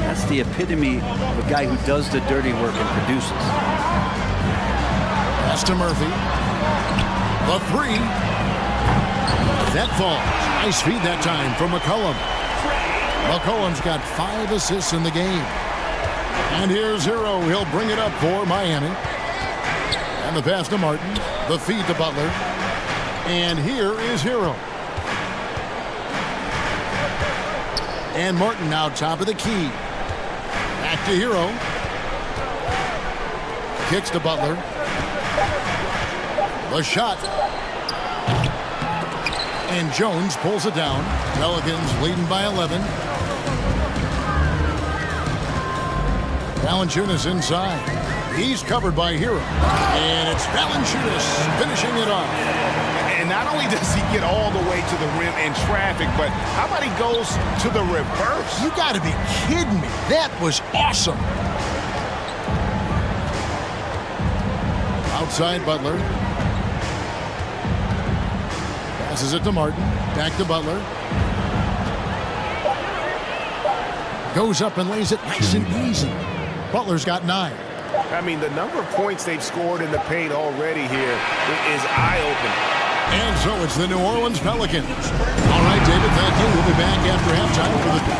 That's the epitome of a guy who does the dirty work and produces. Pass to Murphy. The 3. That falls. Nice feed that time from McCollum. McCollum's got 5 assists in the game. And here's Hero. He'll bring it up for Miami. And the pass to Martin. The feed to Butler. And here is Hero. And Martin now top of the key. Back to Hero. Kicks to Butler. The shot. And Jones pulls it down. Pelicans leading by 11. Valanciunas inside. He's covered by Hero. And it's Valanciunas finishing it off. And not only does he get all the way to the rim in traffic, but how about he goes to the reverse? You got to be kidding me. That was awesome. Outside Butler. Passes it to Martin. Back to Butler. Goes up and lays it nice and easy. Butler's got 9. I mean, the number of points they've scored in the paint already here is eye-opening. And so it's the New Orleans Pelicans. All right, David, thank you. We'll be back after halftime for the...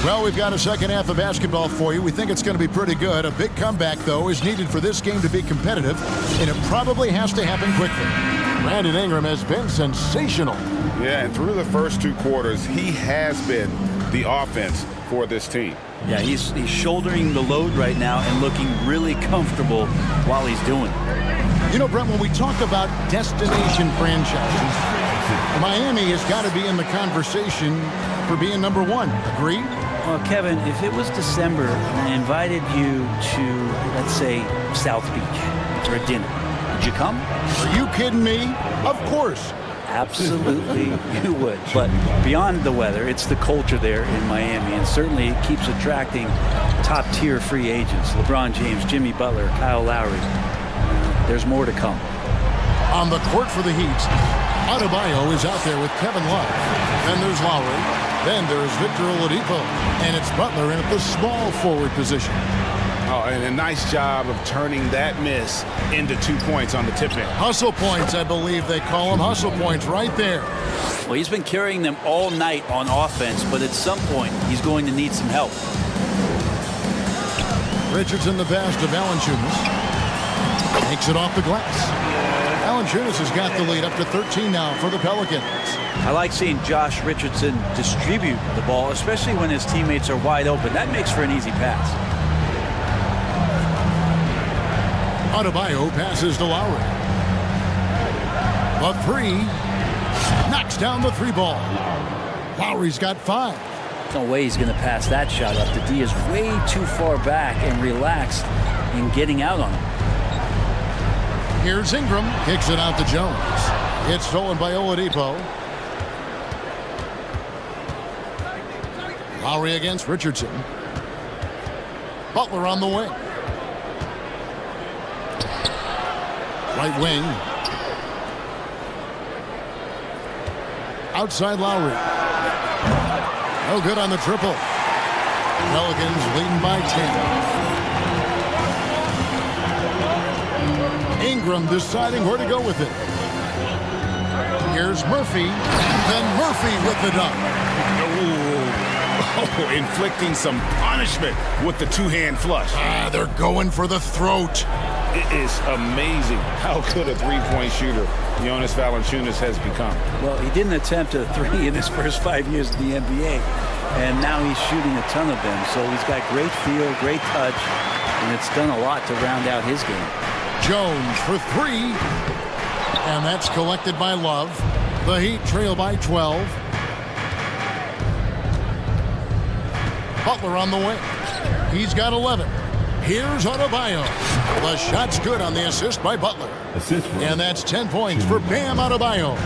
Well, we've got a second half of basketball for you. We think it's going to be pretty good. A big comeback, though, is needed for this game to be competitive, and it probably has to happen quickly. Brandon Ingram has been sensational. Yeah, and through the first 2 quarters, he has been the offense for this team. Yeah, he's shouldering the load right now and looking really comfortable while he's doing it. You know, Brent, when we talk about destination franchises, Miami has got to be in the conversation for being number 1. Agree? Well, Kevin, if it was December and I invited you to, let's say, South Beach for a dinner, would you come? Are you kidding me? Of course. Absolutely, you would. But beyond the weather, it's the culture there in Miami, and certainly it keeps attracting top-tier free agents. LeBron James, Jimmy Butler, Kyle Lowry. There's more to come. On the court for the Heat, Adebayo is out there with Kevin Love. Then there's Lowry. Then there's Victor Oladipo. And it's Butler in at the small forward position. Oh, and a nice job of turning that miss into 2 points on the tip-in. Hustle points, I believe they call them. Hustle points right there. Well, he's been carrying them all night on offense, but at some point, he's going to need some help. Richardson the pass to Valanciunas. Takes it off the glass. Valanciunas has got the lead up to 13 now for the Pelicans. I like seeing Josh Richardson distribute the ball, especially when his teammates are wide open. That makes for an easy pass. Adebayo passes to Lowry. The 3. Knocks down the 3 ball. Lowry's got 5. No way he's going to pass that shot up. The D is way too far back and relaxed in getting out on him. Here's Ingram. Kicks it out to Jones. It's stolen by Oladipo. Lowry against Richardson. Butler on the wing. Right wing. Outside Lowry. No good on the triple. Pelicans leading by 10. Ingram deciding where to go with it. Here's Murphy. Then Murphy with the dunk. Oh, inflicting some punishment with the two-hand flush. They're going for the throat. It is amazing how good a three-point shooter Jonas Valanciunas has become. Well, he didn't attempt a three in his first 5 years in the NBA, and now he's shooting a ton of them. So he's got great feel, great touch, and it's done a lot to round out his game. Jones for three, and that's collected by Love. The Heat trail by 12. Butler on the wing. He's got 11. Here's Adebayo. The shot's good on the assist by Butler. And that's 10 points for Bam Adebayo.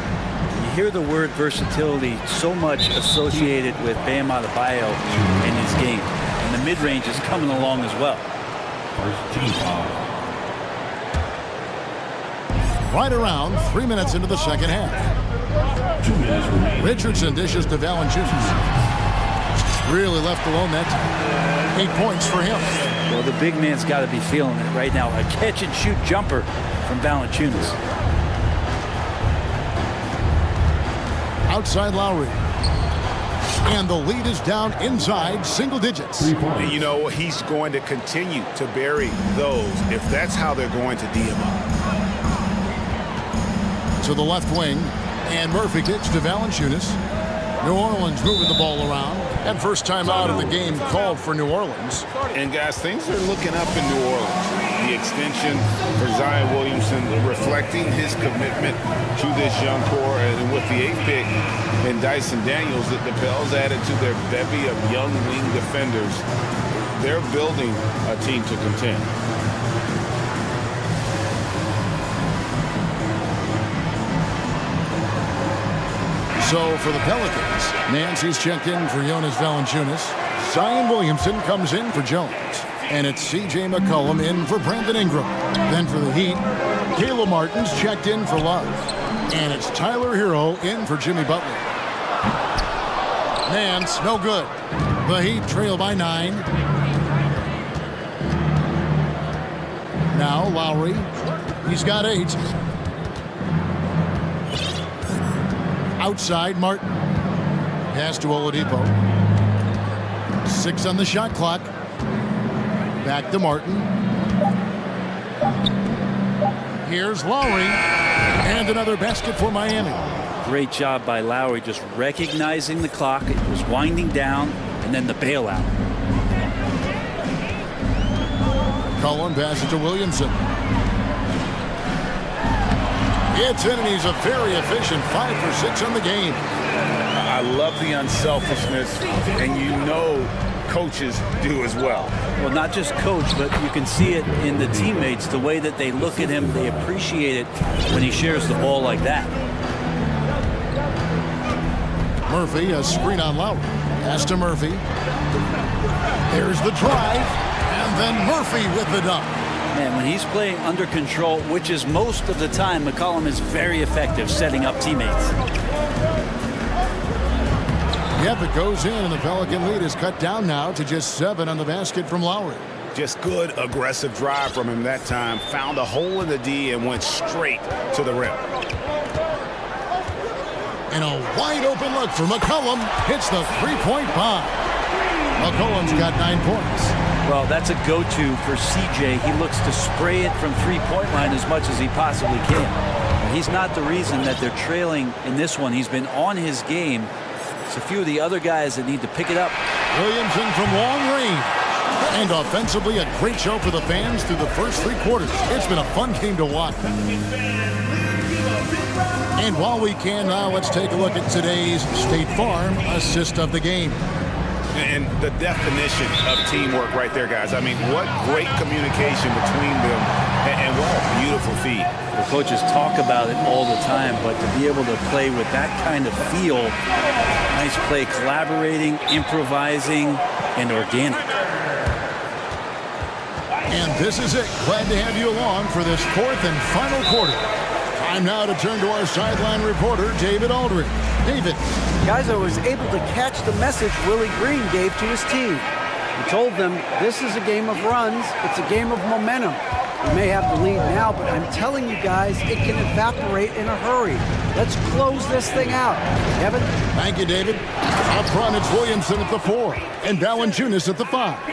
You hear the word versatility so much associated with Bam Adebayo in his game. And the mid-range is coming along as well. Right around 3 minutes into the second half. 2 minutes remaining. Richardson dishes to Valanciunas. Really left alone that time. 8 points for him. Well, the big man's got to be feeling it right now. A catch-and-shoot jumper from Valanciunas. Outside Lowry. And the lead is down inside single digits. And you know, he's going to continue to bury those if that's how they're going to D him up. To the left wing. And Murphy kicks to Valanciunas. New Orleans moving the ball around. And first time out of the game called for New Orleans. And guys, things are looking up in New Orleans. The extension for Zion Williamson reflecting his commitment to this young core. And with the 8th pick and Dyson Daniels, that the Pels added to their bevy of young wing defenders, they're building a team to contend. So for the Pelicans, Nancy's checked in for Jonas Valanciunas. Zion Williamson comes in for Jones. And it's C.J. McCollum in for Brandon Ingram. Then for the Heat, Caleb Martin's checked in for Love. And it's Tyler Hero in for Jimmy Butler. Nance, no good. The Heat trail by 9. Now Lowry. He's got 8. Outside, Martin. Pass to Oladipo. 6 on the shot clock. Back to Martin. Here's Lowry. And another basket for Miami. Great job by Lowry just recognizing the clock. It was winding down, and then the bailout. Cullen passes to Williamson. It's in, and he's a very efficient 5 for 6 on the game. I love the unselfishness, and you know coaches do as well. Well, not just coach, but you can see it in the teammates, the way that they look at him. They appreciate it when he shares the ball like that. Murphy, a screen on Lowry. Pass to Murphy. There's the drive, and then Murphy with the dunk. Man, when he's playing under control, which is most of the time, McCollum is very effective setting up teammates. Yep, it goes in, and the Pelican lead is cut down now to just 7 on the basket from Lowry. Just good, aggressive drive from him that time. Found a hole in the D and went straight to the rim. And a wide-open look for McCollum. Hits the three-point bomb. McCollum's got 9 points. Well, that's a go-to for CJ. He looks to spray it from three-point line as much as he possibly can. And he's not the reason that they're trailing in this one. He's been on his game. It's a few of the other guys that need to pick it up. Williamson from long range. And offensively, a great show for the fans through the first 3 quarters. It's been a fun game to watch. And while we can now, let's take a look at today's State Farm assist of the game. And the definition of teamwork right there, guys. I mean, what great communication between them, and what a beautiful feat. The coaches talk about it all the time, but to be able to play with that kind of feel, nice play, collaborating, improvising, and organic. And this is it. Glad to have you along for this 4th and final quarter. Time now to turn to our sideline reporter, David Aldridge. David. Guys, I was able to catch the message Willie Green gave to his team. He told them this is a game of runs. It's a game of momentum. We may have the lead now, but I'm telling you guys, it can evaporate in a hurry. Let's close this thing out. Kevin? Thank you, David. Up front, it's Williamson at the 4 and Valanciunas at the 5.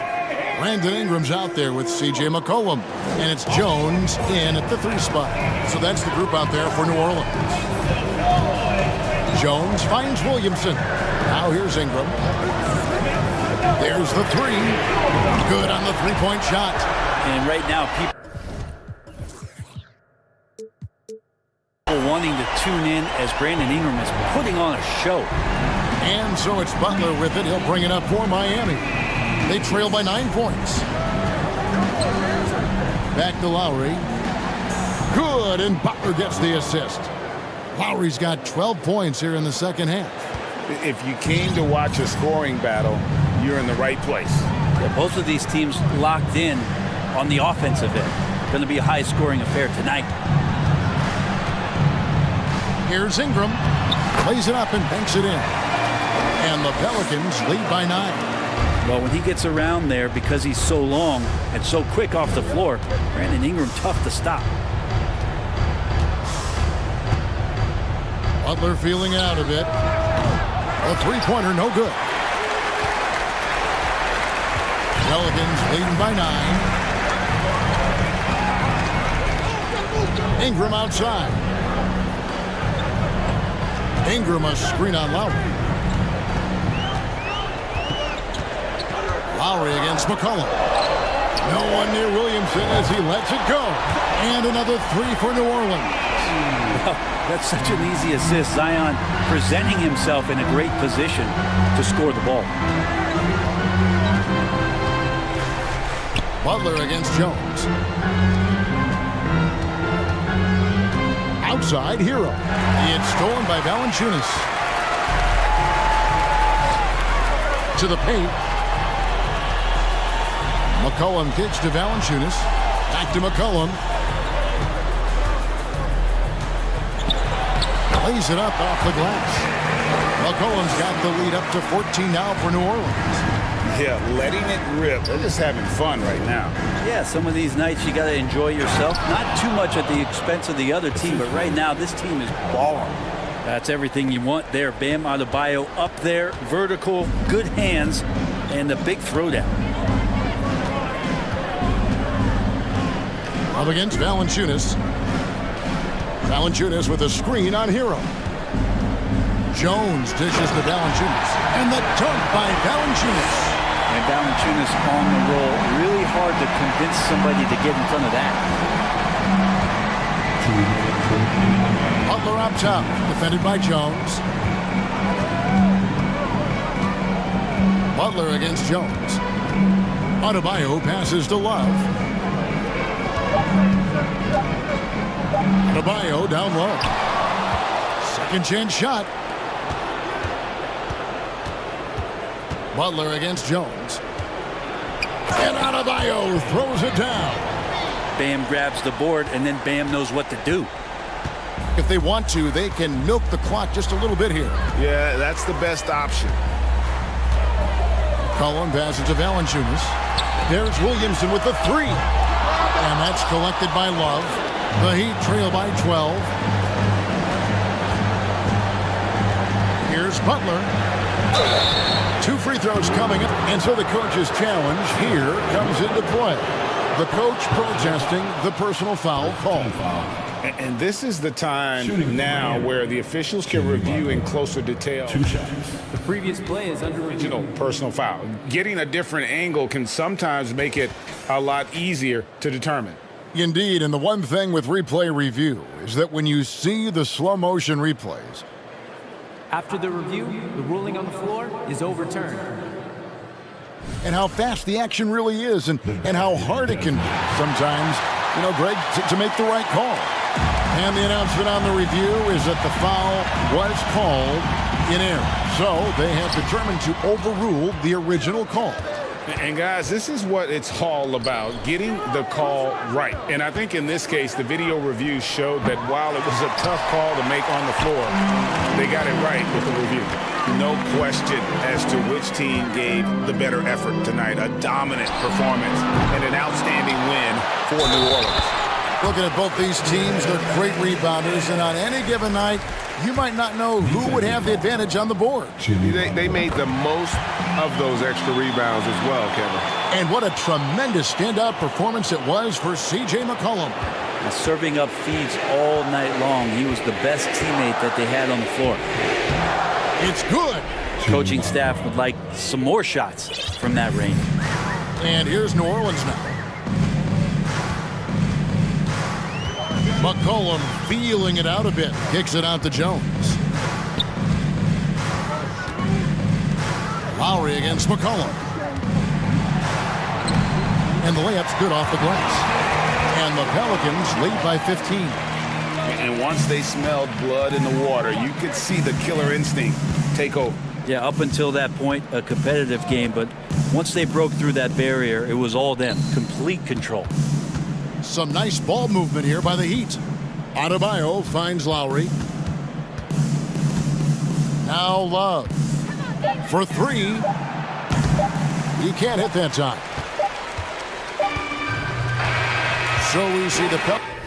Brandon Ingram's out there with C.J. McCollum, and it's Jones in at the 3 spot. So that's the group out there for New Orleans. Jones finds Williamson. Now here's Ingram. There's the 3. Good on the three-point shot. And right now, people wanting to tune in as Brandon Ingram is putting on a show. And so it's Butler with it. He'll bring it up for Miami. They trail by 9 points. Back to Lowry. Good, and Butler gets the assist. Lowry's got 12 points here in the second half. If you came to watch a scoring battle, you're in the right place. Yeah, both of these teams locked in on the offensive end. Going to be a high-scoring affair tonight. Here's Ingram. Plays it up and banks it in. And the Pelicans lead by 9. Well, when he gets around there, because he's so long and so quick off the floor, Brandon Ingram tough to stop. Butler feeling it out a bit. A three-pointer, no good. Pelicans leading by 9. Ingram outside. Ingram a screen on Lowry. Lowry against McCollum. No one near Williamson as he lets it go. And another 3 for New Orleans. Well, that's such an easy assist. Zion presenting himself in a great position to score the ball. Butler against Jones. Outside, Hero. It's stolen by Valanciunas. To the paint. McCollum kicks to Valanciunas. Back to McCollum. Lays it up off the glass. McCollum's got the lead up to 14 now for New Orleans. Yeah, letting it rip. They're just having fun right now. Yeah, some of these nights you got to enjoy yourself. Not too much at the expense of the other team, but right now this team is balling. That's everything you want there. Bam Adebayo up there, vertical, good hands, and the big throwdown. Up against Valanciunas. Valanciunas with a screen on Hero. Jones dishes to Valanciunas. And the dunk by Valanciunas. And Valanciunas on the roll. Really hard to convince somebody to get in front of that. Butler up top, defended by Jones. Butler against Jones. Adebayo passes to Love. Adebayo down low. Second chance shot. Butler against Jones. And Adebayo throws it down. Bam grabs the board, and then Bam knows what to do. If they want to, they can milk the clock just a little bit here. Yeah, that's the best option. Cullen passes to Valanciunas. There's Williamson with the 3. And that's collected by Love. The Heat trail by 12. Here's Butler. 2 free throws coming up, and so the coach's challenge here comes into play. The coach protesting the personal foul call. And this is the time now where the officials can review in closer detail. The previous play is under Original personal foul. Getting a different angle can sometimes make it a lot easier to determine. Indeed, and the one thing with replay review is that when you see the slow motion replays, After the review, the ruling on the floor is overturned. and how fast the action really is and how hard it can be sometimes, you know, Greg, to make the right call. And the announcement on the review is that the foul was called in error. So they have determined to overrule the original call. And guys, this is what it's all about, getting the call right. And I think in this case, the video review showed that while it was a tough call to make on the floor, they got it right with the review. No question as to which team gave the better effort tonight. A dominant performance and an outstanding win for New Orleans. Looking at both these teams, they're great rebounders, and on any given night, you might not know who would have the advantage on the board. They made the most of those extra rebounds as well, Kevin. And what a tremendous standout performance it was for C.J. McCollum. Serving up feeds all night long. He was the best teammate that they had on the floor. It's good. Coaching staff would like some more shots from that range. And here's New Orleans now. McCollum feeling it out a bit. Kicks it out to Jones. Lowry against McCollum. And the layup's good off the glass. And the Pelicans lead by 15. And once they smelled blood in the water, you could see the killer instinct take over. Yeah, up until that point, a competitive game, but once they broke through that barrier, it was all them. Complete control. Some nice ball movement here by the Heat. Adebayo finds Lowry. Now Love. For three. He can't hit that time. So we see the Pelicans.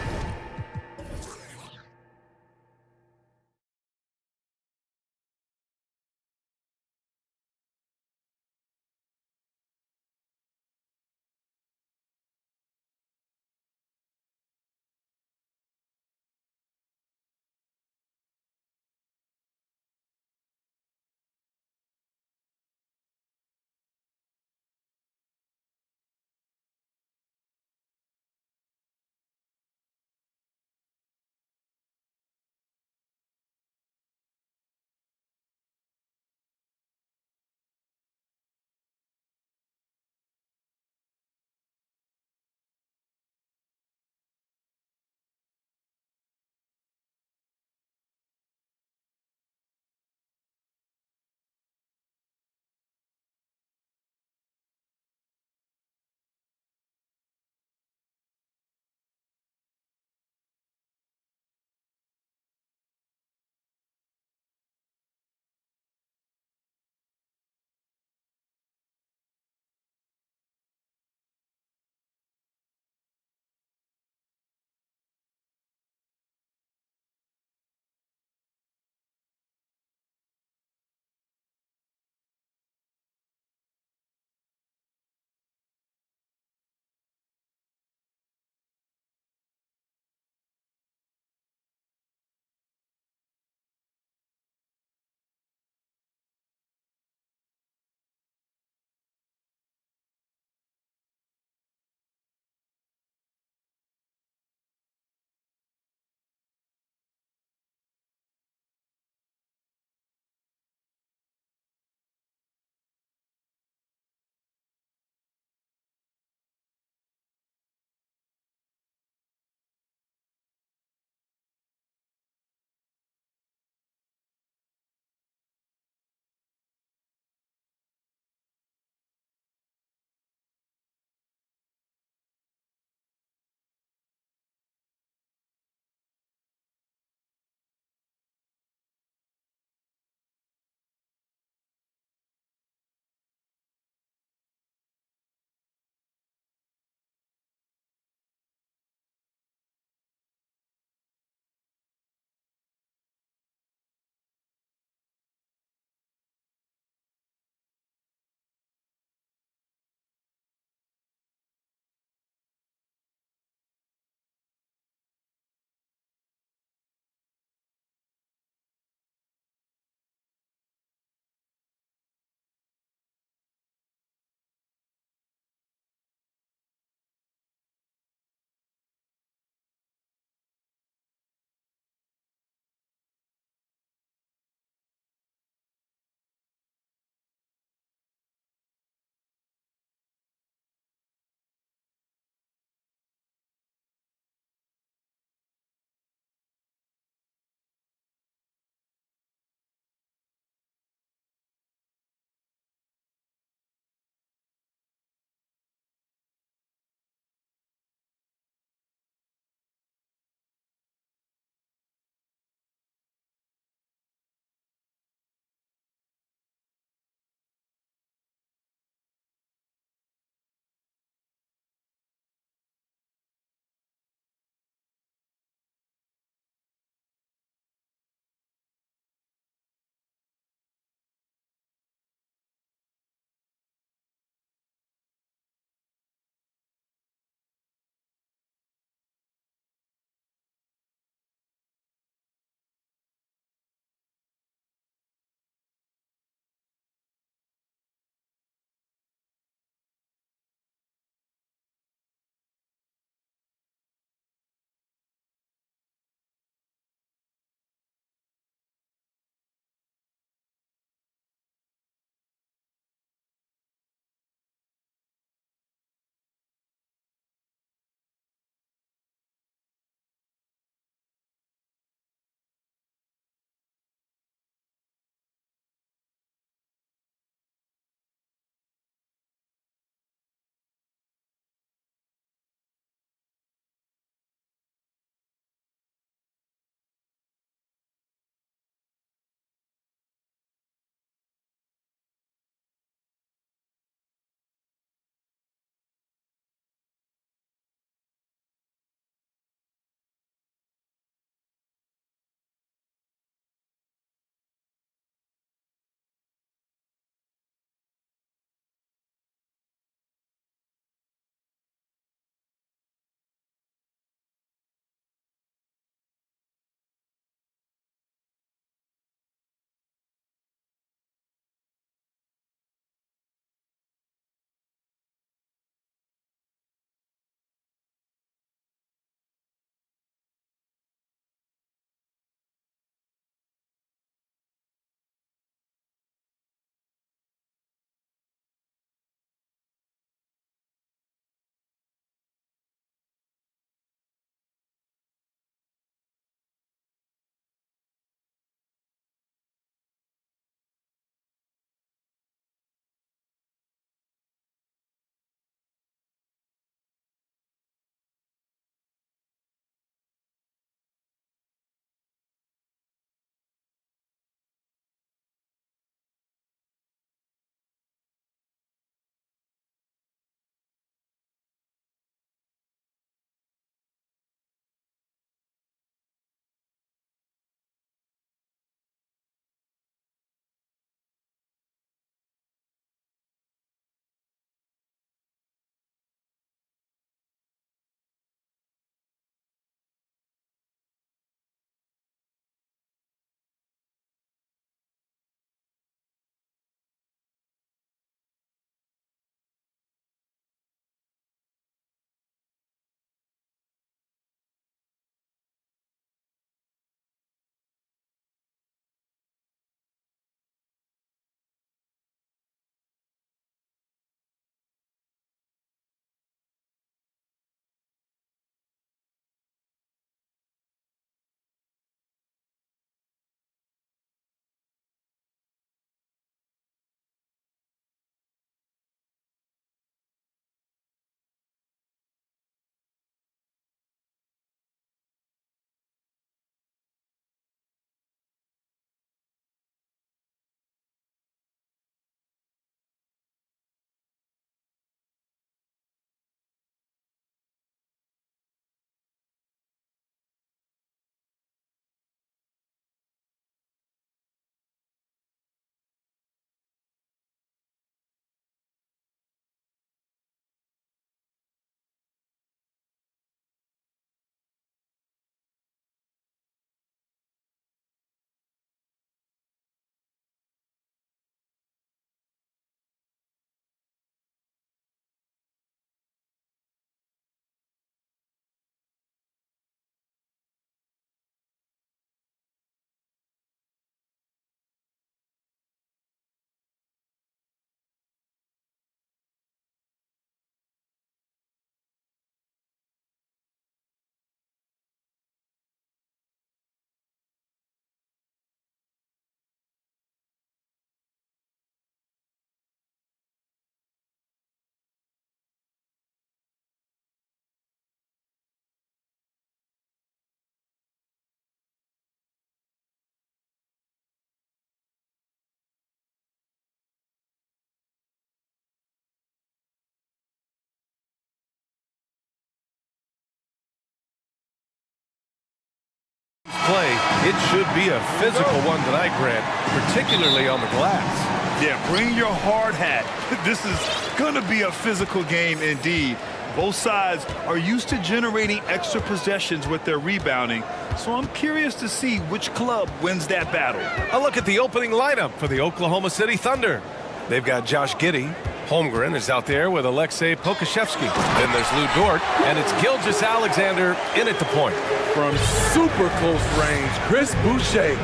play. It should be a physical one tonight, Grant, particularly on the glass. Yeah, bring your hard hat. This is going to be a physical game indeed. Both sides are used to generating extra possessions with their rebounding, so I'm curious to see which club wins that battle. A look at the opening lineup for the Oklahoma City Thunder. They've got Josh Giddey. Holmgren is out there with Alexei Pokashevsky. Then there's Lou Dort, and it's Gilgeous-Alexander in at the point. From super close range, Chris Boucher.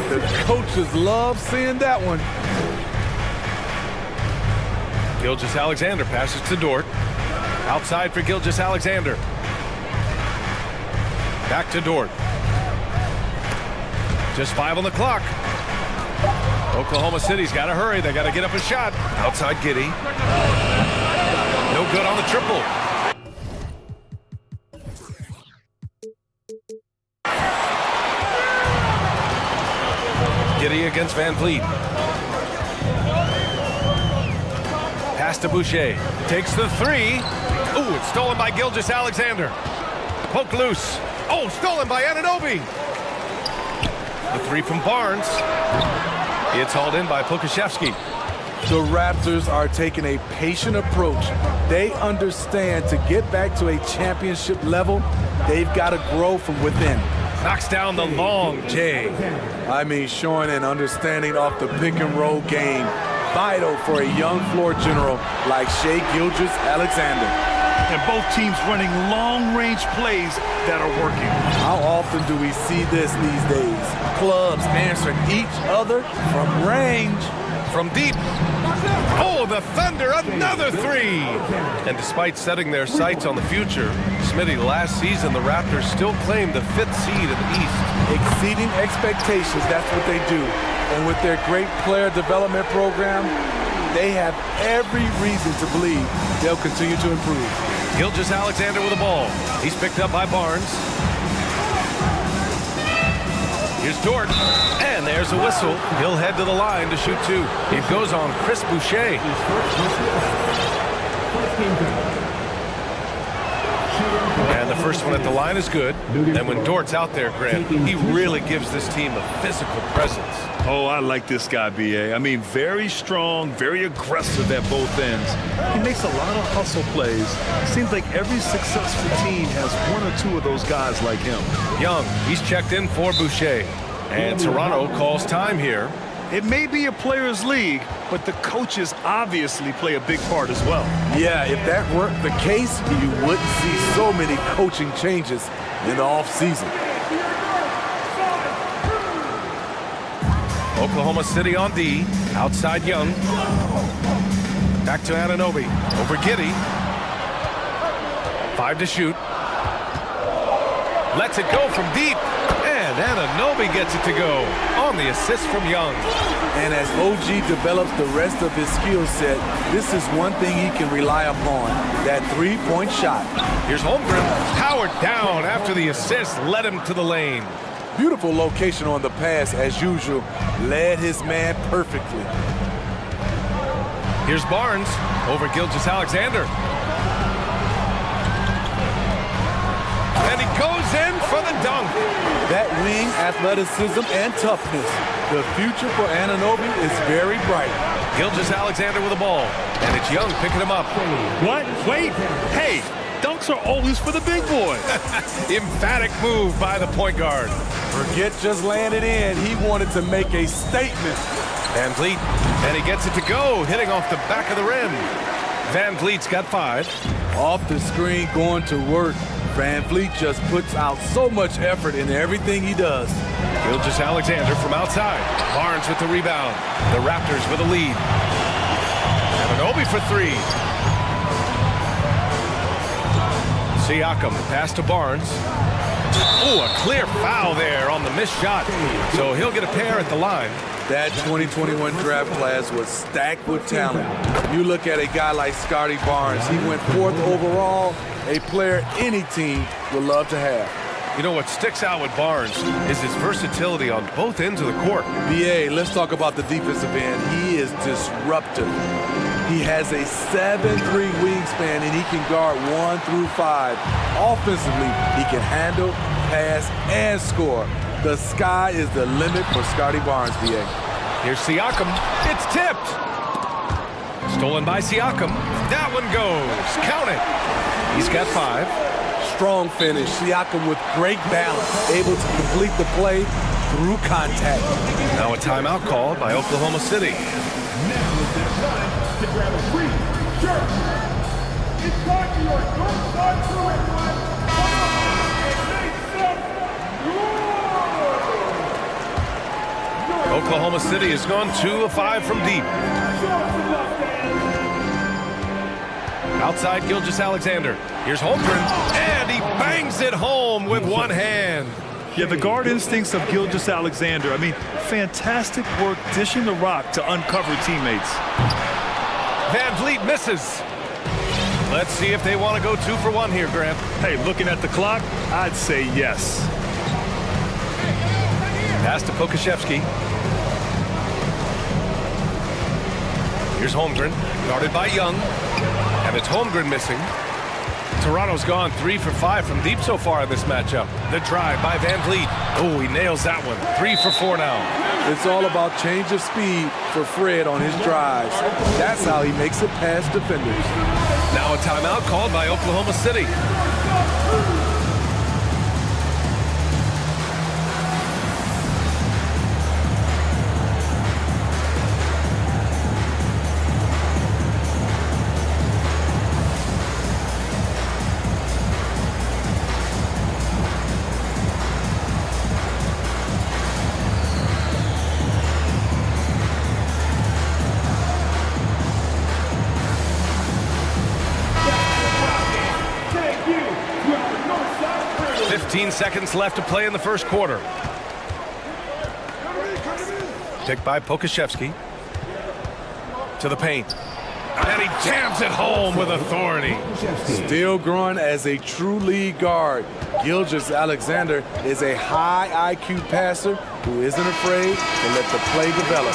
The coaches love seeing that one. Gilgeous-Alexander passes to Dort. Outside for Gilgeous-Alexander. Back to Dort. Just 5 on the clock. Oklahoma City's got to hurry. They got to get up a shot. Outside Giddey. No good on the triple. Giddey against Van Vliet. Pass to Boucher. Takes the three. Ooh, it's stolen by Gilgeous-Alexander. Poke loose. Oh, stolen by Anunoby. The three from Barnes. It's hauled in by Pokashevsky. The Raptors are taking a patient approach. They understand to get back to a championship level, they've got to grow from within. Knocks down the long J. I mean, showing an understanding off the pick and roll game. Vital for a young floor general like Shai Gilgeous-Alexander. And both teams running long-range plays that are working. How often do we see this these days? Clubs answering each other from range. From deep. Oh, the Thunder, another three! And despite setting their sights on the future, Smitty, last season the Raptors still claimed the 5th seed in the East. Exceeding expectations, that's what they do. And with their great player development program, they have every reason to believe they'll continue to improve. Gilgeous-Alexander with the ball. He's picked up by Barnes. Here's Dort, and there's a whistle. He'll head to the line to shoot two. It goes on Chris Boucher. And the first one at the line is good. And when Dort's out there, Grant, he really gives this team a physical presence. Oh, I like this guy, B.A. I mean, very strong, very aggressive at both ends. He makes a lot of hustle plays. Seems like every successful team has one or two of those guys like him. Young, he's checked in for Boucher. And Toronto calls time here. It may be a players' league, but the coaches obviously play a big part as well. Yeah, if that weren't the case, you wouldn't see so many coaching changes in the offseason. Oklahoma City on D. Outside Young. Back to Anunoby. Over Giddey. 5 to shoot. Lets it go from deep. And Anunoby gets it to go on the assist from Young. And as OG develops the rest of his skill set, this is one thing he can rely upon, that three-point shot. Here's Holmgren. Powered down after the assist led him to the lane. Beautiful location on the pass, as usual. Led his man perfectly. Here's Barnes over Gilgeous-Alexander. And he goes in for the dunk. That wing athleticism and toughness. The future for Anunoby is very bright. Gilgeous-Alexander with the ball. And it's Young picking him up. What? Wait. Hey, dunks are always for the big boys. Emphatic move by the point guard. Forget just laying it in. He wanted to make a statement. Van Vliet, and he gets it to go, hitting off the back of the rim. Van Vliet's got 5. Off the screen, going to work. Van Vliet just puts out so much effort in everything he does. Gilgeous-Alexander from outside. Barnes with the rebound. The Raptors with a lead. Anunoby for 3. Siakam, pass to Barnes. Oh, a clear foul there on the missed shot. So he'll get a pair at the line. That 2021 draft class was stacked with talent. You look at a guy like Scotty Barnes, he went 4th overall, a player any team would love to have. You know what sticks out with Barnes is his versatility on both ends of the court. BA, let's talk about the defensive end. He is disruptive. He has a 7'3" wingspan and he can guard 1 through 5. Offensively, he can handle, pass, and score. The sky is the limit for Scotty Barnes, VA. Here's Siakam. It's tipped. Stolen by Siakam. That one goes. Count it. He's got 5. Strong finish. Siakam with great balance, able to complete the play through contact. Now a timeout called by Oklahoma City. Now is the time to grab a free shirt. It's time for your Northside Brewing Club. Come on and make some noise. Oklahoma City has gone 2 of 5 from deep. Outside Gilgeous-Alexander. Here's Holmgren, and he bangs it home with one hand. Yeah, the guard instincts of Gilgeous-Alexander. I mean, fantastic work dishing the rock to uncover teammates. Van Vliet misses. Let's see if they want to go 2 for 1 here, Grant. Hey, looking at the clock, I'd say yes. Pass to Pokashevsky. Here's Holmgren, guarded by Young. And it's Holmgren missing. Toronto's gone 3 for 5 from deep so far in this matchup. The drive by Van Vliet. Oh, he nails that one. 3 for 4 now. It's all about change of speed for Fred on his drives. That's how he makes it past defenders. Now a timeout called by Oklahoma City. Thank you to our Northside Brewing. 15 seconds left to play in the first quarter. Picked by Pokashevsky. To the paint. And he jams it home with authority. Still growing as a true lead guard, Gilgeous-Alexander is a high IQ passer who isn't afraid to let the play develop.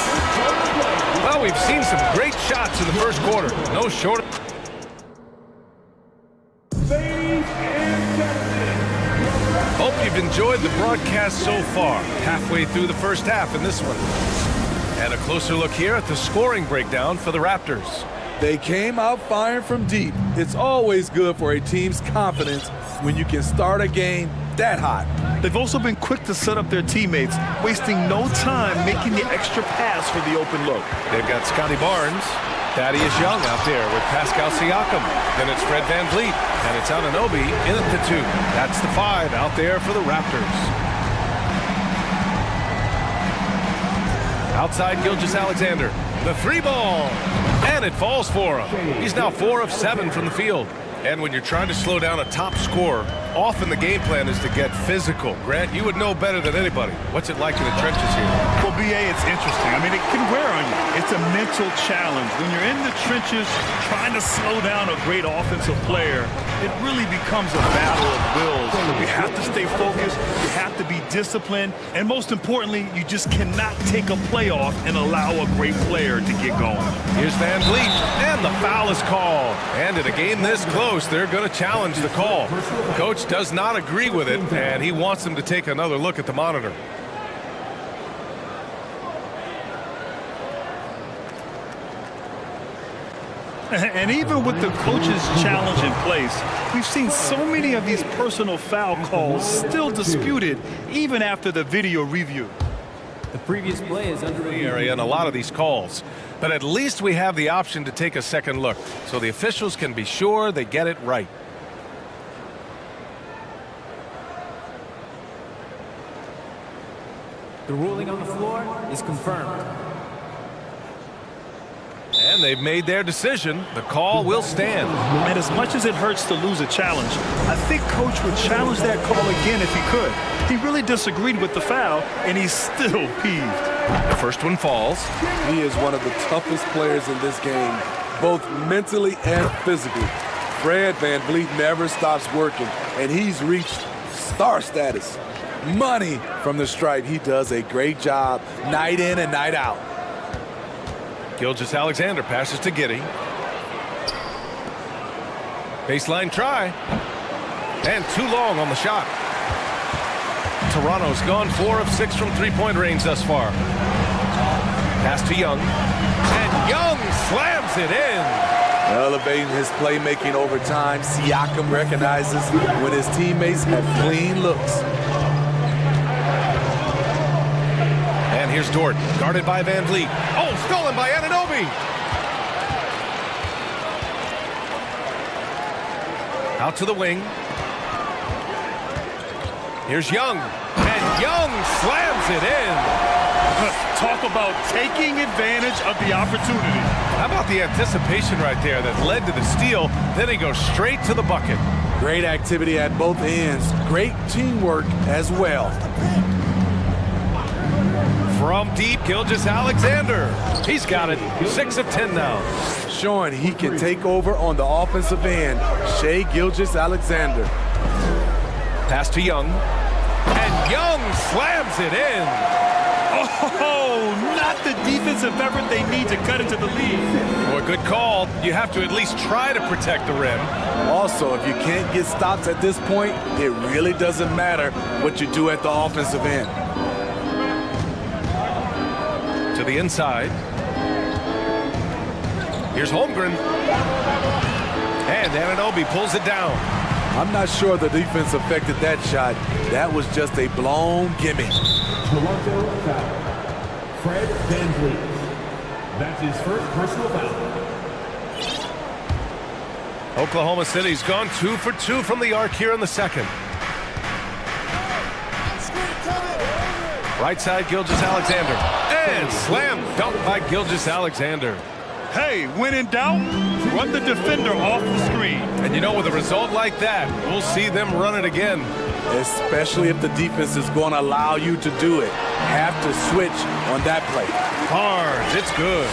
Well, we've seen some great shots in the first quarter. No short. Ladies and gentlemen, Hope you've enjoyed the broadcast so far. Halfway through the first half in this one. And a closer look here at the scoring breakdown for the Raptors. They came out firing from deep. It's always good for a team's confidence when you can start a game that hot. They've also been quick to set up their teammates, wasting no time making the extra pass for the open look. They've got Scotty Barnes, Thaddeus Young out there with Pascal Siakam. Then it's Fred Van Vliet, and it's Anunoby in at the 2. That's the 5 out there for the Raptors. Outside Gilgeous-Alexander, the 3 ball, and it falls for him. He's now 4 of 7 from the field. And when you're trying to slow down a top scorer, often the game plan is to get physical. Grant, you would know better than anybody. What's it like in the trenches here? Well, BA, it's interesting. I mean, it can wear on you. It's a mental challenge. When you're in the trenches trying to slow down a great offensive player, it really becomes a battle of wills. You have to stay focused. You have to be disciplined. And most importantly, you just cannot take a play off and allow a great player to get going. Here's Van Vliet, and the foul is called. And in a game this close, they're going to challenge the call. Coach does not agree with it, and he wants them to take another look at the monitor. And even with the coach's challenge in place, we've seen so many of these personal foul calls still disputed even after the video review. The previous play is under The area and a lot of these calls. But at least we have the option to take a second look, so the officials can be sure they get it right. The ruling on the floor is confirmed. And they've made their decision. The call will stand. And as much as it hurts to lose a challenge, I think Coach would challenge that call again if he could. He really disagreed with the foul, and he's still peeved. The first one falls. He is one of the toughest players in this game, both mentally and physically. Fred Van Vliet never stops working, and he's reached star status. Money from the stripe. He does a great job night in and night out. Gilgeous-Alexander passes to Giddey. Baseline try. And too long on the shot. Toronto's gone 4 of 6 from three-point range thus far. Pass to Young. And Young slams it in. Elevating his playmaking over time, Siakam recognizes when his teammates have clean looks. And here's Dort, guarded by Van Vliet. Oh, stolen by Anunoby. Out to the wing. Here's Young. And Young slams it in. Talk about taking advantage of the opportunity. How about the anticipation right there that led to the steal? Then he goes straight to the bucket. Great activity at both ends. Great teamwork as well. From deep, Gilgeous-Alexander. He's got it. 6 of 10 now. Showing he can take over on the offensive end. Shai Gilgeous-Alexander. Pass to Young. And Young slams it in. Oh, not the defensive effort they need to cut into the lead. Well, good call. You have to at least try to protect the rim. Also, if you can't get stops at this point, it really doesn't matter what you do at the offensive end. To the inside. Here's Holmgren. And Anunoby pulls it down. I'm not sure the defense affected that shot. That was just a blown gimme. Toronto foul. Fred VanVleet. That's his first personal foul. Oklahoma City's gone 2 for 2 from the arc here in the second. Right side, Gilgeous-Alexander. And slam dunk by Gilgeous-Alexander. Hey, when in doubt, run the defender off the screen. And you know, with a result like that, we'll see them run it again. Especially if the defense is going to allow you to do it. Have to switch on that play. Barnes, it's good.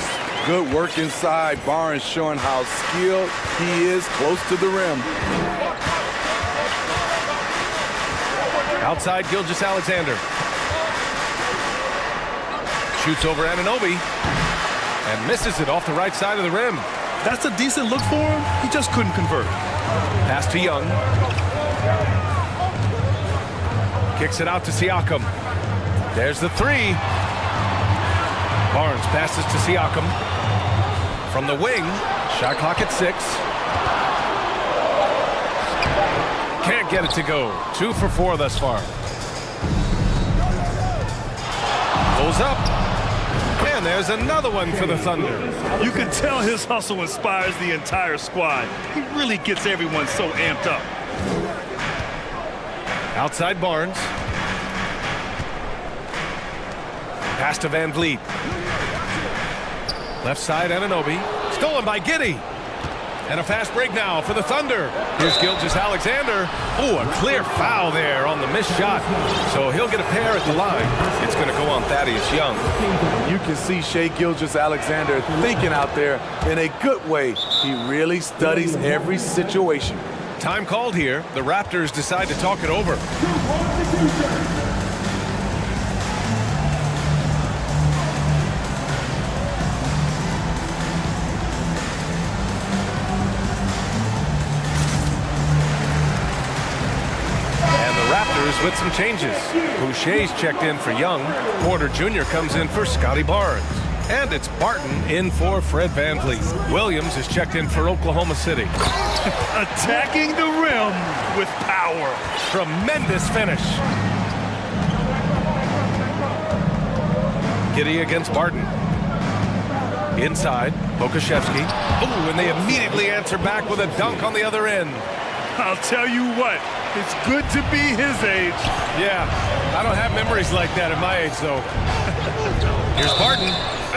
Good work inside. Barnes showing how skilled he is close to the rim. Outside, Gilgeous-Alexander. Shoots over Anunoby. And misses it off the right side of the rim. That's a decent look for him. He just couldn't convert. Pass to Young. Kicks it out to Siakam. There's the three. Barnes passes to Siakam. From the wing. Shot clock at 6. Can't get it to go. 2 for 4 thus far. Pulls up. And there's another one for the Thunder. You can tell his hustle inspires the entire squad. He really gets everyone so amped up. Outside Barnes. Pass to Van Vliet. Left side Anunoby. Stolen by Giddey. And a fast break now for the Thunder. Here's Gilgeous-Alexander. Oh, a clear foul there on the missed shot. So he'll get a pair at the line. It's going to go on Thaddeus Young. You can see Shai Gilgeous-Alexander thinking out there in a good way. He really studies every situation. Time called here. The Raptors decide to talk it over. With some changes. Boucher's checked in for Young. Porter Jr. comes in for Scotty Barnes. And it's Barton in for Fred VanVleet. Williams is checked in for Oklahoma City. Attacking the rim with power. Tremendous finish. Giddey against Barton. Inside, Pokashevsky. Oh, and they immediately answer back with a dunk on the other end. I'll tell you what, it's good to be his age. Yeah, I don't have memories like that at my age, though. Here's Barton,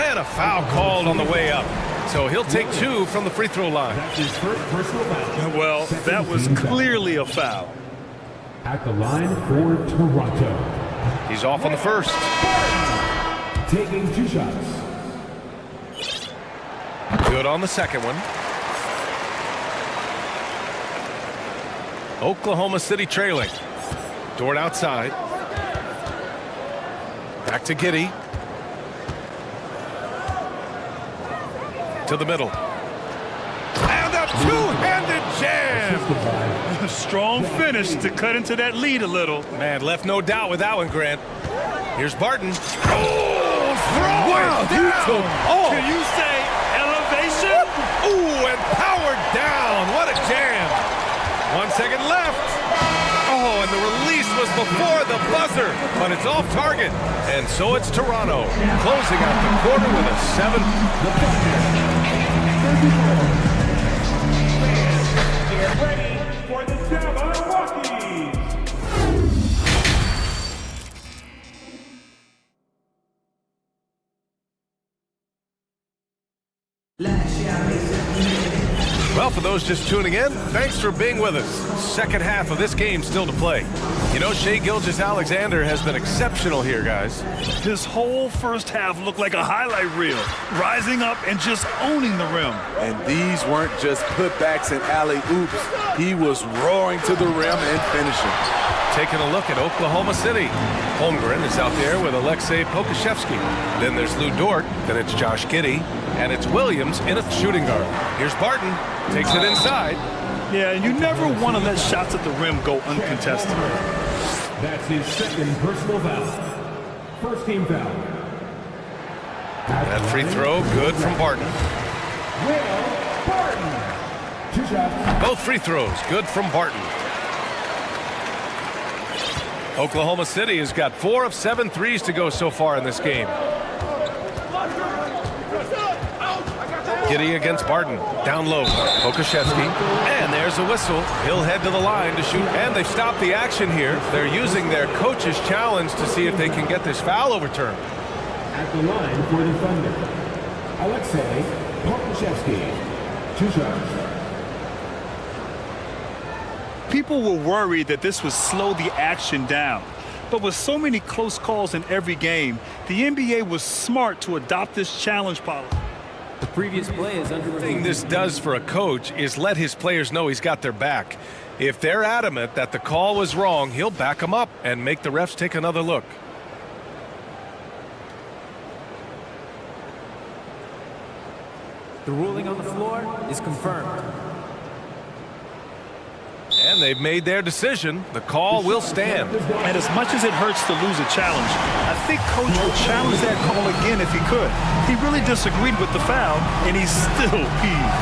and a foul called on the way up. So he'll take 2 from the free throw line. That's his first personal foul. Well, that was clearly a foul. At the line for Toronto. He's off on the first. Taking 2 shots. Good on the second one. Oklahoma City trailing. Dort outside. Back to Giddey. To the middle. And a two-handed jam. Strong finish to cut into that lead a little. Man, left no doubt with that one, Grant. Here's Barton. Oh, throw wow, it down. Can you say elevation? Ooh, and powered down. What a jam. 1 second left. Oh, and the release was before the buzzer, but it's off target. And so it's Toronto, closing out the quarter with a 7. Get ready for the Jabberwockies. Well, for those just tuning in, thanks for being with us. Second half of this game still to play. You know, Shai Gilgeous-Alexander has been exceptional here, guys. This whole first half looked like a highlight reel, rising up and just owning the rim. And these weren't just putbacks and alley-oops. He was roaring to the rim and finishing. Taking a look at Oklahoma City. Holmgren is out there with Alexei Pokashevsky. Then there's Lou Dort, then it's Josh Giddey, and it's Williams in a shooting guard. Here's Barton, takes it inside. Yeah, and you never want to let shots at the rim go uncontested. That's his second personal foul. First team foul. That free throw, good from Barton. Will Barton. 2 shots. Both free throws, good from Barton. Oklahoma City has got 4 of 7 threes to go so far in this game. Giddey against Barton. Down low. Pokashevsky. And there's a whistle. He'll head to the line to shoot. And they've stopped the action here. They're using their coach's challenge to see if they can get this foul overturned. At the line for the Thunder, Alexei Pokashevsky. 2 shots. People were worried that this would slow the action down. But with so many close calls in every game, the NBA was smart to adopt this challenge policy. The previous play is under review. The thing this does for a coach is let his players know he's got their back. If they're adamant that the call was wrong, he'll back them up and make the refs take another look. The ruling on the floor is confirmed. And they've made their decision. The call will stand. And as much as it hurts to lose a challenge, I think Coach would challenge that call again if he could. He really disagreed with the foul, and he's still peeved.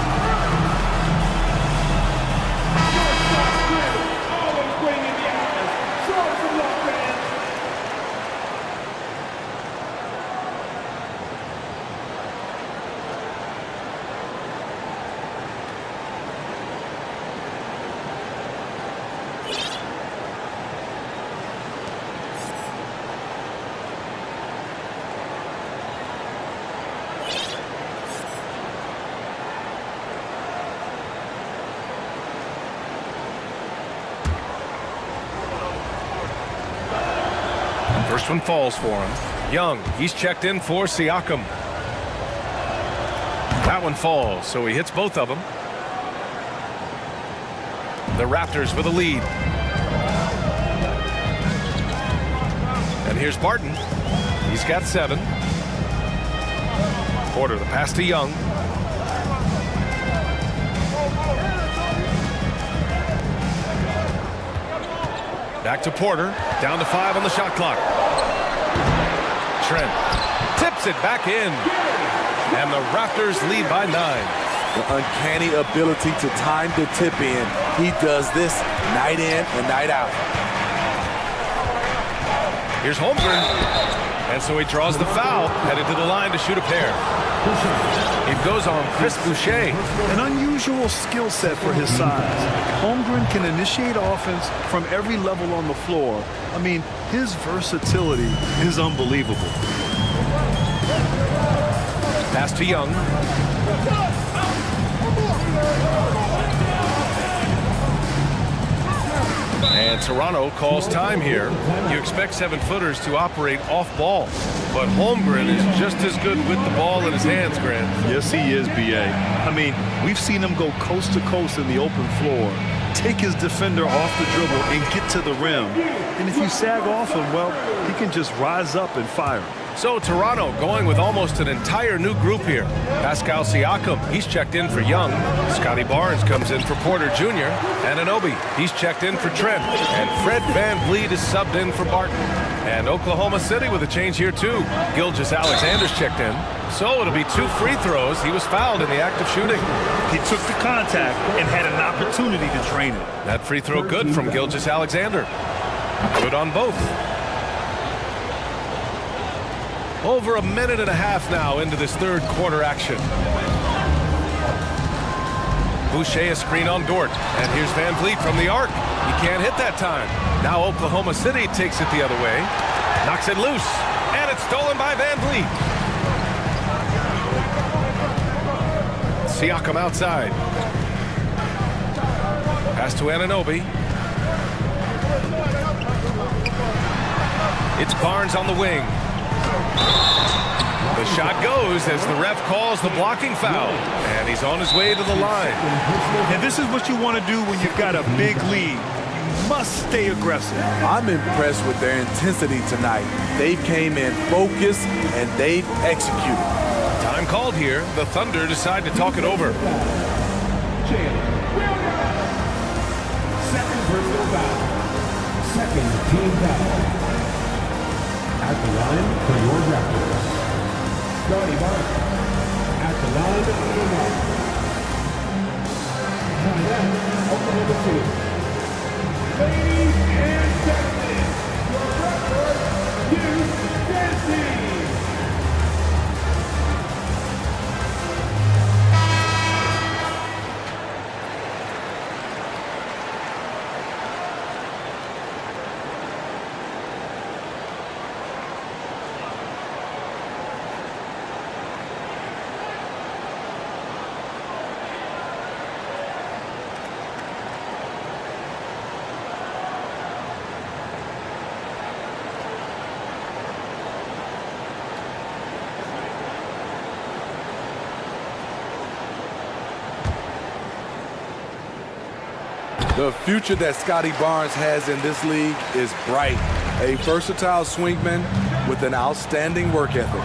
Always bringing the action. Show some love, fans. First one falls for him. Young, he's checked in for Siakam. That one falls, so he hits both of them. The Raptors with a lead. And here's Barton. He's got 7. Porter, the pass to Young. Back to Porter. Down to 5 on the shot clock. Trent tips it back in. And the Raptors lead by 9. The uncanny ability to time the tip in. He does this night in and night out. Here's Holmgren. And so he draws the foul, headed to the line to shoot a pair. It goes on Chris Boucher. An unusual skill set for his size. Holmgren can initiate offense from every level on the floor. I mean, his versatility is unbelievable. Pass to Young. And Toronto calls time here. You expect 7-footers to operate off ball, but Holmgren is just as good with the ball in his hands, Grant. Yes, he is, B.A. I mean, we've seen him go coast to coast in the open floor, take his defender off the dribble and get to the rim. And if you sag off him, well, he can just rise up and fire. So Toronto going with almost an entire new group here. Pascal Siakam, he's checked in for Young. Scotty Barnes comes in for Porter Jr. Anunoby, he's checked in for Trent. And Fred VanVleet is subbed in for Barton. And Oklahoma City with a change here too. Gilgeous-Alexander's checked in. So it'll be 2 free throws. He was fouled in the act of shooting. He took the contact and had an opportunity to drain it. That free throw good from Gilgeous-Alexander. Good on both. Over a minute and a half now into this third quarter action. Boucher a screen on Dort. And here's VanVleet from the arc. He can't hit that time. Now Oklahoma City takes it the other way. Knocks it loose. And it's stolen by VanVleet. Siakam outside. Pass to Anunoby. It's Barnes on the wing. The shot goes as the ref calls the blocking foul. And he's on his way to the line. And this is what you want to do when you've got a big lead. You must stay aggressive. I'm impressed with their intensity tonight. They came in focused and they've executed. Time called here. The Thunder decide to talk it over. Second personal foul. Second team foul. At the line for your Raptors. Scotty Barnes. At the line for your Timeout, Oklahoma City. Ladies and gentlemen, your Raptors, Hugh Dancing. The future that Scotty Barnes has in this league is bright. A versatile swingman with an outstanding work ethic.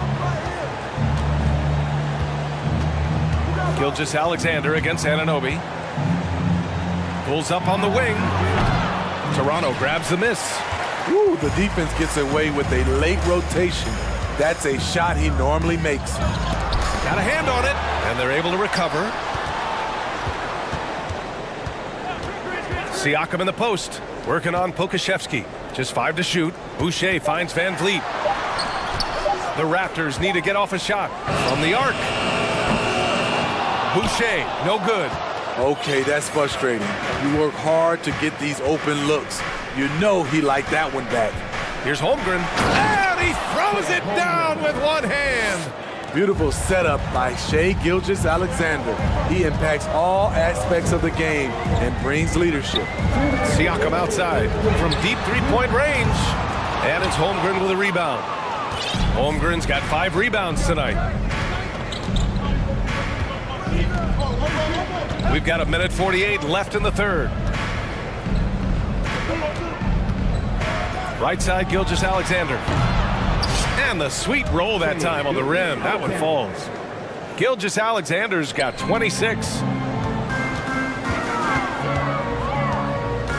Gilgeous-Alexander against Anunoby. Pulls up on the wing. Toronto grabs the miss. Ooh, the defense gets away with a late rotation. That's a shot he normally makes. Got a hand on it, and they're able to recover. Siakam in the post, working on Pokashevsky. Just 5 to shoot. Boucher finds VanVleet. The Raptors need to get off a shot from the arc. Boucher, no good. Okay, that's frustrating. You work hard to get these open looks. You know he liked that one back. Here's Holmgren, and he throws it down with one hand. Beautiful setup by Shai Gilgeous-Alexander. He impacts all aspects of the game and brings leadership. Siakam outside from deep three-point range. And it's Holmgren with a rebound. Holmgren's got 5 rebounds tonight. We've got 1:48 left in the third. Right side, Gilgeous-Alexander. And the sweet roll that time on the rim. That one falls. Gilgeous-Alexander's got 26.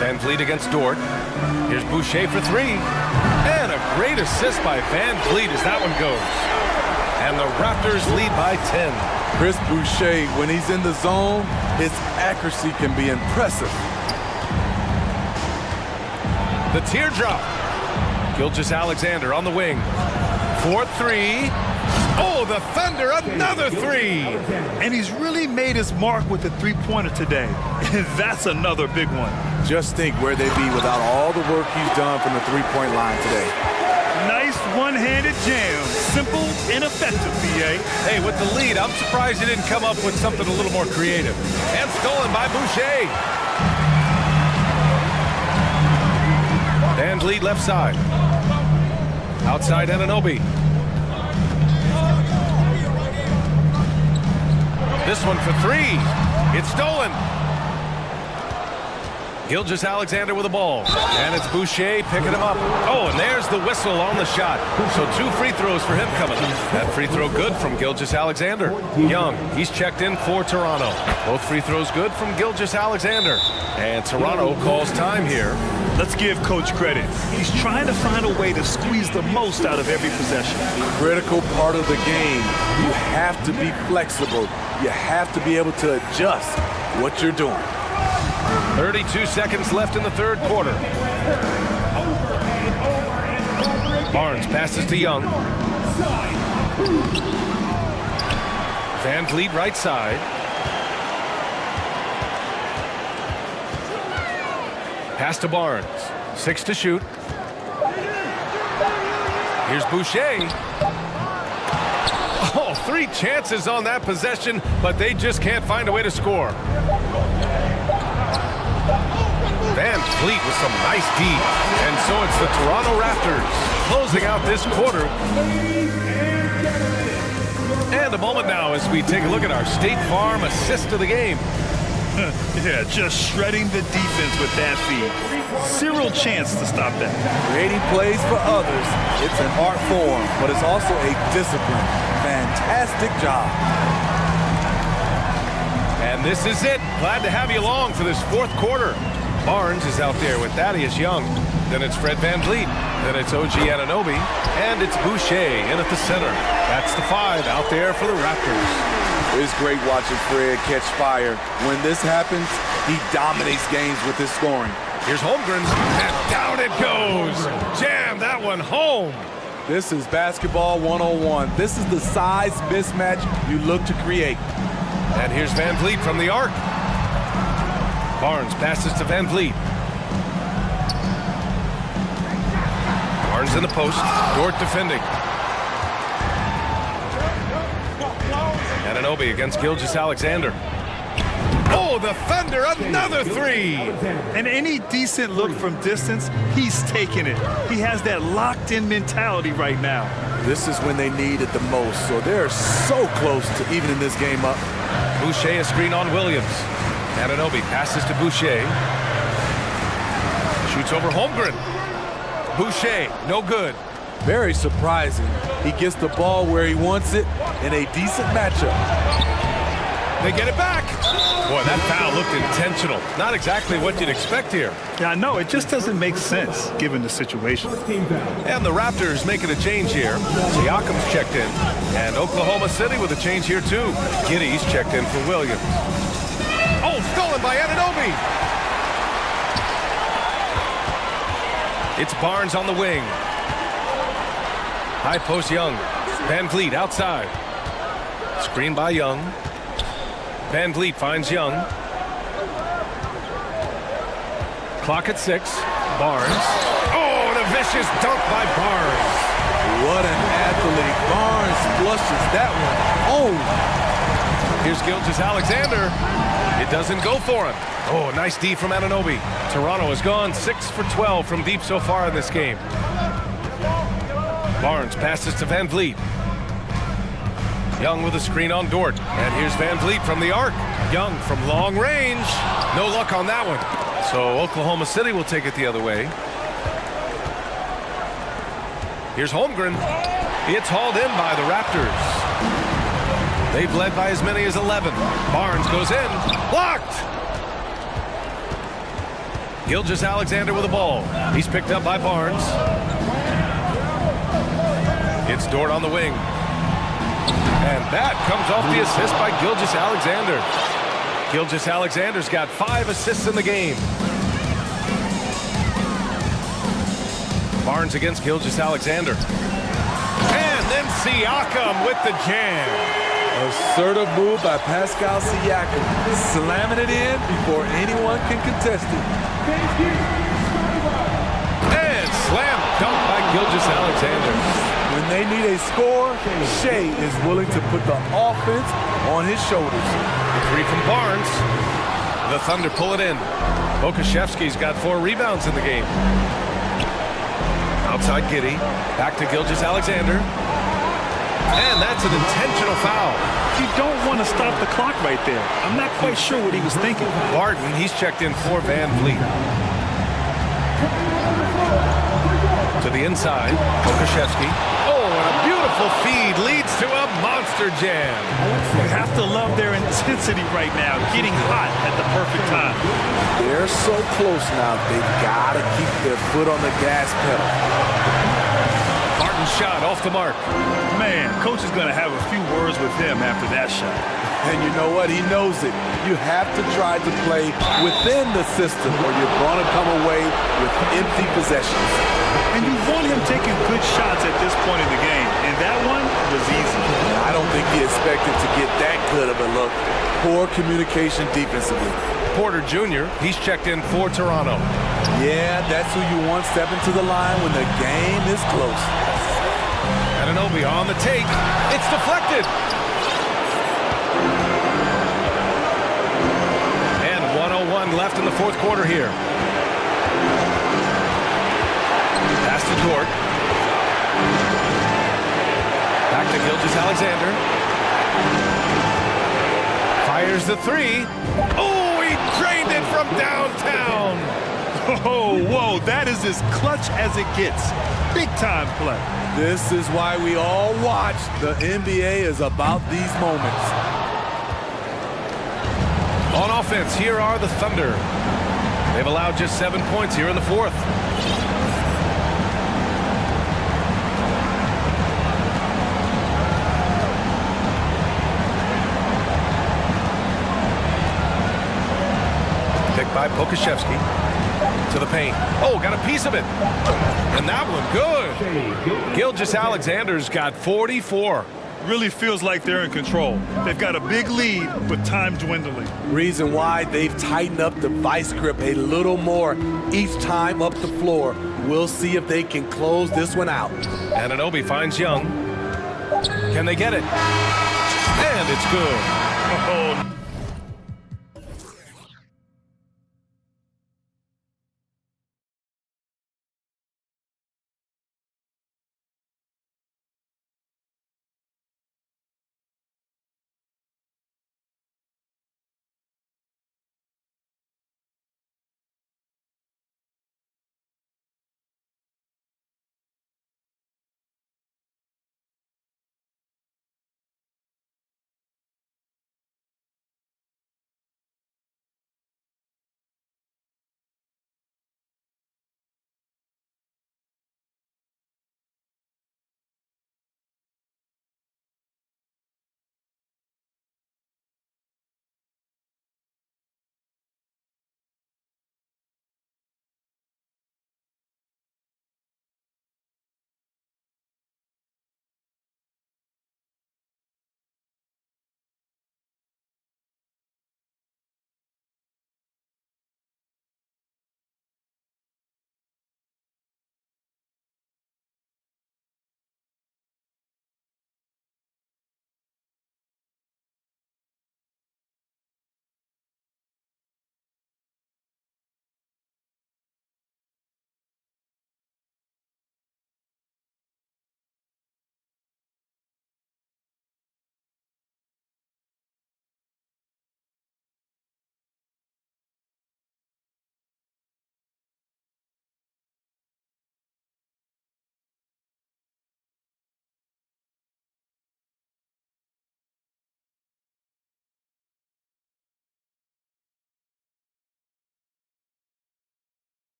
VanVleet against Dort. Here's Boucher for 3. And a great assist by VanVleet as that one goes. And the Raptors lead by 10. Chris Boucher, when he's in the zone, his accuracy can be impressive. The teardrop. Gilgeous-Alexander on the wing. 4-3. Oh, the Thunder, another 3. And he's really made his mark with the three-pointer today. And that's another big one. Just think where they'd be without all the work he's done from the three-point line today. Nice one-handed jam. Simple and effective, BA. Hey, with the lead, I'm surprised he didn't come up with something a little more creative. And stolen by Boucher. VanVleet left side. Outside Anunoby. This one for 3. It's stolen. Gilgeous-Alexander with the ball. And it's Boucher picking him up. Oh, and there's the whistle on the shot. So 2 free throws for him coming up. That free throw good from Gilgeous-Alexander. Young, he's checked in for Toronto. Both free throws good from Gilgeous-Alexander. And Toronto calls time here. Let's give Coach credit. He's trying to find a way to squeeze the most out of every possession. Critical part of the game. You have to be flexible. You have to be able to adjust what you're doing. 32 seconds left in the third quarter. Barnes passes to Young. Van Vliet right side. Pass to Barnes. 6 to shoot. Here's Boucher. Oh, 3 chances on that possession, but they just can't find a way to score. Van Vliet with some nice D. And so it's the Toronto Raptors closing out this quarter. And a moment now as we take a look at our State Farm assist of the game. Yeah, just shredding the defense with that feed. Zero chance to stop that. Creating plays for others, it's an art form, but it's also a discipline. Fantastic job. And this is it. Glad to have you along for this fourth quarter. Barnes is out there with Thaddeus Young. Then it's Fred Van Vliet. Then it's OG Anunoby. And it's Boucher in at the center. That's the 5 out there for the Raptors. It's great watching Fred catch fire. When this happens, he dominates games with his scoring. Here's Holmgren, and down it goes. Jam that one home. This is basketball 101. This is the size mismatch you look to create. And here's Van Vliet from the arc. Barnes passes to Van Vliet. Barnes in the post. Dort defending. Anunoby against Gilgeous-Alexander. Oh, the Thunder, another 3! And any decent look from distance, he's taking it. He has that locked-in mentality right now. This is when they need it the most, so they're so close to evening this game up. Boucher a screen on Williams. Anunoby passes to Boucher. Shoots over Holmgren. Boucher, no good. Very surprising. He gets the ball where he wants it in a decent matchup. They get it back. Boy, that foul looked intentional. Not exactly what you'd expect here. Yeah, I know. It just doesn't make sense given the situation. And the Raptors making a change here. Siakam's checked in. And Oklahoma City with a change here, too. Giddy's checked in for Williams. Oh, stolen by Anunoby. It's Barnes on the wing. High post Young. Van Vliet outside. Screen by Young. Van Vliet finds Young. Clock at 6. Barnes. Oh, and a vicious dunk by Barnes. What an athlete. Barnes flushes that one. Oh. Here's Gilgeous-Alexander. It doesn't go for him. Oh, nice D from Anunoby. Toronto has gone 6 for 12 from deep so far in this game. Barnes passes to Van Vliet. Young with a screen on Dort. And here's Van Vliet from the arc. Young from long range. No luck on that one. So Oklahoma City will take it the other way. Here's Holmgren. It's hauled in by the Raptors. They've led by as many as 11. Barnes goes in. Blocked! Gilgeous-Alexander with the ball. He's picked up by Barnes. It's Dort on the wing. And that comes off the assist by Gilgeous-Alexander. Gilgeous-Alexander's got 5 assists in the game. Barnes against Gilgeous-Alexander. And then Siakam with the jam. Assertive move by Pascal Siakam. Slamming it in before anyone can contest it. And slam dunk by Gilgeous-Alexander. When they need a score, Shea is willing to put the offense on his shoulders. The 3 from Barnes. The Thunder pull it in. Okashevsky's got 4 rebounds in the game. Outside Giddey. Back to Gilgeous-Alexander. And that's an intentional foul. you don't want to stop the clock right there. I'm not quite sure what he was thinking. Barton, he's checked in for Van Vliet. To the inside, Kokashevsky. Oh, and a beautiful feed leads to a monster jam. You have to love their intensity right now, getting hot at the perfect time. They're so close now, they've got to keep their foot on the gas pedal. Barton's shot off the mark. Man, coach is going to have a few words with him after that shot. And you know what? He knows it. You have to try to play within the system or you're going to come away with empty possessions. And you want him taking good shots at this point in the game. And that one was easy. I don't think he expected to get that good of a look. Poor communication defensively. Porter Jr., he's checked in for Toronto. Yeah, that's who you want stepping to the line when the game is close. Anunoby on the take. It's deflected. And 1:01 left in the fourth quarter here. Pass to Dort. Back to Gilgeous-Alexander. Fires the three. Oh, he drained it from downtown. Oh, whoa, that is as clutch as it gets. Big time play. This is why we all watch. The NBA is about these moments. On offense, here are the Thunder. They've allowed just 7 points here in the fourth. Picked by Pokashevsky. To the paint. Oh, got a piece of it. And that one good. Gilgeous-Alexander's got 44. Really feels like they're in control. They've got a big lead, but time dwindling. Reason why they've tightened up the vice grip a little more each time up the floor. We'll see if they can close this one out. Anunoby finds Young. Can they get it? And it's good. Oh,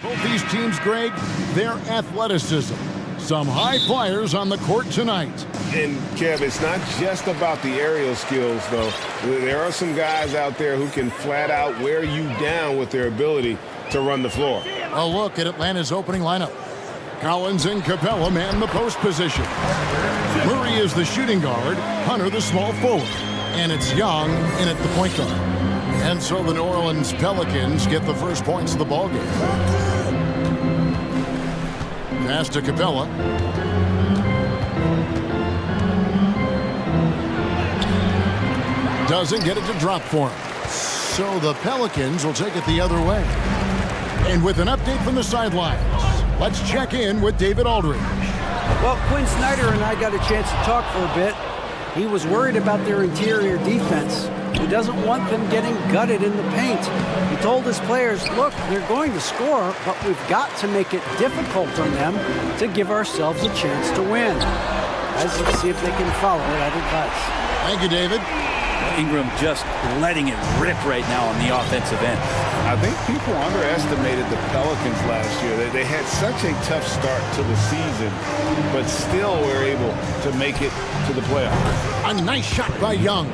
Both these teams, Greg, their athleticism. Some high flyers on the court tonight. And, Kev, it's not just about the aerial skills, though. There are some guys out there who can flat out wear you down with their ability to run the floor. A look at Atlanta's opening lineup. Collins and Capella man the post position. Murray is the shooting guard, Hunter the small forward, and it's Young in at the point guard. And so the New Orleans Pelicans get the first points of the ballgame. Pass to Capella. Doesn't get it to drop for him. So the Pelicans will take it the other way. And with an update from the sidelines, let's check in with David Aldridge. Well, Quinn Snyder and I got a chance to talk for a bit. He was worried about their interior defense. He doesn't want them getting gutted in the paint. He told his players, look, they're going to score, but we've got to make it difficult on them to give ourselves a chance to win. Let's see if they can follow that advice. Thank you, David. Ingram just letting it rip right now on the offensive end. I think people underestimated the Pelicans last year. They had such a tough start to the season, but still were able to make it to the playoffs. A nice shot by Young.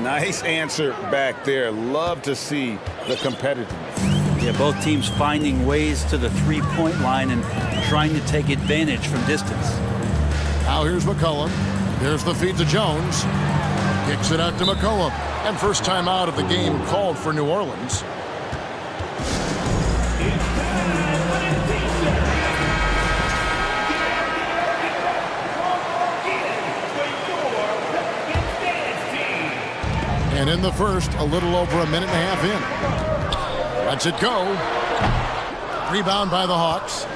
Nice answer back there. Love to see the competitiveness. Yeah, both teams finding ways to the three-point line and trying to take advantage from distance. Now here's McCollum. There's the feed to Jones. Kicks it out to McCollum. And first time out of the game called for New Orleans. And in the first, a little over a minute and a half in. Lets it go. Rebound by the Hawks.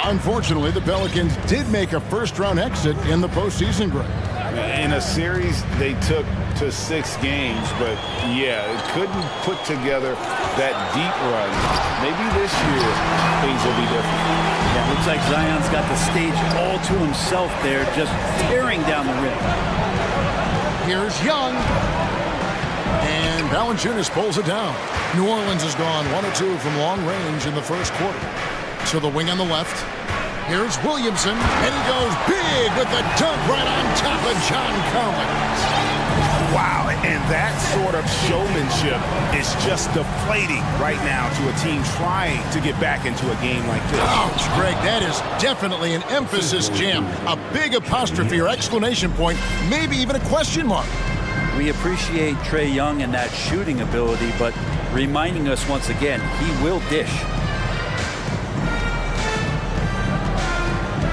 Unfortunately, the Pelicans did make a first-round exit in the postseason, Greg. In a series they took to 6 games, but yeah, it couldn't put together that deep run. Maybe this year things will be different. Yeah, looks like Zion's got the stage all to himself there, just tearing down the rim. Here's Young. And Valanciunas pulls it down. New Orleans has gone 1 of 2 from long range in the first quarter. So the wing on the left. Here's Williamson, and he goes big with the dunk right on top of John Collins. Wow, and that sort of showmanship is just deflating right now to a team trying to get back into a game like this. Ouch, Greg, that is definitely an emphasis jam. A big apostrophe or exclamation point, maybe even a question mark. We appreciate Trae Young and that shooting ability, but reminding us once again, he will dish.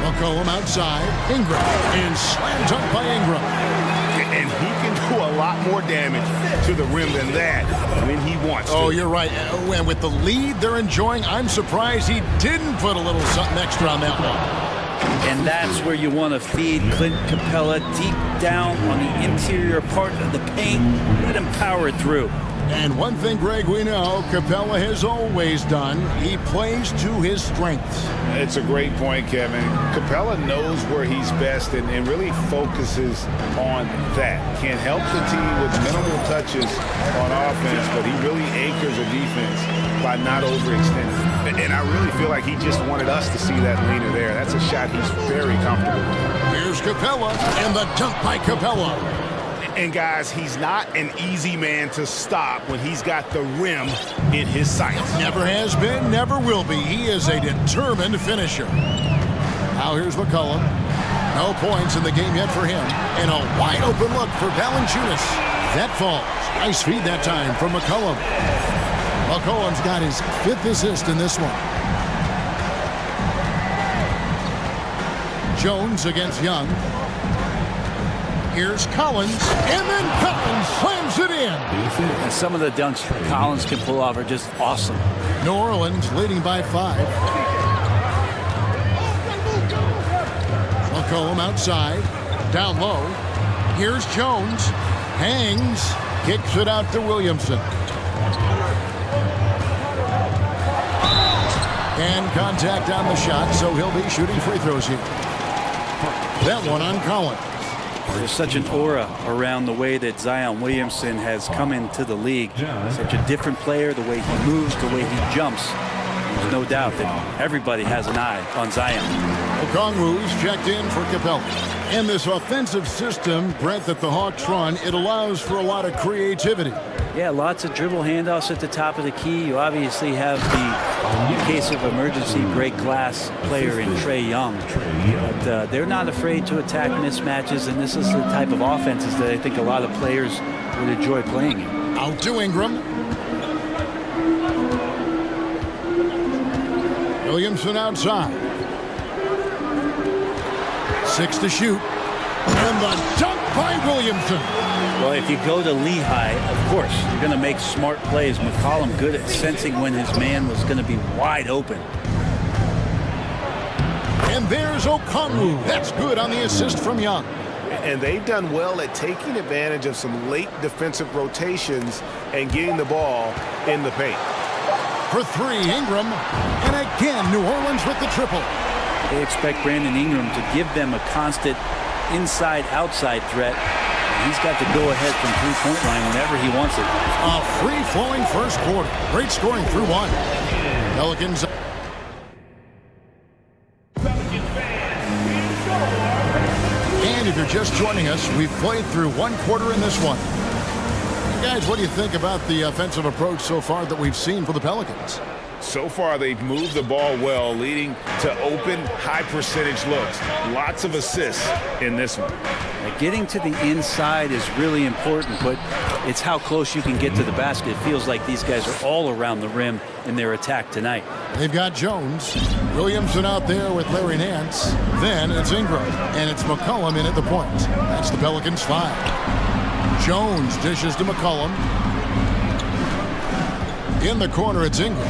McCollum outside. Ingram. And slam dunk by Ingram. And he can do a lot more damage to the rim than that when he wants to. Oh, you're right. And with the lead they're enjoying, I'm surprised he didn't put a little something extra on that one. And that's where you want to feed Clint Capella deep down on the interior part of the paint. Let him power through. And one thing, Greg, we know Capella has always done, he plays to his strengths. It's a great point, Kevin. Capella knows where he's best and really focuses on that. Can't help the team with minimal touches on offense, but he really anchors a defense by not overextending. And I really feel like he just wanted us to see that leaner there. That's a shot he's very comfortable with. Here's Capella, and the dunk by Capella. And guys, he's not an easy man to stop when he's got the rim in his sights. Never has been, never will be. He is a determined finisher. Now here's McCollum. No points in the game yet for him. And a wide open look for Valanciunas. That falls. Nice feed that time from McCollum. McCollum's got his 5th assist in this one. Jones against Young. Here's Collins, and then Collins slams it in. And some of the dunks Collins can pull off are just awesome. New Orleans leading by 5. McCollum outside, down low. Here's Jones, hangs, kicks it out to Williamson. And contact on the shot, so he'll be shooting free throws here. That one on Collins. There's such an aura around the way that Zion Williamson has come into the league. Such a different player, the way he moves, the way he jumps. There's no doubt that everybody has an eye on Zion. Okongwu's checked in for Capella. And this offensive system, Brent, that the Hawks run, it allows for a lot of creativity. Yeah, lots of dribble handoffs at the top of the key. You obviously have the, in case of emergency, break glass player in Trae Young. But they're not afraid to attack mismatches, and this is the type of offenses that I think a lot of players would enjoy playing in. Out to Ingram. Williamson outside. 6 to shoot. And the dunk by Williamson. Well, if you go to Lehigh, of course, you're going to make smart plays. McCollum good at sensing when his man was going to be wide open. And there's Okongwu. That's good on the assist from Young. And they've done well at taking advantage of some late defensive rotations and getting the ball in the paint. For 3, Ingram. And again, New Orleans with the triple. They expect Brandon Ingram to give them a constant inside-outside threat. He's got the go-ahead from three-point line whenever he wants it. A free-flowing first quarter. Great scoring through 1. Pelicans. And if you're just joining us, we've played through 1 quarter in this one. Guys, what do you think about the offensive approach so far that we've seen for the Pelicans? So far, they've moved the ball well, leading to open, high-percentage looks. Lots of assists in this one. Getting to the inside is really important, but it's how close you can get to the basket. It feels like these guys are all around the rim in their attack tonight. They've got Jones. Williamson out there with Larry Nance. Then it's Ingram, and it's McCollum in at the point. That's the Pelicans' 5. Jones dishes to McCollum. In the corner, it's Ingram.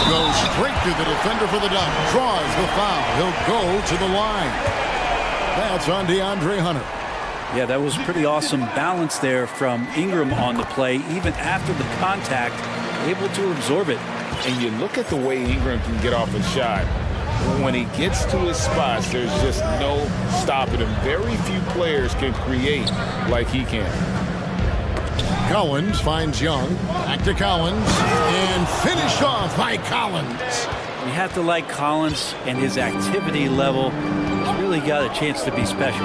Goes straight to the defender for the dunk. Draws the foul. He'll go to the line. That's on DeAndre Hunter. Yeah, that was pretty awesome balance there from Ingram on the play. Even after the contact, able to absorb it. And you look at the way Ingram can get off a shot. When he gets to his spots, there's just no stopping him. Very few players can create like he can. Collins finds Young. Back to Collins. And finished off by Collins. You have to like Collins, and his activity level has really got a chance to be special.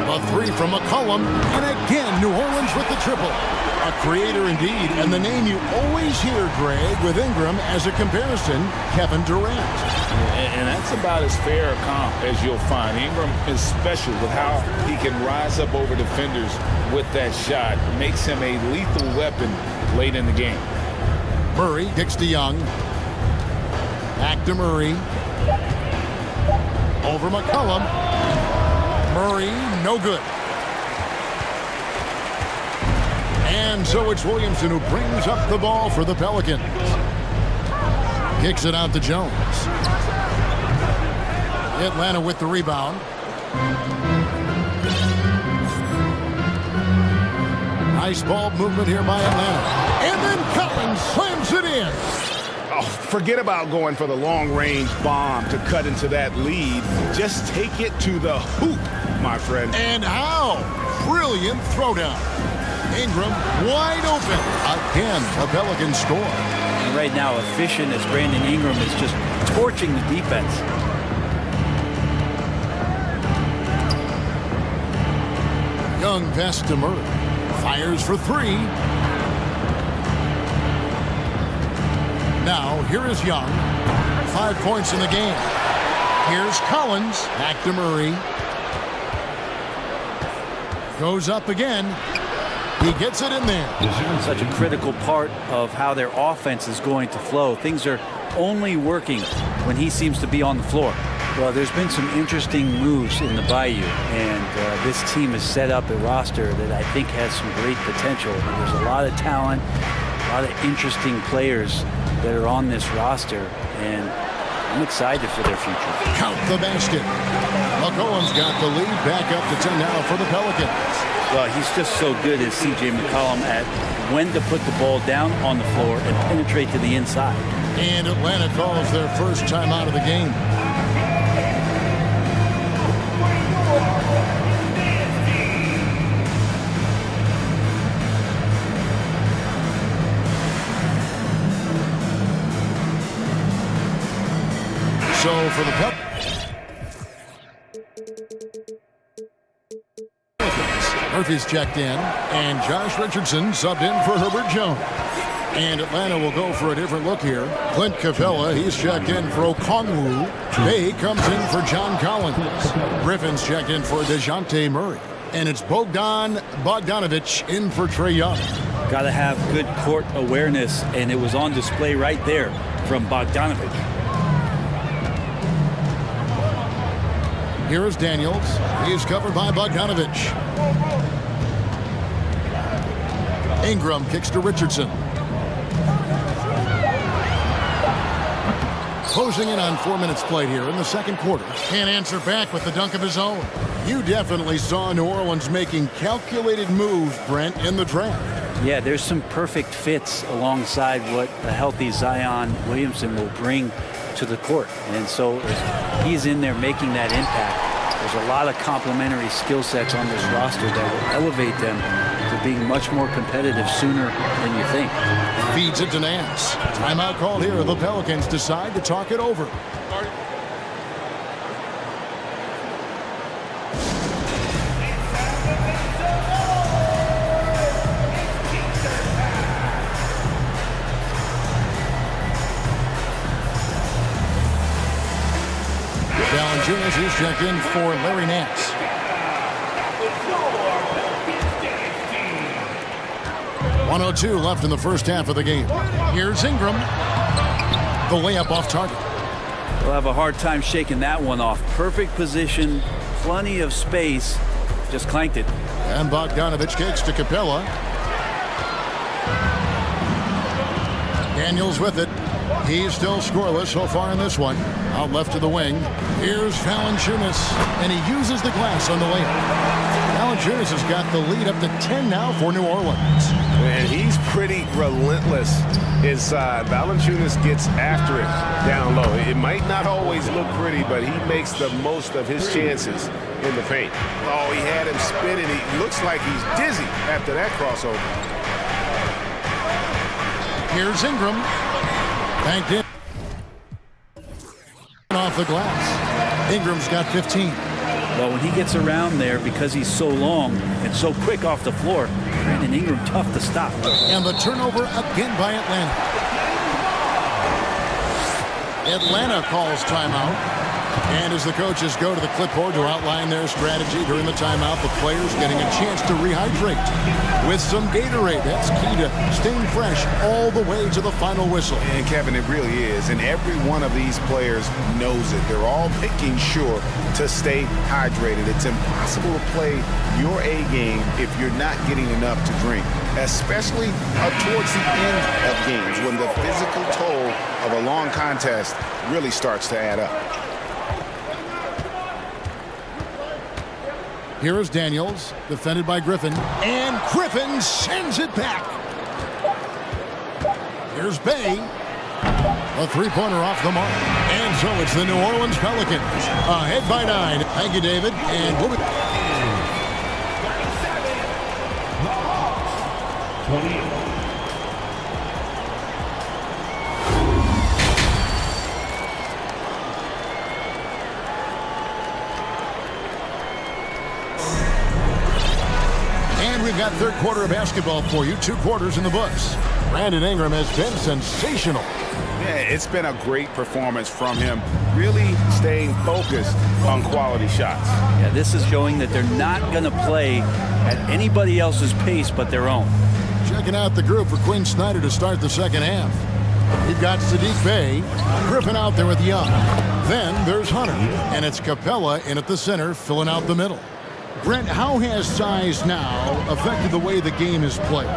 A 3 from McCollum. And again, New Orleans with the triple. A creator indeed. And the name you always hear, Greg, with Ingram as a comparison, Kevin Durant. And that's about as fair a comp as you'll find. Ingram is special with how he can rise up over defenders with that shot. It makes him a lethal weapon late in the game. Murray kicks to Young. Back to Murray. Over McCollum. Murray, no good. And so it's Williamson who brings up the ball for the Pelicans. Kicks it out to Jones. Atlanta with the rebound. Nice ball movement here by Atlanta. And then Collins slams it in. Oh, forget about going for the long-range bomb to cut into that lead. Just take it to the hoop, my friend. And how? Brilliant throwdown. Ingram wide open. Again, the Pelicans score. And right now, efficient as Brandon Ingram is just torching the defense. Young pass to Murray. Fires for 3. Now, here is Young. 5 points in the game. Here's Collins. Back to Murray. Goes up again. He gets it in there. Such a critical part of how their offense is going to flow. Things are only working when he seems to be on the floor. Well, there's been some interesting moves in the Bayou, and this team has set up a roster that I think has some great potential. There's a lot of talent, a lot of interesting players that are on this roster, and I'm excited for their future. Count the basket. McCollum's got the lead back up to 10 now for the Pelicans. Well, he's just so good as C.J. McCollum at when to put the ball down on the floor and penetrate to the inside. And Atlanta calls their first time out of the game. So for the Murphy's checked in, and Josh Richardson subbed in for Herbert Jones. And Atlanta will go for a different look here. Clint Capella, he's checked in for Okongwu. Bay comes in for John Collins. Griffin's checked in for DeJounte Murray. And it's Bogdanovich in for Trae Young. Got to have good court awareness, and it was on display right there from Bogdanovich. Here is Daniels. He's covered by Bogdanovich. Ingram kicks to Richardson. Closing in on 4 minutes played here in the second quarter. Can't answer back with the dunk of his own. You definitely saw New Orleans making calculated moves, Brent, in the draft. Yeah, there's some perfect fits alongside what a healthy Zion Williamson will bring to the court. And so he's in there making that impact. There's a lot of complementary skill sets on this roster that will elevate them to being much more competitive sooner than you think. Feeds it to Nance. Timeout called here. The Pelicans decide to talk it over. Valanciunas is checked in for Larry Nance. .102 left in the first half of the game. Here's Ingram. The layup off target. We'll have a hard time shaking that one off. Perfect position, plenty of space. Just clanked it. And Bogdanovich kicks to Capella. Daniels with it. He's still scoreless so far in this one. Out left to the wing. Here's Valanciunas, and he uses the glass on the layup. Valanciunas has got the lead up to 10 now for New Orleans. And he's pretty relentless inside. Valanciunas gets after it down low. It might not always look pretty, but he makes the most of his chances in the paint. Oh, he had him spinning. He looks like he's dizzy after that crossover. Here's Ingram. Banked in. Off the glass. Ingram's got 15. Well, when he gets around there, because he's so long and so quick off the floor, Brandon Ingram tough to stop. And the turnover again by Atlanta. Atlanta calls timeout. And as the coaches go to the clipboard to outline their strategy during the timeout, the players getting a chance to rehydrate with some Gatorade. That's key to staying fresh all the way to the final whistle. And Kevin, it really is. And every one of these players knows it. They're all making sure to stay hydrated. It's impossible to play your A game if you're not getting enough to drink, especially towards the end of games when the physical toll of a long contest really starts to add up. Here is Daniels, defended by Griffin, and Griffin sends it back. Here's Bay. A three-pointer off the mark. And so it's the New Orleans Pelicans ahead by 9. Thank you, David. And we'll be 28. We've got third quarter of basketball for you. 2 quarters in the books. Brandon Ingram has been sensational. Yeah, it's been a great performance from him, really staying focused on quality shots. Yeah, this is showing that they're not going to play at anybody else's pace but their own. Checking out the group for Quinn Snyder to start the second half. We've got Sadiq Bey, Griffin out there with Young. Then there's Hunter, and it's Capella in at the center, filling out the middle. Brent, how has size now affected the way the game is played?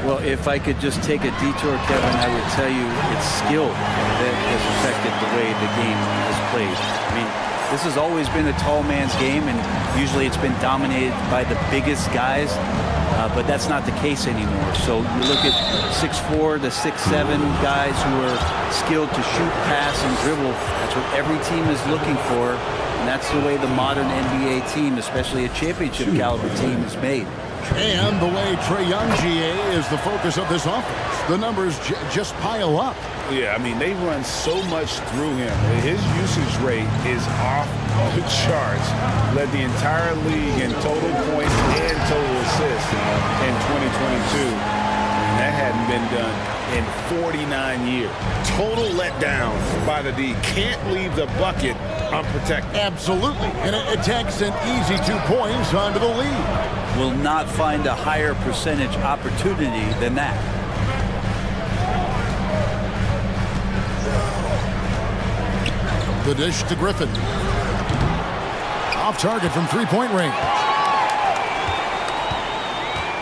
Well, if I could just take a detour, Kevin, I would tell you it's skill that has affected the way the game is played. I mean, this has always been a tall man's game, and usually it's been dominated by the biggest guys, but that's not the case anymore. So you look at 6'4" to 6'7" guys who are skilled to shoot, pass, and dribble. That's what every team is looking for. And that's the way the modern NBA team, especially a championship caliber team, is made. And the way Trae Young, GA, is the focus of this offense. The numbers just pile up. Yeah, I mean, they run so much through him. His usage rate is off the charts. Led the entire league in total points and total assists in 2022. And that hadn't been done in 49 years. Total letdown by the D. Can't leave the bucket unprotected. Absolutely. And it takes an easy 2 points onto the lead. Will not find a higher percentage opportunity than that. The dish to Griffin. Off target from three-point range.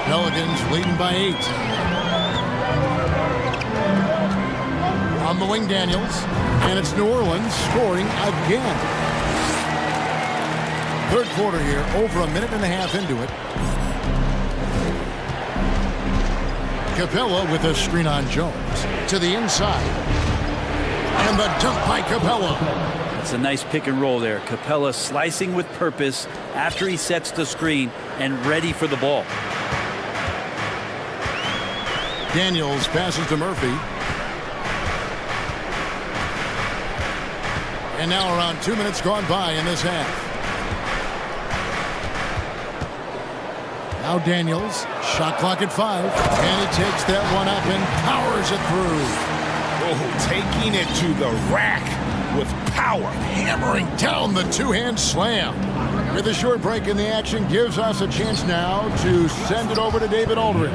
Pelicans leading by 8. On the wing, Daniels. And it's New Orleans scoring again. Third quarter here, over a minute and a half into it. Capella with a screen on Jones. To the inside. And the dunk by Capella. It's a nice pick and roll there. Capella slicing with purpose after he sets the screen and ready for the ball. Daniels passes to Murphy. And now around 2 minutes gone by in this half. Now Daniels, shot clock at 5, and he takes that one up and powers it through. Oh, taking it to the rack with power. Hammering down the two-hand slam. With a short break in the action, gives us a chance now to send it over to David Aldridge.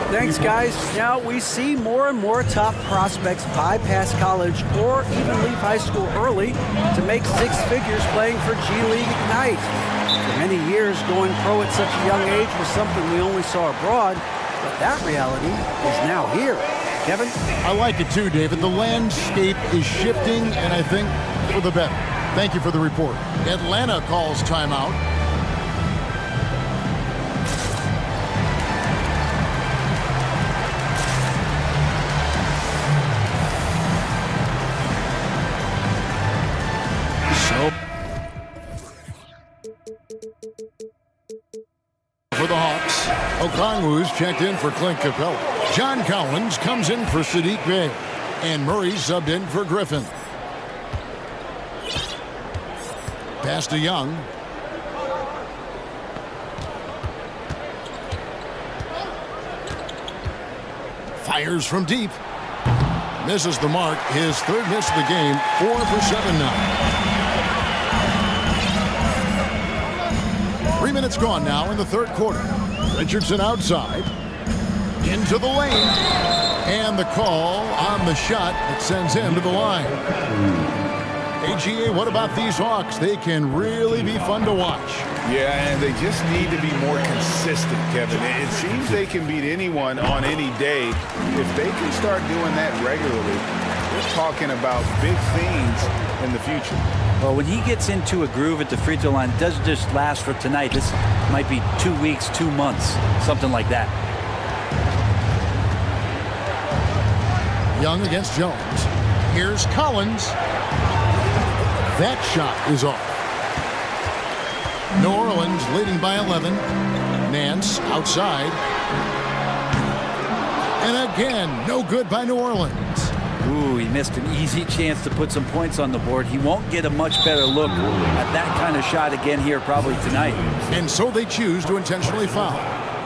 Thanks, guys. Now we see more and more top prospects bypass college or even leave high school early to make 6 figures playing for G League Ignite. For many years, going pro at such a young age was something we only saw abroad, but that reality is now here. Kevin? I like it too, David. The landscape is shifting, and I think for the better. Thank you for the report. Atlanta calls timeout. For the Hawks, Okongwu's checked in for Clint Capella. John Collins comes in for Sadiq Bey. And Murray subbed in for Griffin. Pass to Young. Fires from deep. Misses the mark. His third miss of the game. 4 for 7 now. 3 minutes gone now in the third quarter. Richardson outside. Into the lane. And the call on the shot that sends him to the line. AGA, what about these Hawks? They can really be fun to watch. Yeah, and they just need to be more consistent, Kevin. It seems they can beat anyone on any day. If they can start doing that regularly, we're talking about big things in the future. Well, when he gets into a groove at the free throw line, it doesn't just last for tonight. This might be 2 weeks, 2 months, something like that. Young against Jones. Here's Collins. That shot is off. New Orleans leading by 11. Nance outside. And again, no good by New Orleans. Ooh, he missed an easy chance to put some points on the board. He won't get a much better look at that kind of shot again here probably tonight. And so they choose to intentionally foul.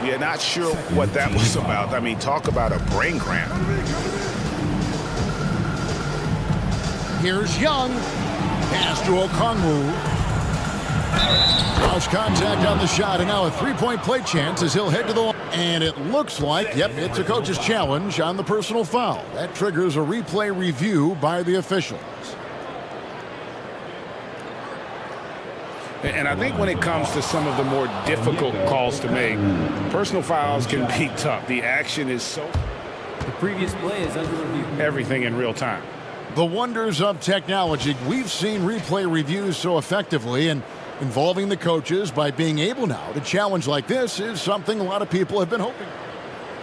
Yeah, not sure what that was about. I mean, talk about a brain cramp. Here's Young. Pass to Okongwu. Lost contact on the shot, and now a three-point play chance as he'll head to the line. And it looks like, yep, it's a coach's challenge on the personal foul. That triggers a replay review by the officials. And I think when it comes to some of the more difficult calls to make, personal fouls can be tough. The action is so... The previous play is under review. Everything in real time. The wonders of technology. We've seen replay reviews so effectively, and involving the coaches by being able now to challenge like this is something a lot of people have been hoping.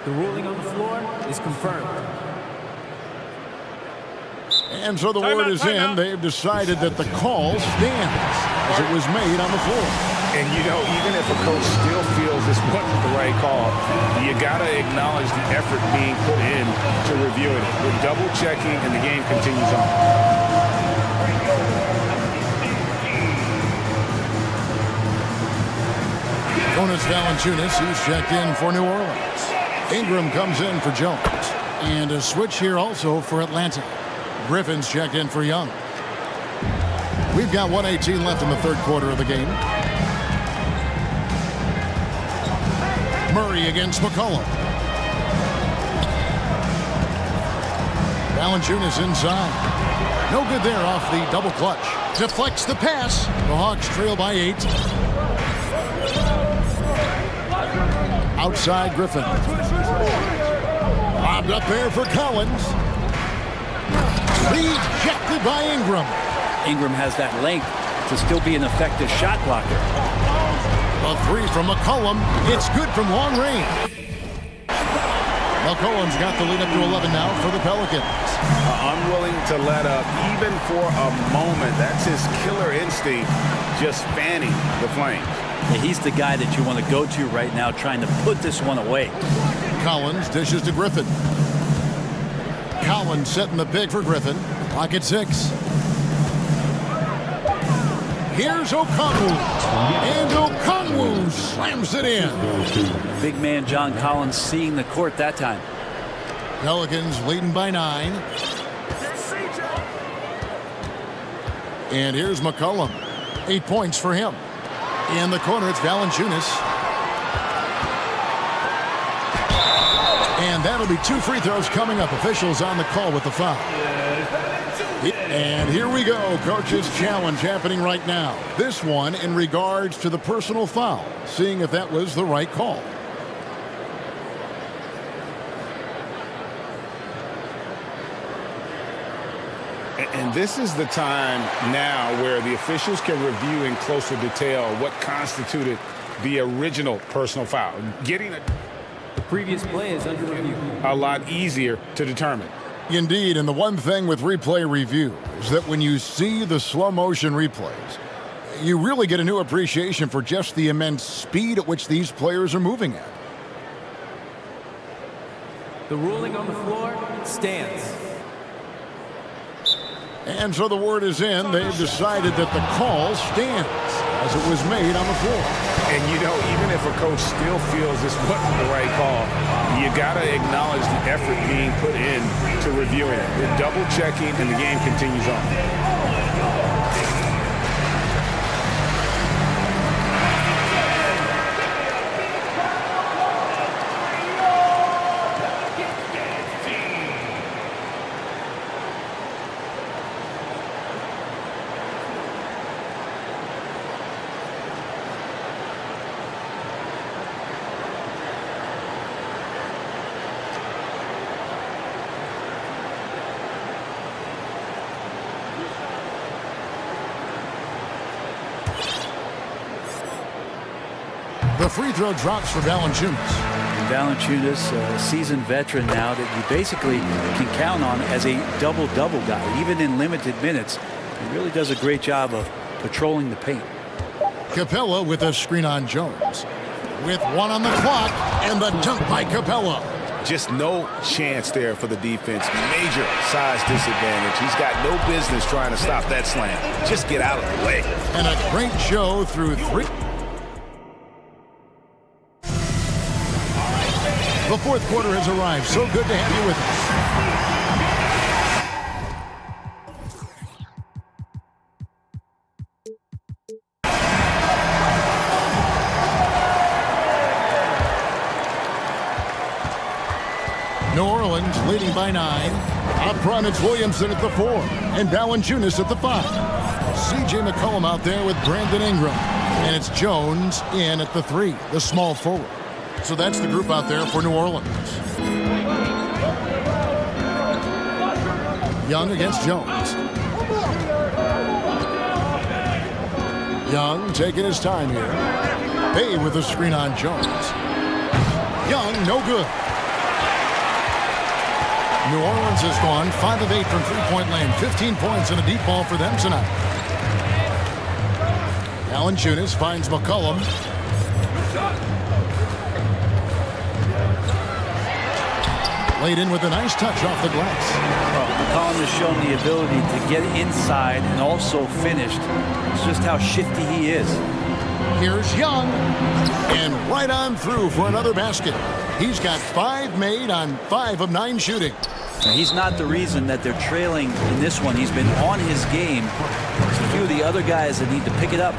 The ruling on the floor is confirmed. And so the word is in. They've decided that the call stands as it was made on the floor. And, you know, even if a coach still feels this wasn't the right call, you got to acknowledge the effort being put in to reviewing it. We're double-checking, and the game continues on. Jonas Valanciunas, who's checked in for New Orleans. Ingram comes in for Jones. And a switch here also for Atlanta. Griffin's checked in for Young. We've got 1:18 left in the third quarter of the game. Murray against McCollum. Valanciunas inside. No good there off the double clutch. Deflects the pass. The Hawks trail by 8. Outside Griffin. Lobbed up there for Collins. Rejected by Ingram. Ingram has that length to still be an effective shot blocker. A three from McCollum. It's good from long range. McCollum's got the lead up to 11 now for the Pelicans. Unwilling to let up even for a moment. That's his killer instinct, just fanning the flames. Yeah, he's the guy that you want to go to right now, trying to put this one away. Collins dishes to Griffin. Collins setting the pick for Griffin. Pocket 6. Here's Okongwu. And Okongwu slams it in. Big man John Collins seeing the court that time. Pelicans leading by 9. And here's McCollum. 8 points for him. In the corner, it's Valanciunas. And that'll be 2 free throws coming up. Officials on the call with the foul. And here we go. Coach's challenge happening right now. This one in regards to the personal foul. Seeing if that was the right call. And this is the time now where the officials can review in closer detail what constituted the original personal foul. Getting the previous play is under review. A lot easier to determine. Indeed, and the one thing with replay review is that when you see the slow motion replays, you really get a new appreciation for just the immense speed at which these players are moving at. The ruling on the floor stands. And so the word is in. They've decided that the call stands as it was made on the floor. And, you know, even if a coach still feels this wasn't the right call, you got to acknowledge the effort being put in to reviewing it. They're double-checking, and the game continues on. The free throw drops for Valanciunas. Valanciunas, a seasoned veteran now that you basically can count on as a double-double guy. Even in limited minutes, he really does a great job of patrolling the paint. Capella with a screen on Jones. With 1 on the clock, and the dunk by Capella. Just no chance there for the defense. Major size disadvantage. He's got no business trying to stop that slam. Just get out of the way. And a great show through 3. The fourth quarter has arrived. So good to have you with us. New Orleans leading by 9. Up front, it's Williamson at the 4. And Valanciunas at the 5. C.J. McCollum out there with Brandon Ingram. And it's Jones in at the 3, the small forward. So that's the group out there for New Orleans. Young against Jones. Young taking his time here. Bay with a screen on Jones. Young, no good. New Orleans has gone 5 of 8 from three-point land. 15 points and a deep ball for them tonight. Valanciunas finds McCollum. Laid in with a nice touch off the glass. Well, McCollum has shown the ability to get inside and also finished. It's just how shifty he is. Here's Young, and right on through for another basket. He's got 5 made on 5 of 9 shooting. He's not the reason that they're trailing in this one. He's been on his game. There's a few of the other guys that need to pick it up.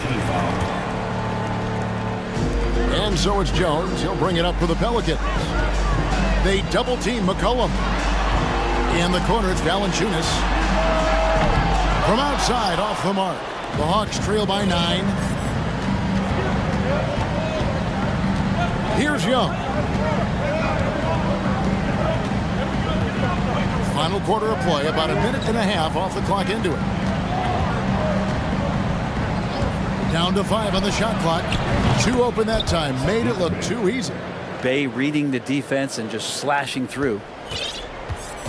And so it's Jones. He'll bring it up for the Pelicans. They double-team McCollum. In the corner, it's Valanciunas. From outside, off the mark. The Hawks trail by 9. Here's Young. Final quarter of play, about a minute and a half off the clock into it. Down to 5 on the shot clock. 2 open that time. Made it look too easy. Bay reading the defense and just slashing through.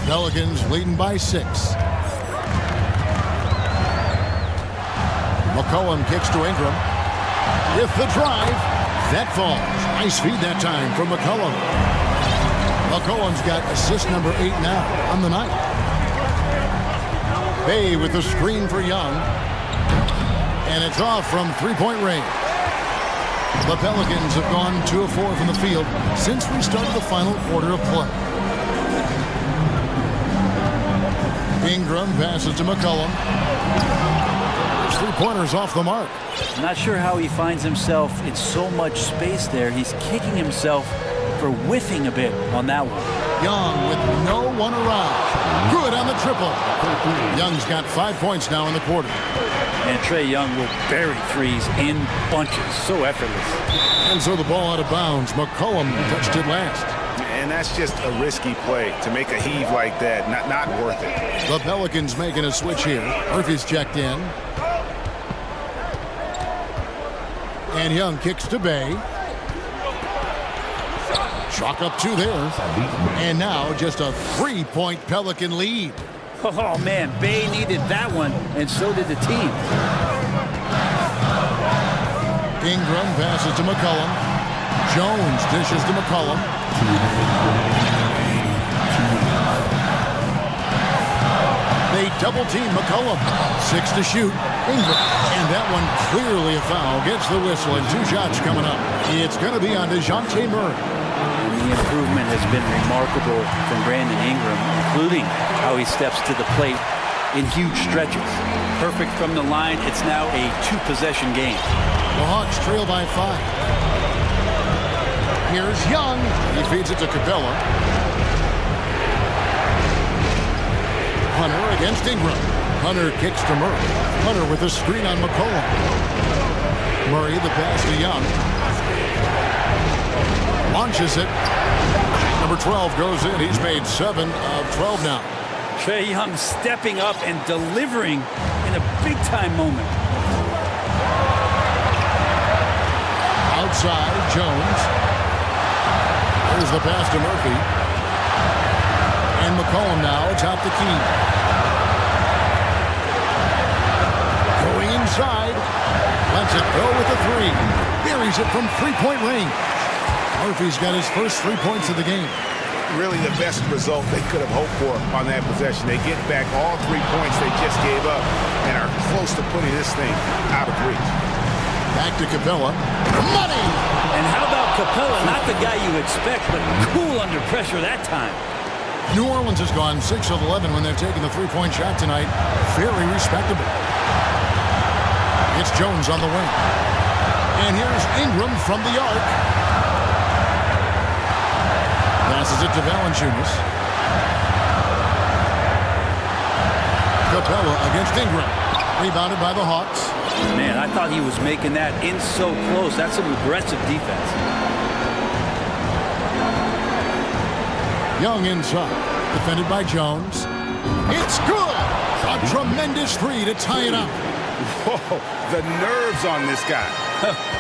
Pelicans leading by 6. McCollum kicks to Ingram. With the drive, that falls. Nice feed that time from McCollum. McCollum's got assist number 8 now on the night. Bay with the screen for Young. And it's off from three-point range. The Pelicans have gone 2 of 4 from the field since we started the final quarter of play. Ingram passes to McCollum. His 3-pointers off the mark. I'm not sure how he finds himself in so much space there. He's kicking himself for whiffing a bit on that one. Young with no one around. Good on the triple. Young's got 5 points now in the quarter. And Trae Young will bury threes in bunches. So effortless. And so the ball out of bounds. McCollum touched it last. And that's just a risky play to make a heave like that. Not worth it. The Pelicans making a switch here. Murphy's checked in. And Young kicks to Bay. Chalk up 2 there. And now just a 3-point Pelican lead. Oh, man, Bay needed that one, and so did the team. Ingram passes to McCollum. Jones dishes to McCollum. They double-team McCollum. 6 to shoot. Ingram. And that one clearly a foul. Gets the whistle, and 2 shots coming up. It's going to be on DeJounte Murray. The improvement has been remarkable from Brandon Ingram, including how he steps to the plate in huge stretches. Perfect from the line. It's now a 2-possession game. The Hawks trail by 5. Here's Young. He feeds it to Capella. Hunter against Ingram. Hunter kicks to Murray. Hunter with a screen on McCollum. Murray the pass to Young. Launches it. Number 12 goes in. He's made 7 of 12 now. Trae Young stepping up and delivering in a big-time moment. Outside, Jones. There's the pass to Murphy. And McCollum now atop the key. Going inside. Lets it go with a 3. Buries it from 3-point range. Murphy's got his first 3 points of the game. Really the best result they could have hoped for on that possession. They get back all 3 points they just gave up and are close to putting this thing out of reach. Back to Capella. Money! And how about Capella? Not the guy you expect, but cool under pressure that time. New Orleans has gone 6 of 11 when they're taking the 3-point shot tonight. Very respectable. It's Jones on the wing. And here's Ingram from the arc. Passes it to Valanciunas. Capella against Ingram. Rebounded by the Hawks. Man, I thought he was making that in so close. That's some aggressive defense. Young inside. Defended by Jones. It's good! A tremendous 3 to tie it up. Whoa, the nerves on this guy.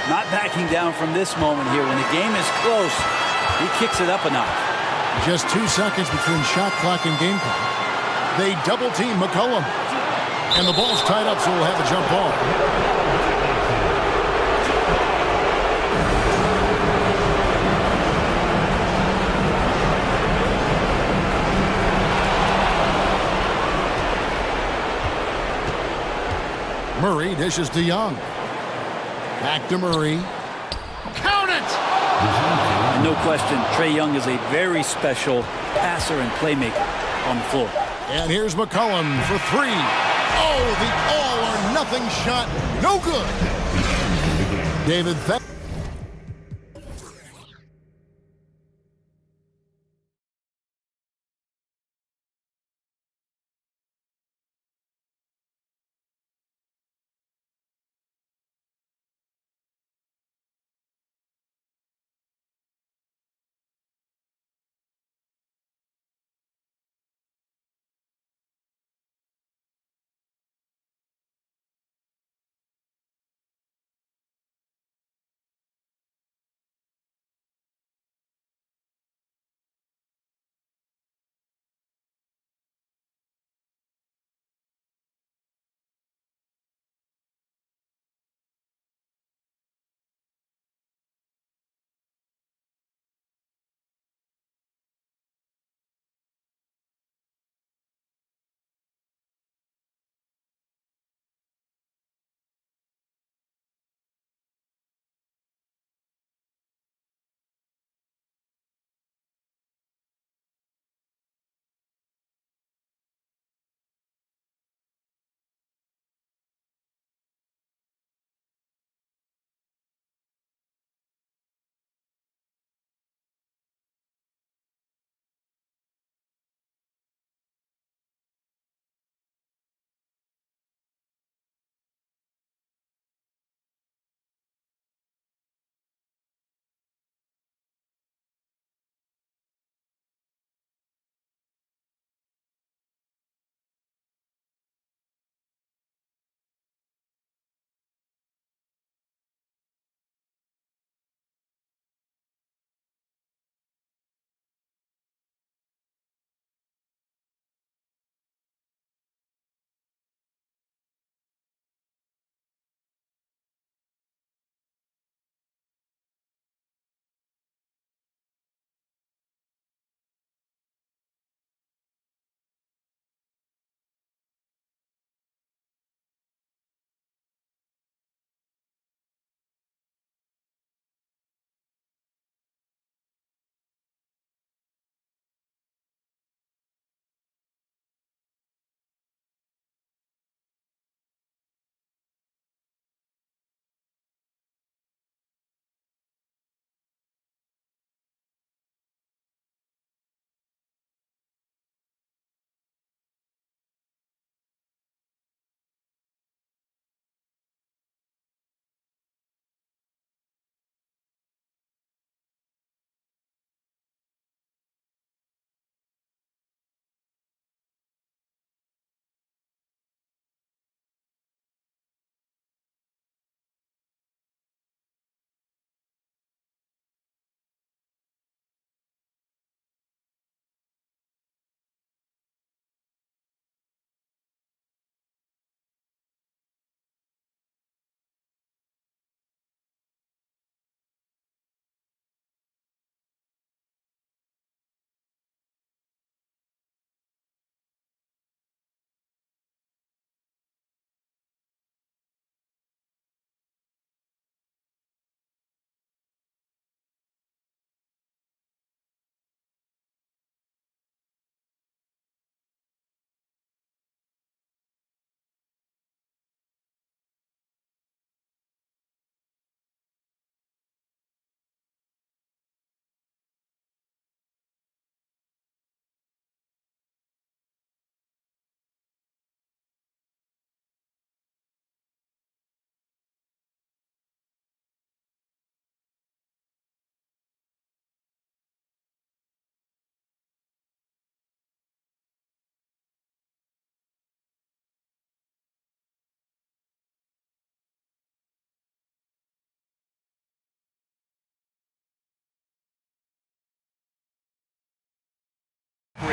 Not backing down from this moment here. When the game is close, he kicks it up a notch. Just 2 seconds between shot clock and game clock. They double-team McCollum. And the ball's tied up, so we'll have a jump ball. Murray dishes to Young. Back to Murray. Count it! And no question, Trae Young is a very special passer and playmaker on the floor. And here's McCollum for three. Oh, the all-or-nothing shot. No good. David,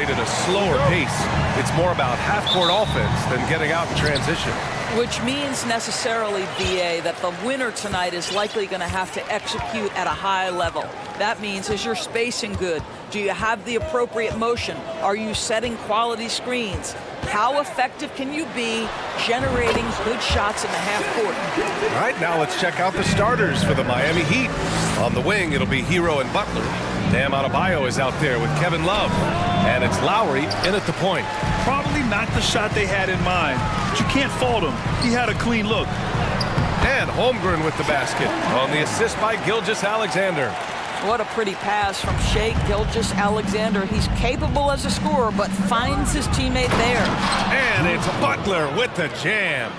At a slower pace. It's more about half-court offense than getting out in transition. Which means necessarily, BA, that the winner tonight is likely going to have to execute at a high level. That means, is your spacing good? Do you have the appropriate motion? Are you setting quality screens? How effective can you be generating good shots in the half court? All right, now let's check out the starters for the Miami Heat. On the wing, it'll be Hero and Butler. Bam Adebayo is out there with Kevin Love. And it's Lowry in at the point. Probably not the shot they had in mind, but you can't fault him. He had a clean look. And Holmgren with the basket on the assist by Gilgeous-Alexander. What a pretty pass from Shai Gilgeous-Alexander. He's capable as a scorer, but finds his teammate there. And it's Butler with the jam.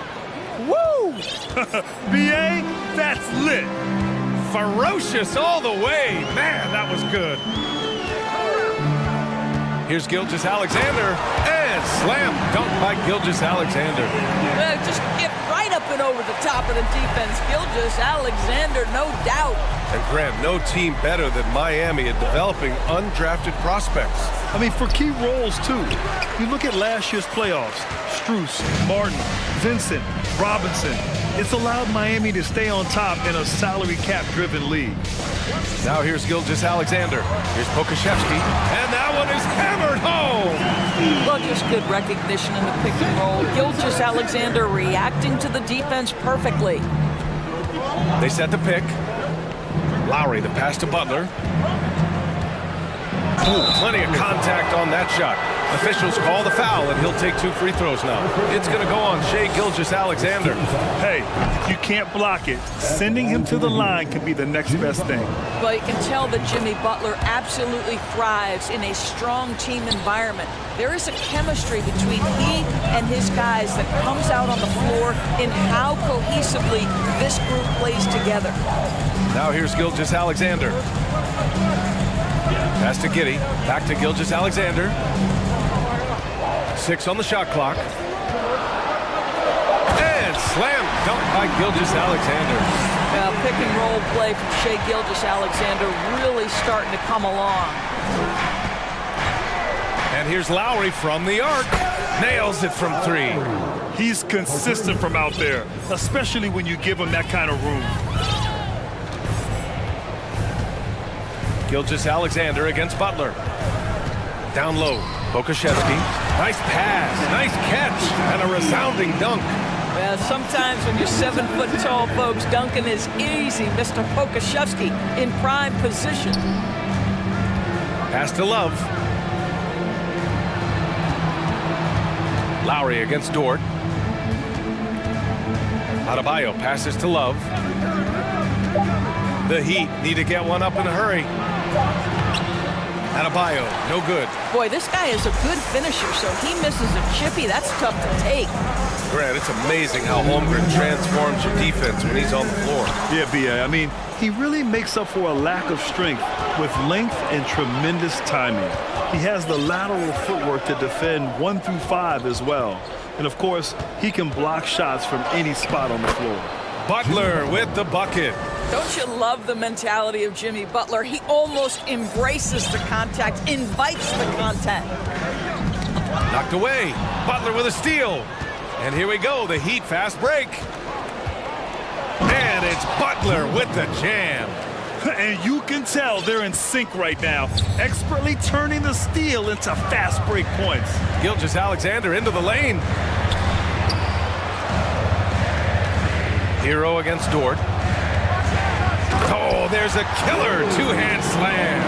Woo! BA, that's lit. Ferocious all the way. Man, that was good. Here's Gilgeous-Alexander, and slam dunk by Gilgeous-Alexander. Just get right up and over the top of the defense. Gilgeous-Alexander, no doubt. And Grant, no team better than Miami at developing undrafted prospects. I mean, for key roles, too. You look at last year's playoffs. Strus, Martin, Vincent, Robinson. It's allowed Miami to stay on top in a salary cap-driven league. Now here's Gilgeous-Alexander. Here's Pokashevsky, and that one is hammered home. Well, just good recognition in the pick and roll. Gilgeous-Alexander reacting to the defense perfectly. They set the pick. Lowry, the pass to Butler. Ooh, plenty of contact on that shot. Officials call the foul, and he'll take 2 free throws now. It's going to go on Shai Gilgeous-Alexander. Hey, if you can't block it, sending him to the line can be the next best thing. Well, you can tell that Jimmy Butler absolutely thrives in a strong team environment. There is a chemistry between he and his guys that comes out on the floor in how cohesively this group plays together. Now here's Gilgeous-Alexander. Pass to Giddey. Back to Gilgeous-Alexander. 6 on the shot clock. And slam dunk by Gilgeous-Alexander. Pick and roll play from Shai Gilgeous-Alexander really starting to come along. And here's Lowry from the arc. Nails it from 3. He's consistent from out there, especially when you give him that kind of room. Gilgeous-Alexander against Butler. Down low, Pokashevsky. Nice pass, nice catch, and a resounding dunk. Well, sometimes when you're 7 foot tall, folks, dunking is easy. Mr. Pokashevsky in prime position. Pass to Love. Lowry against Dort. Adebayo passes to Love. The Heat need to get one up in a hurry. Adebayo, no good. Boy, this guy is a good finisher, so he misses a chippy. That's tough to take. Grant, it's amazing how Holmgren transforms your defense when he's on the floor. Yeah, B.A. I mean, he really makes up for a lack of strength with length and tremendous timing. He has the lateral footwork to defend 1 through 5 as well. And, of course, he can block shots from any spot on the floor. Butler with the bucket. Don't you love the mentality of Jimmy Butler? He almost embraces the contact, invites the contact. Knocked away. Butler with a steal. And here we go, the Heat fast break. And it's Butler with the jam. And you can tell they're in sync right now, expertly turning the steal into fast break points. Gilgeous-Alexander into the lane. Hero against Dort. Oh, there's a killer two-hand slam.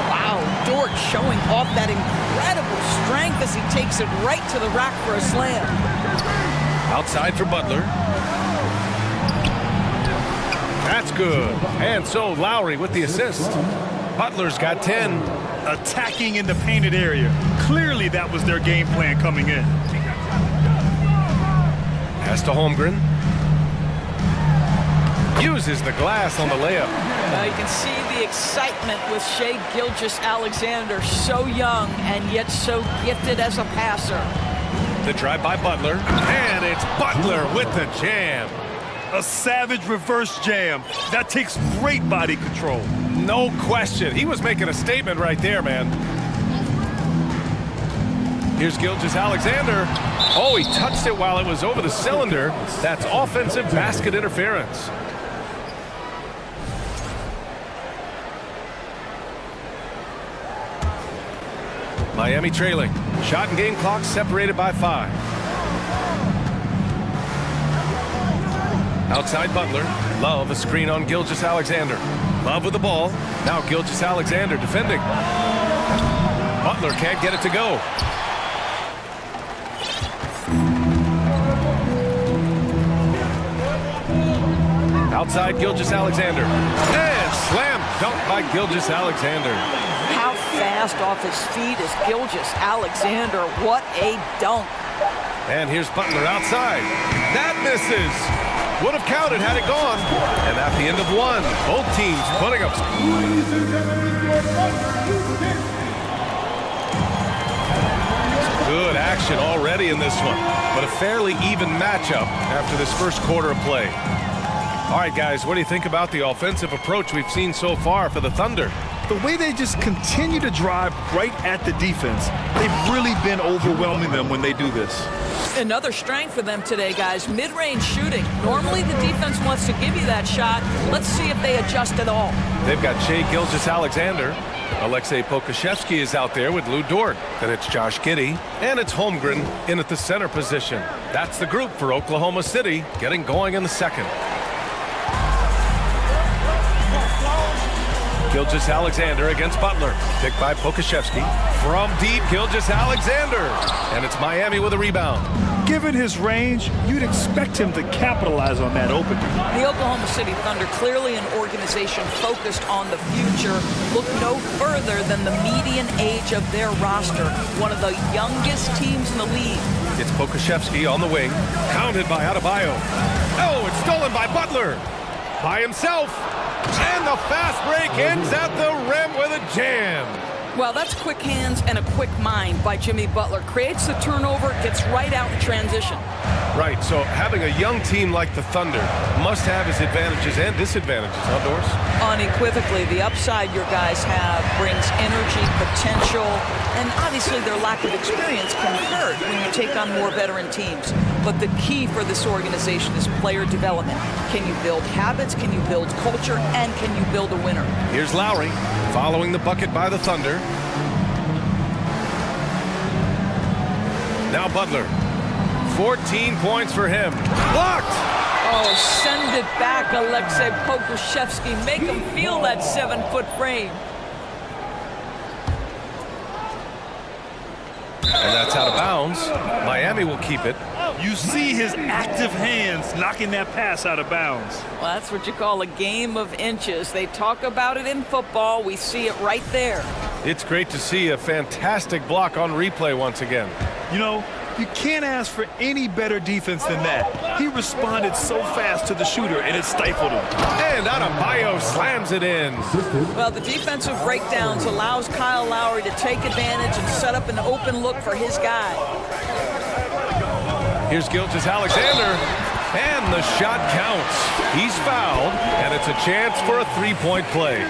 Wow, Dort showing off that incredible strength as he takes it right to the rack for a slam. Outside for Butler. That's good. And so Lowry with the assist. Butler's got 10. Attacking in the painted area. Clearly that was their game plan coming in. Pass to Holmgren. Uses the glass on the layup. You can see the excitement with Shai Gilgeous-Alexander, so young and yet so gifted as a passer. The drive by Butler, and it's Butler with the jam. A savage reverse jam. That takes great body control. No question. He was making a statement right there, man. Here's Gilgeous-Alexander. Oh, he touched it while it was over the cylinder. That's offensive basket interference. Miami trailing. Shot and game clock separated by 5. Outside Butler. Love a screen on Gilgeous-Alexander. Love with the ball. Now Gilgeous-Alexander defending. Butler can't get it to go. Outside Gilgeous-Alexander. And slam dunk by Gilgeous-Alexander. How fast off his feet is Gilgeous-Alexander. What a dunk. And here's Butler outside. That misses. Would have counted had it gone. And at the end of 1, both teams putting up. Good action already in this one, but a fairly even matchup after this first quarter of play. All right, guys, what do you think about the offensive approach we've seen so far for the Thunder? The way they just continue to drive right at the defense, they've really been overwhelming them when they do this. Another strength for them today, guys, mid-range shooting. Normally the defense wants to give you that shot. Let's see if they adjust at all. They've got Shai Gilgeous-Alexander. Alexei Pokusevski is out there with Lou Dort. Then it's Josh Giddey. And it's Holmgren in at the center position. That's the group for Oklahoma City getting going in the second. Gilgeous-Alexander against Butler. Picked by Pokusevski. From deep, Gilgeous-Alexander. And it's Miami with a rebound. Given his range, you'd expect him to capitalize on that opening. The Oklahoma City Thunder, clearly an organization focused on the future, look no further than the median age of their roster. One of the youngest teams in the league. It's Pokusevski on the wing. Counted by Adebayo. Oh, it's stolen by Butler. By himself. And the fast break ends at the rim with a jam. Well, that's quick hands and a quick mind by Jimmy Butler. Creates the turnover, gets right out in transition. Right, so having a young team like the Thunder must have its advantages and disadvantages, huh, Doris? Unequivocally, the upside your guys have brings energy, potential, and obviously their lack of experience can hurt when you take on more veteran teams. But the key for this organization is player development. Can you build habits? Can you build culture? And can you build a winner? Here's Lowry following the bucket by the Thunder. Now Butler. 14 points for him. Blocked! Oh, send it back, Alexei Pokusevski. Make him feel that 7-foot frame. And that's out of bounds. Miami will keep it. You see his active hands knocking that pass out of bounds. Well, that's what you call a game of inches. They talk about it in football. We see it right there. It's great to see a fantastic block on replay once again. You know, you can't ask for any better defense than that. He responded so fast to the shooter, and it stifled him. And Adebayo slams it in. Well, the defensive breakdowns allows Kyle Lowry to take advantage and set up an open look for his guy. Here's Gilgeous-Alexander, and the shot counts. He's fouled, and it's a chance for a three-point play.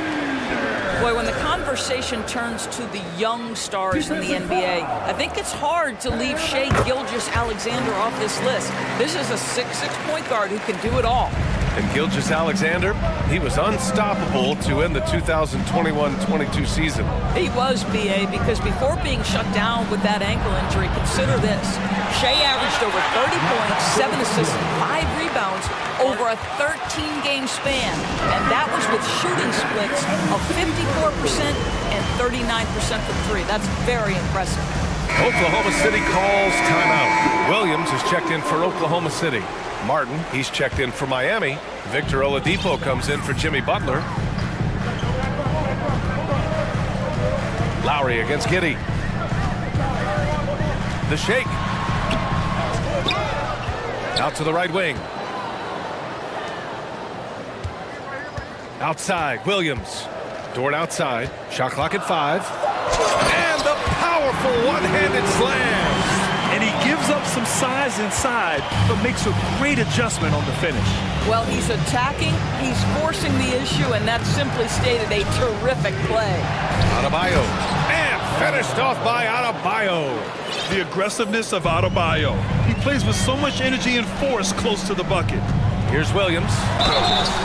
Boy, when the conversation turns to the young stars in the NBA, I think it's hard to leave Shai Gilgeous-Alexander off this list. This is a 6'6" point guard who can do it all. And Gilgeous-Alexander, he was unstoppable to end the 2021-22 season. He was, BA, because before being shut down with that ankle injury, consider this. Shai averaged over 30 points, 7 assists, and 5 rebounds over a 13-game span. And that was with shooting splits of 54% and 39% from 3. That's very impressive. Oklahoma City calls timeout. Williams has checked in for Oklahoma City. Martin, he's checked in for Miami. Victor Oladipo comes in for Jimmy Butler. Lowry against Giddey. The shake. Out to the right wing. Outside, Williams. Dort outside. Shot clock at 5. And the powerful one-handed slam. And he gives up some size inside, but makes a great adjustment on the finish. Well, he's attacking, he's forcing the issue, and that's simply stated a terrific play. Adebayo. And finished off by Adebayo. The aggressiveness of Adebayo. He plays with so much energy and force close to the bucket. Here's Williams.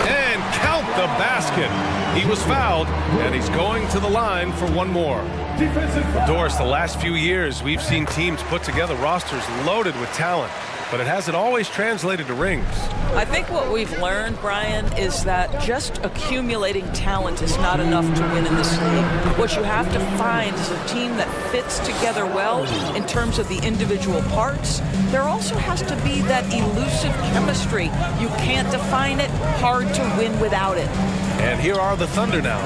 And count the basket. He was fouled, and he's going to the line for one more. Doris, the last few years, we've seen teams put together rosters loaded with talent, but it hasn't always translated to rings. I think what we've learned, Brian, is that just accumulating talent is not enough to win in this league. What you have to find is a team that fits together well in terms of the individual parts. There also has to be that elusive chemistry. You can't define it, hard to win without it. And here are the Thunder now.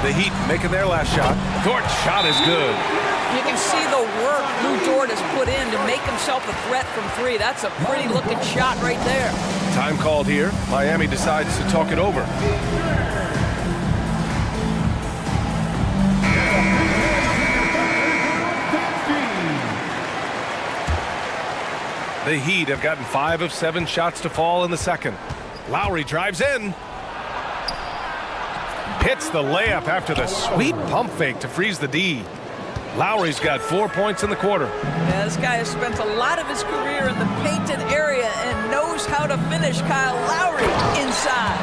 The Heat making their last shot. Dort's shot is good. You can see the work Lou Dort has put in to make himself a threat from three. That's a pretty looking shot right there. Time called here. Miami decides to talk it over. The Heat have gotten 5 of 7 shots to fall in the second. Lowry drives in. Hits the layup after the sweet pump fake to freeze the D. Lowry's got 4 points in the quarter. Yeah, this guy has spent a lot of his career in the painted area and knows how to finish. Kyle Lowry inside.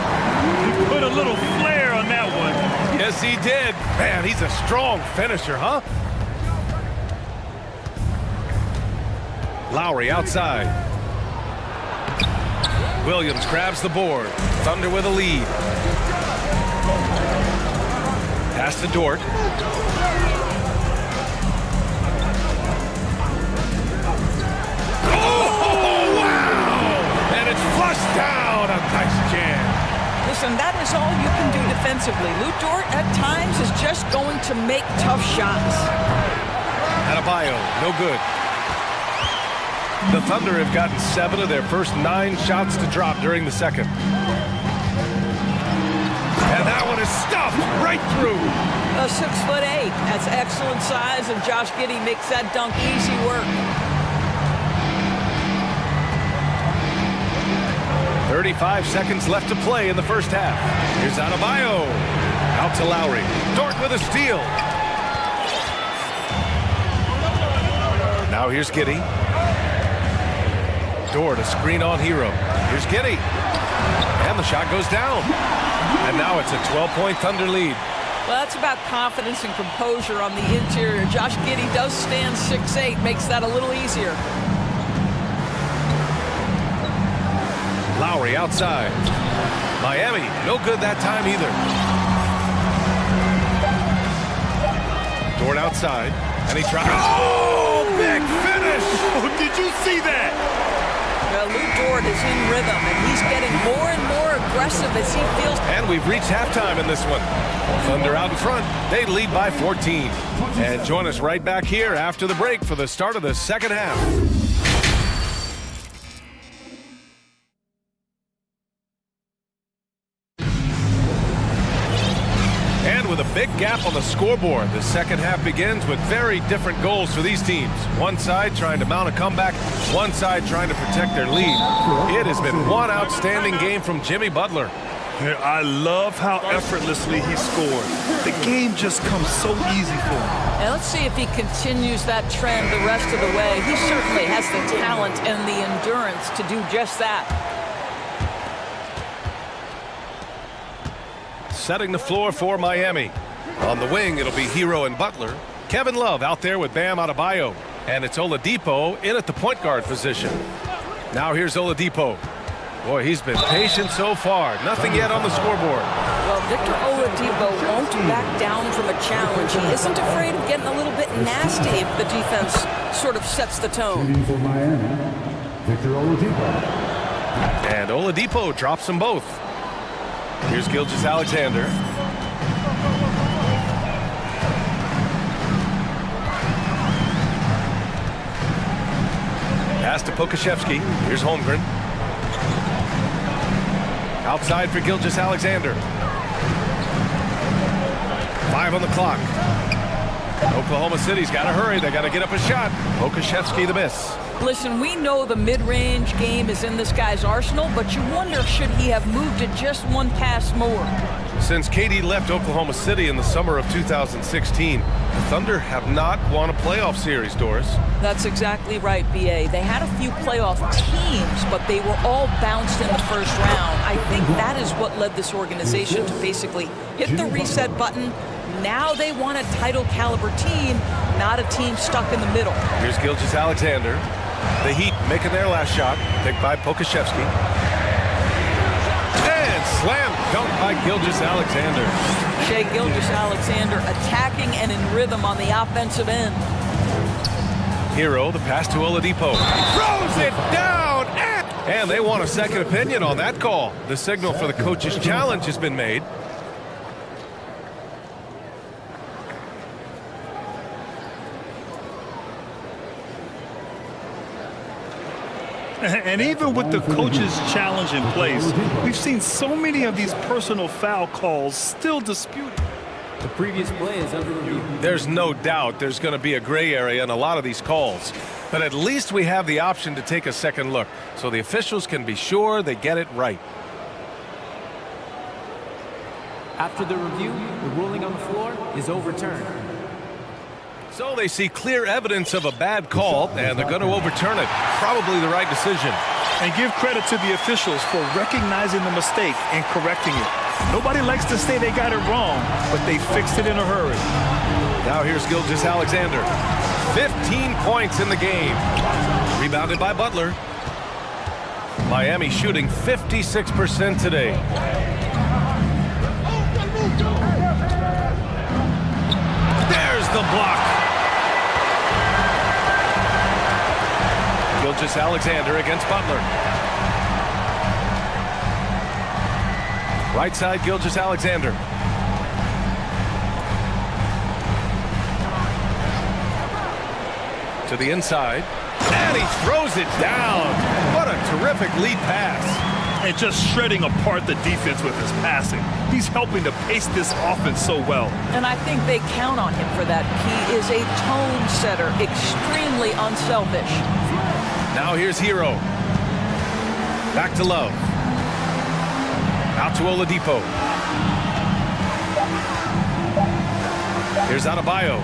He put a little flair on that one. Yes, he did. Man, he's a strong finisher, huh? Lowry outside. Williams grabs the board. Thunder with a lead. Pass to Dort. Oh, wow! And it's flushed down. A nice jam. Listen, that is all you can do defensively. Lou Dort, at times, is just going to make tough shots. Adebayo, no good. The Thunder have gotten 7 of their first 9 shots to drop during the second. And that one is stuffed right through. 6'8". That's excellent size, and Josh Giddey makes that dunk easy work. 35 seconds left to play in the first half. Here's Adebayo. Out to Lowry. Dort with a steal. Now here's Giddey. Dort, a screen on Hero. Here's Giddey. And the shot goes down. And now it's a 12-point Thunder lead. Well, that's about confidence and composure on the interior. Josh Giddey does stand 6'8", makes that a little easier. Lowry outside. Miami, no good that time either. Dort outside, and he tries. Oh, big finish! Oh, did you see that? Well, Lou Dort is in rhythm, and he's getting more and more aggressive as he feels. And we've reached halftime in this one. Thunder out in front. They lead by 14. And join us right back here after the break for the start of the second half. With a big gap on the scoreboard, the second half begins with very different goals for these teams. One side trying to mount a comeback, one side trying to protect their lead. It has been one outstanding game from Jimmy Butler. Yeah, I love how effortlessly he scored. The game just comes so easy for him. And let's see if he continues that trend the rest of the way. He certainly has the talent and the endurance to do just that. Setting the floor for Miami. On the wing, it'll be Hero and Butler. Kevin Love out there with Bam Adebayo. And it's Oladipo in at the point guard position. Now here's Oladipo. Boy, he's been patient so far. Nothing yet on the scoreboard. Well, Victor Oladipo won't back down from a challenge. He isn't afraid of getting a little bit nasty if the defense sort of sets the tone. For Miami, Victor Oladipo. And Oladipo drops them both. Here's Gilgeous-Alexander. Pass to Pokashevsky. Here's Holmgren. Outside for Gilgeous-Alexander. 5 on the clock. Oklahoma City's got to hurry. They got to get up a shot. Pokashevsky the miss. Listen, we know the mid-range game is in this guy's arsenal, but you wonder, should he have moved it just one pass more? Since KD left Oklahoma City in the summer of 2016, the Thunder have not won a playoff series, Doris. That's exactly right, BA. They had a few playoff teams, but they were all bounced in the first round. I think that is what led this organization to basically hit the reset button. Now they want a title caliber team, not a team stuck in the middle. Here's Gilgeous-Alexander. The Heat making their last shot, picked by Pokashevsky. And slam dunk by Gilgeous-Alexander. Shai Gilgeous-Alexander attacking and in rhythm on the offensive end. Hero, the pass to Oladipo. Throws it down! And they want a second opinion on that call. The signal for the coach's challenge has been made. And even with the coach's challenge in place, we've seen so many of these personal foul calls still disputed. The previous play is under review. There's no doubt there's going to be a gray area in a lot of these calls. But at least we have the option to take a second look, so the officials can be sure they get it right. After the review, the ruling on the floor is overturned. So they see clear evidence of a bad call, and they're going to overturn it. Probably the right decision. And give credit to the officials for recognizing the mistake and correcting it. Nobody likes to say they got it wrong, but they fixed it in a hurry. Now here's Gilgeous-Alexander. 15 points in the game. Rebounded by Butler. Miami shooting 56% today. There's the block. Gilgeous-Alexander against Butler. Right side, Gilgeous-Alexander. To the inside. And he throws it down. What a terrific lead pass. And just shredding apart the defense with his passing. He's helping to pace this offense so well. And I think they count on him for that. He is a tone setter, extremely unselfish. Now here's Hero. Back to Love. Out to Oladipo. Here's Adebayo.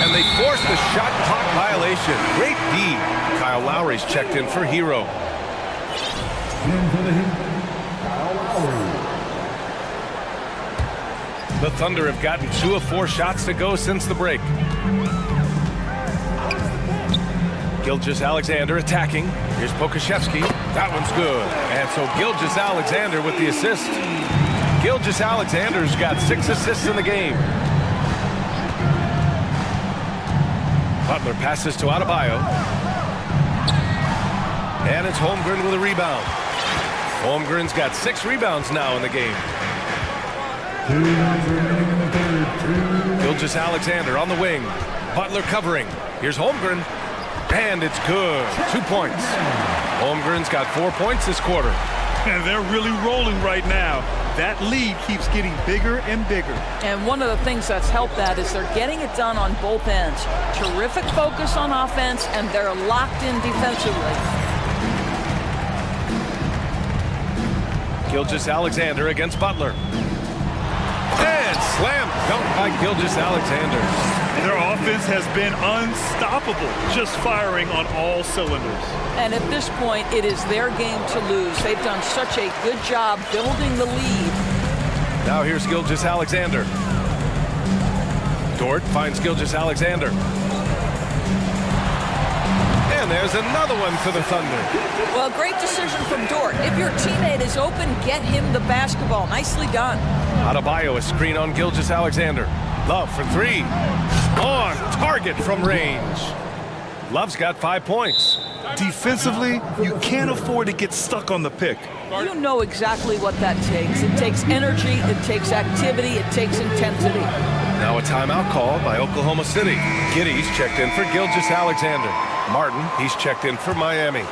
And they force the shot clock violation. Great D. Kyle Lowry's checked in for Hero. The Thunder have gotten 2 of 4 shots to go since the break. Gilgeous-Alexander attacking. Here's Pokashevsky. That one's good. And so Gilgeous-Alexander with the assist. Gilgeous-Alexander's got 6 assists in the game. Butler passes to Adebayo. And it's Holmgren with a rebound. Holmgren's got 6 rebounds now in the game. Gilgeous-Alexander on the wing. Butler covering. Here's Holmgren. And it's good. 2 points. Holmgren's got 4 points this quarter. And they're really rolling right now. That lead keeps getting bigger and bigger. And one of the things that's helped that is they're getting it done on both ends. Terrific focus on offense, and they're locked in defensively. Gilgeous-Alexander against Butler. And slam dunk by Gilgeous-Alexander. Their offense has been unstoppable, just firing on all cylinders. And at this point, it is their game to lose. They've done such a good job building the lead. Now here's Gilgeous-Alexander. Dort finds Gilgeous-Alexander. And there's another one for the Thunder. Well, great decision from Dort. If your teammate is open, get him the basketball. Nicely done. Adebayo, a screen on Gilgeous-Alexander. Love for 3. On target from range. Love's got 5 points. Defensively, you can't afford to get stuck on the pick. You know exactly what that takes. It takes energy, it takes activity, it takes intensity. Now a timeout called by Oklahoma City. Giddy's checked in for Gilgeous-Alexander. Martin, he's checked in for Miami.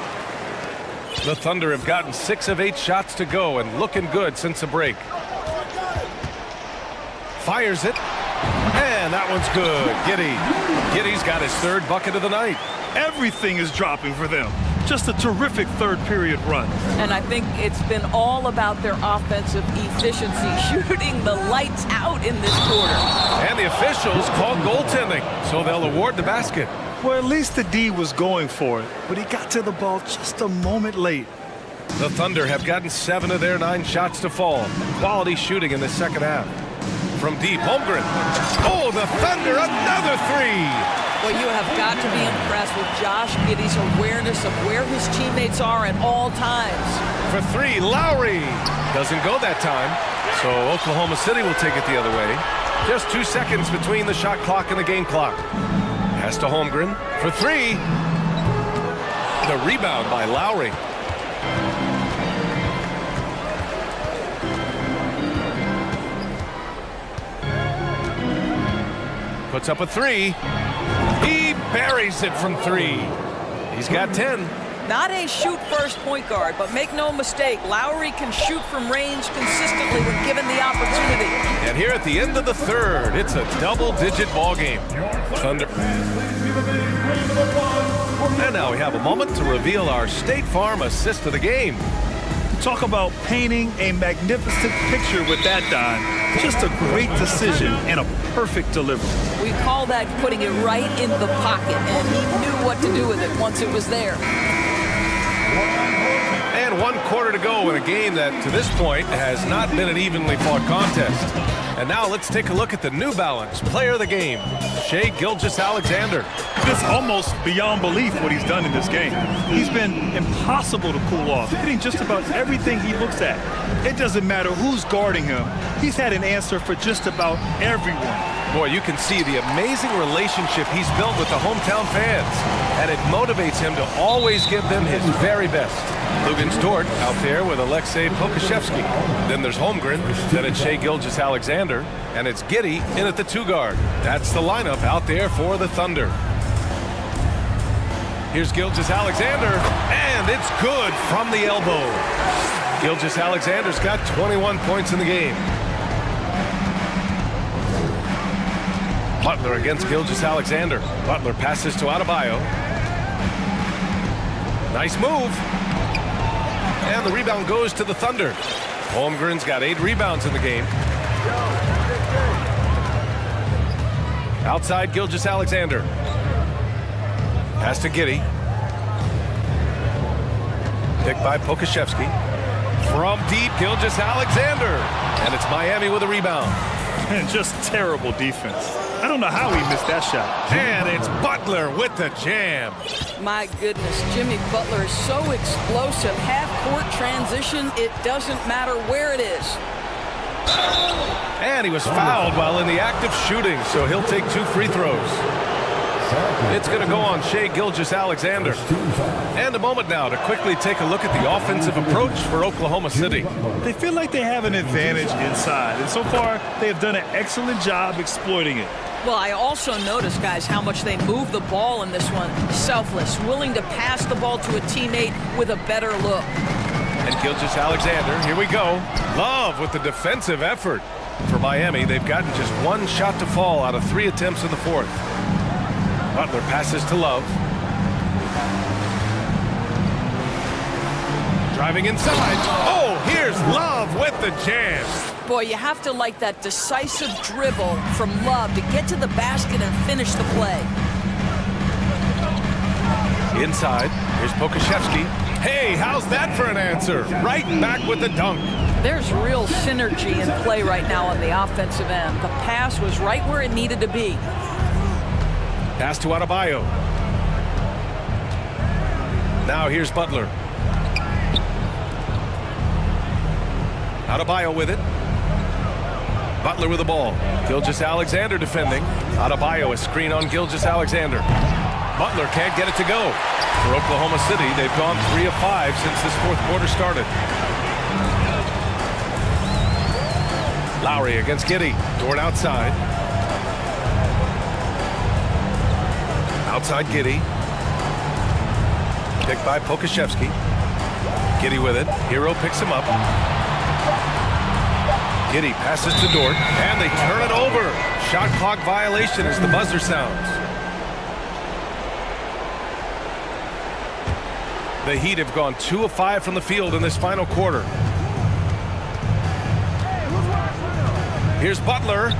The Thunder have gotten 6 of 8 shots to go and looking good since the break. Fires it. And that one's good. Giddy's got his 3rd bucket of the night. Everything is dropping for them. Just a terrific third period run. And I think it's been all about their offensive efficiency, shooting the lights out in this quarter. And the officials called goaltending, so they'll award the basket. Well, at least the D was going for it, but he got to the ball just a moment late. The Thunder have gotten 7 of their 9 shots to fall. Quality shooting in the second half. From deep, Holmgren. Oh, the Thunder, another 3! Well, you have got to be impressed with Josh Giddey's awareness of where his teammates are at all times. For 3, Lowry. Doesn't go that time, so Oklahoma City will take it the other way. Just 2 seconds between the shot clock and the game clock. Pass to Holmgren for 3. The rebound by Lowry. Puts up a 3. He buries it from 3. He's got 10. Not a shoot-first point guard, but make no mistake, Lowry can shoot from range consistently when given the opportunity. And here at the end of the third, it's a double-digit ball game. Thunder. And now we have a moment to reveal our State Farm assist of the game. Talk about painting a magnificent picture with that dime. Just a great decision and a perfect delivery. We call that putting it right in the pocket, and he knew what to do with it once it was there. And 1 quarter to go in a game that, to this point, has not been an evenly fought contest. And now let's take a look at the New Balance player of the game, Shai Gilgeous-Alexander. It's almost beyond belief what he's done in this game. He's been impossible to cool off, hitting just about everything he looks at. It doesn't matter who's guarding him. He's had an answer for just about everyone. Boy, you can see the amazing relationship he's built with the hometown fans, and it motivates him to always give them his very best. Lugens Dort out there with Alexei Pokashevsky. Then there's Holmgren, then it's Shai Gilgeous-Alexander, and it's Giddey in at the 2 guard. That's the lineup out there for the Thunder. Here's Gilgeous-Alexander, and it's good from the elbow. Gilgeous-Alexander's got 21 points in the game. Butler against Gilgeous-Alexander. Butler passes to Adebayo. Nice move. And the rebound goes to the Thunder. Holmgren's got 8 rebounds in the game. Outside Gilgeous-Alexander. Pass to Giddey. Picked by Pokashevsky. From deep, Gilgeous-Alexander. And it's Miami with a rebound. And just terrible defense. I don't know how he missed that shot. And it's Butler with the jam. My goodness, Jimmy Butler is so explosive. Half-court transition, it doesn't matter where it is. And he was fouled while in the act of shooting, so he'll take 2 free throws. It's going to go on Shai Gilgeous-Alexander. And a moment now to quickly take a look at the offensive approach for Oklahoma City. They feel like they have an advantage inside, and so far they have done an excellent job exploiting it. Well, I also noticed, guys, how much they move the ball in this one. Selfless, willing to pass the ball to a teammate with a better look. And Gilgeous-Alexander, here we go. Love with the defensive effort. For Miami, they've gotten just 1 shot to fall out of 3 attempts in the fourth. Butler passes to Love. Driving inside. Oh, here's Love with the jam. Boy, you have to like that decisive dribble from Love to get to the basket and finish the play. Inside, here's Pokashevsky. Hey, how's that for an answer? Right back with the dunk. There's real synergy in play right now on the offensive end. The pass was right where it needed to be. Pass to Adebayo. Now here's Butler. Adebayo with it. Butler with the ball. Gilgeous-Alexander defending. Adebayo a screen on Gilgeous-Alexander. Butler can't get it to go. For Oklahoma City, they've gone 3 of 5 since this fourth quarter started. Lowry against Giddey. Dort outside. Outside Giddey. Picked by Pokashevsky. Giddey with it. Hero picks him up. Giddey passes to Dort, and they turn it over. Shot clock violation as the buzzer sounds. The Heat have gone 2 of 5 from the field in this final quarter. Here's Butler,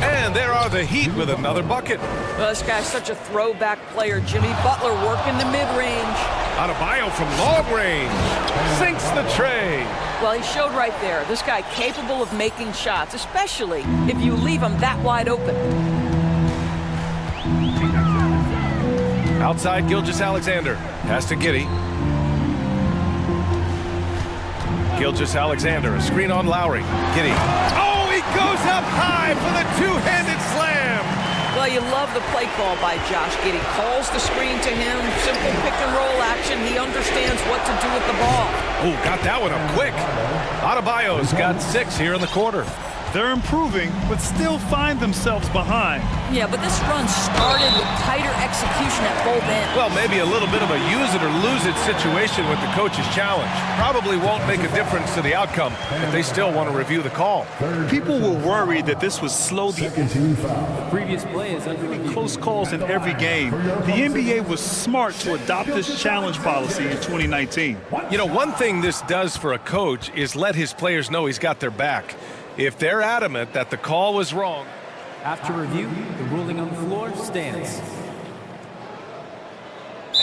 and there are the Heat with another bucket. Well, this guy's such a throwback player. Jimmy Butler working the mid-range. Adebayo from long range sinks the tray. Well, he showed right there. This guy capable of making shots, especially if you leave him that wide open. Outside, Gilgeous-Alexander. Pass to Giddey. Gilgeous-Alexander, a screen on Lowry. Giddey. Oh, he goes up high for the two-handed slam. Well, you love the play call by Josh Giddey. Calls the screen to him, simple pick-and-roll action. He understands what to do with the ball. Oh, got that one up quick. Adebayo's got 6 here in the quarter. They're improving, but still find themselves behind. Yeah, but this run started with tighter execution at both ends. Well, maybe a little bit of a use it or lose it situation with the coach's challenge. Probably won't make a difference to the outcome, but they still want to review the call. People were worried that this would slow the Previous play is under review. close calls in every game. The NBA was smart to adopt this challenge policy in 2019. You know, one thing this does for a coach is let his players know he's got their back. If they're adamant that the call was wrong. After review, the ruling on the floor stands.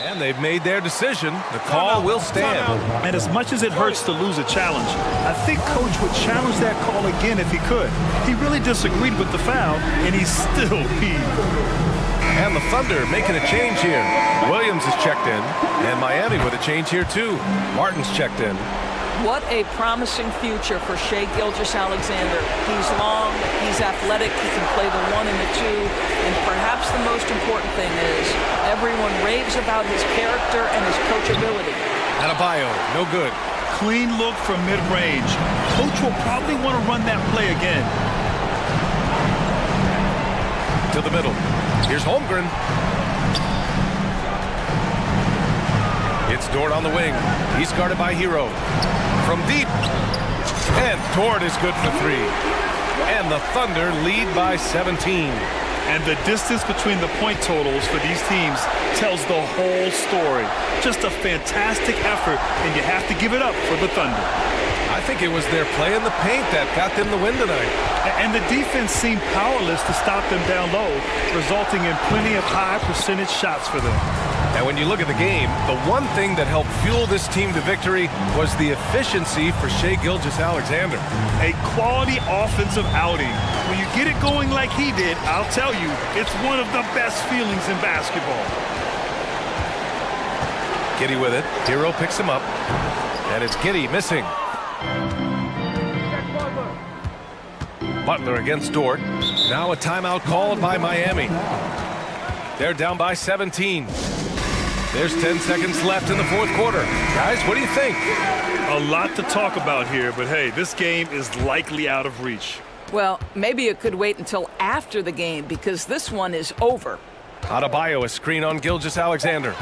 And they've made their decision. The call will stand. And as much as it hurts to lose a challenge, I think Coach would challenge that call again if he could. He really disagreed with the foul, and he's still peeved. And the Thunder making a change here. Williams is checked in, and Miami with a change here too. Martin's checked in. What a promising future for Shai Gilgeous-Alexander. He's long, he's athletic, he can play the 1 and the 2, and perhaps the most important thing is everyone raves about his character and his coachability. Adebayo, no good. Clean look from mid-range. Coach will probably want to run that play again. To the middle. Here's Holmgren. It's Dort on the wing. He's guarded by Hero. From deep. And Dort is good for 3. And the Thunder lead by 17. And the distance between the point totals for these teams tells the whole story. Just a fantastic effort, and you have to give it up for the Thunder. I think it was their play in the paint that got them the win tonight. And the defense seemed powerless to stop them down low, resulting in plenty of high percentage shots for them. And when you look at the game, the one thing that helped fuel this team to victory was the efficiency for Shai Gilgeous-Alexander. A quality offensive outing. When you get it going like he did, I'll tell you, it's one of the best feelings in basketball. Giddey with it. Hero picks him up. And it's Giddey missing. Butler against Dort. Now a timeout called by Miami. They're down by 17. There's 10 seconds left in the fourth quarter. Guys, what do you think? A lot to talk about here, but hey, this game is likely out of reach. Well, maybe it could wait until after the game because this one is over. Adebayo, a screen on Gilgeous-Alexander.